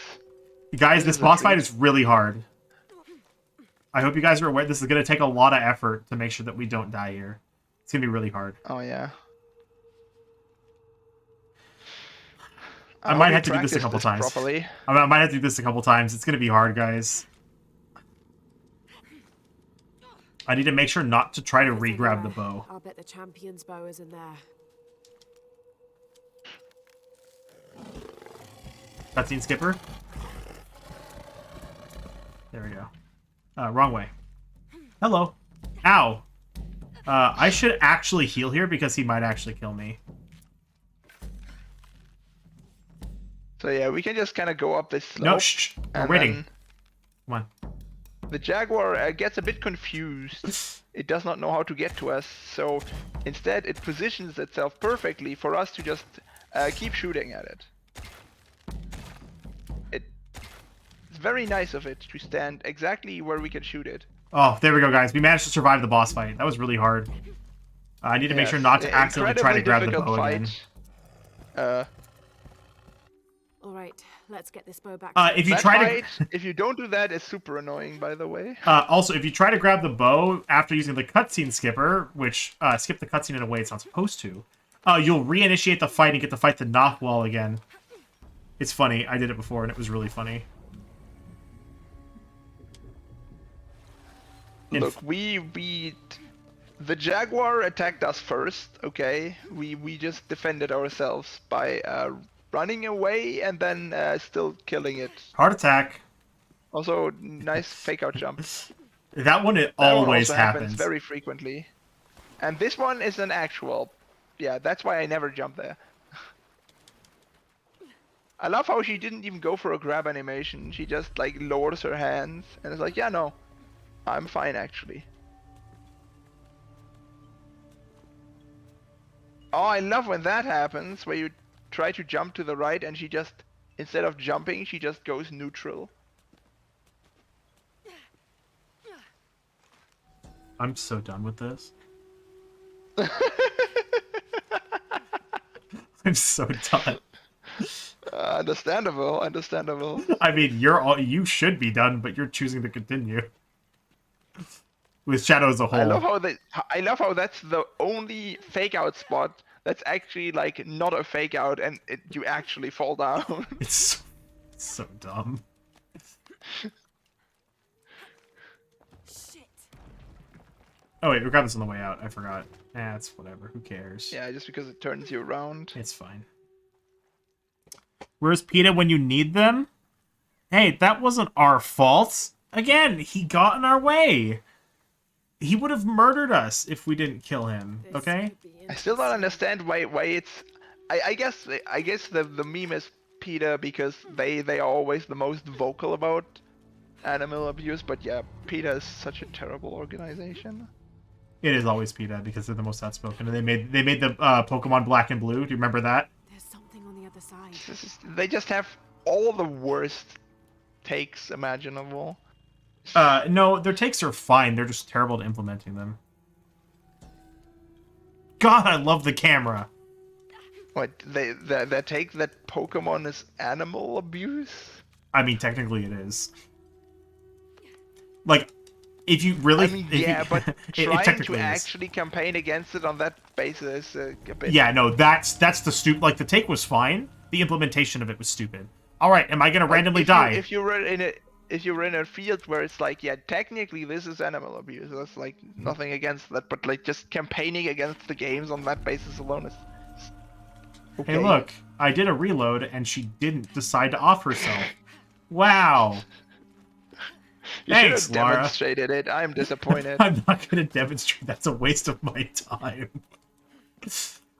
Guys, this is a boss fight treat. is really hard. I hope you guys are aware this is going to take a lot of effort to make sure that we don't die here. It's going to be really hard. Oh yeah. I might hope have you to do this a practice couple times. Properly. I might have to do this a couple times. It's going to be hard, guys. I need to make sure not to try to re-grab the bow. I'll bet the champion's bow is in there. Cutscene skipper. There we go. Wrong way. Hello. Ow. I should actually heal here because he might actually kill me. So yeah, we can just kind of go up this slope. No, shh. We're and waiting. then Come on. The Jaguar gets a bit confused. It does not know how to get to us, so instead it positions itself perfectly for us to just keep shooting at it. It's very nice of it to stand exactly where we can shoot it. Oh, there we go, guys. We managed to survive the boss fight. That was really hard. I need to make sure not to accidentally try to grab the Incredibly bow difficult again. fight. All right, let's get this bow back. If you That try to... fight, if you don't do that, it's super annoying, by the way. Also, if you try to grab the bow after using the cutscene skipper, which skip the cutscene in a way it's not supposed to, You'll reinitiate the fight and get to fight the knock wall again. It's funny. I did it before, and it was really funny. Look, the Jaguar attacked us first, okay? We just defended ourselves by running away and then still killing it. Heart attack. Also, nice fake out jump. That one, it That one always also happens. very frequently. And this one is an actual. Yeah, that's why I never jump there. I love how she didn't even go for a grab animation. She just like lowers her hands and is like, yeah, no, I'm fine actually. Oh, I love when that happens, where you try to jump to the right and she just, instead of jumping, she just goes neutral. I'm so done with this. I'm so done. Understandable, understandable. I mean, you should be done, but you're choosing to continue. With Shadow as a whole. I love how that's the only fake out spot that's actually like not a fake out and you actually fall down. It's so dumb. Shit. Oh wait, we got this on the way out. I forgot. It's whatever. Who cares? Yeah, just because it turns you around. It's fine. Where's PETA when you need them? Hey, that wasn't our fault. Again, he got in our way. He would have murdered us if we didn't kill him, This okay? could be I still don't interesting. understand why it's. I guess the meme is PETA because they are always the most vocal about animal abuse, but yeah, PETA is such a terrible organization. It is always PETA because they're the most outspoken. And they made the Pokemon Black and Blue. Do you remember that? There's something on the other side. They just have all the worst takes imaginable. No, their takes are fine. They're just terrible at implementing them. God, I love the camera. What they take that Pokemon is animal abuse? I mean, technically it is. Like, if you really... I mean, yeah, but trying to is. actually campaign against it on that basis a bit... Yeah, no, that's the stupid... Like, the take was fine. The implementation of it was stupid. Alright, am I gonna randomly die? If you were in a field where it's like, yeah, technically this is animal abuse, that's like nothing against that, but like just campaigning against the games on that basis alone is... Okay. Hey, look, I did a reload and she didn't decide to off herself. Wow. You Thanks, should have Lara. demonstrated it. I'm disappointed. I'm not gonna demonstrate. That's a waste of my time.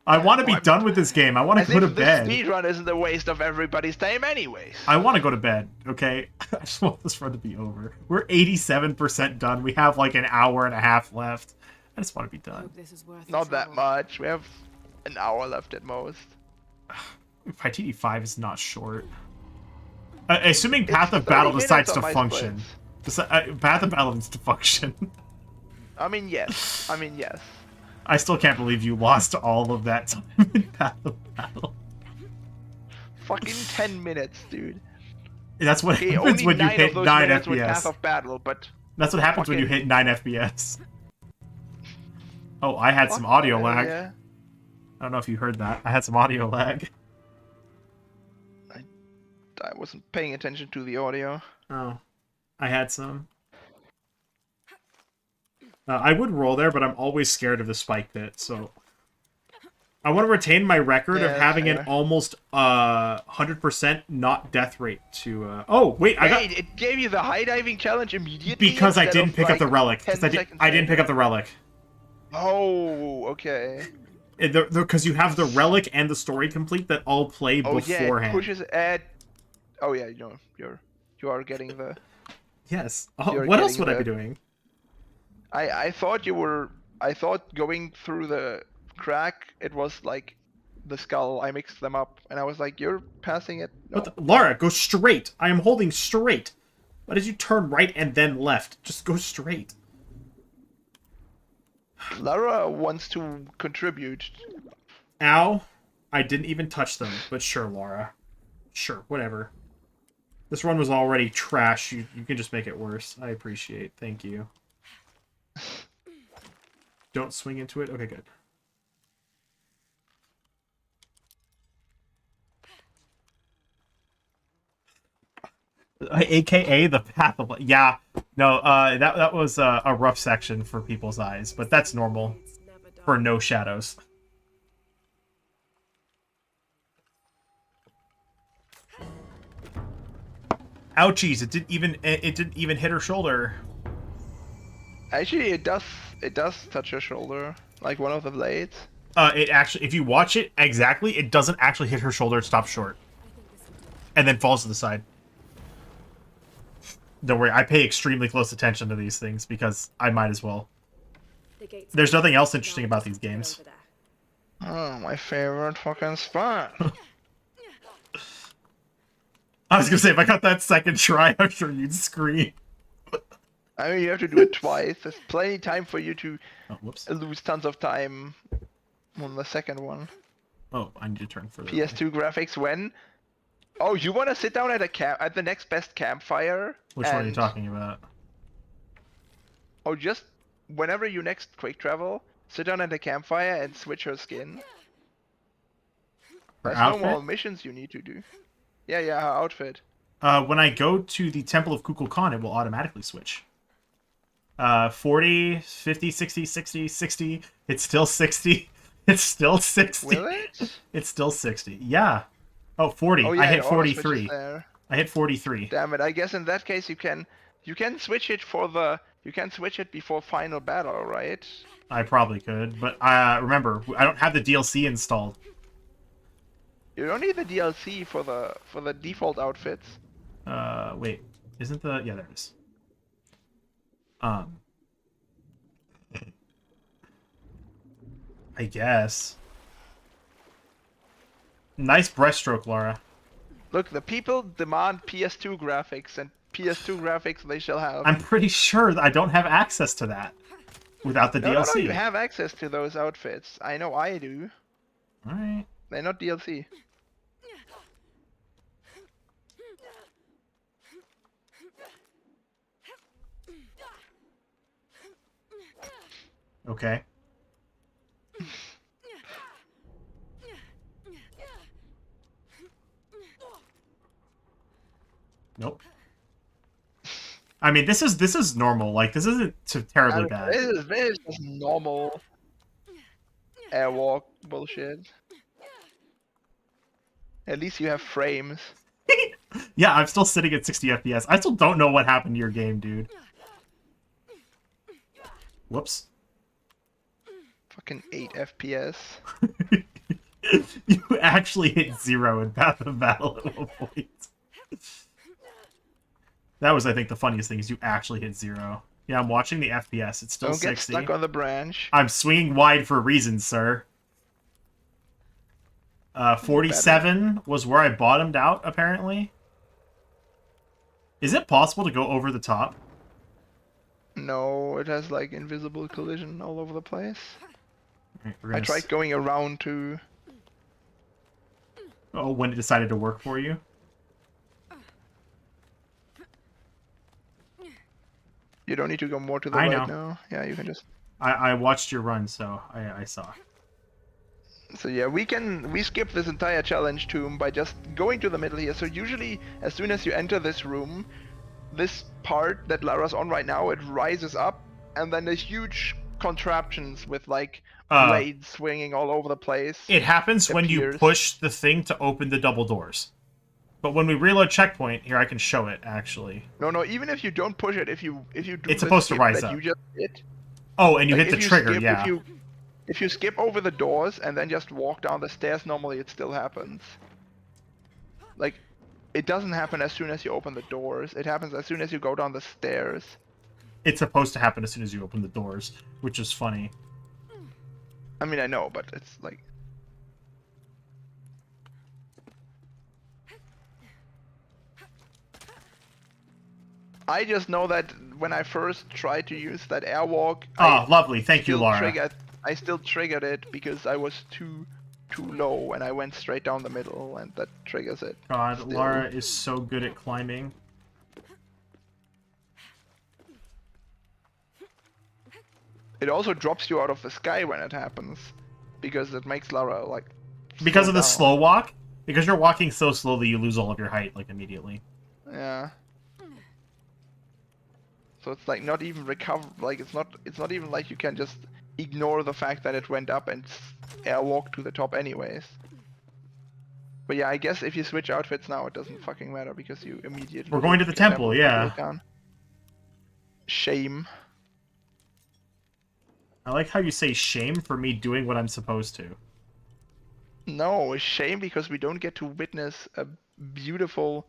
I want to be done with this game. I want to As go to if the bed. speedrun isn't a waste of everybody's time anyways. I want to go to bed, okay? I just want this run to be over. We're 87% done. We have like an hour and a half left. I just want to be done. Hope this is worth the Not that trouble. much. We have an hour left at most. Vitini 5 is not short. Assuming Path of 30 Battle minutes decides on to my function. Path of Battle needs to function. I mean, yes. I mean, yes. I still can't believe you lost all of that time in Path of Battle. Fucking 10 minutes, dude. That's what Okay, happens only when you 9 hit of those 9 minutes were Path FPS. of Battle, but... That's what happens when you fucking- hit 9 FPS. Oh, I had some audio lag. Yeah. I don't know if you heard that. I had some audio lag. I wasn't paying attention to the audio. Oh, I had some. I would roll there, but I'm always scared of the spike pit, so... I want to retain my record Yeah, of having an fair. almost 100% not death rate to... Oh, wait, I got... Wait, it gave you the high diving challenge immediately? Because I instead didn't of, pick up the like, relic. 10 Because seconds I didn't later? pick up the relic. Oh, okay. Because you have the relic and the story complete that all play Oh yeah, it beforehand. pushes at... Oh yeah, you know, you are getting the... Yes. Oh, You're what else getting would I be the- doing? I thought you were... I thought going through the crack, it was like the skull. I mixed them up, and I was like, you're passing it? No. What the... Lara, go straight. I am holding straight. Why did you turn right and then left? Just go straight. Lara wants to contribute. Ow. I didn't even touch them, but sure, Laura. Sure, whatever. This run was already trash. You can just make it worse. I appreciate. Thank you. Don't swing into it? Okay, good. AKA the Path of Light. Yeah, no, that was a rough section for people's eyes, but that's normal It's never dark. for no shadows. Ouchies! It didn't even hit her shoulder. Actually, it does touch her shoulder, like one of the blades. It actually, if you watch it exactly, it doesn't actually hit her shoulder. It stops short, and then falls to the side. Don't worry, I pay extremely close attention to these things because I might as well. The gates There's are nothing else now interesting about just these head games. over there. Oh, my favorite fucking spot. I was gonna say, if I got that second try, I'm sure you'd scream. I mean, you have to do it twice. There's plenty of time for you to Oh, whoops. lose tons of time on the second one. Oh, I need to turn further. PS2 graphics when? Oh, you want to sit down at the next best campfire? Which one are you and- talking about? Oh, just whenever you next quick travel, sit down at a campfire and switch her skin. Her There's no more outfit? missions you need to do. Yeah, her outfit. When I go to the Temple of Kukulkan, it will automatically switch. 40, 50, 60, 60, 60. It's still 60. It's still 60. Will it? It's still 60. Yeah. Oh, 40. Oh yeah, I hit it auto switches 43. there. I hit 43. Damn it! I guess in that case you can switch it before final battle, right? I probably could, but remember, I don't have the DLC installed. You don't need the DLC for the default outfits. Wait. Isn't the... Yeah, there it is. I guess. Nice breaststroke, Laura. Look, the people demand PS2 graphics, and PS2 graphics they shall have. I'm pretty sure that I don't have access to that without the No, DLC. you have access to those outfits. I know I do. Alright. They're not DLC. Okay. Nope. I mean, this is normal. Like, this isn't too terribly bad. This is just normal airwalk bullshit. At least you have frames. Yeah, I'm still sitting at 60 FPS. I still don't know what happened to your game, dude. Whoops. Fucking 8 FPS. You actually hit 0 in Path of Battle at one point. That was, I think, the funniest thing is you actually hit 0. Yeah, I'm watching the FPS. It's still Don't get 60. stuck on the branch. I'm swinging wide for a reason, sir. 47 was where I bottomed out, apparently. Is it possible to go over the top? No, it has like invisible collision all over the place. Alright, we're I gonna tried going around to... Oh, when it decided to work for you? You don't need to go more to the I right know. now. Yeah, you can just... I watched your run, so I saw. So yeah, we skip this entire challenge tomb by just going to the middle here. So usually, as soon as you enter this room, this part that Lara's on right now, it rises up, and then there's huge contraptions with like blades swinging all over the place. It happens when you appears. push the thing to open the double doors. But when we reload checkpoint, here I can show it actually. No, even if you don't push it, if you do It's the supposed to skip rise that up. you just did, Oh, and you like, hit the if you trigger, skip, yeah. If you skip over the doors and then just walk down the stairs, normally it still happens. Like, it doesn't happen as soon as you open the doors. It happens as soon as you go down the stairs. It's supposed to happen as soon as you open the doors, which is funny. I mean, I know, but it's like... I just know that when I first tried to use that airwalk, Oh, lovely. Thank you, Laura. I still triggered it because I was too low and I went straight down the middle, and that triggers it. God, still. Laura is so good at climbing. It also drops you out of the sky when it happens, because it makes Lara like... Because slow of the down. slow walk? Because you're walking so slowly, you lose all of your height, like, immediately. Yeah. So it's like not even recover. Like it's not even like you can just ignore the fact that it went up and airwalk to the top anyways. But yeah, I guess if you switch outfits now, it doesn't fucking matter because you immediately. We're going to the temple, yeah. Shame. I like how you say shame for me doing what I'm supposed to. No, shame because we don't get to witness a beautiful,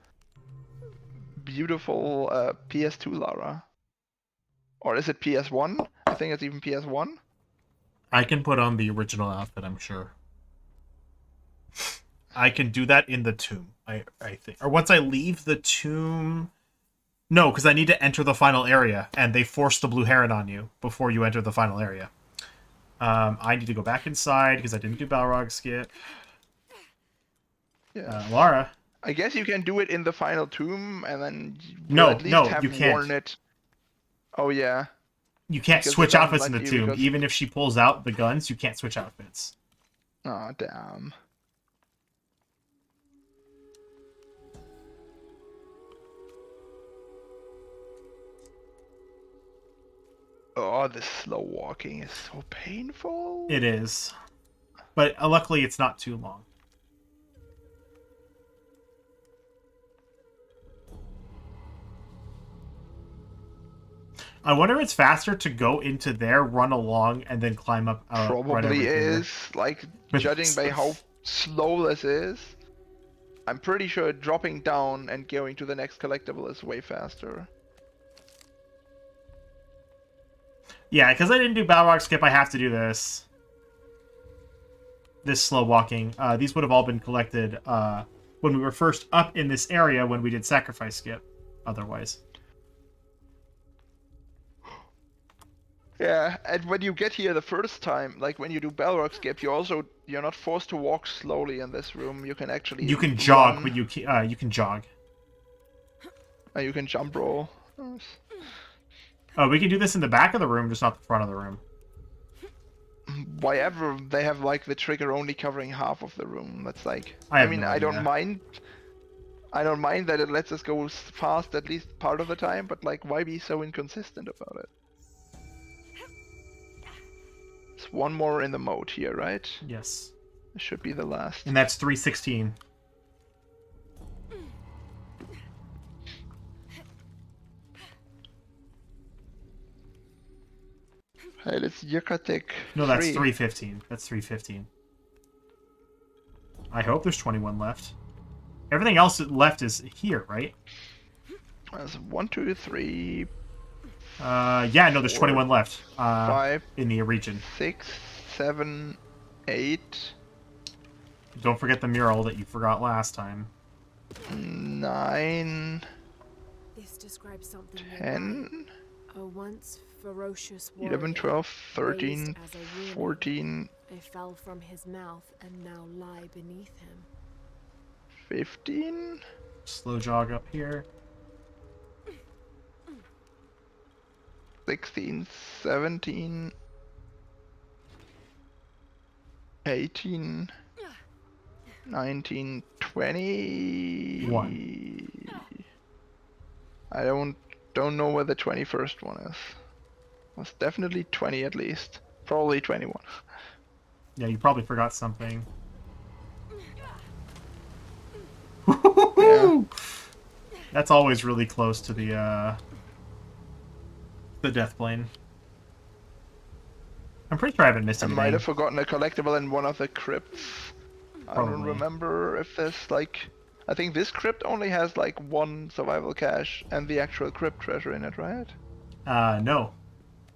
beautiful PS2 Lara. Or is it PS1? I think it's even PS1. I can put on the original outfit, I'm sure. I can do that in the tomb, I think. Or once I leave the tomb... No, because I need to enter the final area, and they force the blue heron on you before you enter the final area. I need to go back inside, because I didn't do Balrog skip. Yeah. Lara. I guess you can do it in the final tomb, and then No, at least no, have you can't. worn it. Oh yeah. You can't Because switch it doesn't outfits in the let you, tomb. because- Even if she pulls out the guns, you can't switch outfits. Oh damn. Oh, this slow walking is so painful. It is. But luckily, it's not too long. I wonder if it's faster to go into there, run along, and then climb up. Right over Probably here. is. Like, judging by how slow this is, I'm pretty sure dropping down and going to the next collectible is way faster. Yeah, because I didn't do Balrog skip, I have to do this. This slow walking. These would have all been collected when we were first up in this area when we did sacrifice skip. Otherwise. Yeah, and when you get here the first time, like when you do Balrog skip, you're not forced to walk slowly in this room. You can actually jog, run. but you can jog. You can jump roll. Nice. Oh, we can do this in the back of the room, just not the front of the room. Why ever they have like the trigger only covering half of the room? That's like. I mean, no I don't idea. mind. I don't mind that it lets us go fast at least part of the time, but like, why be so inconsistent about it? There's one more in the mode here, right? Yes. It should be the last. And that's 316. Hey, it's Yucatec. No, that's 315. That's 315. I hope there's 21 left. Everything else left is here, right? There's 1, 2, 3. Yeah, no, there's 21 left. 5 in the region. 6, 7, 8. Don't forget the mural that you forgot last time. 9. This describes something. 10. A once ferocious 11, warrior, 12, 13, raised as a ruler. 14, I fell from his mouth and now lie beneath him. 15. Slow jog up here. 16, 17, 18, 19, 20. 1. I don't know where the 21st one is. It's definitely 20 at least. Probably 21. Yeah, you probably forgot something. Yeah. That's always really close to the death plane. I'm pretty sure I haven't missed I anything. might have forgotten a collectible in one of the crypts. I don't Probably. remember if there's like... I think this crypt only has like one survival cache and the actual crypt treasure in it, right? No.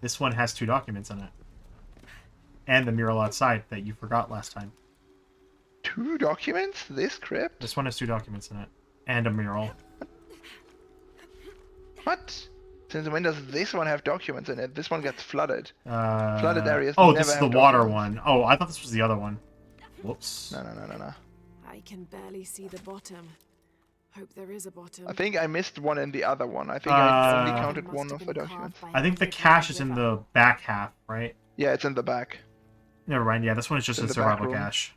This one has 2 documents in it. And the mural outside that you forgot last time. 2 documents? This crypt? This one has 2 documents in it. And a mural. What? Since when does this one have documents in it? This one gets flooded. Flooded Flooded areas Oh, never this is have the water documents. one. Oh, I thought this was the other one. Whoops. No. I can barely see the bottom. Hope there is a bottom. I think I missed one in the other one. I think I only Uh, counted Must one have of the been documents. carved by I think the hand cache in is in river. the back half, right? Yeah, it's in the back. Never mind. Yeah, this one is just In a the back survival room. cache.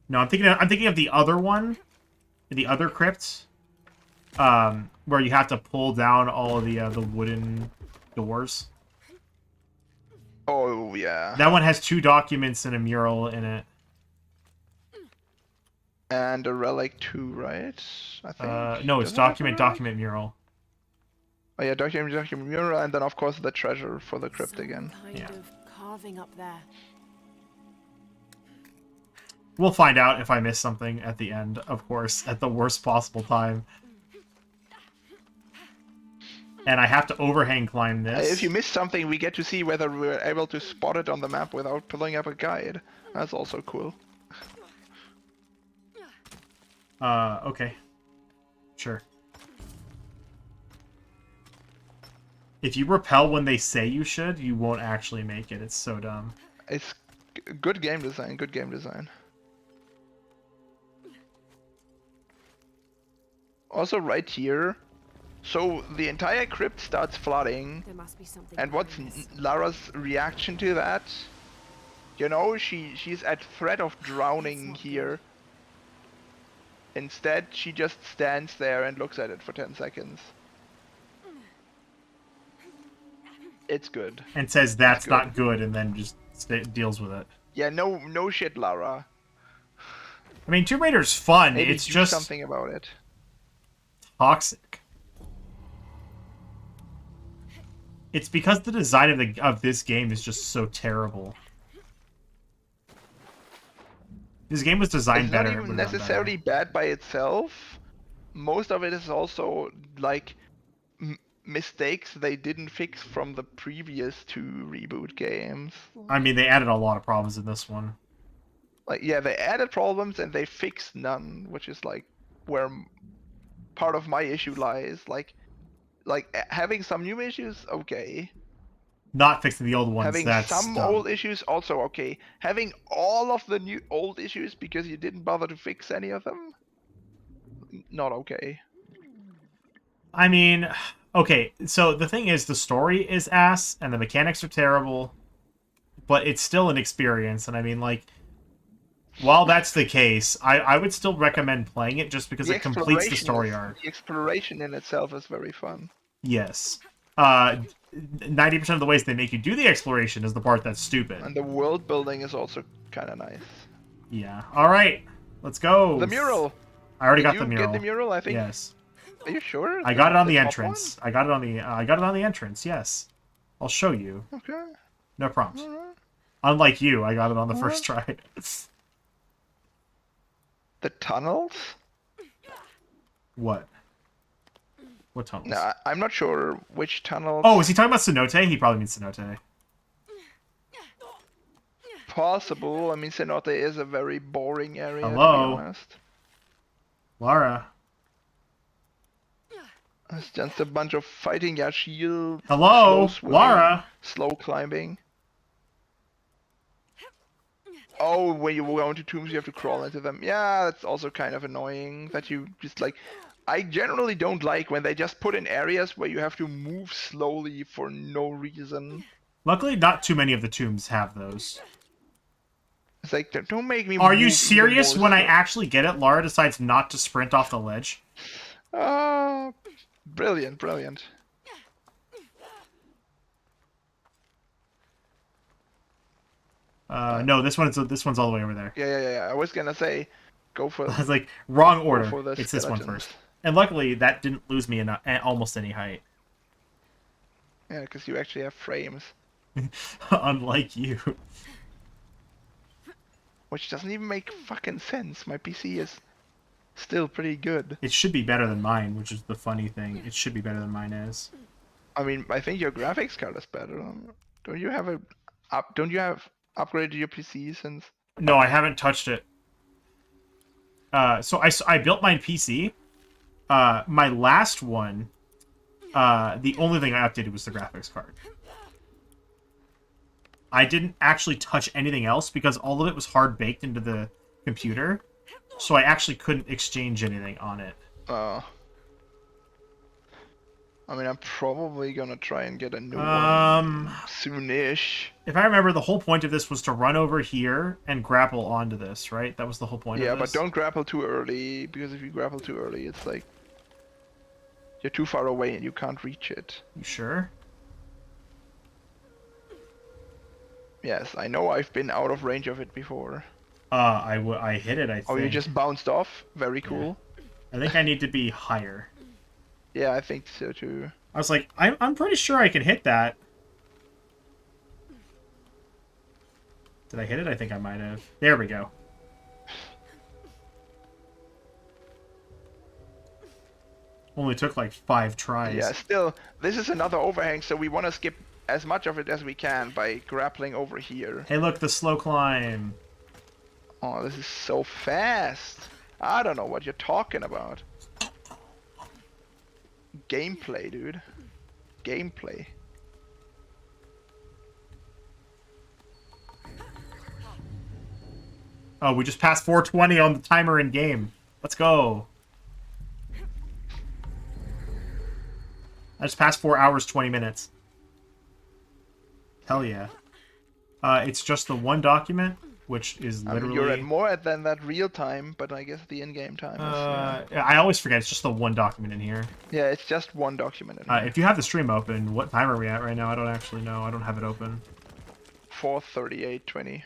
No, I'm thinking of the other one, the other crypt. where you have to pull down all of the wooden doors. Oh, yeah. That one has 2 documents and a mural in it. And a relic too, right? I think. No, it's Does it have a document, relic? document, mural. Oh yeah, document mural, and then of course the treasure for the crypt Some again. kind Yeah. of carving up there. We'll find out if I miss something at the end, of course, at the worst possible time. And I have to overhang climb this. If you miss something, we get to see whether we're able to spot it on the map without pulling up a guide. That's also cool. Okay. Sure. If you repel when they say you should, you won't actually make it. It's so dumb. It's good game design, good game design. Also right here, so the entire crypt starts flooding, There must be something. and what's behind this. Lara's reaction to that? You know, she's at threat of drowning here. Instead, she just stands there and looks at it for 10 seconds. It's good. And says that's good. not good, and then just deals with it. Yeah, no shit, Lara. I mean, Tomb Raider's fun. Maybe It's do just something about it. toxic. It's because the design of this game is just so terrible. This game was designed It's better. not it even would've done necessarily bad by itself. Most of it is also like mistakes they didn't fix from the previous 2 reboot games. better. I mean, they added a lot of problems in this one. Like, yeah, they added problems and they fixed none, which is like where part of my issue lies. Like having some new issues, okay. Not fixing the old ones. Having That's some dumb. old issues, also okay. Having all of the new old issues because you didn't bother to fix any of them, not okay. I mean, okay, so the thing is, the story is ass, and the mechanics are terrible, but it's still an experience, and I mean, like, while that's the case, I would still recommend playing it just because The it completes the exploration story is- arc. The exploration in itself is very fun. Yes. 90% of the ways they make you do the exploration is the part that's stupid. And the world building is also kind of nice. Yeah. Alright, let's go. The mural! I already Did got you the mural. get the mural? I think. Yes. Are you sure? I got it on the top entrance. I got it on the entrance, yes. I'll show you. one? Okay. No problems. Alright. Unlike you, I got it on the first try. The tunnels? What? What tunnels? No, I'm not sure which tunnels. Oh, is he talking about Cenote? He probably means Cenote. Possible. I mean, Cenote is a very boring area, Hello? to be honest. Lara. It's just a bunch of fighting Yashil. Hello? slow swimming, Lara? Slow climbing. Oh, when you go into tombs, you have to crawl into them. Yeah, that's also kind of annoying that you just like. I generally don't like when they just put in areas where you have to move slowly for no reason. Luckily, not too many of the tombs have those. It's like, don't make me. Are you move even serious? more When I slow." actually get it, Lara decides not to sprint off the ledge. Oh, brilliant, brilliant. No, this one's all the way over there. Yeah. I was gonna say, go for. I was like, wrong order. for the It's this one skeletons. first. And luckily, that didn't lose me in almost any height. Yeah, because you actually have frames, Unlike you. which doesn't even make fucking sense. My PC is still pretty good. It should be better than mine, which is the funny thing. It should be better than mine is. I mean, I think your graphics card is better. Don't you have upgraded your PC since? No, I haven't touched it. So I built my PC. My last one, the only thing I updated was the graphics card. I didn't actually touch anything else because all of it was hard baked into the computer. So I actually couldn't exchange anything on it. I mean, I'm probably gonna try and get a new one soonish. If I remember, the whole point of this was to run over here and grapple onto this, right? That was the whole point Yeah, of but this? don't grapple too early, because if you grapple too early, it's like You're too far away and you can't reach it. You sure? Yes, I know I've been out of range of it before. I hit it, I think. Oh, you just bounced off? Very cool. I think I need to be higher. Yeah, I think so too. I was like, I'm pretty sure I can hit that. Did I hit it? I think I might have. There we go. Only took like 5 tries. Yeah, still, this is another overhang, so we want to skip as much of it as we can by grappling over here. Hey, look, the slow climb. Oh, this is so fast. I don't know what you're talking about. Gameplay, dude. Gameplay. Oh, we just passed 420 on the timer in game. Let's go. I just passed 4 hours, 20 minutes. Hell yeah. It's just the one document, which is literally... you're at more than that real time, but I guess the in-game time is... Yeah, I always forget, it's just the one document in here. Yeah, it's just one document in here. If you have the stream open, what time are we at right now? I don't actually know. I don't have it open. 4:38:20.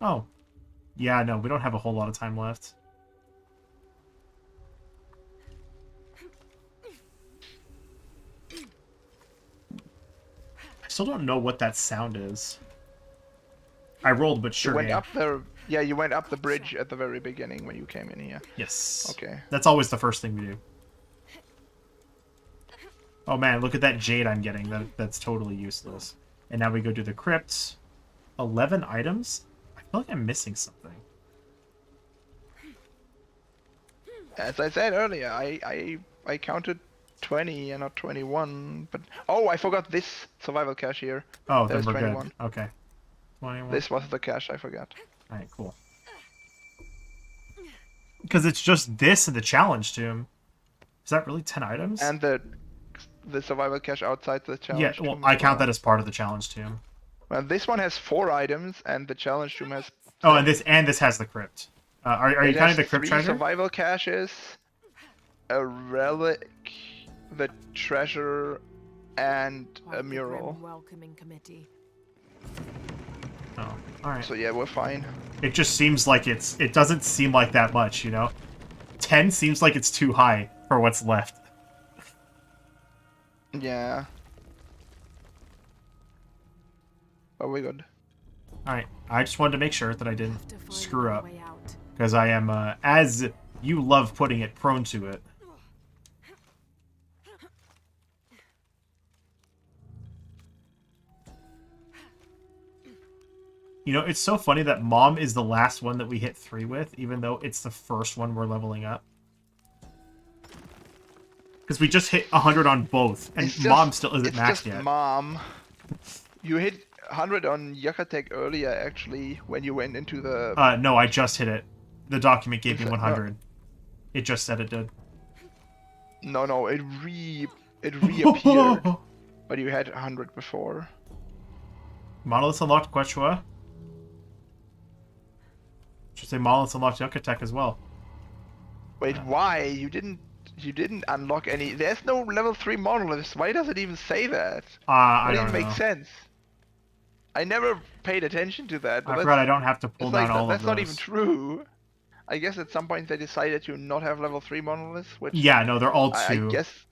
Oh. Yeah, no, we don't have a whole lot of time left. I still don't know what that sound is. I rolled, but sure. You went up there. Yeah, you went up the bridge at the very beginning when you came in here. Yes. Okay. That's always the first thing we do. Oh man, look at that jade I'm getting. That's totally useless. And now we go to the crypt. 11 items? I feel like I'm missing something. As I said earlier, I counted 20 and not 21. But oh, I forgot this survival cache here. Oh, then There's we're 21. good. Okay. 21. This was the cache I forgot. Alright, cool. Because it's just this and the challenge tomb. Is that really 10 items? And the survival cache outside the challenge. Yeah, well, tomb I as count well. that as part of the challenge tomb. Well, this one has 4 items, and the challenge tomb has. Oh, and this has the crypt. Are you It counting has the crypt 3 treasure? survival caches, a relic, the treasure, and Quite a the mural. grim welcoming committee. Oh, alright. So yeah, we're fine. It just seems like it doesn't seem like that much, you know? 10 seems like it's too high for what's left. Yeah. But we're good. Alright, I just wanted to make sure that I didn't Have to find screw another up. way out. Because I am, as you love putting it, prone to it. You know, it's so funny that Mom is the last one that we hit 3 with, even though it's the first one we're leveling up. Because we just hit 100 on both, and Mom still isn't maxed just yet. Mom. You hit 100 on Yucatec earlier, actually, when you went into the... No, I just hit it. The document gave me No. 100. It just said it did. No, it reappeared. But you had 100 before. Monoliths unlocked Quechua. Should say monoliths unlocked Yucatec as well. Wait, why? You didn't unlock any... There's no level 3 monoliths. Why does it even say that? I That don't doesn't know. make sense. I never paid attention to that. But I that's- forgot I don't have to pull it's down like all of that's those. not even true. I guess at some point they decided to not have level 3 monoliths, which Yeah, no, they're all I 2. guess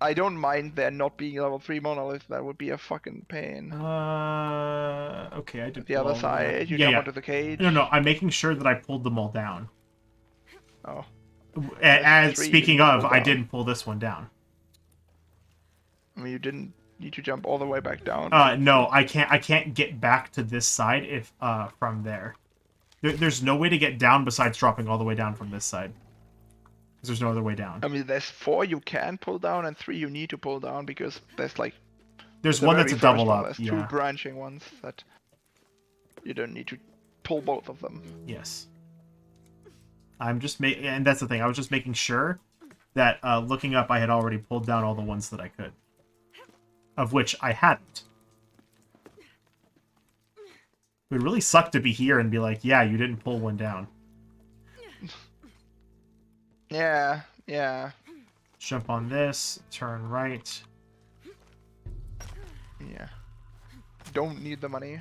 I don't mind there not being level 3 monoliths. That would be a fucking pain. Okay, I did The pull other all of them. side, you Yeah, jump yeah. onto the cage. No, I'm making sure that I pulled them all down. Oh. As 3 you speaking didn't of, pull I down. didn't pull this one down. I mean, you didn't need to jump all the way back down. No, I can't get back to this side if from there. There's no way to get down besides dropping all the way down from this side. Because there's no other way down. I mean, there's 4 you can pull down and 3 you need to pull down because there's like There's the one that's a very double first one, up. There's Yeah. 2 branching ones that you don't need to pull both of them. Yes. I'm just and that's the thing. I was just making sure that looking up, I had already pulled down all the ones that I could, of which I hadn't. It would really suck to be here and be like, yeah, you didn't pull one down. Yeah. Jump on this. Turn right. Yeah. Don't need the money.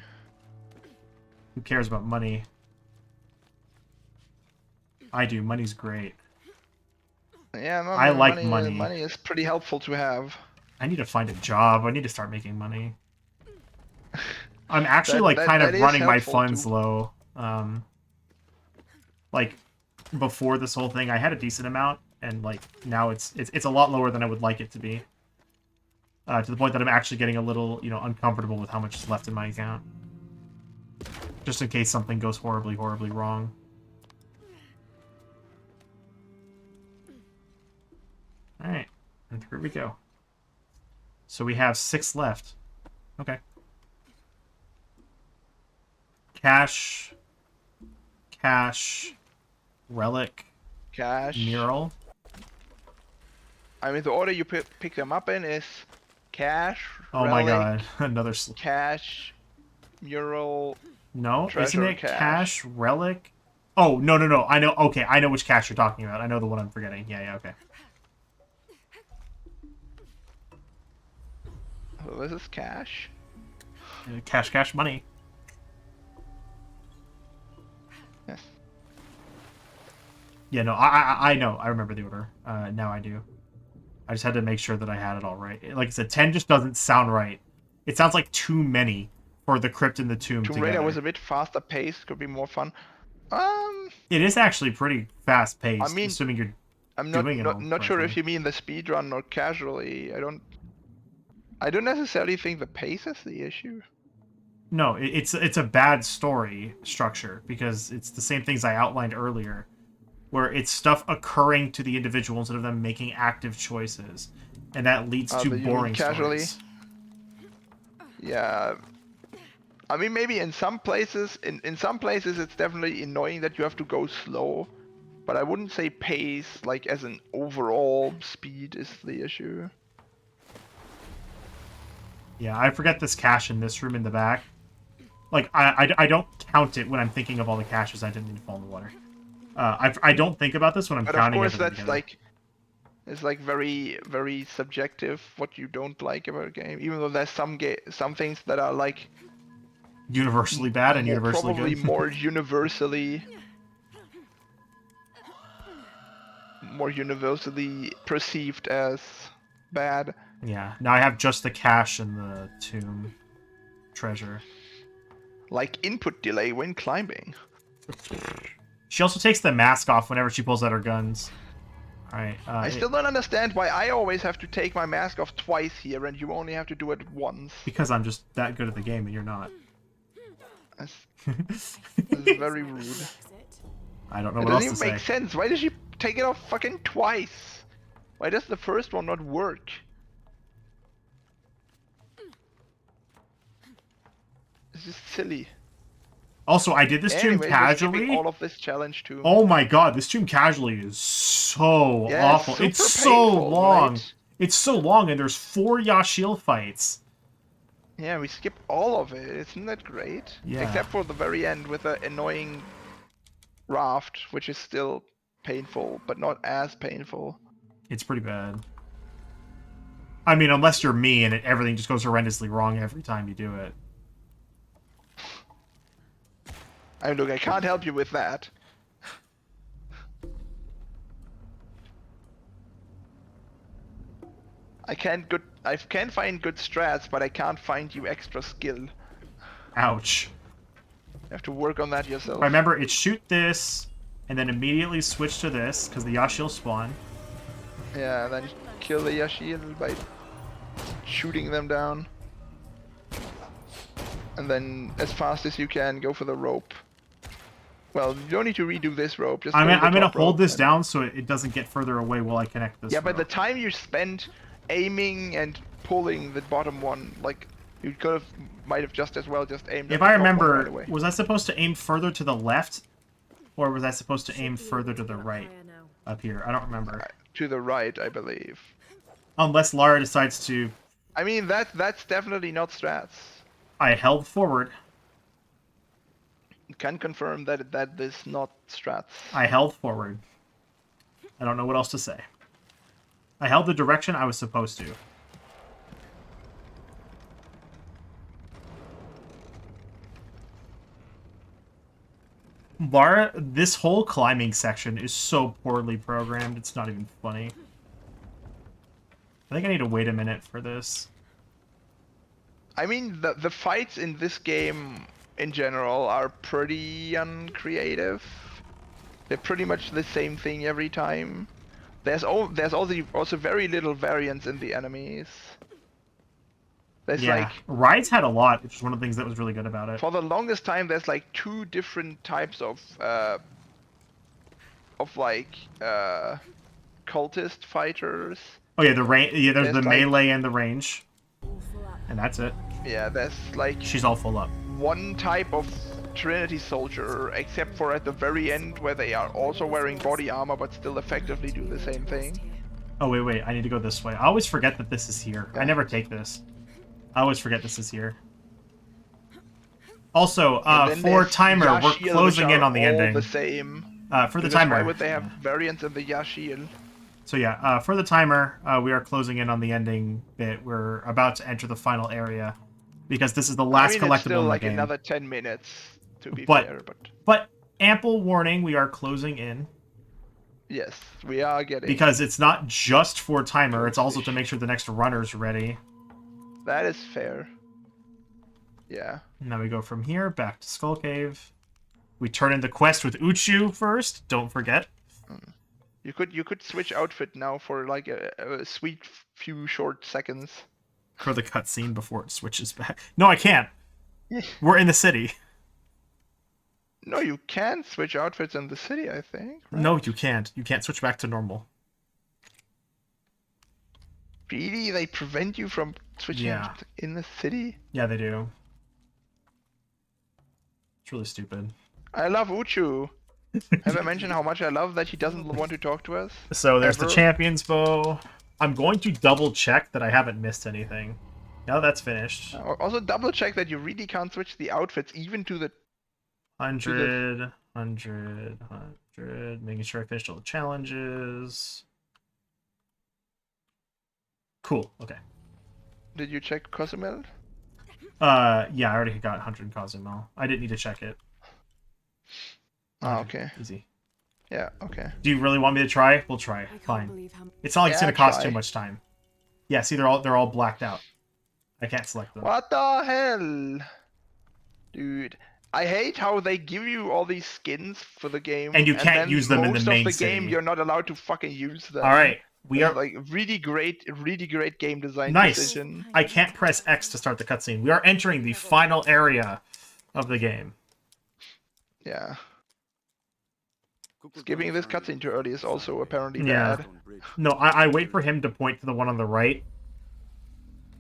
Who cares about money? I do. Money's great. Yeah, no, I like money. money. Money is pretty helpful to have. I need to find a job. I need to start making money. I'm actually kind of is running my helpful funds too. low. Like before this whole thing, I had a decent amount, and like now it's a lot lower than I would like it to be. To the point that I'm actually getting a little, uncomfortable with how much is left in my account. Just in case something goes horribly, horribly wrong. Alright, and here we go. So we have 6 left. Okay. Cash, relic, Cash. mural. I mean, the order you pick them up in is cash. Oh my relic, god, another. Cash, mural. No, Treasure, isn't it cash, relic? Oh no. I know. Okay, I know which cash you're talking about. I know the one I'm forgetting. Yeah. Okay. So this is cash. Cash, money. Yes. Yeah, no, I know. I remember the order. Now I do. I just had to make sure that I had it all right. Like I said, 10 just doesn't sound right. It sounds like too many for the crypt and the tomb Tomb together. Raider was a bit faster paced. Could be more fun. It is actually pretty fast paced. I mean, assuming you're I'm doing it all not sure if correctly. you mean the speed run or casually. I don't necessarily think the pace is the issue. No, it's a bad story structure because it's the same things I outlined earlier, where it's stuff occurring to the individual instead of them making active choices, and that leads to You mean boring casually? stories. Yeah. I mean, maybe in some places, in some places, it's definitely annoying that you have to go slow, but I wouldn't say pace, like as an overall speed is the issue. Yeah, I forget this cache in this room in the back. Like, I don't count it when I'm thinking of all the caches I didn't mean to fall in the water. I don't think about this when I'm But of counting course, everything that's together. like, it's like very, very subjective what you don't like about a game. Even though there's some things that are like Universally bad and universally probably good. more universally perceived as bad. Yeah, now I have just the cache and the tomb treasure. Like input delay when climbing. She also takes the mask off whenever she pulls out her guns. Alright, I still don't understand why I always have to take my mask off twice here and you only have to do it once. because I'm just that good at the game and you're not. That's very rude. Is it? I don't know It what else doesn't to even make say. sense. Why does she take it off fucking twice? Why does the first one not work? It's just silly. Also, I did this tomb Anyways, we're skipping casually. all of this challenge too. Oh my god, this tomb casually is so Yeah, awful. super It's so painful, long. right? It's so long, and there's 4 Yashil fights. Yeah, we skip all of it. Isn't that great? Yeah. Except for the very end with the annoying raft, which is still painful, but not as painful. It's pretty bad. I mean, unless you're me and everything just goes horrendously wrong every time you do it. I mean, look, I can't help you with that. I can find good strats, but I can't find you extra skill. You Ouch. have to work on that yourself. Remember, it's shoot this, and then immediately switch to this, because the Yashil spawn. Yeah, and then kill the Yashil by shooting them down. And then, as fast as you can, go for the rope. Well, you don't need to redo this rope. Just I'm go to the gonna top hold rope this and- down so it doesn't get further away while I connect this. Yeah, by the rope. time you spend aiming and pulling the bottom one, like you might have just as well just aimed. If at the I top one remember, right away. was I supposed to aim further to the left, or was I supposed to aim further to the right Higher now. up here? I don't remember. To the right, I believe. Unless Lara decides to. I mean, that's definitely not strats. I held forward. Can confirm that is not strats. I held forward. I don't know what else to say. I held the direction I was supposed to. This whole climbing section is so poorly programmed, it's not even funny. I think I need to wait a minute for this. I mean, the fights in this game in general are pretty uncreative. They're pretty much the same thing every time. There's also very little variance in the enemies. There's like Rides had a lot, which is one of the things that was really good about it. for the longest time there's like 2 different types of cultist fighters. Oh yeah, the range. Yeah, there's the like- melee and the range, and that's it. Yeah, there's like She's all full up. one type of Trinity soldier, except for at the very end where they are also wearing body armor but still effectively do the same thing. Oh wait, I need to go this way. I always forget that this is here. I never take this. I always forget this is here. Also, And then for there's timer, we're Yashiel, closing which in are on the all ending. the same. For the Because Why timer. would they have variants in the Yashiel? So yeah, for the timer, we are closing in on the ending bit. We're about to enter the final area because this is the last I mean, collectible it's still in the like game. another 10 minutes to be But- fair, But ample warning, we are closing in yes, we are getting. because it's not just for timer. It's also to make sure the next runner's ready. That is fair. Yeah. Now we go from here back to Skull Cave. We turn in the quest with Uchu first. Don't forget. You could switch outfit now for like a sweet few short seconds. For the cutscene before it switches back. No, I can't. We're in the city. No, you can switch outfits in the city, I think. Right? No, you can't. You can't switch back to normal. Really? They prevent you from switching Yeah. in the city? Yeah, they do. It's really stupid. I love Uchu. Have I mentioned how much I love that he doesn't want to talk to us? So there's the Ever? champion's bow. I'm going to double check that I haven't missed anything. Now that's finished. Also, double check that you really can't switch the outfits even to the 100, 100, 100. Making sure I finished all the challenges. Cool. Okay. Did you check Cozumel? Yeah, I already got 100 Cozumel. I didn't need to check it. Ah, okay. Easy. Yeah, okay. Do you really want me to try? We'll try. I can't Fine. believe how It's not like it's Yeah, gonna cost try. too much time. Yeah, see, they're all blacked out. I can't select them. What the hell? Dude. I hate how they give you all these skins for the game. And you can't then use them in the most main of the game city. you're not allowed to fucking use them. All right, we It's are. like really great game design Nice. decision. I can't press X to start the cutscene. We are entering the final area of the game. Yeah. Skipping this cutscene too early is also apparently Yeah. bad. No, I wait for him to point to the one on the right.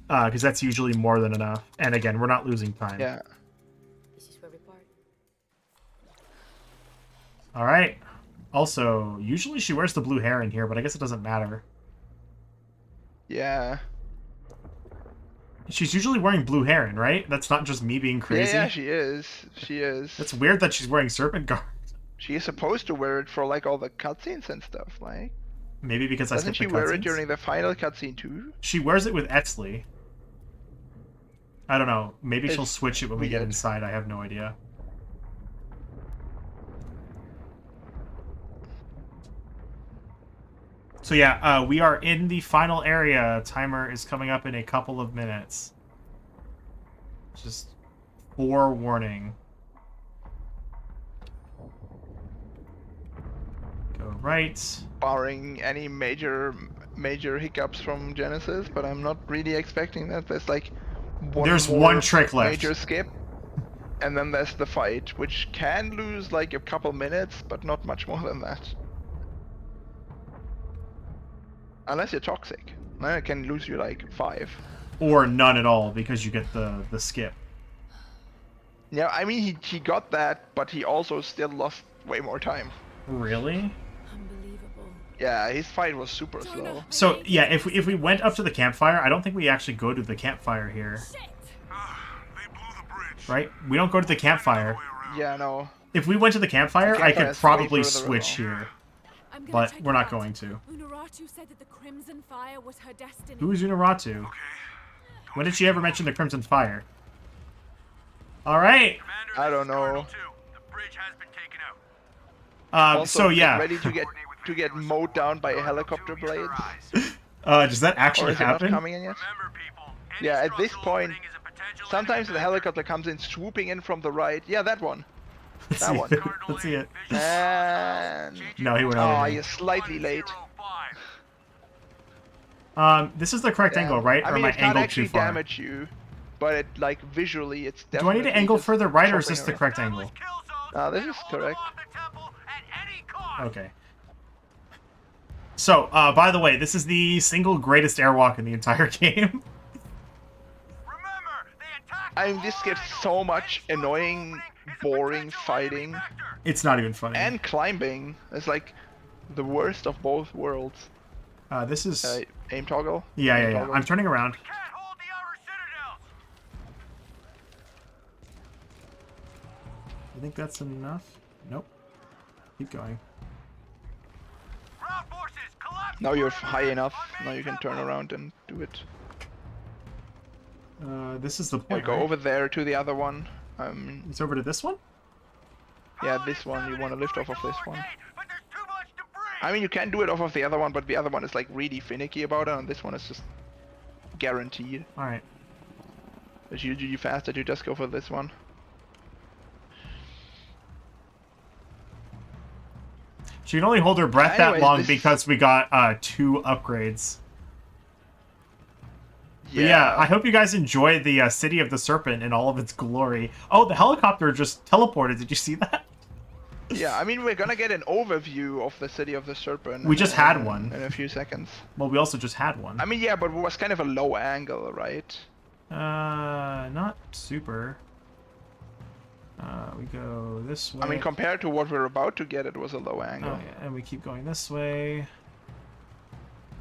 Because that's usually more than enough. And again, we're not losing time. Yeah. All right. Also, usually she wears the blue hair in here, but I guess it doesn't matter. Yeah. She's usually wearing blue hair, right? That's not just me being crazy. Yeah, she is. She is. That's weird that she's wearing serpent guard. She is supposed to wear it for like all the cutscenes and stuff. Like, Maybe because I doesn't skipped she the wear it cutscenes? during the final cutscene too? She wears it with Etzli. I don't know. Maybe she'll It's switch it when we get weird. inside. I have no idea. So yeah, we are in the final area. Timer is coming up in a couple of minutes. Just forewarning. Go right. Barring any major hiccups from Genesis, but I'm not really expecting that. There's like There's more one trick left. major skip, and then there's the fight, which can lose like a couple minutes, but not much more than that. Unless you're toxic, then it can lose you like 5. Or none at all because you get the skip. Yeah, I mean he got that, but he also still lost way more time. Really? unbelievable. Yeah, his fight was super slow. So yeah, if we went up to the campfire, I don't think we actually go to the campfire here, They blew the bridge. right? We don't go to the campfire. Yeah, no. If we went to the campfire, I campfire could is way probably further switch along. here. I'm gonna but check we're it not out. going to. Unaratu said that the Crimson Fire was her destiny. Who is Unaratu? Okay. When did she ever mention the Crimson Fire? All right. Commander, I this don't is know. Cardinal 2. The bridge has been taken out. Also, So get yeah, ready to get mowed down by helicopter blades. does that Or actually is it not happen? coming in yet? Remember, people, any Yeah, at this structural point, opening is a potential sometimes the enemy helicopter comes in swooping in from the right. Yeah, that one. Let's that see one. it. Let's see it. And No, he went oh, over me. you're slightly late. This is the correct Yeah. angle, right? I Or mean, am I it can't angled actually too far? damage you, but it like visually, it's Do I definitely. need to angle just further right, or is this chopping the around. correct angle? This is correct. Okay. So, by the way, this is the single greatest airwalk in the entire game. I mean, this gives so much annoying, boring fighting It's not even funny. and climbing. It's like the worst of both worlds. This is... Aim toggle. yeah, Aim yeah, yeah. toggle. I'm turning around. I think that's enough. Nope. Keep going. Now you're high enough. Now you can turn around and do it. This is the Yeah, point, go right? over there to the other one. It's over to this one? Yeah, this one. You want to lift off of this one. I mean, you can do it off of the other one, but the other one is like really finicky about it, and this one is just guaranteed. Alright. It's usually faster to just go for this one. She can only hold her breath Anyways, that long this- because we got 2 upgrades. But yeah, I hope you guys enjoyed the City of the Serpent in all of its glory. Oh, the helicopter just teleported. Did you see that? Yeah, I mean, we're gonna get an overview of the City of the Serpent. We just had one. In a few seconds. Well, we also just had one. I mean, yeah, but it was kind of a low angle, right? Not super. We go this way. I mean, compared to what we're about to get, it was a low angle. Oh, yeah, and we keep going this way.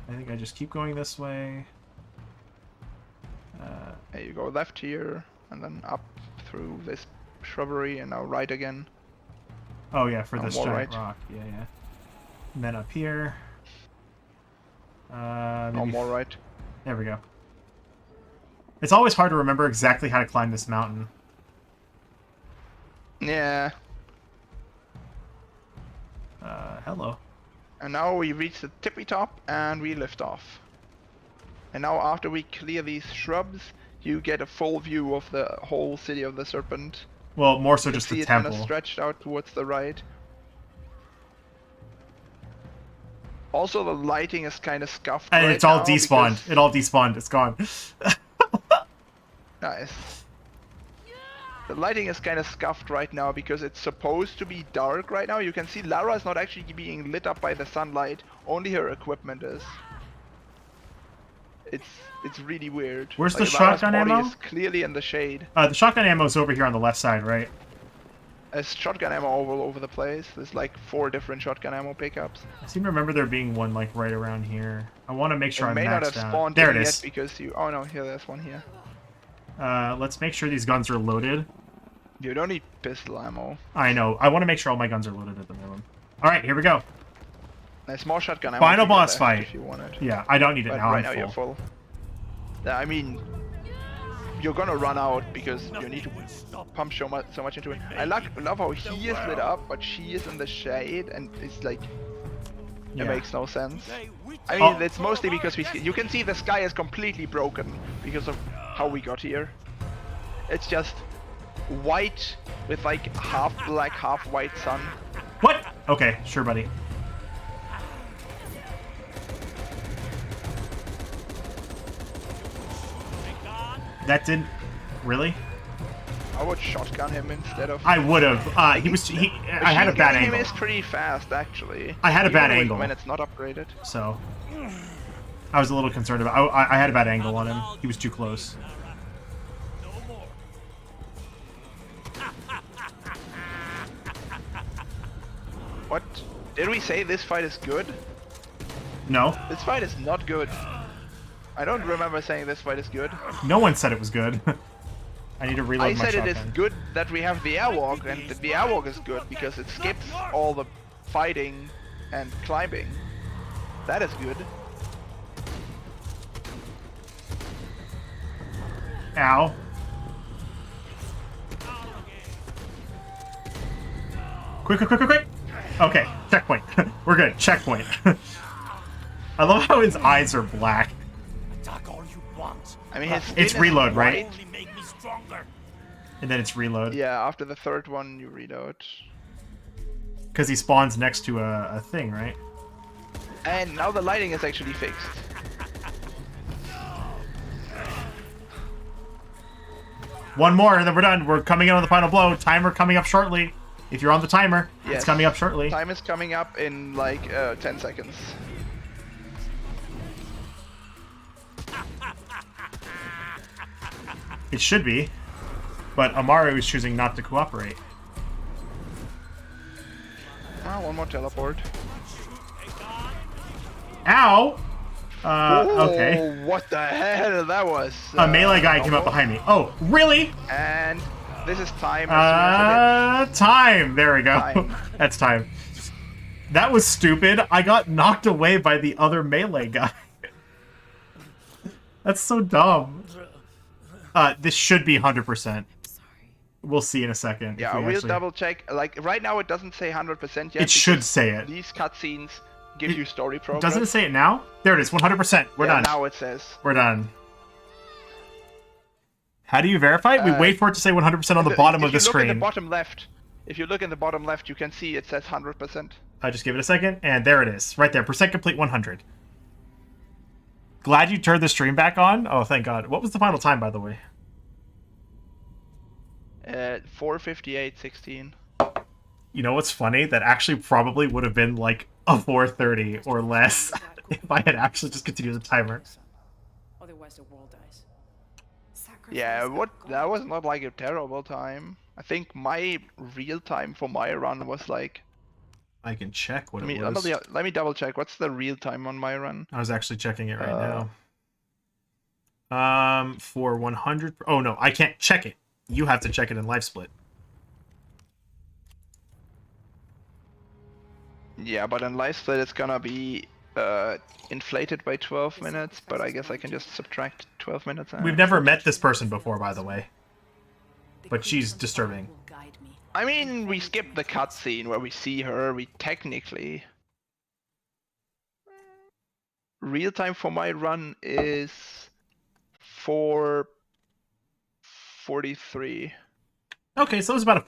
I think I just keep going this way. There you go, left here, and then up through this shrubbery, and now right again. Oh yeah, for Oh, this more giant right. rock. Yeah, yeah. And then up here. No Maybe more right. There we go. It's always hard to remember exactly how to climb this mountain. Yeah. Hello. And now we reach the tippy top, and we lift off. And now after we clear these shrubs, you get a full view of the whole City of the Serpent. Well, more so You can just see the it kind temple. of stretched out towards the right. Also, the lighting is kind of scuffed. And right it's all now despawned. because- It all despawned. It's gone. Nice. The lighting is kind of scuffed right now because it's supposed to be dark right now. You can see Lara is not actually being lit up by the sunlight. Only her equipment is. It's really weird. Where's the Lara's shotgun body ammo? is clearly in the shade. The shotgun ammo's over here on the left side, right? There's shotgun ammo all over the place. There's like 4 different shotgun ammo pickups. I seem to remember there being one like right around here. I want to make sure It I'm may not maxed have out. spawned There in it yet is. because you. Oh no, here there's one here. Let's make sure these guns are loaded. You don't need pistol ammo. I know. I want to make sure all my guns are loaded at the minimum. All right, here we go. There's more shotgun ammo. Final to get boss left fight. If you want it. Yeah, I don't need it But now. right I'm now full. you're full. I mean, you're gonna run out because you need to pump so much into it. I love how he is lit up, but she is in the shade, and it's like Yeah. it makes no sense. I Oh. mean, it's mostly because you can see the sky is completely broken because of how we got here. It's just white with like half black, half white sun. What? Okay, sure, buddy. That didn't... Really? I would shotgun him instead of. I would have. I had a bad Shooting him angle. is pretty fast, actually. I had a Even bad when- angle. when it's not upgraded. So... I was a little concerned about... I had a bad angle on him. He was too close. What? Did we say this fight is good? No. This fight is not good. I don't remember saying this fight is good. No one said it was good. I need to reload I my said it shotgun. is good that we have the airwalk, and the airwalk is good because it skips all the fighting and climbing. That is good. Ow. Quick, quick, quick, quick, quick! Okay, checkpoint. We're good. Checkpoint. I love how his eyes are black. Attack all you want. I mean, his skin It's is reload, white. right? Only make me stronger. And then it's reload. Yeah, after the third one, you reload. Because he spawns next to a thing, right? And now the lighting is actually fixed. One more, and then we're done. We're coming in on the final blow. Timer coming up shortly. If you're on the timer, Yes. it's coming up shortly. Time is coming up in like 10 seconds. It should be. But Amaru is choosing not to cooperate. Ah, one more teleport. Ow! Okay. Oh, what the hell? That was... A melee guy came up normal. behind me. Oh, really? And this is time. As soon as Time. There we go. Time. That's time. That was stupid. I got knocked away by the other melee guy. That's so dumb. This should be 100%. We'll see in a second. Yeah, if we we'll actually... double check. Like, right now it doesn't say 100% yet. It should because say it. These cutscenes give you story progress. Doesn't it say it now? There it is. 100%. We're Yeah, done. now it says. We're done. How do you verify it? We wait for it to say 100% on the bottom of the If you look in screen. the bottom left, if you look in the bottom left, you can see it says 100%. I just give it a second, and there it is. Right there. Percent complete 100. Glad you turned the stream back on. Oh, thank God. What was the final time, by the way? 4:58:16. You know what's funny? That actually probably would have been like a 4:30 or less if I had actually just continued the timer. Otherwise, the world dies. Yeah, that was not like a terrible time. I think my real time for my run was like. I can check what Let me, it was. let me double check. What's the real time on my run? I was actually checking it right now. For 100. Oh no, I can't check it. You have to check it in live split. Yeah, but in live split it's gonna be inflated by 12 minutes, but I guess I can just subtract 12 minutes. We've never met this person before, by the way. But she's disturbing. I mean, we skipped the cutscene where we see her. We technically... Real time for my run is 4:43. Okay, so it was about a